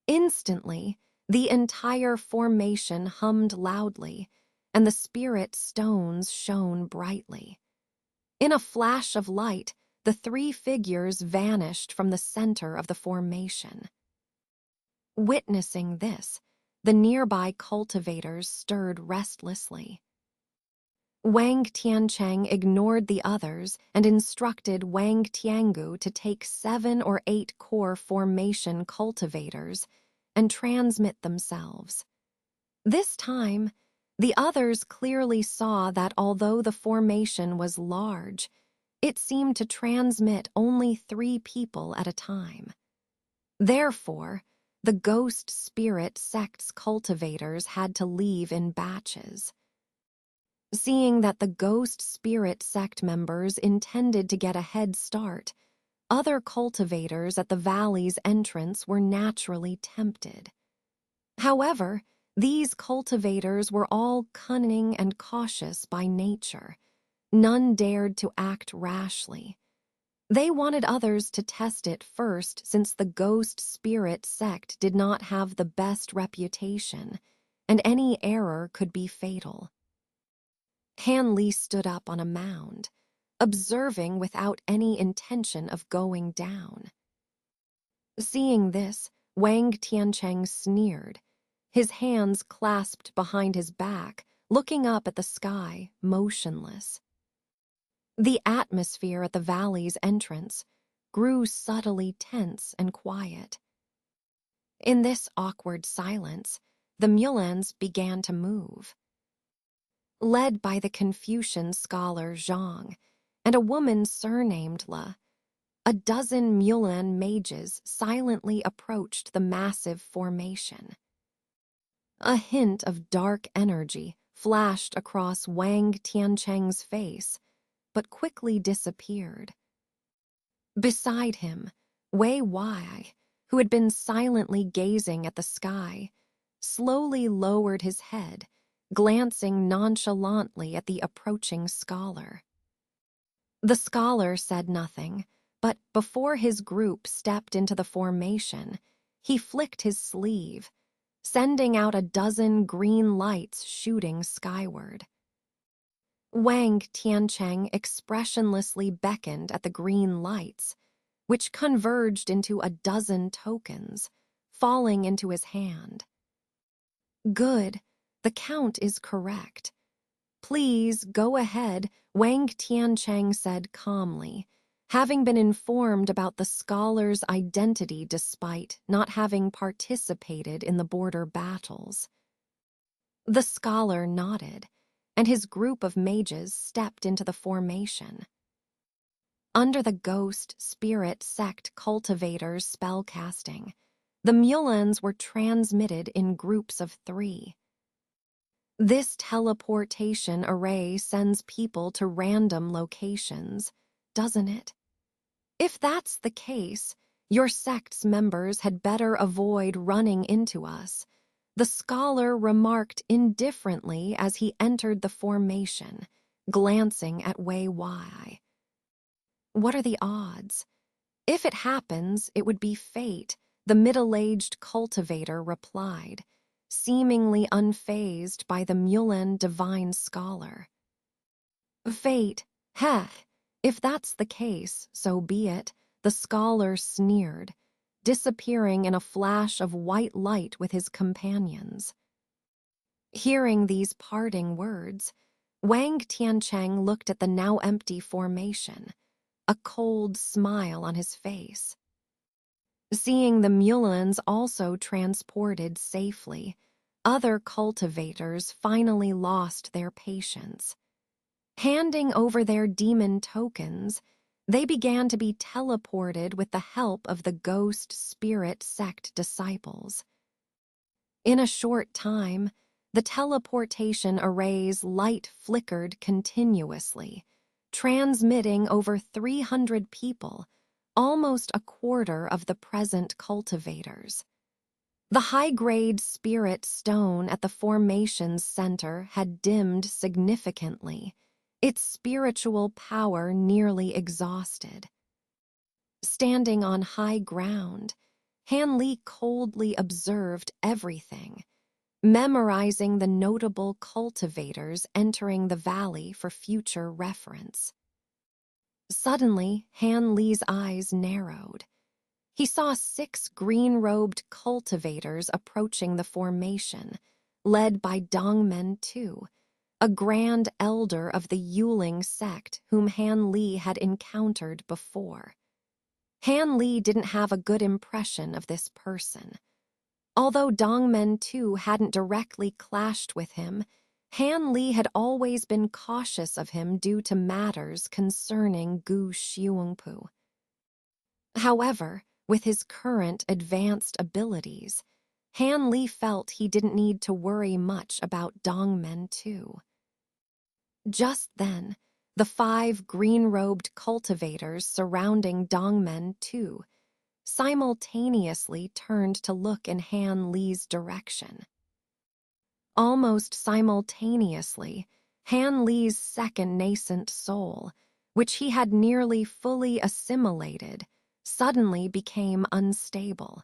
Instantly, the entire formation hummed loudly, and the spirit stones shone brightly. In a flash of light, the three figures vanished from the center of the formation. Witnessing this, the nearby cultivators stirred restlessly. Wang Tiancheng ignored the others and instructed Wang Tiangu to take 7 or 8 core formation cultivators and transmit themselves. This time, the others clearly saw that although the formation was large, it seemed to transmit only 3 people at a time. Therefore, the ghost spirit sect's cultivators had to leave in batches. Seeing that the ghost spirit sect members intended to get a head start, other cultivators at the valley's entrance were naturally tempted. However, these cultivators were all cunning and cautious by nature. None dared to act rashly. They wanted others to test it first since the ghost spirit sect did not have the best reputation, and any error could be fatal. Han Li stood up on a mound, observing without any intention of going down. Seeing this, Wang Tiancheng sneered, his hands clasped behind his back, looking up at the sky, motionless. The atmosphere at the valley's entrance grew subtly tense and quiet. In this awkward silence, the Mulans began to move. Led by the Confucian scholar Zhang and a woman surnamed Le, a dozen Mulan mages silently approached the massive formation. A hint of dark energy flashed across Wang Tiancheng's face, but quickly disappeared. Beside him, Wei Wai, who had been silently gazing at the sky, slowly lowered his head, glancing nonchalantly at the approaching scholar. The scholar said nothing, but before his group stepped into the formation, he flicked his sleeve, sending out a dozen green lights shooting skyward. Wang Tiancheng expressionlessly beckoned at the green lights, which converged into a dozen tokens, falling into his hand. Good, the count is correct. Please go ahead, Wang Tiancheng said calmly, having been informed about the scholar's identity despite not having participated in the border battles. The scholar nodded, and his group of mages stepped into the formation. Under the ghost spirit sect cultivators' spellcasting, the Mulans were transmitted in groups of 3. This teleportation array sends people to random locations, doesn't it? If that's the case, your sect's members had better avoid running into us, the scholar remarked indifferently as he entered the formation, glancing at Wei Wai. What are the odds? If it happens, it would be fate, the middle-aged cultivator replied, seemingly unfazed by the Mulan divine scholar. Fate, heh, if that's the case, so be it, the scholar sneered, disappearing in a flash of white light with his companions. Hearing these parting words, Wang Tiancheng looked at the now empty formation, a cold smile on his face. Seeing the Mulans also transported safely, other cultivators finally lost their patience. Handing over their demon tokens, they began to be teleported with the help of the ghost spirit sect disciples. In a short time, the teleportation array's light flickered continuously, transmitting over 300 people, almost a quarter of the present cultivators. The high-grade spirit stone at the formation's center had dimmed significantly, its spiritual power nearly exhausted. Standing on high ground, Han Li coldly observed everything, memorizing the notable cultivators entering the valley for future reference. Suddenly, Han Li's eyes narrowed. He saw 6 green-robed cultivators approaching the formation, led by Dongmen Tu, a grand elder of the Yuling sect whom Han Li had encountered before. Han Li didn't have a good impression of this person. Although Dongmen Tu hadn't directly clashed with him, Han Li had always been cautious of him due to matters concerning Gu Xiongpu. However, with his current advanced abilities, Han Li felt he didn't need to worry much about Dongmen Tu. Just then, the 5 green-robed cultivators surrounding Dongmen Tu simultaneously turned to look in Han Li's direction. Almost simultaneously, Han Li's second nascent soul, which he had nearly fully assimilated, suddenly became unstable.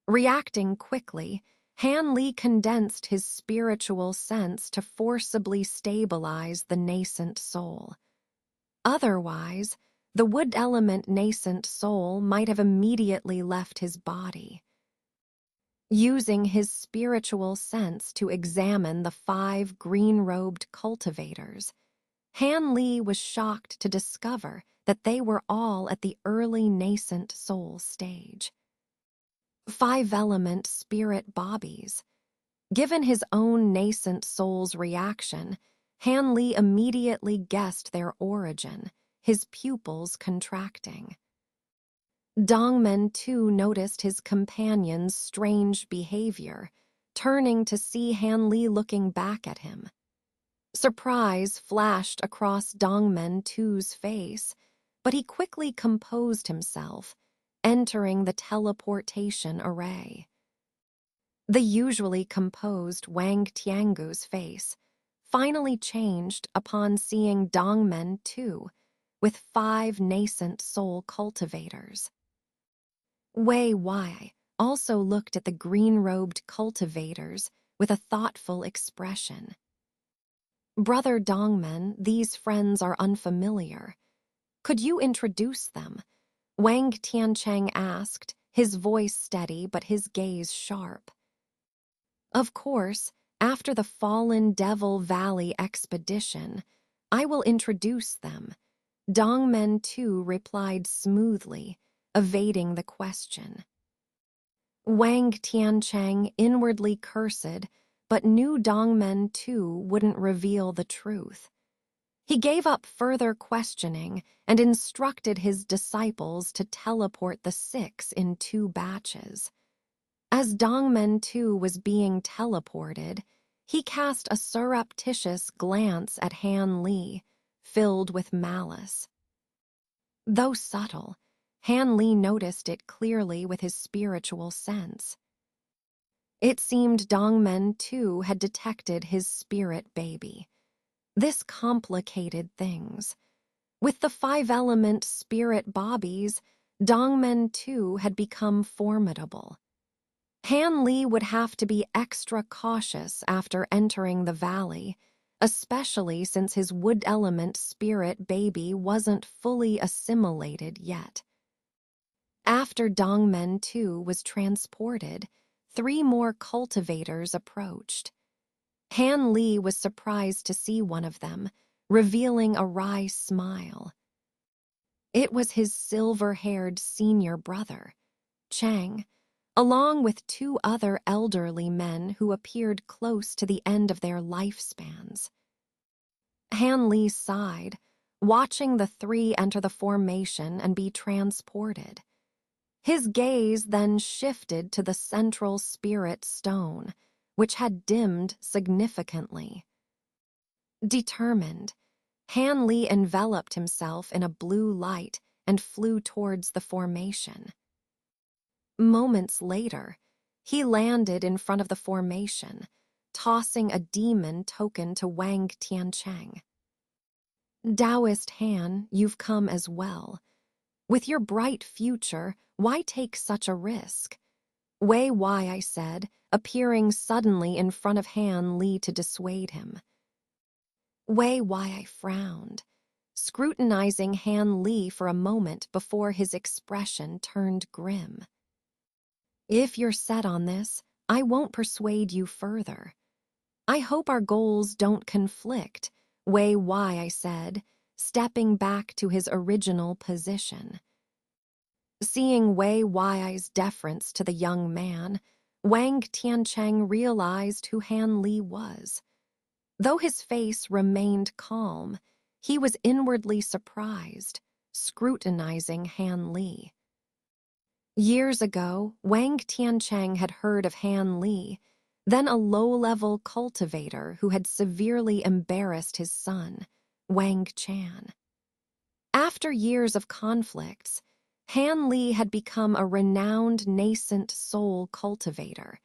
Reacting quickly, Han Li condensed his spiritual sense to forcibly stabilize the nascent soul. Otherwise, the wood element nascent soul might have immediately left his body. Using his spiritual sense to examine the 5 green-robed cultivators, Han Li was shocked to discover that they were all at the early nascent soul stage. 5-element spirit bobbies. Given his own nascent soul's reaction, Han Li immediately guessed their origin, his pupils contracting. Dongmen too noticed his companion's strange behavior, turning to see Han Li looking back at him. Surprise flashed across Dongmen too's face, but he quickly composed himself, entering the teleportation array. The usually composed Wang Tiangu's face finally changed upon seeing Dongmen 2 with 5 nascent soul cultivators. Wei Wai also looked at the green-robed cultivators with a thoughtful expression. Brother Dongmen, these friends are unfamiliar. Could you introduce them? Wang Tiancheng asked, his voice steady but his gaze sharp. Of course, after the Fallen Devil Valley expedition, I will introduce them. Dongmen too replied smoothly, evading the question. Wang Tiancheng inwardly cursed, but knew Dongmen too wouldn't reveal the truth. He gave up further questioning and instructed his disciples to teleport the 6 in 2 batches. As Dongmen too was being teleported, he cast a surreptitious glance at Han Li, filled with malice. Though subtle, Han Li noticed it clearly with his spiritual sense. It seemed Dongmen too had detected his spirit baby. This complicated things. With the 5-element spirit bobbies, Dongmen too had become formidable. Han Li would have to be extra cautious after entering the valley, especially since his wood element spirit baby wasn't fully assimilated yet. After Dongmen too was transported, 3 more cultivators approached. Han Li was surprised to see one of them, revealing a wry smile. It was his silver-haired senior brother, Chang, along with 2 other elderly men who appeared close to the end of their lifespans. Han Li sighed, watching the 3 enter the formation and be transported. His gaze then shifted to the central spirit stone, which had dimmed significantly. Determined, Han Li enveloped himself in a blue light and flew towards the formation. Moments later, he landed in front of the formation, tossing a demon token to Wang Tiancheng. Taoist Han, you've come as well. With your bright future, why take such a risk? Wei Wai, I said, appearing suddenly in front of Han Li to dissuade him. Wei Wai, I frowned, scrutinizing Han Li for a moment before his expression turned grim. If you're set on this, I won't persuade you further. I hope our goals don't conflict, Wei Wai, I said, stepping back to his original position. Seeing Wei Wai's deference to the young man, Wang Tiancheng realized who Han Li was. Though his face remained calm, he was inwardly surprised, scrutinizing Han Li. Years ago, Wang Tiancheng had heard of Han Li, then a low-level cultivator who had severely embarrassed his son, Wang Chan. After years of conflicts, Han Li had become a renowned nascent soul cultivator,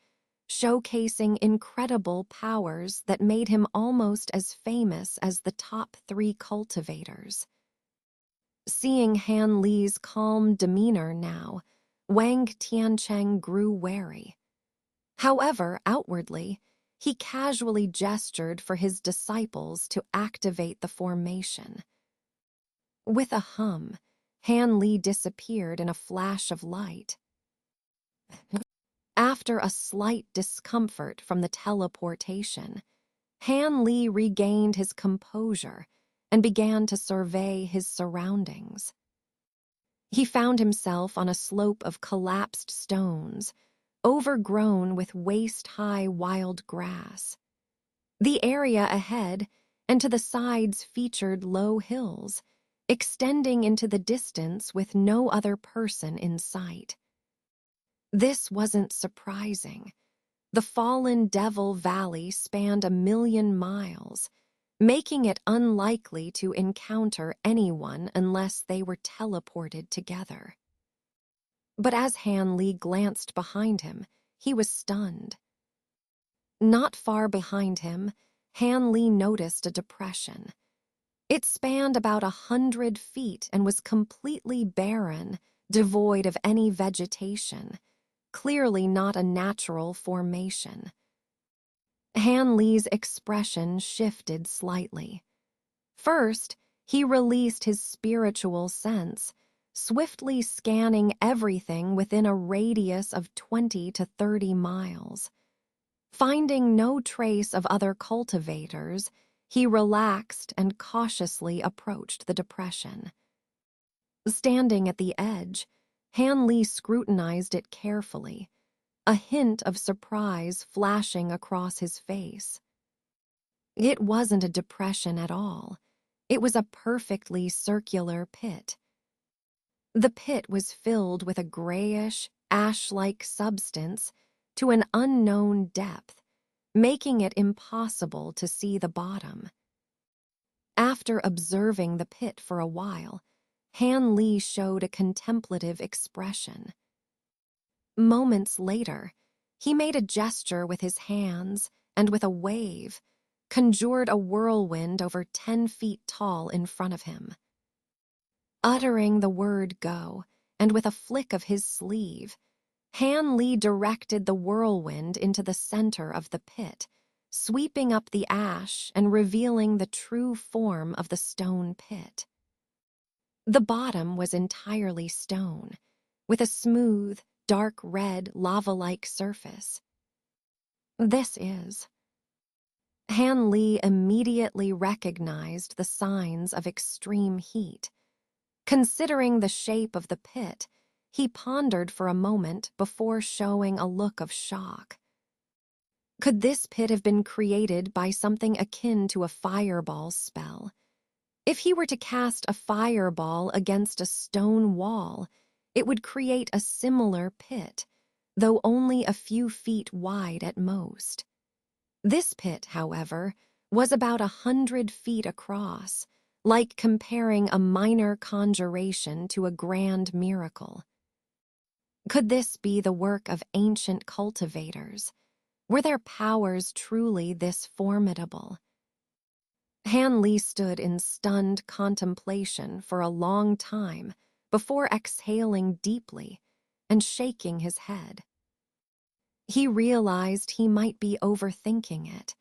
showcasing incredible powers that made him almost as famous as the top 3 cultivators. Seeing Han Li's calm demeanor now, Wang Tiancheng grew wary. However, outwardly, he casually gestured for his disciples to activate the formation. With a hum, Han Li disappeared in a flash of light. After a slight discomfort from the teleportation, Han Li regained his composure and began to survey his surroundings. He found himself on a slope of collapsed stones, overgrown with waist-high wild grass. The area ahead and to the sides featured low hills, extending into the distance with no other person in sight. This wasn't surprising. The Fallen Devil Valley spanned 1,000,000 miles, making it unlikely to encounter anyone unless they were teleported together. But as Han Li glanced behind him, he was stunned. Not far behind him, Han Li noticed a depression. It spanned about 100 feet and was completely barren, devoid of any vegetation, clearly not a natural formation. Han Li's expression shifted slightly. First, he released his spiritual sense, swiftly scanning everything within a radius of 20 to 30 miles. Finding no trace of other cultivators, he relaxed and cautiously approached the depression. Standing at the edge, Han Li scrutinized it carefully, a hint of surprise flashing across his face. It wasn't a depression at all. It was a perfectly circular pit. The pit was filled with a grayish, ash-like substance to an unknown depth, making it impossible to see the bottom. After observing the pit for a while, Han Li showed a contemplative expression. Moments later, he made a gesture with his hands and with a wave, conjured a whirlwind over 10 feet tall in front of him. Uttering the word go, and with a flick of his sleeve, Han Li directed the whirlwind into the center of the pit, sweeping up the ash and revealing the true form of the stone pit. The bottom was entirely stone, with a smooth, dark red, lava-like surface. This is. Han Li immediately recognized the signs of extreme heat. Considering the shape of the pit, he pondered for a moment before showing a look of shock. Could this pit have been created by something akin to a fireball spell? If he were to cast a fireball against a stone wall, it would create a similar pit, though only a few feet wide at most. This pit, however, was about 100 feet across, like comparing a minor conjuration to a grand miracle. Could this be the work of ancient cultivators? Were their powers truly this formidable? Han Li stood in stunned contemplation for a long time before exhaling deeply and shaking his head. He realized he might be overthinking it.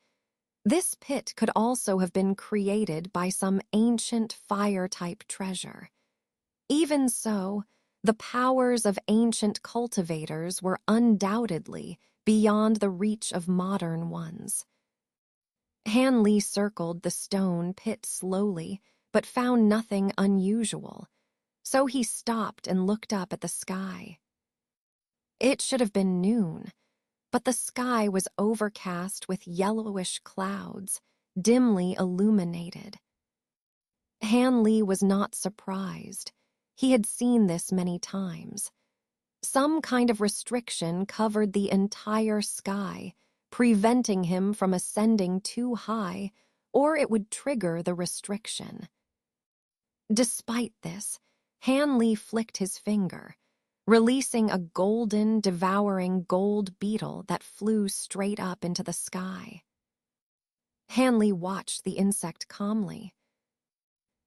This pit could also have been created by some ancient fire-type treasure. Even so, the powers of ancient cultivators were undoubtedly beyond the reach of modern ones. Han Li circled the stone pit slowly, but found nothing unusual, so he stopped and looked up at the sky. It should have been noon, but the sky was overcast with yellowish clouds, dimly illuminated. Han Li was not surprised. He had seen this many times. Some kind of restriction covered the entire sky, preventing him from ascending too high, or it would trigger the restriction. Despite this, Han Li flicked his finger, releasing a golden, devouring gold beetle that flew straight up into the sky. Han Li watched the insect calmly.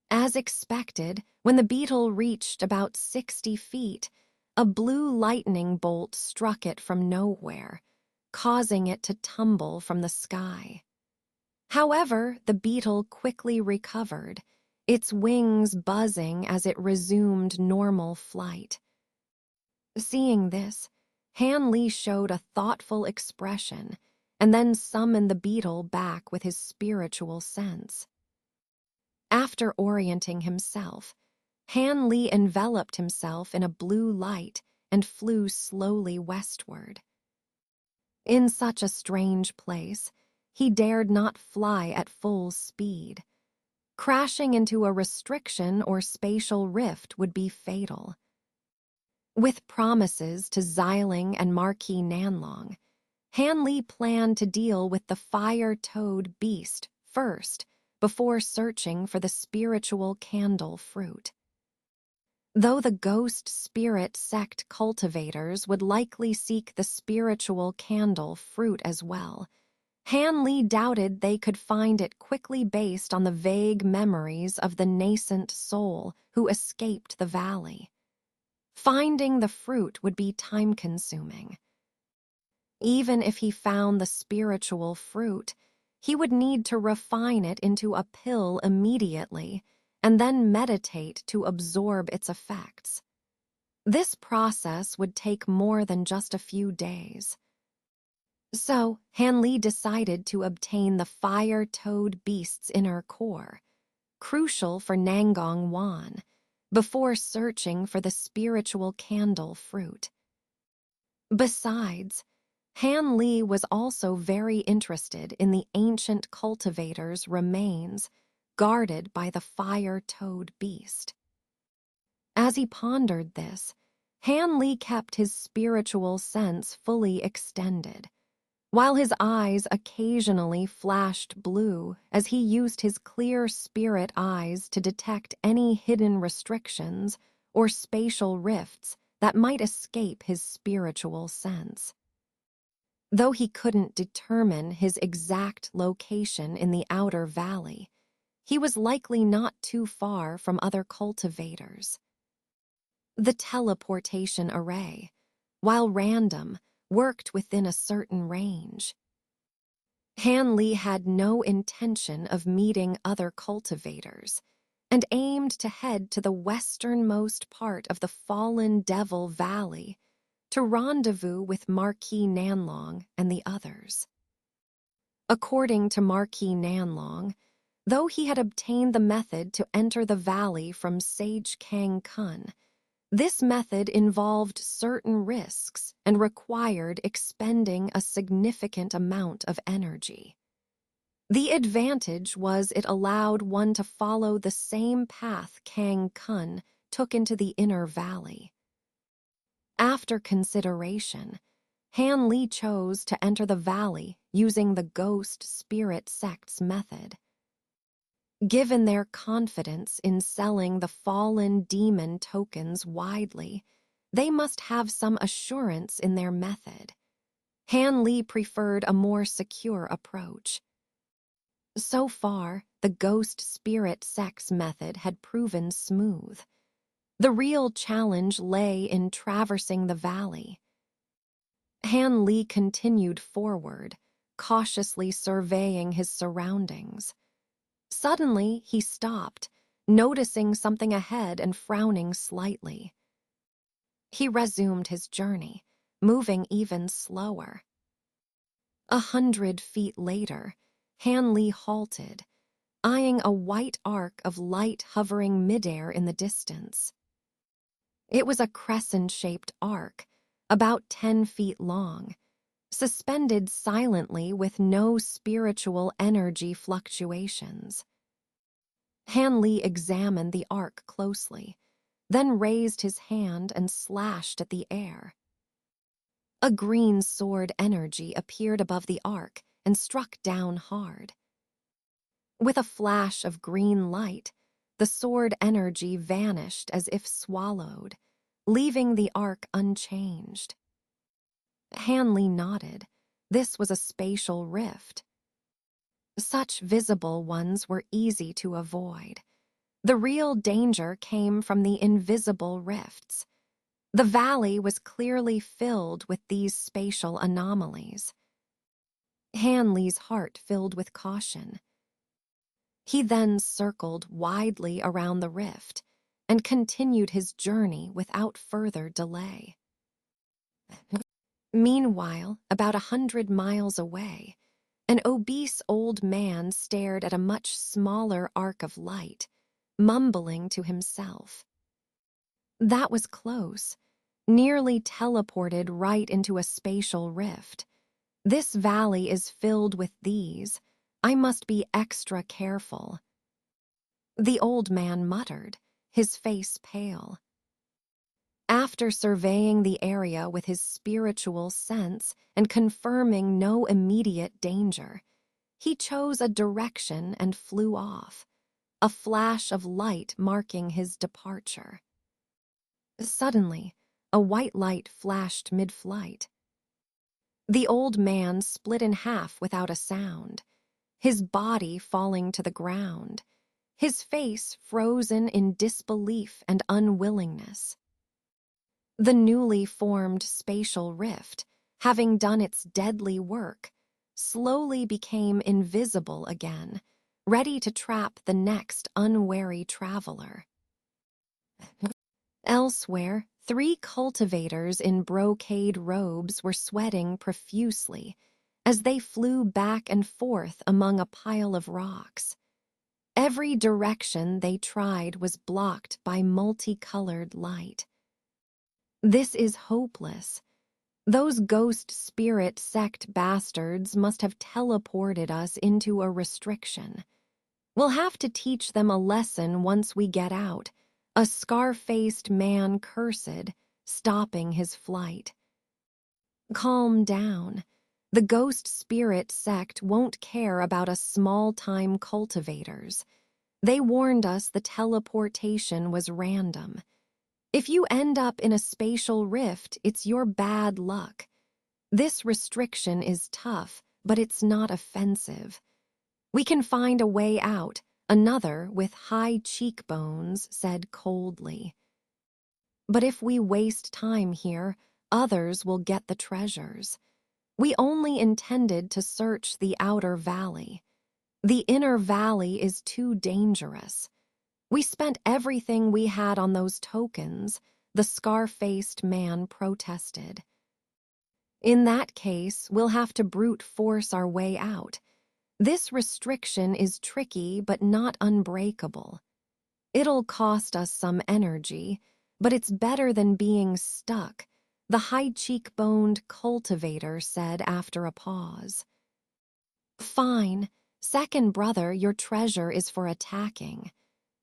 As expected, when the beetle reached about 60 feet, a blue lightning bolt struck it from nowhere, causing it to tumble from the sky. However, the beetle quickly recovered, its wings buzzing as it resumed normal flight. Seeing this, Han Li showed a thoughtful expression and then summoned the beetle back with his spiritual sense. After orienting himself, Han Li enveloped himself in a blue light and flew slowly westward. In such a strange place, he dared not fly at full speed. Crashing into a restriction or spatial rift would be fatal. With promises to Xiling and Marquis Nanlong, Han Li planned to deal with the fire-toad beast first, before searching for the spiritual candle fruit. Though the ghost spirit sect cultivators would likely seek the spiritual candle fruit as well, Han Li doubted they could find it quickly based on the vague memories of the nascent soul who escaped the valley. Finding the fruit would be time-consuming. Even if he found the spiritual fruit, he would need to refine it into a pill immediately and then meditate to absorb its effects. This process would take more than just a few days. So, Han Li decided to obtain the fire-toad beast's inner core, crucial for Nangong Wan, before searching for the spiritual candle fruit. Besides, Han Li was also very interested in the ancient cultivator's remains guarded by the fire-toad beast. As he pondered this, Han Li kept his spiritual sense fully extended, while his eyes occasionally flashed blue as he used his clear spirit eyes to detect any hidden restrictions or spatial rifts that might escape his spiritual sense. Though he couldn't determine his exact location in the outer valley, he was likely not too far from other cultivators. The teleportation array, while random, worked within a certain range. Han Li had no intention of meeting other cultivators and aimed to head to the westernmost part of the Fallen Devil Valley to rendezvous with Marquis Nanlong and the others. According to Marquis Nanlong, though he had obtained the method to enter the valley from Sage Kang Kun, this method involved certain risks and required expending a significant amount of energy. The advantage was it allowed one to follow the same path Kang Kun took into the inner valley. After consideration, Han Li chose to enter the valley using the ghost spirit sect's method. Given their confidence in selling the fallen demon tokens widely, they must have some assurance in their method. Han Li preferred a more secure approach. So far, the ghost spirit sect's method had proven smooth. The real challenge lay in traversing the valley. Han Li continued forward, cautiously surveying his surroundings. Suddenly, he stopped, noticing something ahead and frowning slightly. He resumed his journey, moving even slower. 100 feet later, Han Li halted, eyeing a white arc of light hovering midair in the distance. It was a crescent-shaped arc, about 10 feet long, suspended silently with no spiritual energy fluctuations. Han Li examined the arc closely, then raised his hand and slashed at the air. A green sword energy appeared above the arc and struck down hard. With a flash of green light, the sword energy vanished as if swallowed, leaving the arc unchanged. Han Li nodded. This was a spatial rift. Such visible ones were easy to avoid. The real danger came from the invisible rifts. The valley was clearly filled with these spatial anomalies. Han Li's heart filled with caution. He then circled widely around the rift and continued his journey without further delay. Meanwhile, about 100 miles away, an obese old man stared at a much smaller arc of light, mumbling to himself. That was close, nearly teleported right into a spatial rift. This valley is filled with these. I must be extra careful. The old man muttered, his face pale. After surveying the area with his spiritual sense and confirming no immediate danger, he chose a direction and flew off, a flash of light marking his departure. Suddenly, a white light flashed mid-flight. The old man split in half without a sound, his body falling to the ground, his face frozen in disbelief and unwillingness. The newly formed spatial rift, having done its deadly work, slowly became invisible again, ready to trap the next unwary traveler. Elsewhere, 3 cultivators in brocade robes were sweating profusely as they flew back and forth among a pile of rocks. Every direction they tried was blocked by multicolored light. This is hopeless. Those ghost spirit sect bastards must have teleported us into a restriction. We'll have to teach them a lesson once we get out, a scar-faced man cursed, stopping his flight. Calm down. The ghost spirit sect won't care about us small-time cultivators. They warned us the teleportation was random. If you end up in a spatial rift, it's your bad luck. This restriction is tough, but it's not offensive. We can find a way out, another with high cheekbones said coldly. But if we waste time here, others will get the treasures. We only intended to search the outer valley. The inner valley is too dangerous. We spent everything we had on those tokens, the scar-faced man protested. In that case, we'll have to brute force our way out. This restriction is tricky but not unbreakable. It'll cost us some energy, but it's better than being stuck, the high-cheekboned cultivator said after a pause. Fine, second brother, your treasure is for attacking.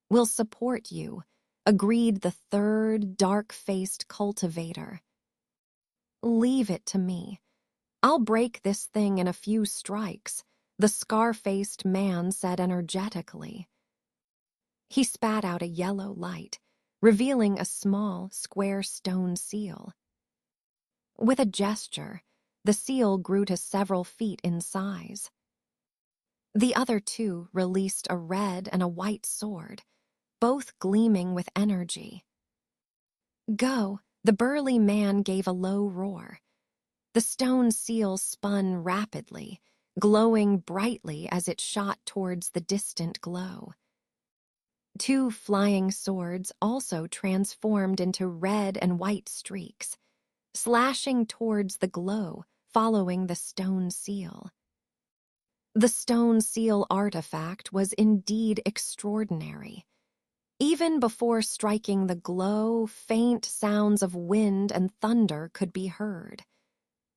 We'll support you, agreed the third dark-faced cultivator. Leave it to me. I'll break this thing in a few strikes, the scar-faced man said energetically. He spat out a yellow light, revealing a small, square stone seal. With a gesture, the seal grew to several feet in size. The other 2 released a red and a white sword, both gleaming with energy. Go, the burly man gave a low roar. The stone seal spun rapidly, glowing brightly as it shot towards the distant glow. 2 flying swords also transformed into red and white streaks, slashing towards the glow, following the stone seal. The stone seal artifact was indeed extraordinary. Even before striking the glow, faint sounds of wind and thunder could be heard.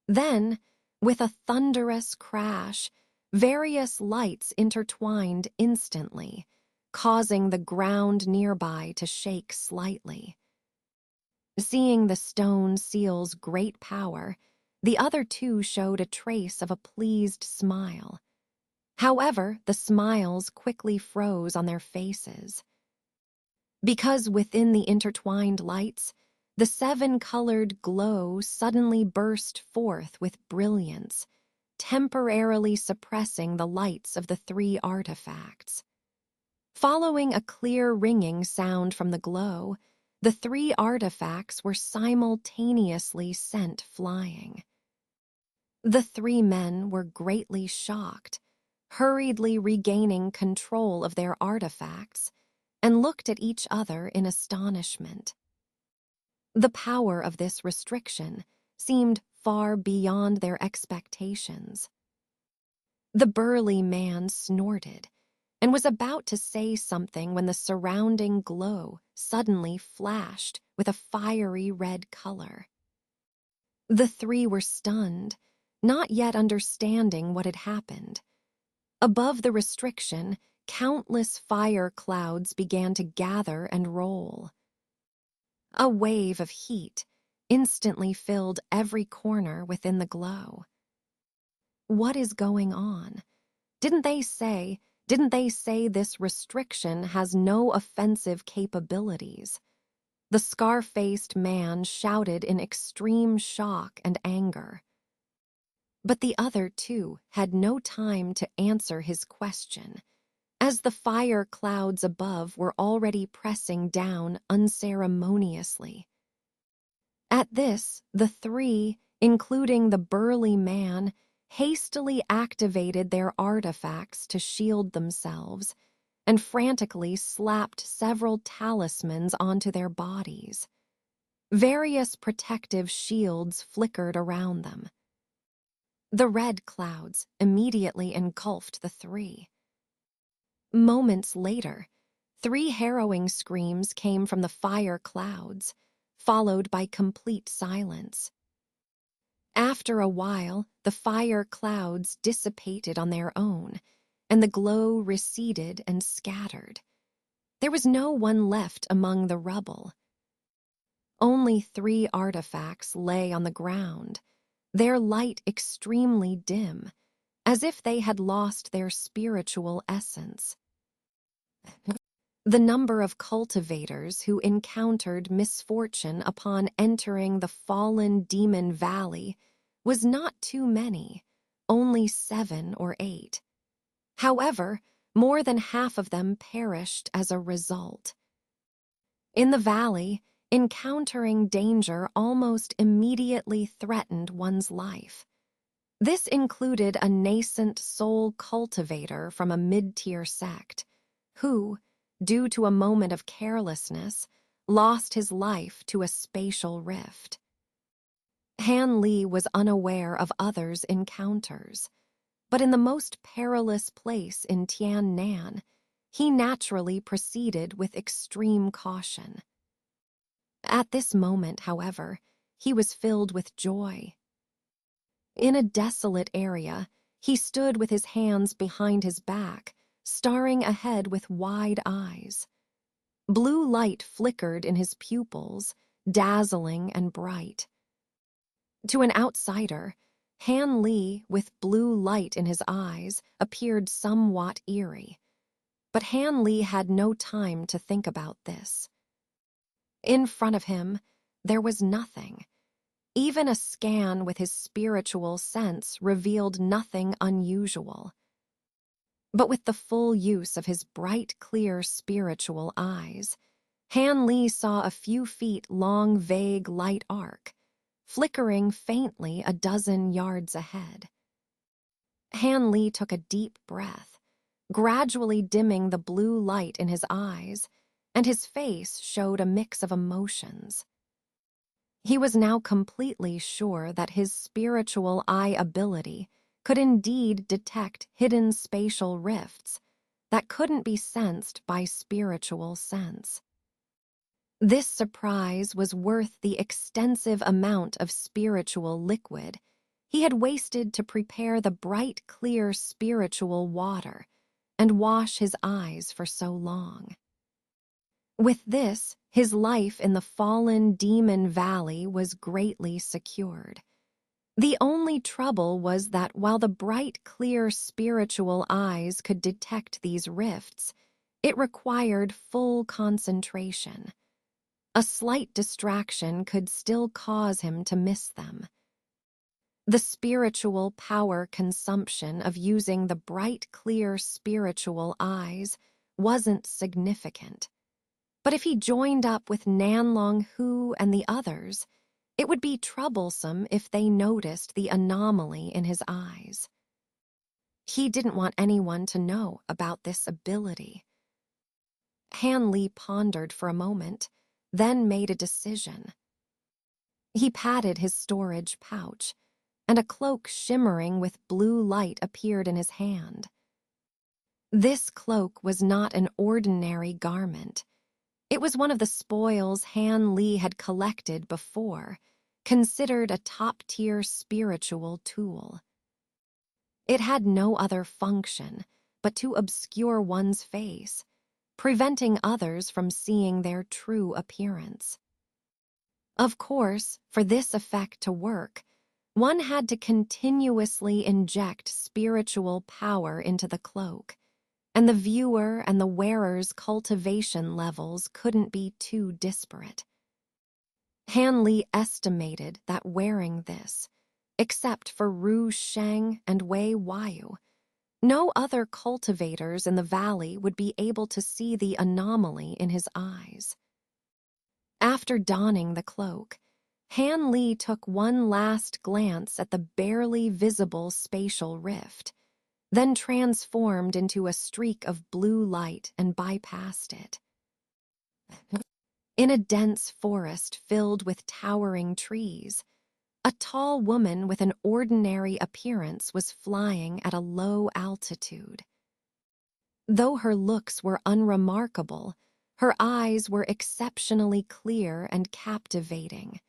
Then, with a thunderous crash, various lights intertwined instantly, causing the ground nearby to shake slightly. Seeing the stone seal's great power, the other 2 showed a trace of a pleased smile. However, the smiles quickly froze on their faces. Because within the intertwined lights, the 7-colored glow suddenly burst forth with brilliance, temporarily suppressing the lights of the 3 artifacts. Following a clear ringing sound from the glow, the 3 artifacts were simultaneously sent flying. The 3 men were greatly shocked, hurriedly regaining control of their artifacts, and looked at each other in astonishment. The power of this restriction seemed far beyond their expectations. The burly man snorted and was about to say something when the surrounding glow suddenly flashed with a fiery red color. The 3 were stunned, not yet understanding what had happened. Above the restriction, countless fire clouds began to gather and roll. A wave of heat instantly filled every corner within the glow. What is going on? Didn't they say this restriction has no offensive capabilities? The scar-faced man shouted in extreme shock and anger. But the other two had no time to answer his question, as the fire clouds above were already pressing down unceremoniously. At this, the three, including the burly man, hastily activated their artifacts to shield themselves and frantically slapped several talismans onto their bodies. Various protective shields flickered around them. The red clouds immediately engulfed the three. Moments later, 3 harrowing screams came from the fire clouds, followed by complete silence. After a while, the fire clouds dissipated on their own, and the glow receded and scattered. There was no one left among the rubble. Only 3 artifacts lay on the ground, their light extremely dim, as if they had lost their spiritual essence. The number of cultivators who encountered misfortune upon entering the fallen demon valley was not too many, only 7 or 8. However, more than half of them perished as a result. In the valley, encountering danger almost immediately threatened one's life. This included a nascent soul cultivator from a mid-tier sect, who, due to a moment of carelessness, lost his life to a spatial rift. Han Li was unaware of others' encounters, but in the most perilous place in Tian Nan, he naturally proceeded with extreme caution. At this moment, however, he was filled with joy. In a desolate area, he stood with his hands behind his back, staring ahead with wide eyes. Blue light flickered in his pupils, dazzling and bright. To an outsider, Han Li, with blue light in his eyes, appeared somewhat eerie. But Han Li had no time to think about this. In front of him, there was nothing. Even a scan with his spiritual sense revealed nothing unusual. But with the full use of his bright, clear spiritual eyes, Han Li saw a few feet long vague light arc, flickering faintly a dozen yards ahead. Han Li took a deep breath, gradually dimming the blue light in his eyes, and his face showed a mix of emotions. He was now completely sure that his spiritual eye ability could indeed detect hidden spatial rifts that couldn't be sensed by spiritual sense. This surprise was worth the extensive amount of spiritual liquid he had wasted to prepare the bright, clear spiritual water and wash his eyes for so long. With this, his life in the fallen demon valley was greatly secured. The only trouble was that while the bright, clear spiritual eyes could detect these rifts, it required full concentration. A slight distraction could still cause him to miss them. The spiritual power consumption of using the bright, clear spiritual eyes wasn't significant. But if he joined up with Nanlong Hu and the others, it would be troublesome if they noticed the anomaly in his eyes. He didn't want anyone to know about this ability. Han Li pondered for a moment, then made a decision. He patted his storage pouch, and a cloak shimmering with blue light appeared in his hand. This cloak was not an ordinary garment. It was one of the spoils Han Li had collected before, considered a top-tier spiritual tool. It had no other function but to obscure one's face, preventing others from seeing their true appearance. Of course, for this effect to work, one had to continuously inject spiritual power into the cloak, and the viewer and the wearer's cultivation levels couldn't be too disparate. Han Li estimated that wearing this, except for Ru Sheng and Wei Wayu, no other cultivators in the valley would be able to see the anomaly in his eyes. After donning the cloak, Han Li took one last glance at the barely visible spatial rift, then transformed into a streak of blue light and bypassed it. In a dense forest filled with towering trees, a tall woman with an ordinary appearance was flying at a low altitude. Though her looks were unremarkable, her eyes were exceptionally clear and captivating.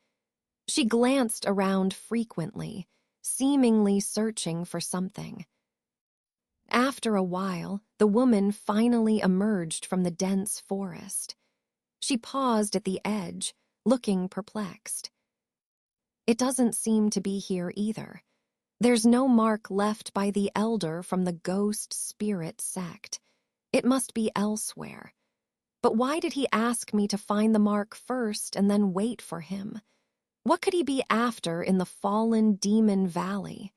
She glanced around frequently, seemingly searching for something. After a while, the woman finally emerged from the dense forest. She paused at the edge, looking perplexed. It doesn't seem to be here either. There's no mark left by the elder from the ghost spirit sect. It must be elsewhere. But why did he ask me to find the mark first and then wait for him? What could he be after in the fallen demon valley?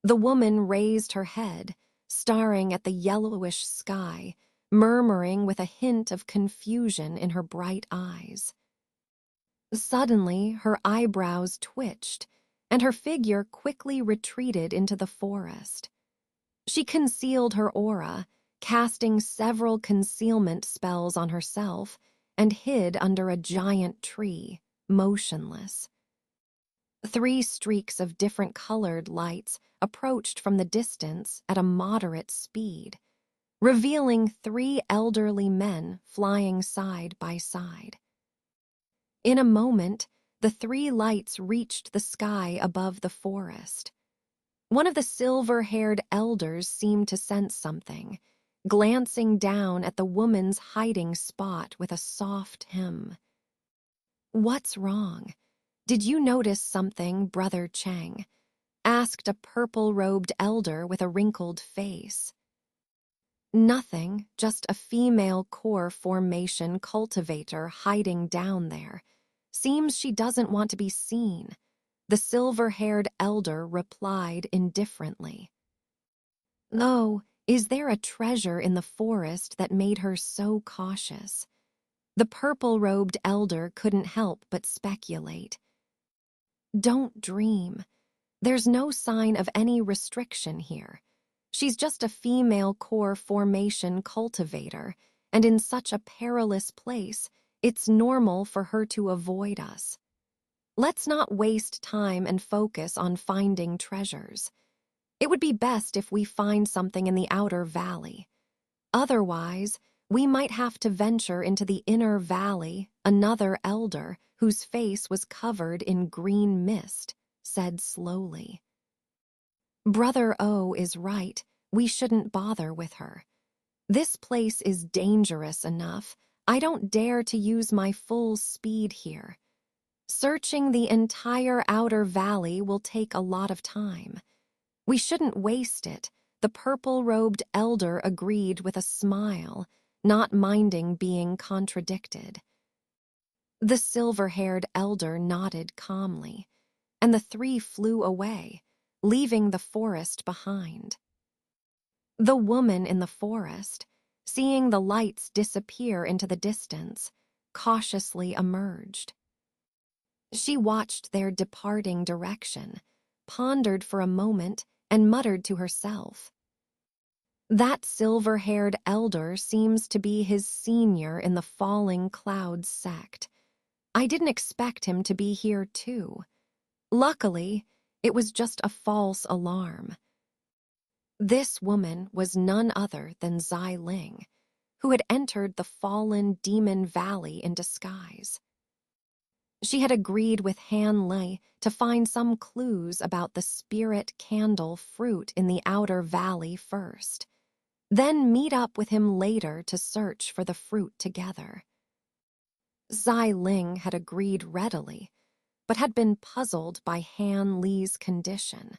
The woman raised her head, staring at the yellowish sky, murmuring with a hint of confusion in her bright eyes. Suddenly, her eyebrows twitched, and her figure quickly retreated into the forest. She concealed her aura, casting several concealment spells on herself, and hid under a giant tree, motionless. 3 streaks of different-colored lights approached from the distance at a moderate speed, revealing 3 elderly men flying side by side. In a moment, the 3 lights reached the sky above the forest. One of the silver-haired elders seemed to sense something, glancing down at the woman's hiding spot with a soft hem. "What's wrong? Did you notice something, Brother Cheng?" asked a purple-robed elder with a wrinkled face. "Nothing, just a female core formation cultivator hiding down there. Seems she doesn't want to be seen," the silver-haired elder replied indifferently. "Oh, is there a treasure in the forest that made her so cautious?" The purple-robed elder couldn't help but speculate. "Don't dream. There's no sign of any restriction here. She's just a female core formation cultivator, and in such a perilous place, it's normal for her to avoid us. Let's not waste time and focus on finding treasures. It would be best if we find something in the outer valley. Otherwise, we might have to venture into the inner valley," another elder, whose face was covered in green mist, said slowly. "Brother O is right. We shouldn't bother with her. This place is dangerous enough. I don't dare to use my full speed here. Searching the entire outer valley will take a lot of time. We shouldn't waste it," the purple-robed elder agreed with a smile, not minding being contradicted. The silver-haired elder nodded calmly, and the 3 flew away, leaving the forest behind. The woman in the forest, seeing the lights disappear into the distance, cautiously emerged. She watched their departing direction, pondered for a moment, and muttered to herself. "That silver-haired elder seems to be his senior in the Falling Clouds sect. I didn't expect him to be here too. Luckily, it was just a false alarm." This woman was none other than Zai Ling, who had entered the fallen demon valley in disguise. She had agreed with Han Li to find some clues about the spirit candle fruit in the outer valley first, then meet up with him later to search for the fruit together. Zai Ling had agreed readily, but had been puzzled by Han Li's condition.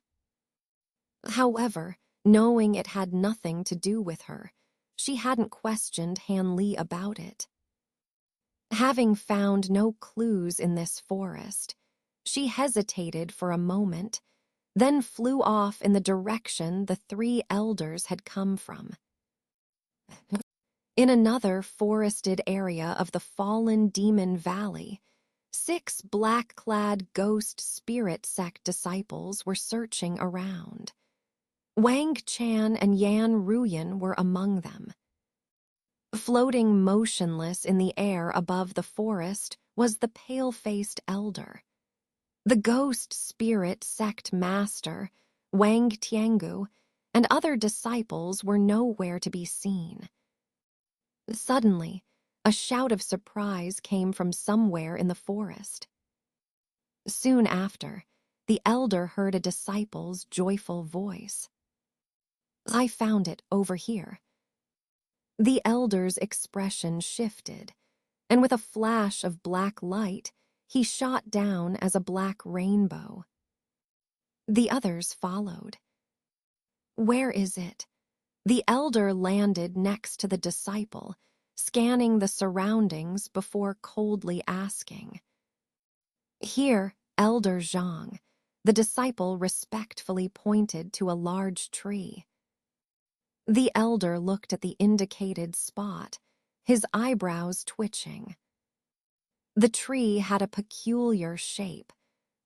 However, knowing it had nothing to do with her, she hadn't questioned Han Li about it. Having found no clues in this forest, she hesitated for a moment, then flew off in the direction the three elders had come from. In another forested area of the fallen demon valley, 6 black-clad ghost spirit sect disciples were searching around. Wang Chan and Yan Ruyan were among them. Floating motionless in the air above the forest was the pale-faced elder. The ghost spirit sect master, Wang Tiangu, and other disciples were nowhere to be seen. Suddenly, a shout of surprise came from somewhere in the forest. Soon after, the elder heard a disciple's joyful voice. "I found it over here." The elder's expression shifted, and with a flash of black light, he shot down as a black rainbow. The others followed. "Where is it?" The elder landed next to the disciple, scanning the surroundings before coldly asking. "Here, Elder Zhang." The disciple respectfully pointed to a large tree. The elder looked at the indicated spot, his eyebrows twitching. The tree had a peculiar shape,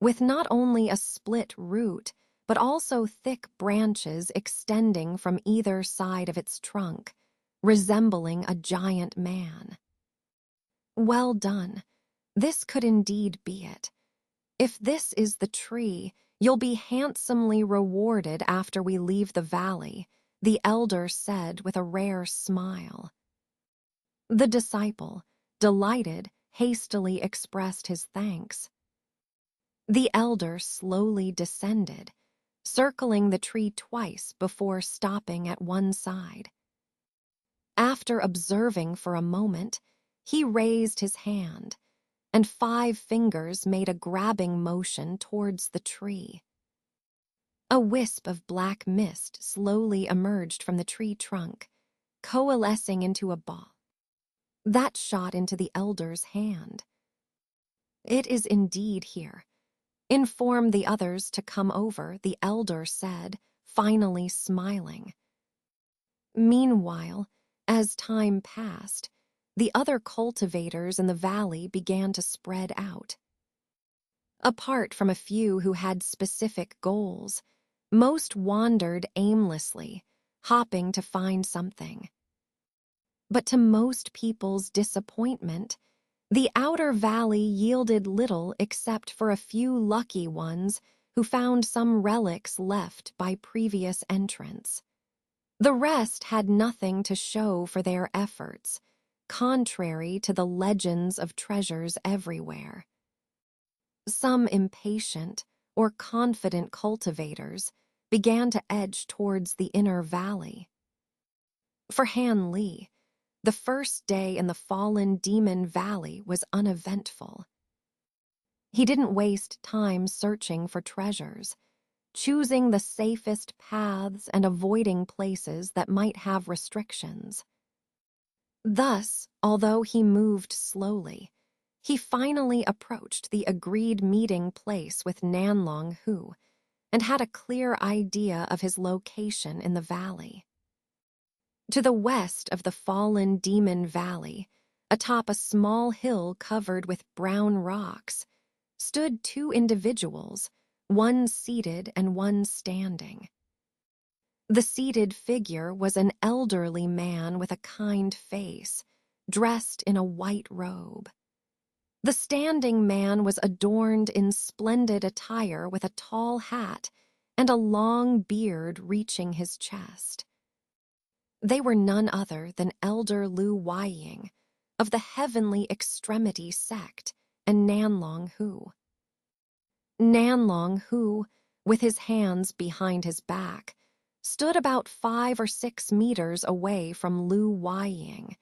with not only a split root, but also thick branches extending from either side of its trunk, resembling a giant man. "Well done. This could indeed be it. If this is the tree, you'll be handsomely rewarded after we leave the valley," the elder said with a rare smile. The disciple, delighted, hastily expressed his thanks. The elder slowly descended, circling the tree twice before stopping at one side. After observing for a moment, he raised his hand, and 5 fingers made a grabbing motion towards the tree. A wisp of black mist slowly emerged from the tree trunk, coalescing into a ball. That shot into the elder's hand. "It is indeed here. Inform the others to come over," the elder said, finally smiling. Meanwhile, as time passed, the other cultivators in the valley began to spread out. Apart from a few who had specific goals, most wandered aimlessly, hopping to find something. But to most people's disappointment, the outer valley yielded little except for a few lucky ones who found some relics left by previous entrants. The rest had nothing to show for their efforts, contrary to the legends of treasures everywhere. Some impatient or confident cultivators began to edge towards the inner valley. For Han Li, the first day in the fallen demon valley was uneventful. He didn't waste time searching for treasures, choosing the safest paths and avoiding places that might have restrictions. Thus, although he moved slowly, he finally approached the agreed meeting place with Nanlong Hu and had a clear idea of his location in the valley. To the west of the fallen demon valley, atop a small hill covered with brown rocks, stood 2 individuals, one seated and one standing. The seated figure was an elderly man with a kind face, dressed in a white robe. The standing man was adorned in splendid attire with a tall hat and a long beard reaching his chest. They were none other than Elder Lu Weiying, of the Heavenly Extremity sect, and Nanlong Hu. Nanlong Hu, with his hands behind his back, stood about 5 or 6 meters away from Lu Weiying,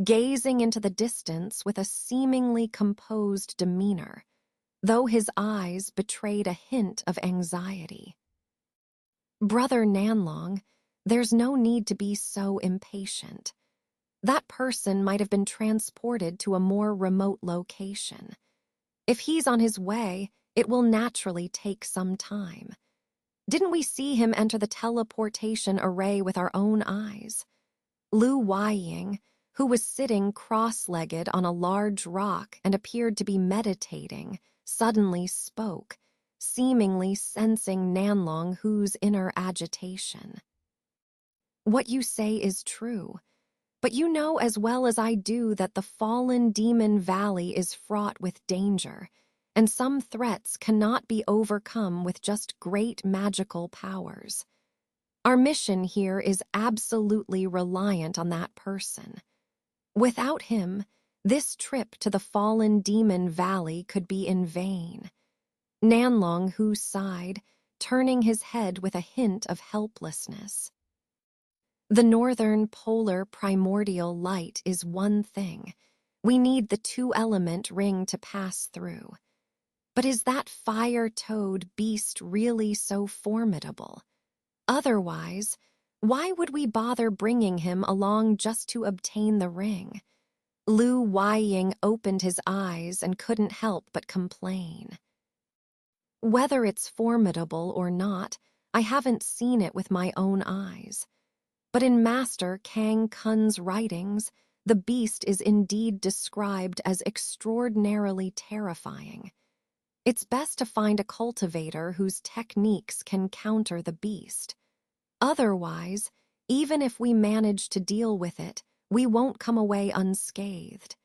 gazing into the distance with a seemingly composed demeanor, though his eyes betrayed a hint of anxiety. "Brother Nanlong, there's no need to be so impatient. That person might have been transported to a more remote location. If he's on his way, it will naturally take some time. Didn't we see him enter the teleportation array with our own eyes? Lu Weiying, who was sitting cross-legged on a large rock and appeared to be meditating, suddenly spoke, seemingly sensing Nanlong Hu's inner agitation. What you say is true, but you know as well as I do that the fallen demon valley is fraught with danger, and some threats cannot be overcome with just great magical powers. Our mission here is absolutely reliant on that person. Without him, this trip to the fallen demon valley could be in vain. Nanlong Hu sighed, turning his head with a hint of helplessness. The northern polar primordial light is one thing. We need the two-element ring to pass through. But is that fire-toad beast really so formidable? Otherwise, why would we bother bringing him along just to obtain the ring? Lu Weiying opened his eyes and couldn't help but complain. Whether it's formidable or not, I haven't seen it with my own eyes. But in Master Kang Kun's writings, the beast is indeed described as extraordinarily terrifying. It's best to find a cultivator whose techniques can counter the beast. Otherwise, even if we manage to deal with it, we won't come away unscathed.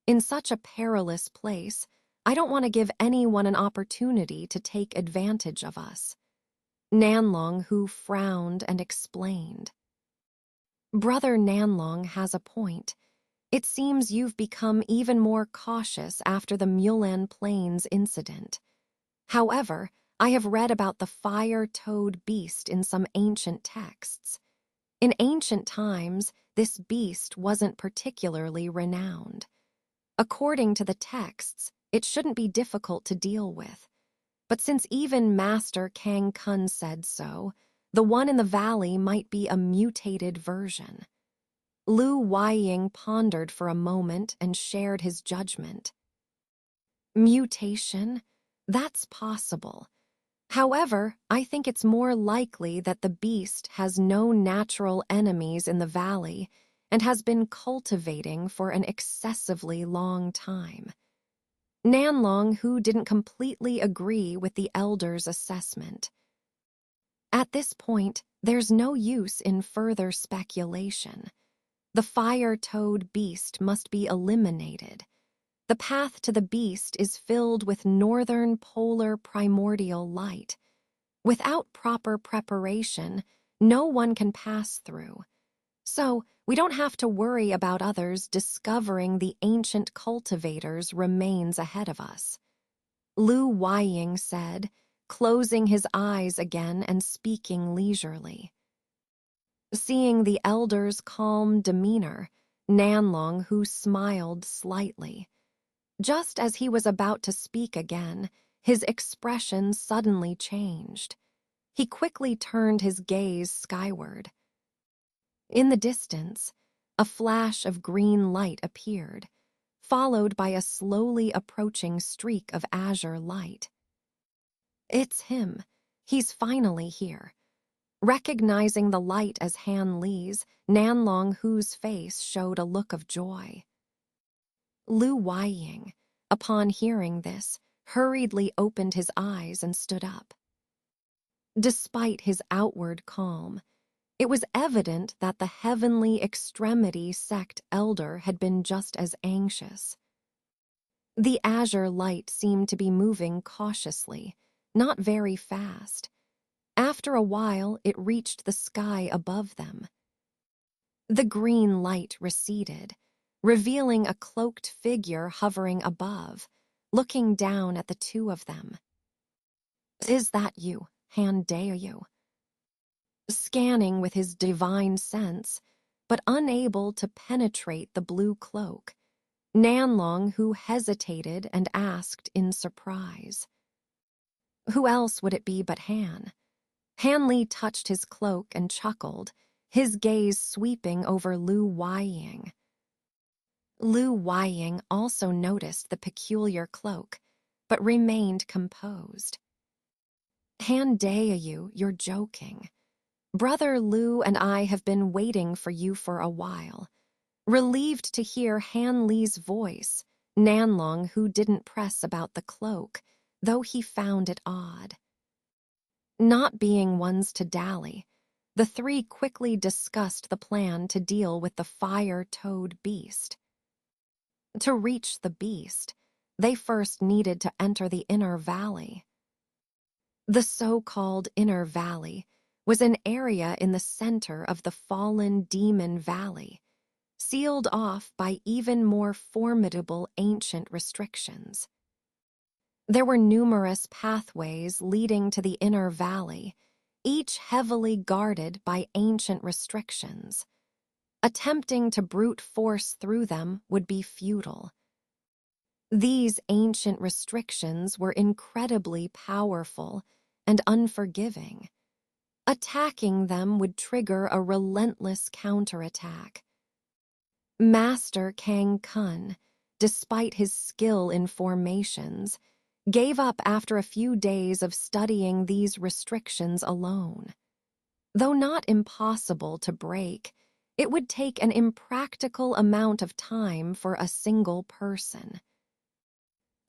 In such a perilous place, I don't want to give anyone an opportunity to take advantage of us. Nanlong Hu frowned and explained. Brother Nanlong has a point. It seems you've become even more cautious after the Mulan Plains incident. However, I have read about the fire-toad beast in some ancient texts. In ancient times, this beast wasn't particularly renowned. According to the texts, it shouldn't be difficult to deal with. But since even Master Kang Kun said so, the one in the valley might be a mutated version. Lu Weiying pondered for a moment and shared his judgment. Mutation? That's possible. However, I think it's more likely that the beast has no natural enemies in the valley and has been cultivating for an excessively long time. Nanlong Hu didn't completely agree with the elder's assessment. At this point, there's no use in further speculation. The fire-toad beast must be eliminated. The path to the beast is filled with northern polar primordial light. Without proper preparation, no one can pass through. So, we don't have to worry about others discovering the ancient cultivator's remains ahead of us. Lu Weiying said, closing his eyes again and speaking leisurely. Seeing the elder's calm demeanor, Nanlong Hu smiled slightly. Just as he was about to speak again, his expression suddenly changed. He quickly turned his gaze skyward. In the distance, a flash of green light appeared, followed by a slowly approaching streak of azure light. It's him. He's finally here. Recognizing the light as Han Li's, Nanlong Hu's face showed a look of joy. Lu Weiying, upon hearing this, hurriedly opened his eyes and stood up. Despite his outward calm, it was evident that the Heavenly Extremity sect elder had been just as anxious. The azure light seemed to be moving cautiously, not very fast. After a while, it reached the sky above them. The green light receded, revealing a cloaked figure hovering above, looking down at the two of them. "Is that you, Han Daoyu?" Scanning with his divine sense, but unable to penetrate the blue cloak, Nanlong Hu hesitated and asked in surprise. Who else would it be but Han? Han Li touched his cloak and chuckled, his gaze sweeping over Lu Weiying. Lu Weiying also noticed the peculiar cloak, but remained composed. Han Daeyu, you're joking. Brother Lu and I have been waiting for you for a while. Relieved to hear Han Li's voice, Nanlong who didn't press about the cloak, though he found it odd. Not being ones to dally, the three quickly discussed the plan to deal with the fire-toed beast. To reach the beast, they first needed to enter the inner valley. The so-called inner valley was an area in the center of the fallen demon valley, sealed off by even more formidable ancient restrictions. There were numerous pathways leading to the inner valley, each heavily guarded by ancient restrictions. Attempting to brute force through them would be futile. These ancient restrictions were incredibly powerful and unforgiving. Attacking them would trigger a relentless counterattack. Master Kang Kun, despite his skill in formations, gave up after a few days of studying these restrictions alone. Though not impossible to break, it would take an impractical amount of time for a single person.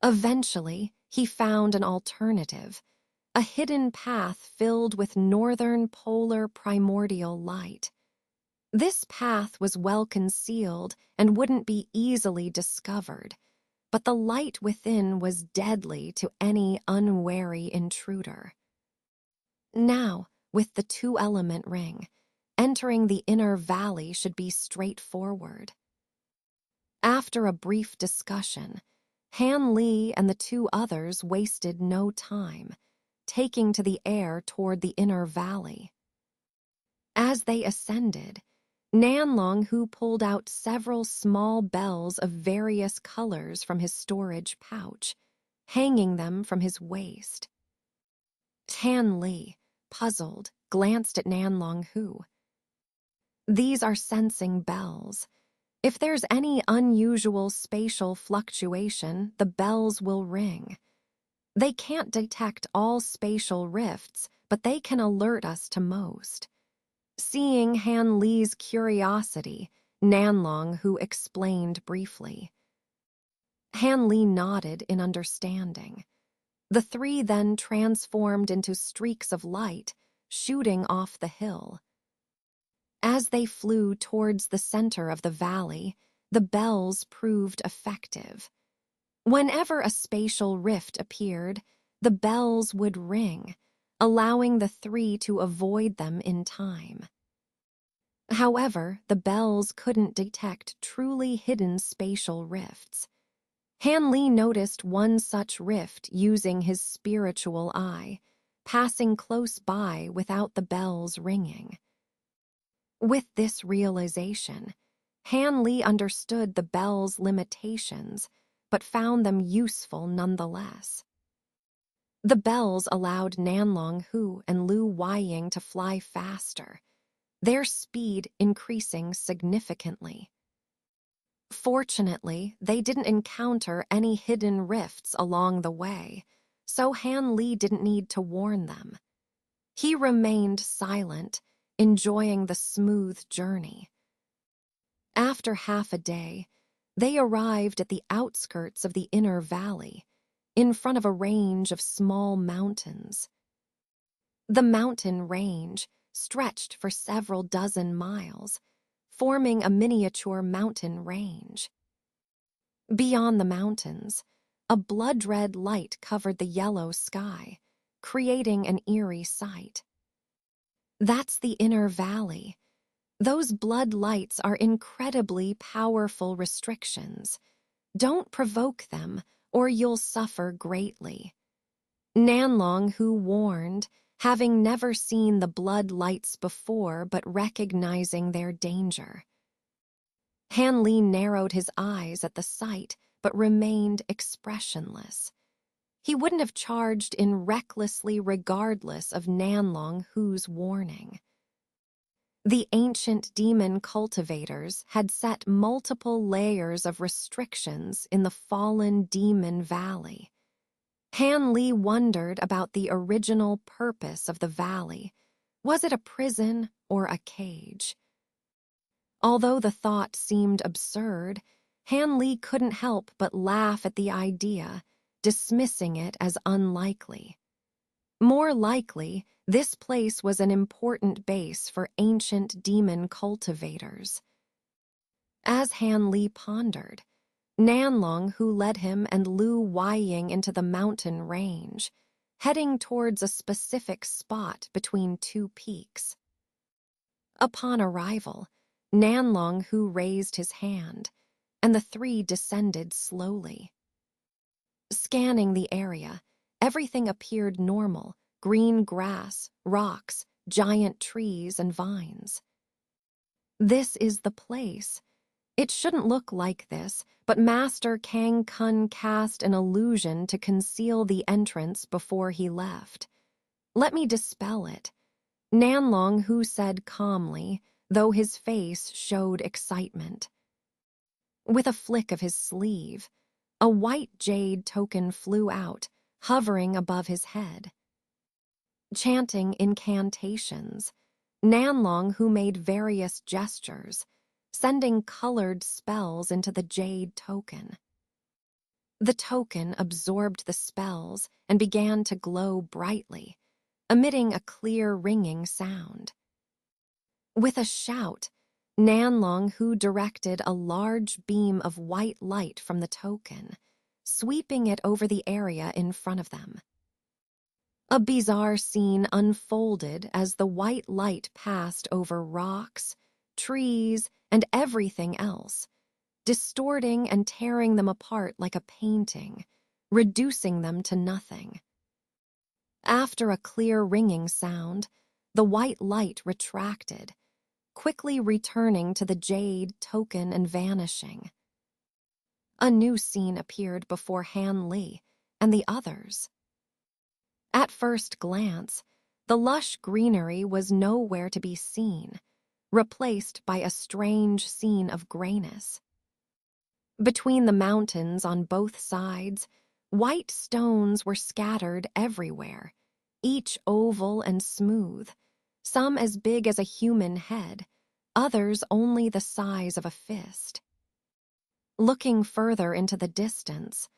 Eventually, he found an alternative, a hidden path filled with northern polar primordial light. This path was well concealed and wouldn't be easily discovered, but the light within was deadly to any unwary intruder. Now, with the two-element ring, entering the inner valley should be straightforward. After a brief discussion, Han Li and the two others wasted no time, taking to the air toward the inner valley. As they ascended, Nanlong Hu pulled out several small bells of various colors from his storage pouch, hanging them from his waist. Han Li, puzzled, glanced at Nanlong Hu. These are sensing bells. If there's any unusual spatial fluctuation, the bells will ring. They can't detect all spatial rifts, but they can alert us to most. Seeing Han Li's curiosity, Nanlong Hu explained briefly. Han Li nodded in understanding. The three then transformed into streaks of light, shooting off the hill. As they flew towards the center of the valley, the bells proved effective. Whenever a spatial rift appeared, the bells would ring, allowing the three to avoid them in time. However, the bells couldn't detect truly hidden spatial rifts. Han Li noticed one such rift using his spiritual eye, passing close by without the bells ringing. With this realization, Han Li understood the bells' limitations, but found them useful nonetheless. The bells allowed Nanlong Hu and Lu Weiying to fly faster, their speed increasing significantly. Fortunately, they didn't encounter any hidden rifts along the way, so Han Li didn't need to warn them. He remained silent, enjoying the smooth journey. After half a day, they arrived at the outskirts of the inner valley, in front of a range of small mountains. The mountain range stretched for several dozen miles, forming a miniature mountain range. Beyond the mountains, a blood-red light covered the yellow sky, creating an eerie sight. That's the inner valley. Those blood lights are incredibly powerful restrictions. Don't provoke them, or you'll suffer greatly. Nanlong Hu warned, having never seen the blood lights before but recognizing their danger. Han Li narrowed his eyes at the sight but remained expressionless. He wouldn't have charged in recklessly regardless of Nanlong Hu's warning. The ancient demon cultivators had set multiple layers of restrictions in the fallen demon valley. Han Li wondered about the original purpose of the valley. Was it a prison or a cage? Although the thought seemed absurd, Han Li couldn't help but laugh at the idea, dismissing it as unlikely. More likely, this place was an important base for ancient demon cultivators. As Han Li pondered, Nanlong, who led him, and Lu Weiying into the mountain range, heading towards a specific spot between two peaks. Upon arrival, Nanlong Hu raised his hand, and the three descended slowly. Scanning the area, everything appeared normal: green grass, rocks, giant trees, and vines. This is the place. It shouldn't look like this, but Master Kang Kun cast an illusion to conceal the entrance before he left. Let me dispel it, Nanlong Hu said calmly, though his face showed excitement. With a flick of his sleeve, a white jade token flew out, hovering above his head. Chanting incantations, Nanlong Hu made various gestures, sending colored spells into the jade token. The token absorbed the spells and began to glow brightly, emitting a clear ringing sound. With a shout, Nanlong Hu directed a large beam of white light from the token, sweeping it over the area in front of them. A bizarre scene unfolded as the white light passed over rocks, trees, and everything else, distorting and tearing them apart like a painting, reducing them to nothing. After a clear ringing sound, the white light retracted, quickly returning to the jade token and vanishing. A new scene appeared before Han Li and the others. At first glance, the lush greenery was nowhere to be seen, replaced by a strange scene of grayness. Between the mountains on both sides, white stones were scattered everywhere, each oval and smooth, some as big as a human head, others only the size of a fist. Looking further into the distance,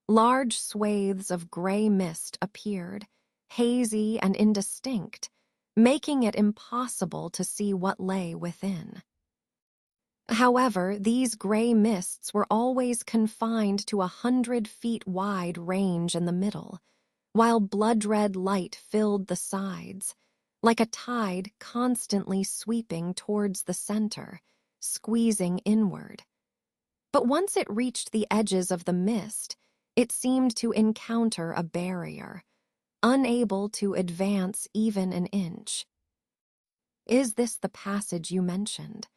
large swathes of gray mist appeared, hazy and indistinct, making it impossible to see what lay within. However, these gray mists were always confined to 100 feet wide range in the middle, while blood-red light filled the sides, like a tide constantly sweeping towards the center, squeezing inward. But once it reached the edges of the mist, it seemed to encounter a barrier, unable to advance even an inch. Is this the passage you mentioned?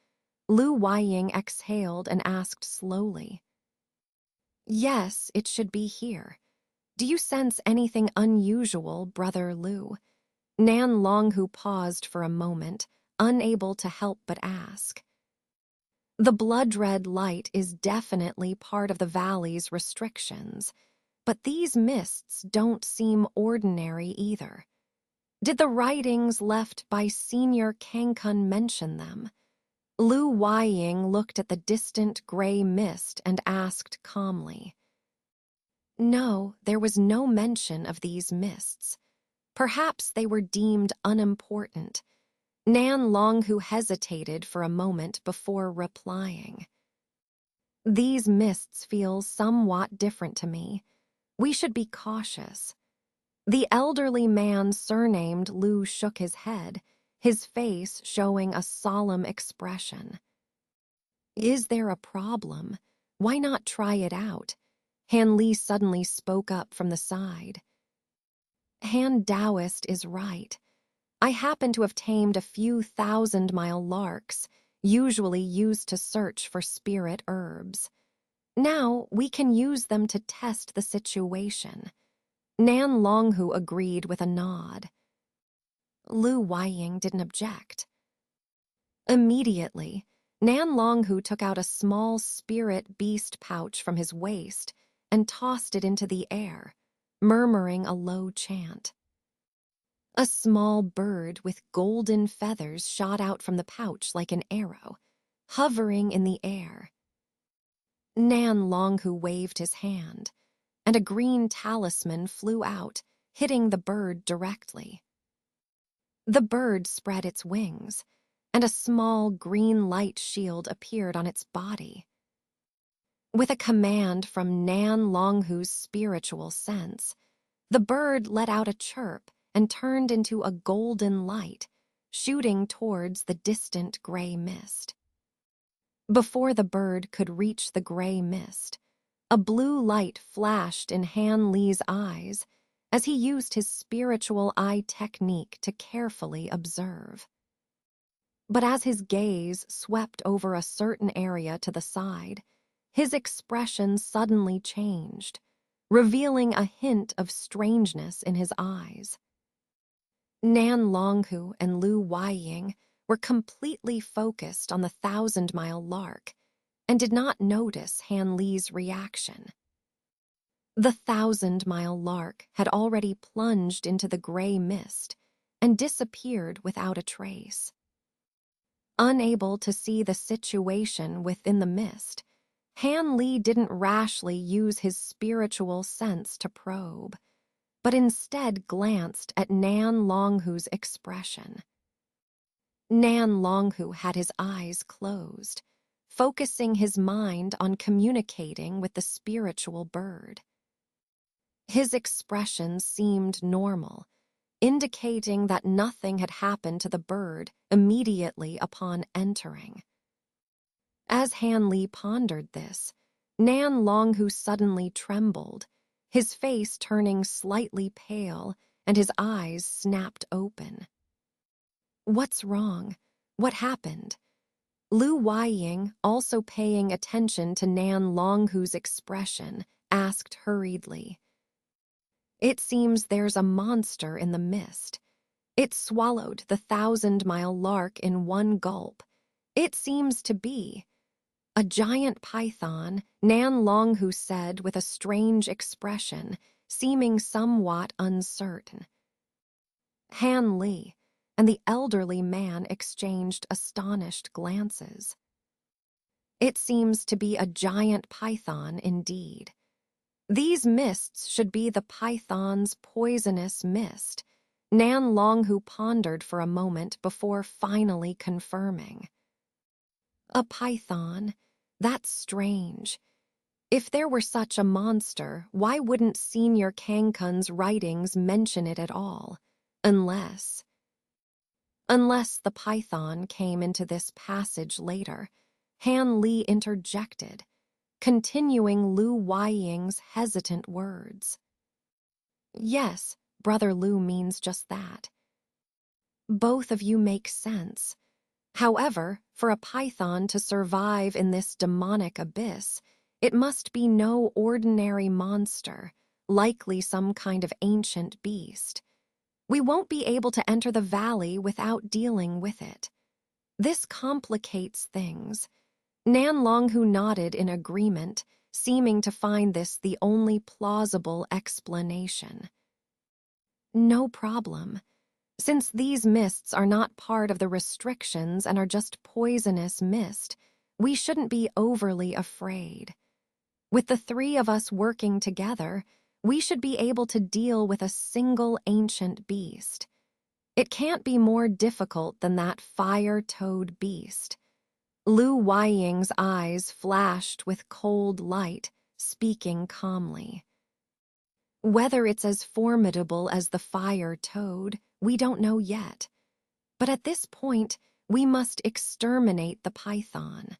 Lu Weiying exhaled and asked slowly. Yes, it should be here. Do you sense anything unusual, Brother Lu? Nanlong Hu paused for a moment, unable to help but ask. The blood-red light is definitely part of the valley's restrictions, but these mists don't seem ordinary either. Did the writings left by Senior Kangkun mention them? Lu Weiying looked at the distant gray mist and asked calmly. No, there was no mention of these mists. Perhaps they were deemed unimportant. Nanlong Hu hesitated for a moment before replying. These mists feel somewhat different to me. We should be cautious. The elderly man surnamed Lu shook his head, his face showing a solemn expression. Is there a problem? Why not try it out? Han Li suddenly spoke up from the side. Han Taoist is right. I happen to have tamed a few 1,000-mile larks, usually used to search for spirit herbs. Now we can use them to test the situation. Nanlong Hu agreed with a nod. Lu Weiying didn't object. Immediately, Nan Longhu took out a small spirit beast pouch from his waist and tossed it into the air, murmuring a low chant. A small bird with golden feathers shot out from the pouch like an arrow, hovering in the air. Nan Longhu waved his hand, and a green talisman flew out, hitting the bird directly. The bird spread its wings, and a small green light shield appeared on its body. With a command from Nan Longhu's spiritual sense, the bird let out a chirp and turned into a golden light, shooting towards the distant gray mist. Before the bird could reach the gray mist, a blue light flashed in Han Li's eyes as he used his spiritual eye technique to carefully observe. But as his gaze swept over a certain area to the side, his expression suddenly changed, revealing a hint of strangeness in his eyes. Nan Longhu and Lu Weiying were completely focused on the 1,000-mile lark and did not notice Han Li's reaction. The 1,000-mile lark had already plunged into the gray mist and disappeared without a trace. Unable to see the situation within the mist, Han Li didn't rashly use his spiritual sense to probe, but instead glanced at Nan Longhu's expression. Nan Longhu had his eyes closed, focusing his mind on communicating with the spiritual bird. His expression seemed normal, indicating that nothing had happened to the bird immediately upon entering. As Han Li pondered this, Nan Longhu suddenly trembled, his face turning slightly pale and his eyes snapped open. "What's wrong? What happened?" Lu Weiying, also paying attention to Nan Longhu's expression, asked hurriedly. "It seems there's a monster in the mist. It swallowed the 1,000-mile lark in one gulp. It seems to be a giant python," Nan Longhu said with a strange expression, seeming somewhat uncertain. Han Li and the elderly man exchanged astonished glances. "It seems to be a giant python indeed. These mists should be the python's poisonous mist." Nan Longhu pondered for a moment before finally confirming. "A python? That's strange. If there were such a monster, why wouldn't Senior Kangkun's writings mention it at all? Unless the python came into this passage later," Han Li interjected, continuing Lu Weiying's hesitant words. "Yes, Brother Lu means just that. Both of you make sense. However, for a python to survive in this demonic abyss, it must be no ordinary monster, likely some kind of ancient beast. We won't be able to enter the valley without dealing with it. This complicates things." Nan Longhu nodded in agreement, seeming to find this the only plausible explanation. "No problem. Since these mists are not part of the restrictions and are just poisonous mist, we shouldn't be overly afraid. With the three of us working together, we should be able to deal with a single ancient beast. It can't be more difficult than that fire-toad beast." Lu Weiying's eyes flashed with cold light, speaking calmly. "Whether it's as formidable as the fire-toad, we don't know yet. But at this point, we must exterminate the python.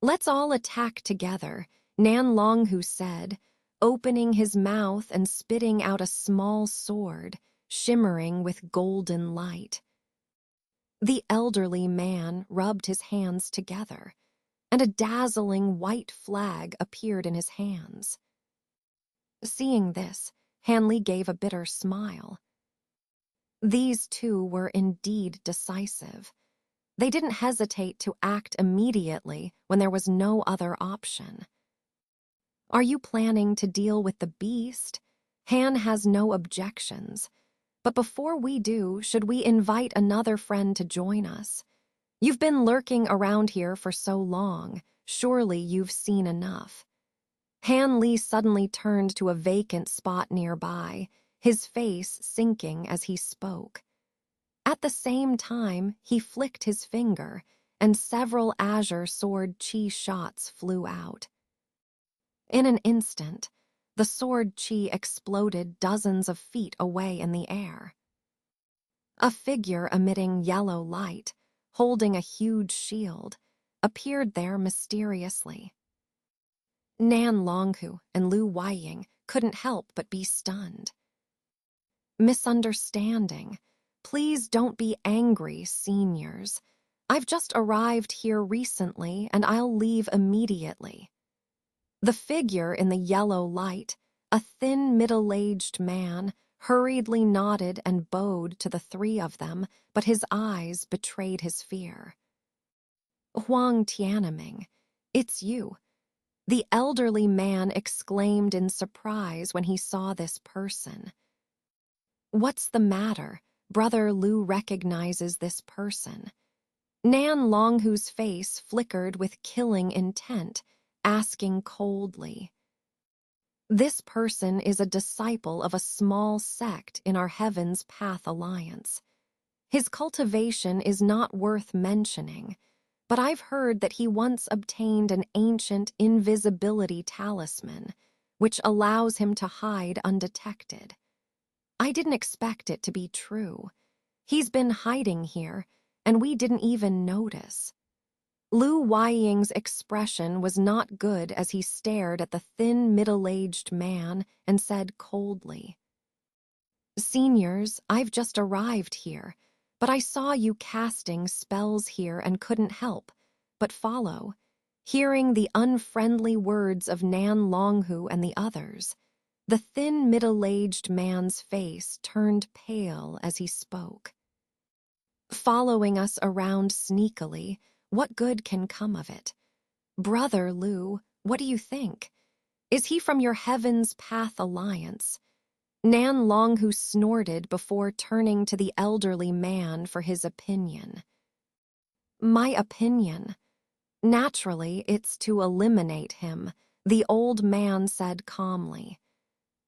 Let's all attack together," Nan Longhu said, opening his mouth and spitting out a small sword, shimmering with golden light. The elderly man rubbed his hands together, and a dazzling white flag appeared in his hands. Seeing this, Han Li gave a bitter smile. These two were indeed decisive. They didn't hesitate to act immediately when there was no other option. Are you planning to deal with the beast? Han has no objections. But before we do, should we invite another friend to join us? You've been lurking around here for so long. Surely you've seen enough. Han Li suddenly turned to a vacant spot nearby, his face sinking as he spoke. At the same time, he flicked his finger, and several azure sword chi shots flew out. In an instant, the sword chi exploded dozens of feet away in the air. A figure emitting yellow light, holding a huge shield, appeared there mysteriously. Nan Longhu and Lu Weiying couldn't help but be stunned. Misunderstanding. Please don't be angry, seniors. I've just arrived here recently and I'll leave immediately. The figure in the yellow light, a thin middle-aged man, hurriedly nodded and bowed to the three of them, but his eyes betrayed his fear. Huang Tianming, it's you. The elderly man exclaimed in surprise when he saw this person. What's the matter? Brother Lu recognizes this person. Nan Longhu's face flickered with killing intent, asking coldly. This person is a disciple of a small sect in our Heaven's Path Alliance. His cultivation is not worth mentioning, but I've heard that he once obtained an ancient invisibility talisman, which allows him to hide undetected. I didn't expect it to be true. He's been hiding here, and we didn't even notice. Lu Weiying's expression was not good as he stared at the thin, middle-aged man and said coldly, Seniors, I've just arrived here, but I saw you casting spells here and couldn't help but follow, hearing the unfriendly words of Nan Longhu and the others. The thin, middle-aged man's face turned pale as he spoke. Following us around sneakily, what good can come of it? Brother Lu, what do you think? Is he from your Heaven's Path Alliance? Nan Longhu snorted before turning to the elderly man for his opinion. My opinion? Naturally, it's to eliminate him, the old man said calmly.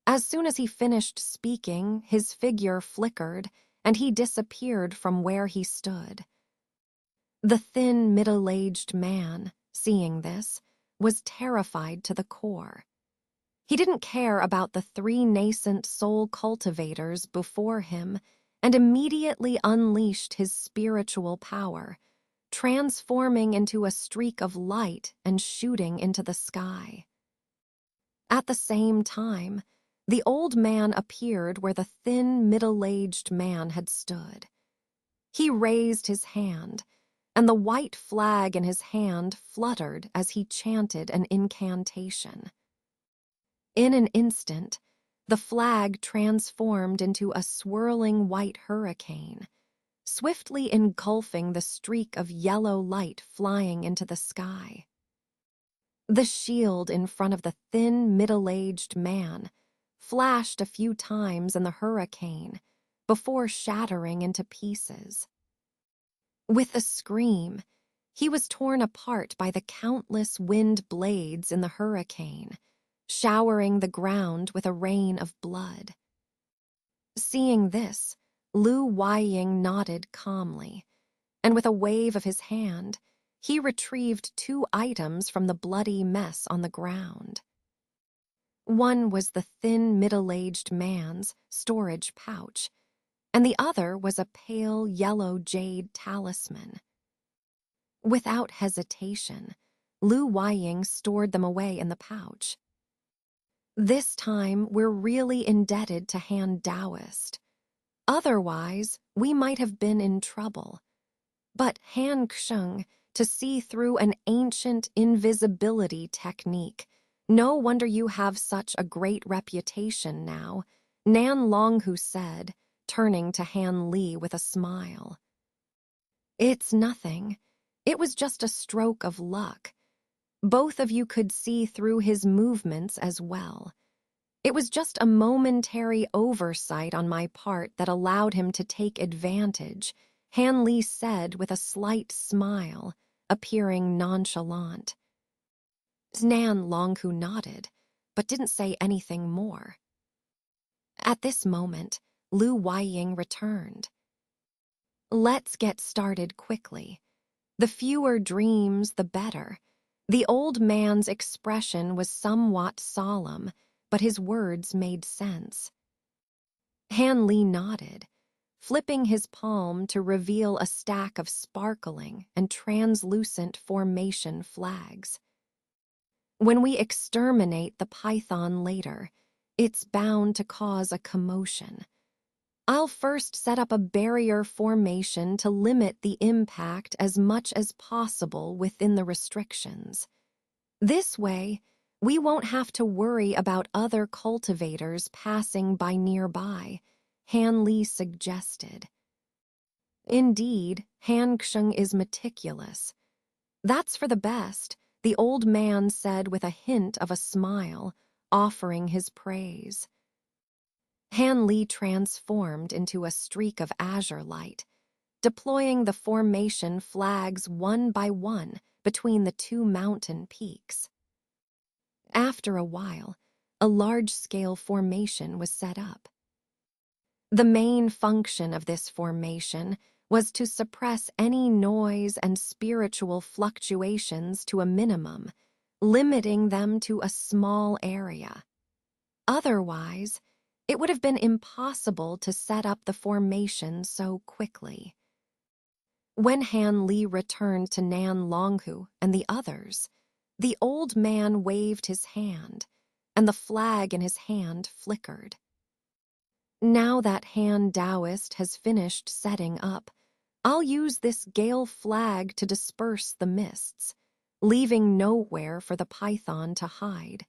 As soon as he finished speaking, his figure flickered, and he disappeared from where he stood. The thin, middle-aged man, seeing this, was terrified to the core. He didn't care about the three nascent soul cultivators before him and immediately unleashed his spiritual power, transforming into a streak of light and shooting into the sky. At the same time, the old man appeared where the thin, middle-aged man had stood. He raised his hand, and the white flag in his hand fluttered as he chanted an incantation. In an instant, the flag transformed into a swirling white hurricane, swiftly engulfing the streak of yellow light flying into the sky. The shield in front of the thin, middle-aged man flashed a few times in the hurricane before shattering into pieces. With a scream, he was torn apart by the countless wind blades in the hurricane, showering the ground with a rain of blood. Seeing this, Lu Weiying nodded calmly, and with a wave of his hand, he retrieved 2 items from the bloody mess on the ground. One was the thin, middle-aged man's storage pouch, and the other was a pale yellow jade talisman. Without hesitation, Lu Weiying stored them away in the pouch. This time, we're really indebted to Han Taoist. Otherwise, we might have been in trouble. But Han Xing, to see through an ancient invisibility technique, no wonder you have such a great reputation now, Nan Longhu said, turning to Han Li with a smile. It's nothing. It was just a stroke of luck. Both of you could see through his movements as well. It was just a momentary oversight on my part that allowed him to take advantage, Han Li said with a slight smile, appearing nonchalant. Nan Longhu nodded, but didn't say anything more. At this moment, Lu Weiying returned. Let's get started quickly. The fewer dreams, the better. The old man's expression was somewhat solemn, but his words made sense. Han Li nodded, flipping his palm to reveal a stack of sparkling and translucent formation flags. When we exterminate the python later, it's bound to cause a commotion. I'll first set up a barrier formation to limit the impact as much as possible within the restrictions. This way, we won't have to worry about other cultivators passing by nearby, Han Li suggested. Indeed, Han Xing is meticulous. That's for the best, the old man said with a hint of a smile, offering his praise. Han Li transformed into a streak of azure light, deploying the formation flags one by one between the two mountain peaks. After a while, a large-scale formation was set up. The main function of this formation was to suppress any noise and spiritual fluctuations to a minimum, limiting them to a small area. Otherwise, it would have been impossible to set up the formation so quickly. When Han Li returned to Nan Longhu and the others, the old man waved his hand, and the flag in his hand flickered. Now that Han Taoist has finished setting up, I'll use this gale flag to disperse the mists, leaving nowhere for the python to hide,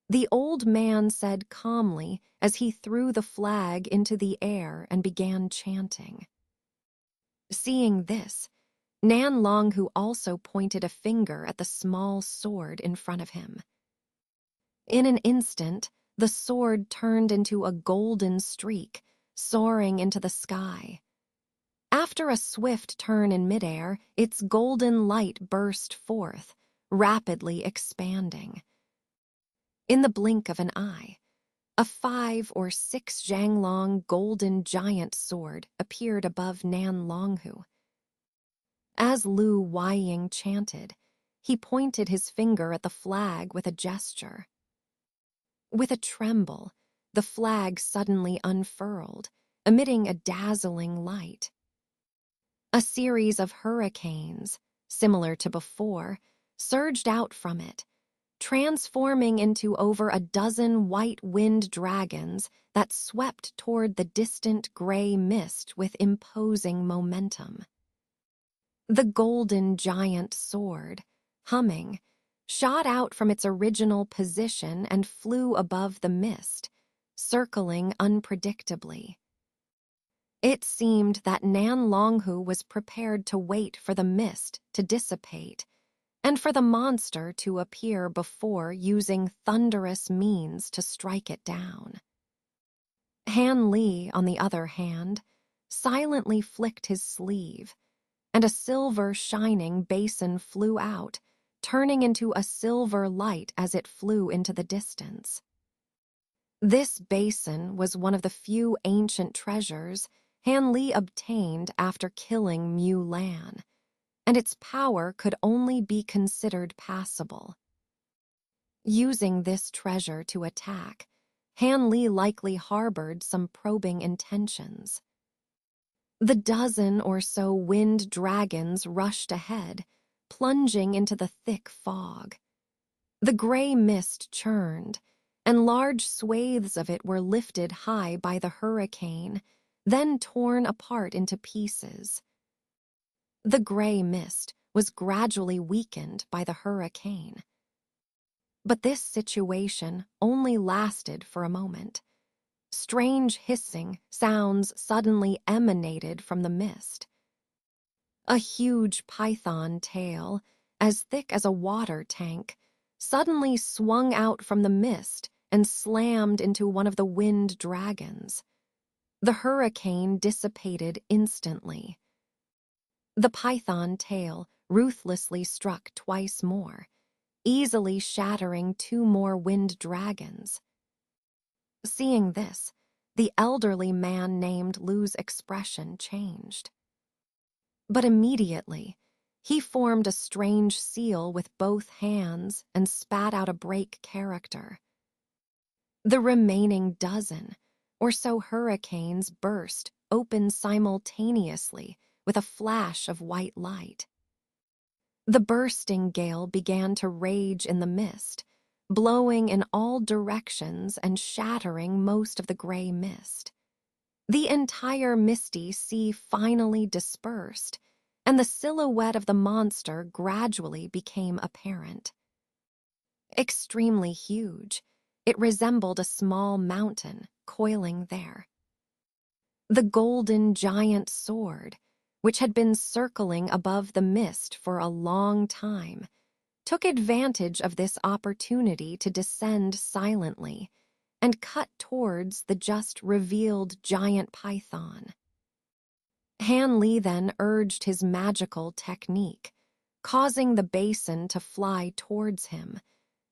the old man said calmly as he threw the flag into the air and began chanting. Seeing this, Nan Longhu also pointed a finger at the small sword in front of him. In an instant, the sword turned into a golden streak, soaring into the sky. After a swift turn in midair, its golden light burst forth, rapidly expanding. In the blink of an eye, a 5 or 6 zhang-long golden giant sword appeared above Nan Longhu. As Lu Weiying chanted, he pointed his finger at the flag with a gesture. With a tremble, the flag suddenly unfurled, emitting a dazzling light. A series of hurricanes, similar to before, surged out from it, transforming into over a dozen white-winged dragons that swept toward the distant gray mist with imposing momentum. The golden giant sword, humming, shot out from its original position and flew above the mist, circling unpredictably. It seemed that Nan Longhu was prepared to wait for the mist to dissipate and for the monster to appear before using thunderous means to strike it down. Han Li, on the other hand, silently flicked his sleeve, and a silver shining basin flew out, turning into a silver light as it flew into the distance. This basin was one of the few ancient treasures Han Li obtained after killing Mu Lan, and its power could only be considered passable. Using this treasure to attack, Han Li likely harbored some probing intentions. The dozen or so wind dragons rushed ahead, plunging into the thick fog. The gray mist churned, and large swathes of it were lifted high by the hurricane, then torn apart into pieces. The gray mist was gradually weakened by the hurricane. But this situation only lasted for a moment. Strange hissing sounds suddenly emanated from the mist. A huge python tail, as thick as a water tank, suddenly swung out from the mist and slammed into one of the wind dragons. The hurricane dissipated instantly. The python tail ruthlessly struck twice more, easily shattering 2 more wind dragons. Seeing this, the elderly man named Lu's expression changed. But immediately, he formed a strange seal with both hands and spat out a break character. The remaining dozen or so hurricanes burst open simultaneously with a flash of white light. The bursting gale began to rage in the mist, blowing in all directions and shattering most of the gray mist. The entire misty sea finally dispersed, and the silhouette of the monster gradually became apparent. Extremely huge, it resembled a small mountain coiling there. The golden giant sword, which had been circling above the mist for a long time, took advantage of this opportunity to descend silently and cut towards the just revealed giant python. Han Li then urged his magical technique, causing the basin to fly towards him,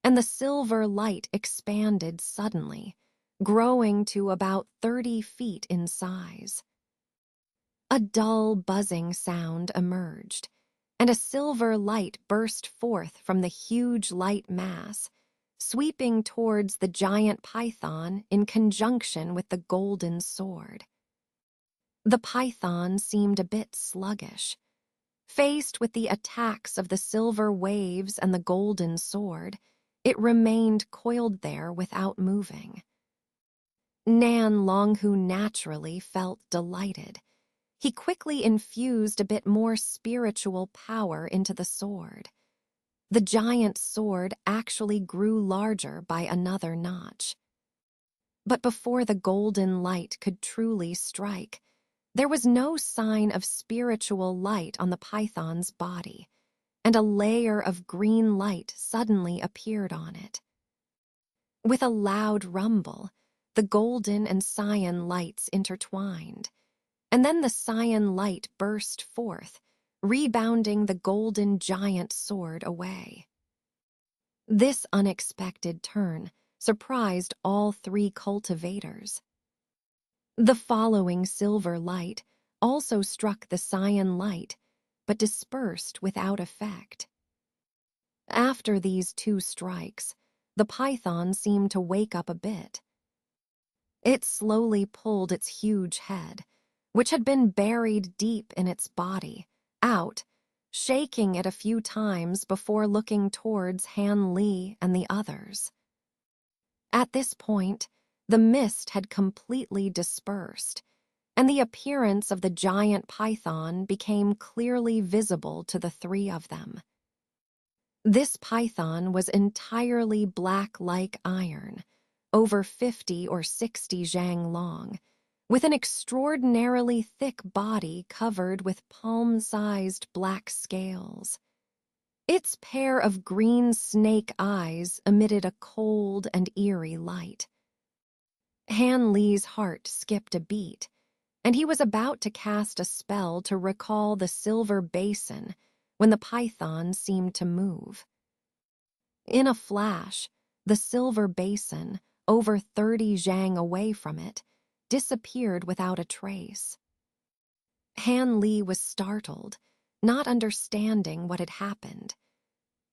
and the silver light expanded suddenly, growing to about 30 feet in size. A dull buzzing sound emerged, and a silver light burst forth from the huge light mass, sweeping towards the giant python in conjunction with the golden sword. The python seemed a bit sluggish. Faced with the attacks of the silver waves and the golden sword, it remained coiled there without moving. Nan Longhu naturally felt delighted. He quickly infused a bit more spiritual power into the sword. The giant sword actually grew larger by another notch. But before the golden light could truly strike, there was no sign of spiritual light on the python's body, and a layer of green light suddenly appeared on it. With a loud rumble, the golden and cyan lights intertwined, and then the cyan light burst forth, rebounding the golden giant sword away. This unexpected turn surprised all 3 cultivators. The following silver light also struck the cyan light, but dispersed without effect. After these 2 strikes, the python seemed to wake up a bit. It slowly pulled its huge head, which had been buried deep in its body, out, shaking it a few times before looking towards Han Li and the others. At this point, the mist had completely dispersed, and the appearance of the giant python became clearly visible to the 3 of them. This python was entirely black like iron, over 50 or 60 zhang long, with an extraordinarily thick body covered with palm-sized black scales. Its pair of green snake eyes emitted a cold and eerie light. Han Li's heart skipped a beat, and he was about to cast a spell to recall the silver basin when the python seemed to move. In a flash, the silver basin, over 30 zhang away from it, disappeared without a trace. Han Li was startled, not understanding what had happened.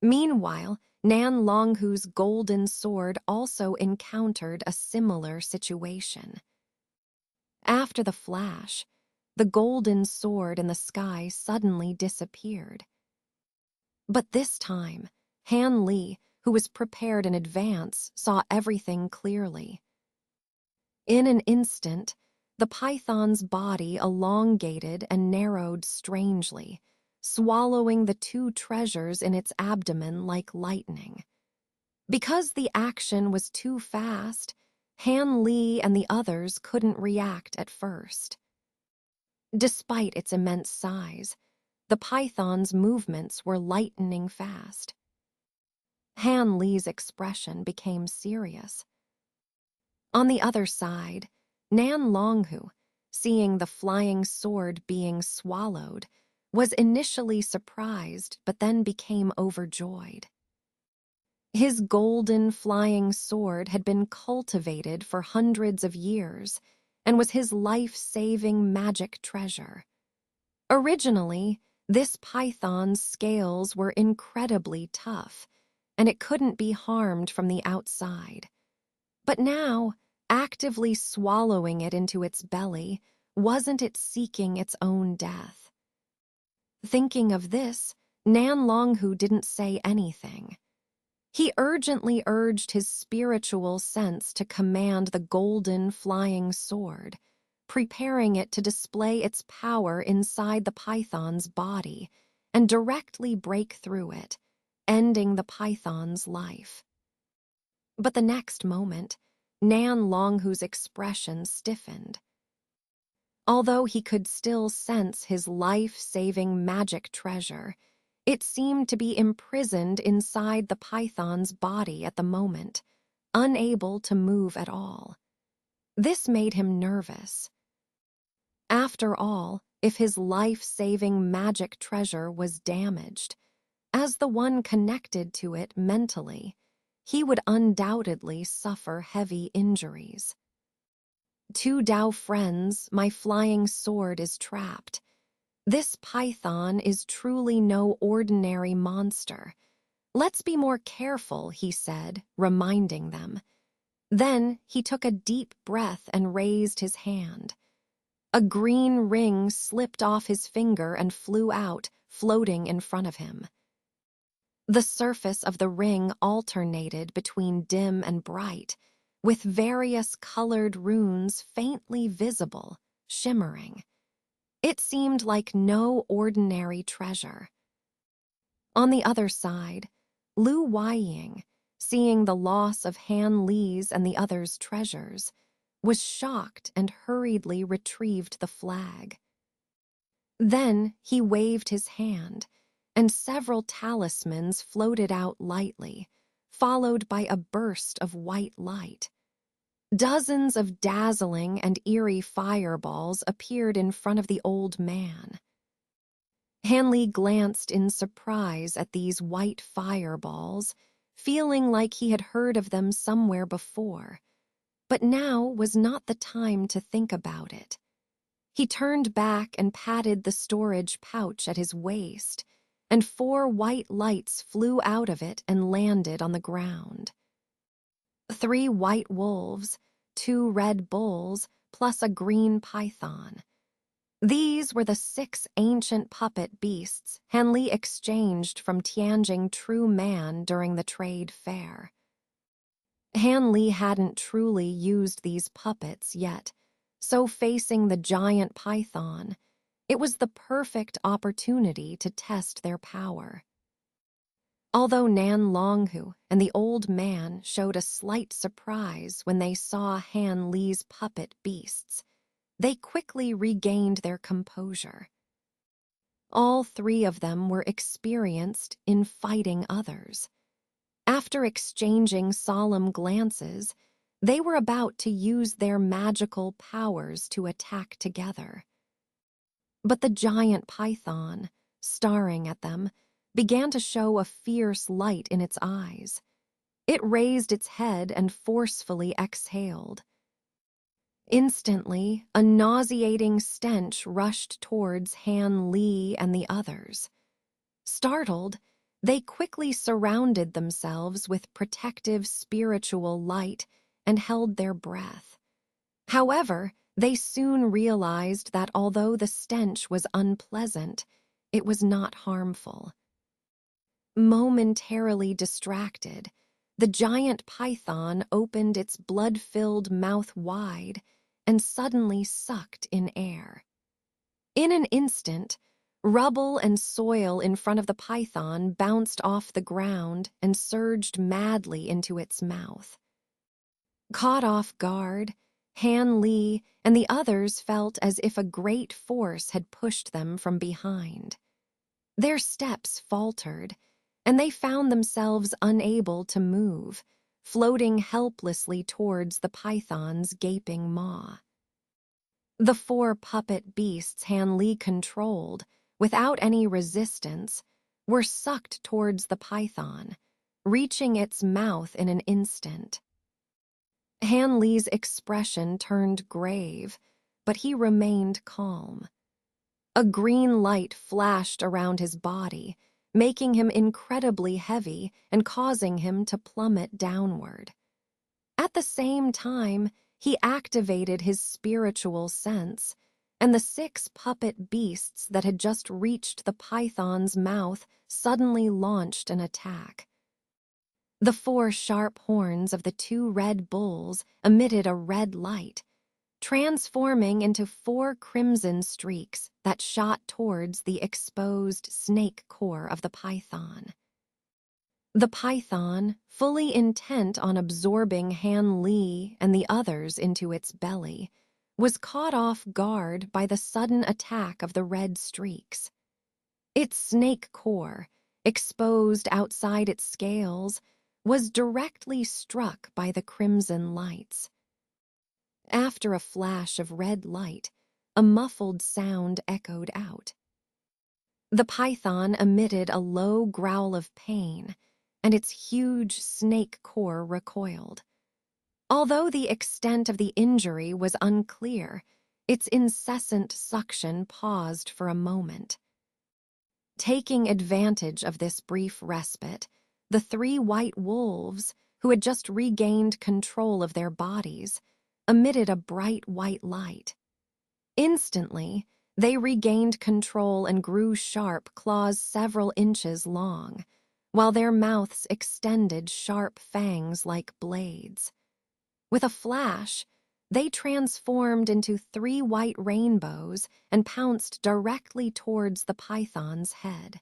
Meanwhile, Nan Longhu's golden sword also encountered a similar situation. After the flash, the golden sword in the sky suddenly disappeared. But this time, Han Li, who was prepared in advance, saw everything clearly. In an instant, the python's body elongated and narrowed strangely, swallowing the 2 treasures in its abdomen like lightning. Because the action was too fast, Han Li and the others couldn't react at first. Despite its immense size, the python's movements were lightening fast. Han Li's expression became serious. On the other side, Nan Longhu, seeing the flying sword being swallowed, was initially surprised but then became overjoyed. His golden flying sword had been cultivated for hundreds of years and was his life-saving magic treasure. Originally, this python's scales were incredibly tough, and it couldn't be harmed from the outside. But now, actively swallowing it into its belly, wasn't it seeking its own death? Thinking of this, Nan Longhu didn't say anything. He urgently urged his spiritual sense to command the golden flying sword, preparing it to display its power inside the python's body and directly break through it, ending the python's life. But the next moment, Nan Longhu's expression stiffened. Although he could still sense his life-saving magic treasure, it seemed to be imprisoned inside the python's body at the moment, unable to move at all. This made him nervous. After all, if his life-saving magic treasure was damaged, as the one connected to it mentally, he would undoubtedly suffer heavy injuries. "To Dao friends, my flying sword is trapped. This python is truly no ordinary monster. Let's be more careful," he said, reminding them. Then he took a deep breath and raised his hand. A green ring slipped off his finger and flew out, floating in front of him. The surface of the ring alternated between dim and bright, with various colored runes faintly visible, shimmering. It seemed like no ordinary treasure. On the other side, Lu Weiying, seeing the loss of Han Li's and the others' treasures, was shocked and hurriedly retrieved the flag. Then he waved his hand, and several talismans floated out lightly, followed by a burst of white light. Dozens of dazzling and eerie fireballs appeared in front of the old man. Han Li glanced in surprise at these white fireballs, feeling like he had heard of them somewhere before. But now was not the time to think about it. He turned back and patted the storage pouch at his waist, and 4 white lights flew out of it and landed on the ground. 3 white wolves, 2 red bulls, plus a green python. These were the 6 ancient puppet beasts Han Li exchanged from Tianjing True Man during the trade fair. Han Li hadn't truly used these puppets yet, so facing the giant python, it was the perfect opportunity to test their power. Although Nan Longhu and the old man showed a slight surprise when they saw Han Li's puppet beasts, they quickly regained their composure. All 3 of them were experienced in fighting others. After exchanging solemn glances, they were about to use their magical powers to attack together. But the giant python, staring at them, began to show a fierce light in its eyes. It raised its head and forcefully exhaled. Instantly, a nauseating stench rushed towards Han Li and the others. Startled, they quickly surrounded themselves with protective spiritual light and held their breath. However, they soon realized that although the stench was unpleasant, it was not harmful. Momentarily distracted, the giant python opened its blood-filled mouth wide and suddenly sucked in air. In an instant, rubble and soil in front of the python bounced off the ground and surged madly into its mouth. Caught off guard, Han Li and the others felt as if a great force had pushed them from behind. Their steps faltered, and they found themselves unable to move, floating helplessly towards the python's gaping maw. The four puppet beasts Han Li controlled, without any resistance, were sucked towards the python, reaching its mouth in an instant. Han Li's expression turned grave, but he remained calm. A green light flashed around his body, making him incredibly heavy and causing him to plummet downward. At the same time, he activated his spiritual sense, and the 6 puppet beasts that had just reached the python's mouth suddenly launched an attack. The 4 sharp horns of the 2 red bulls emitted a red light, transforming into 4 crimson streaks that shot towards the exposed snake core of the python. The python, fully intent on absorbing Han Li and the others into its belly, was caught off guard by the sudden attack of the red streaks. Its snake core, exposed outside its scales, was directly struck by the crimson lights. After a flash of red light, a muffled sound echoed out. The python emitted a low growl of pain, and its huge snake core recoiled. Although the extent of the injury was unclear, its incessant suction paused for a moment. Taking advantage of this brief respite, the 3 white wolves, who had just regained control of their bodies, emitted a bright white light. Instantly, they regained control and grew sharp claws several inches long, while their mouths extended sharp fangs like blades. With a flash, they transformed into 3 white rainbows and pounced directly towards the python's head.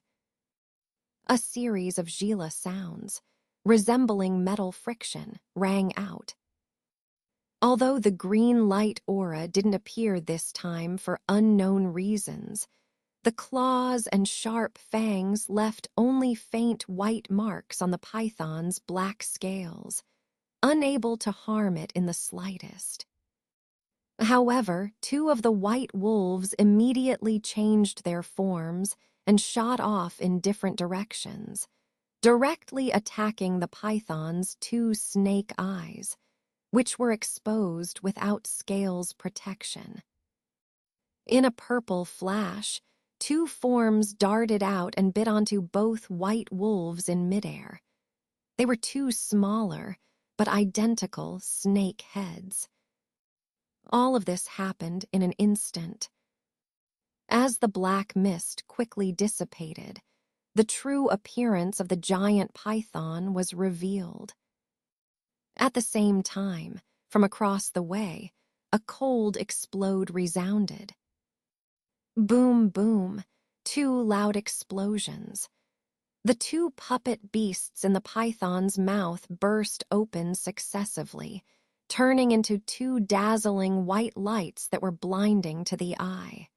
A series of gila sounds, resembling metal friction, rang out. Although the green light aura didn't appear this time for unknown reasons, the claws and sharp fangs left only faint white marks on the python's black scales, unable to harm it in the slightest. However, 2 of the white wolves immediately changed their forms and shot off in different directions, directly attacking the python's 2 snake eyes, which were exposed without scales protection. In a purple flash, 2 forms darted out and bit onto both white wolves in midair. They were 2 smaller, but identical snake heads. All of this happened in an instant. As the black mist quickly dissipated, the true appearance of the giant python was revealed. At the same time, from across the way, a cold explode resounded. Boom, boom, 2 loud explosions. The 2 puppet beasts in the python's mouth burst open successively, turning into 2 dazzling white lights that were blinding to the eye.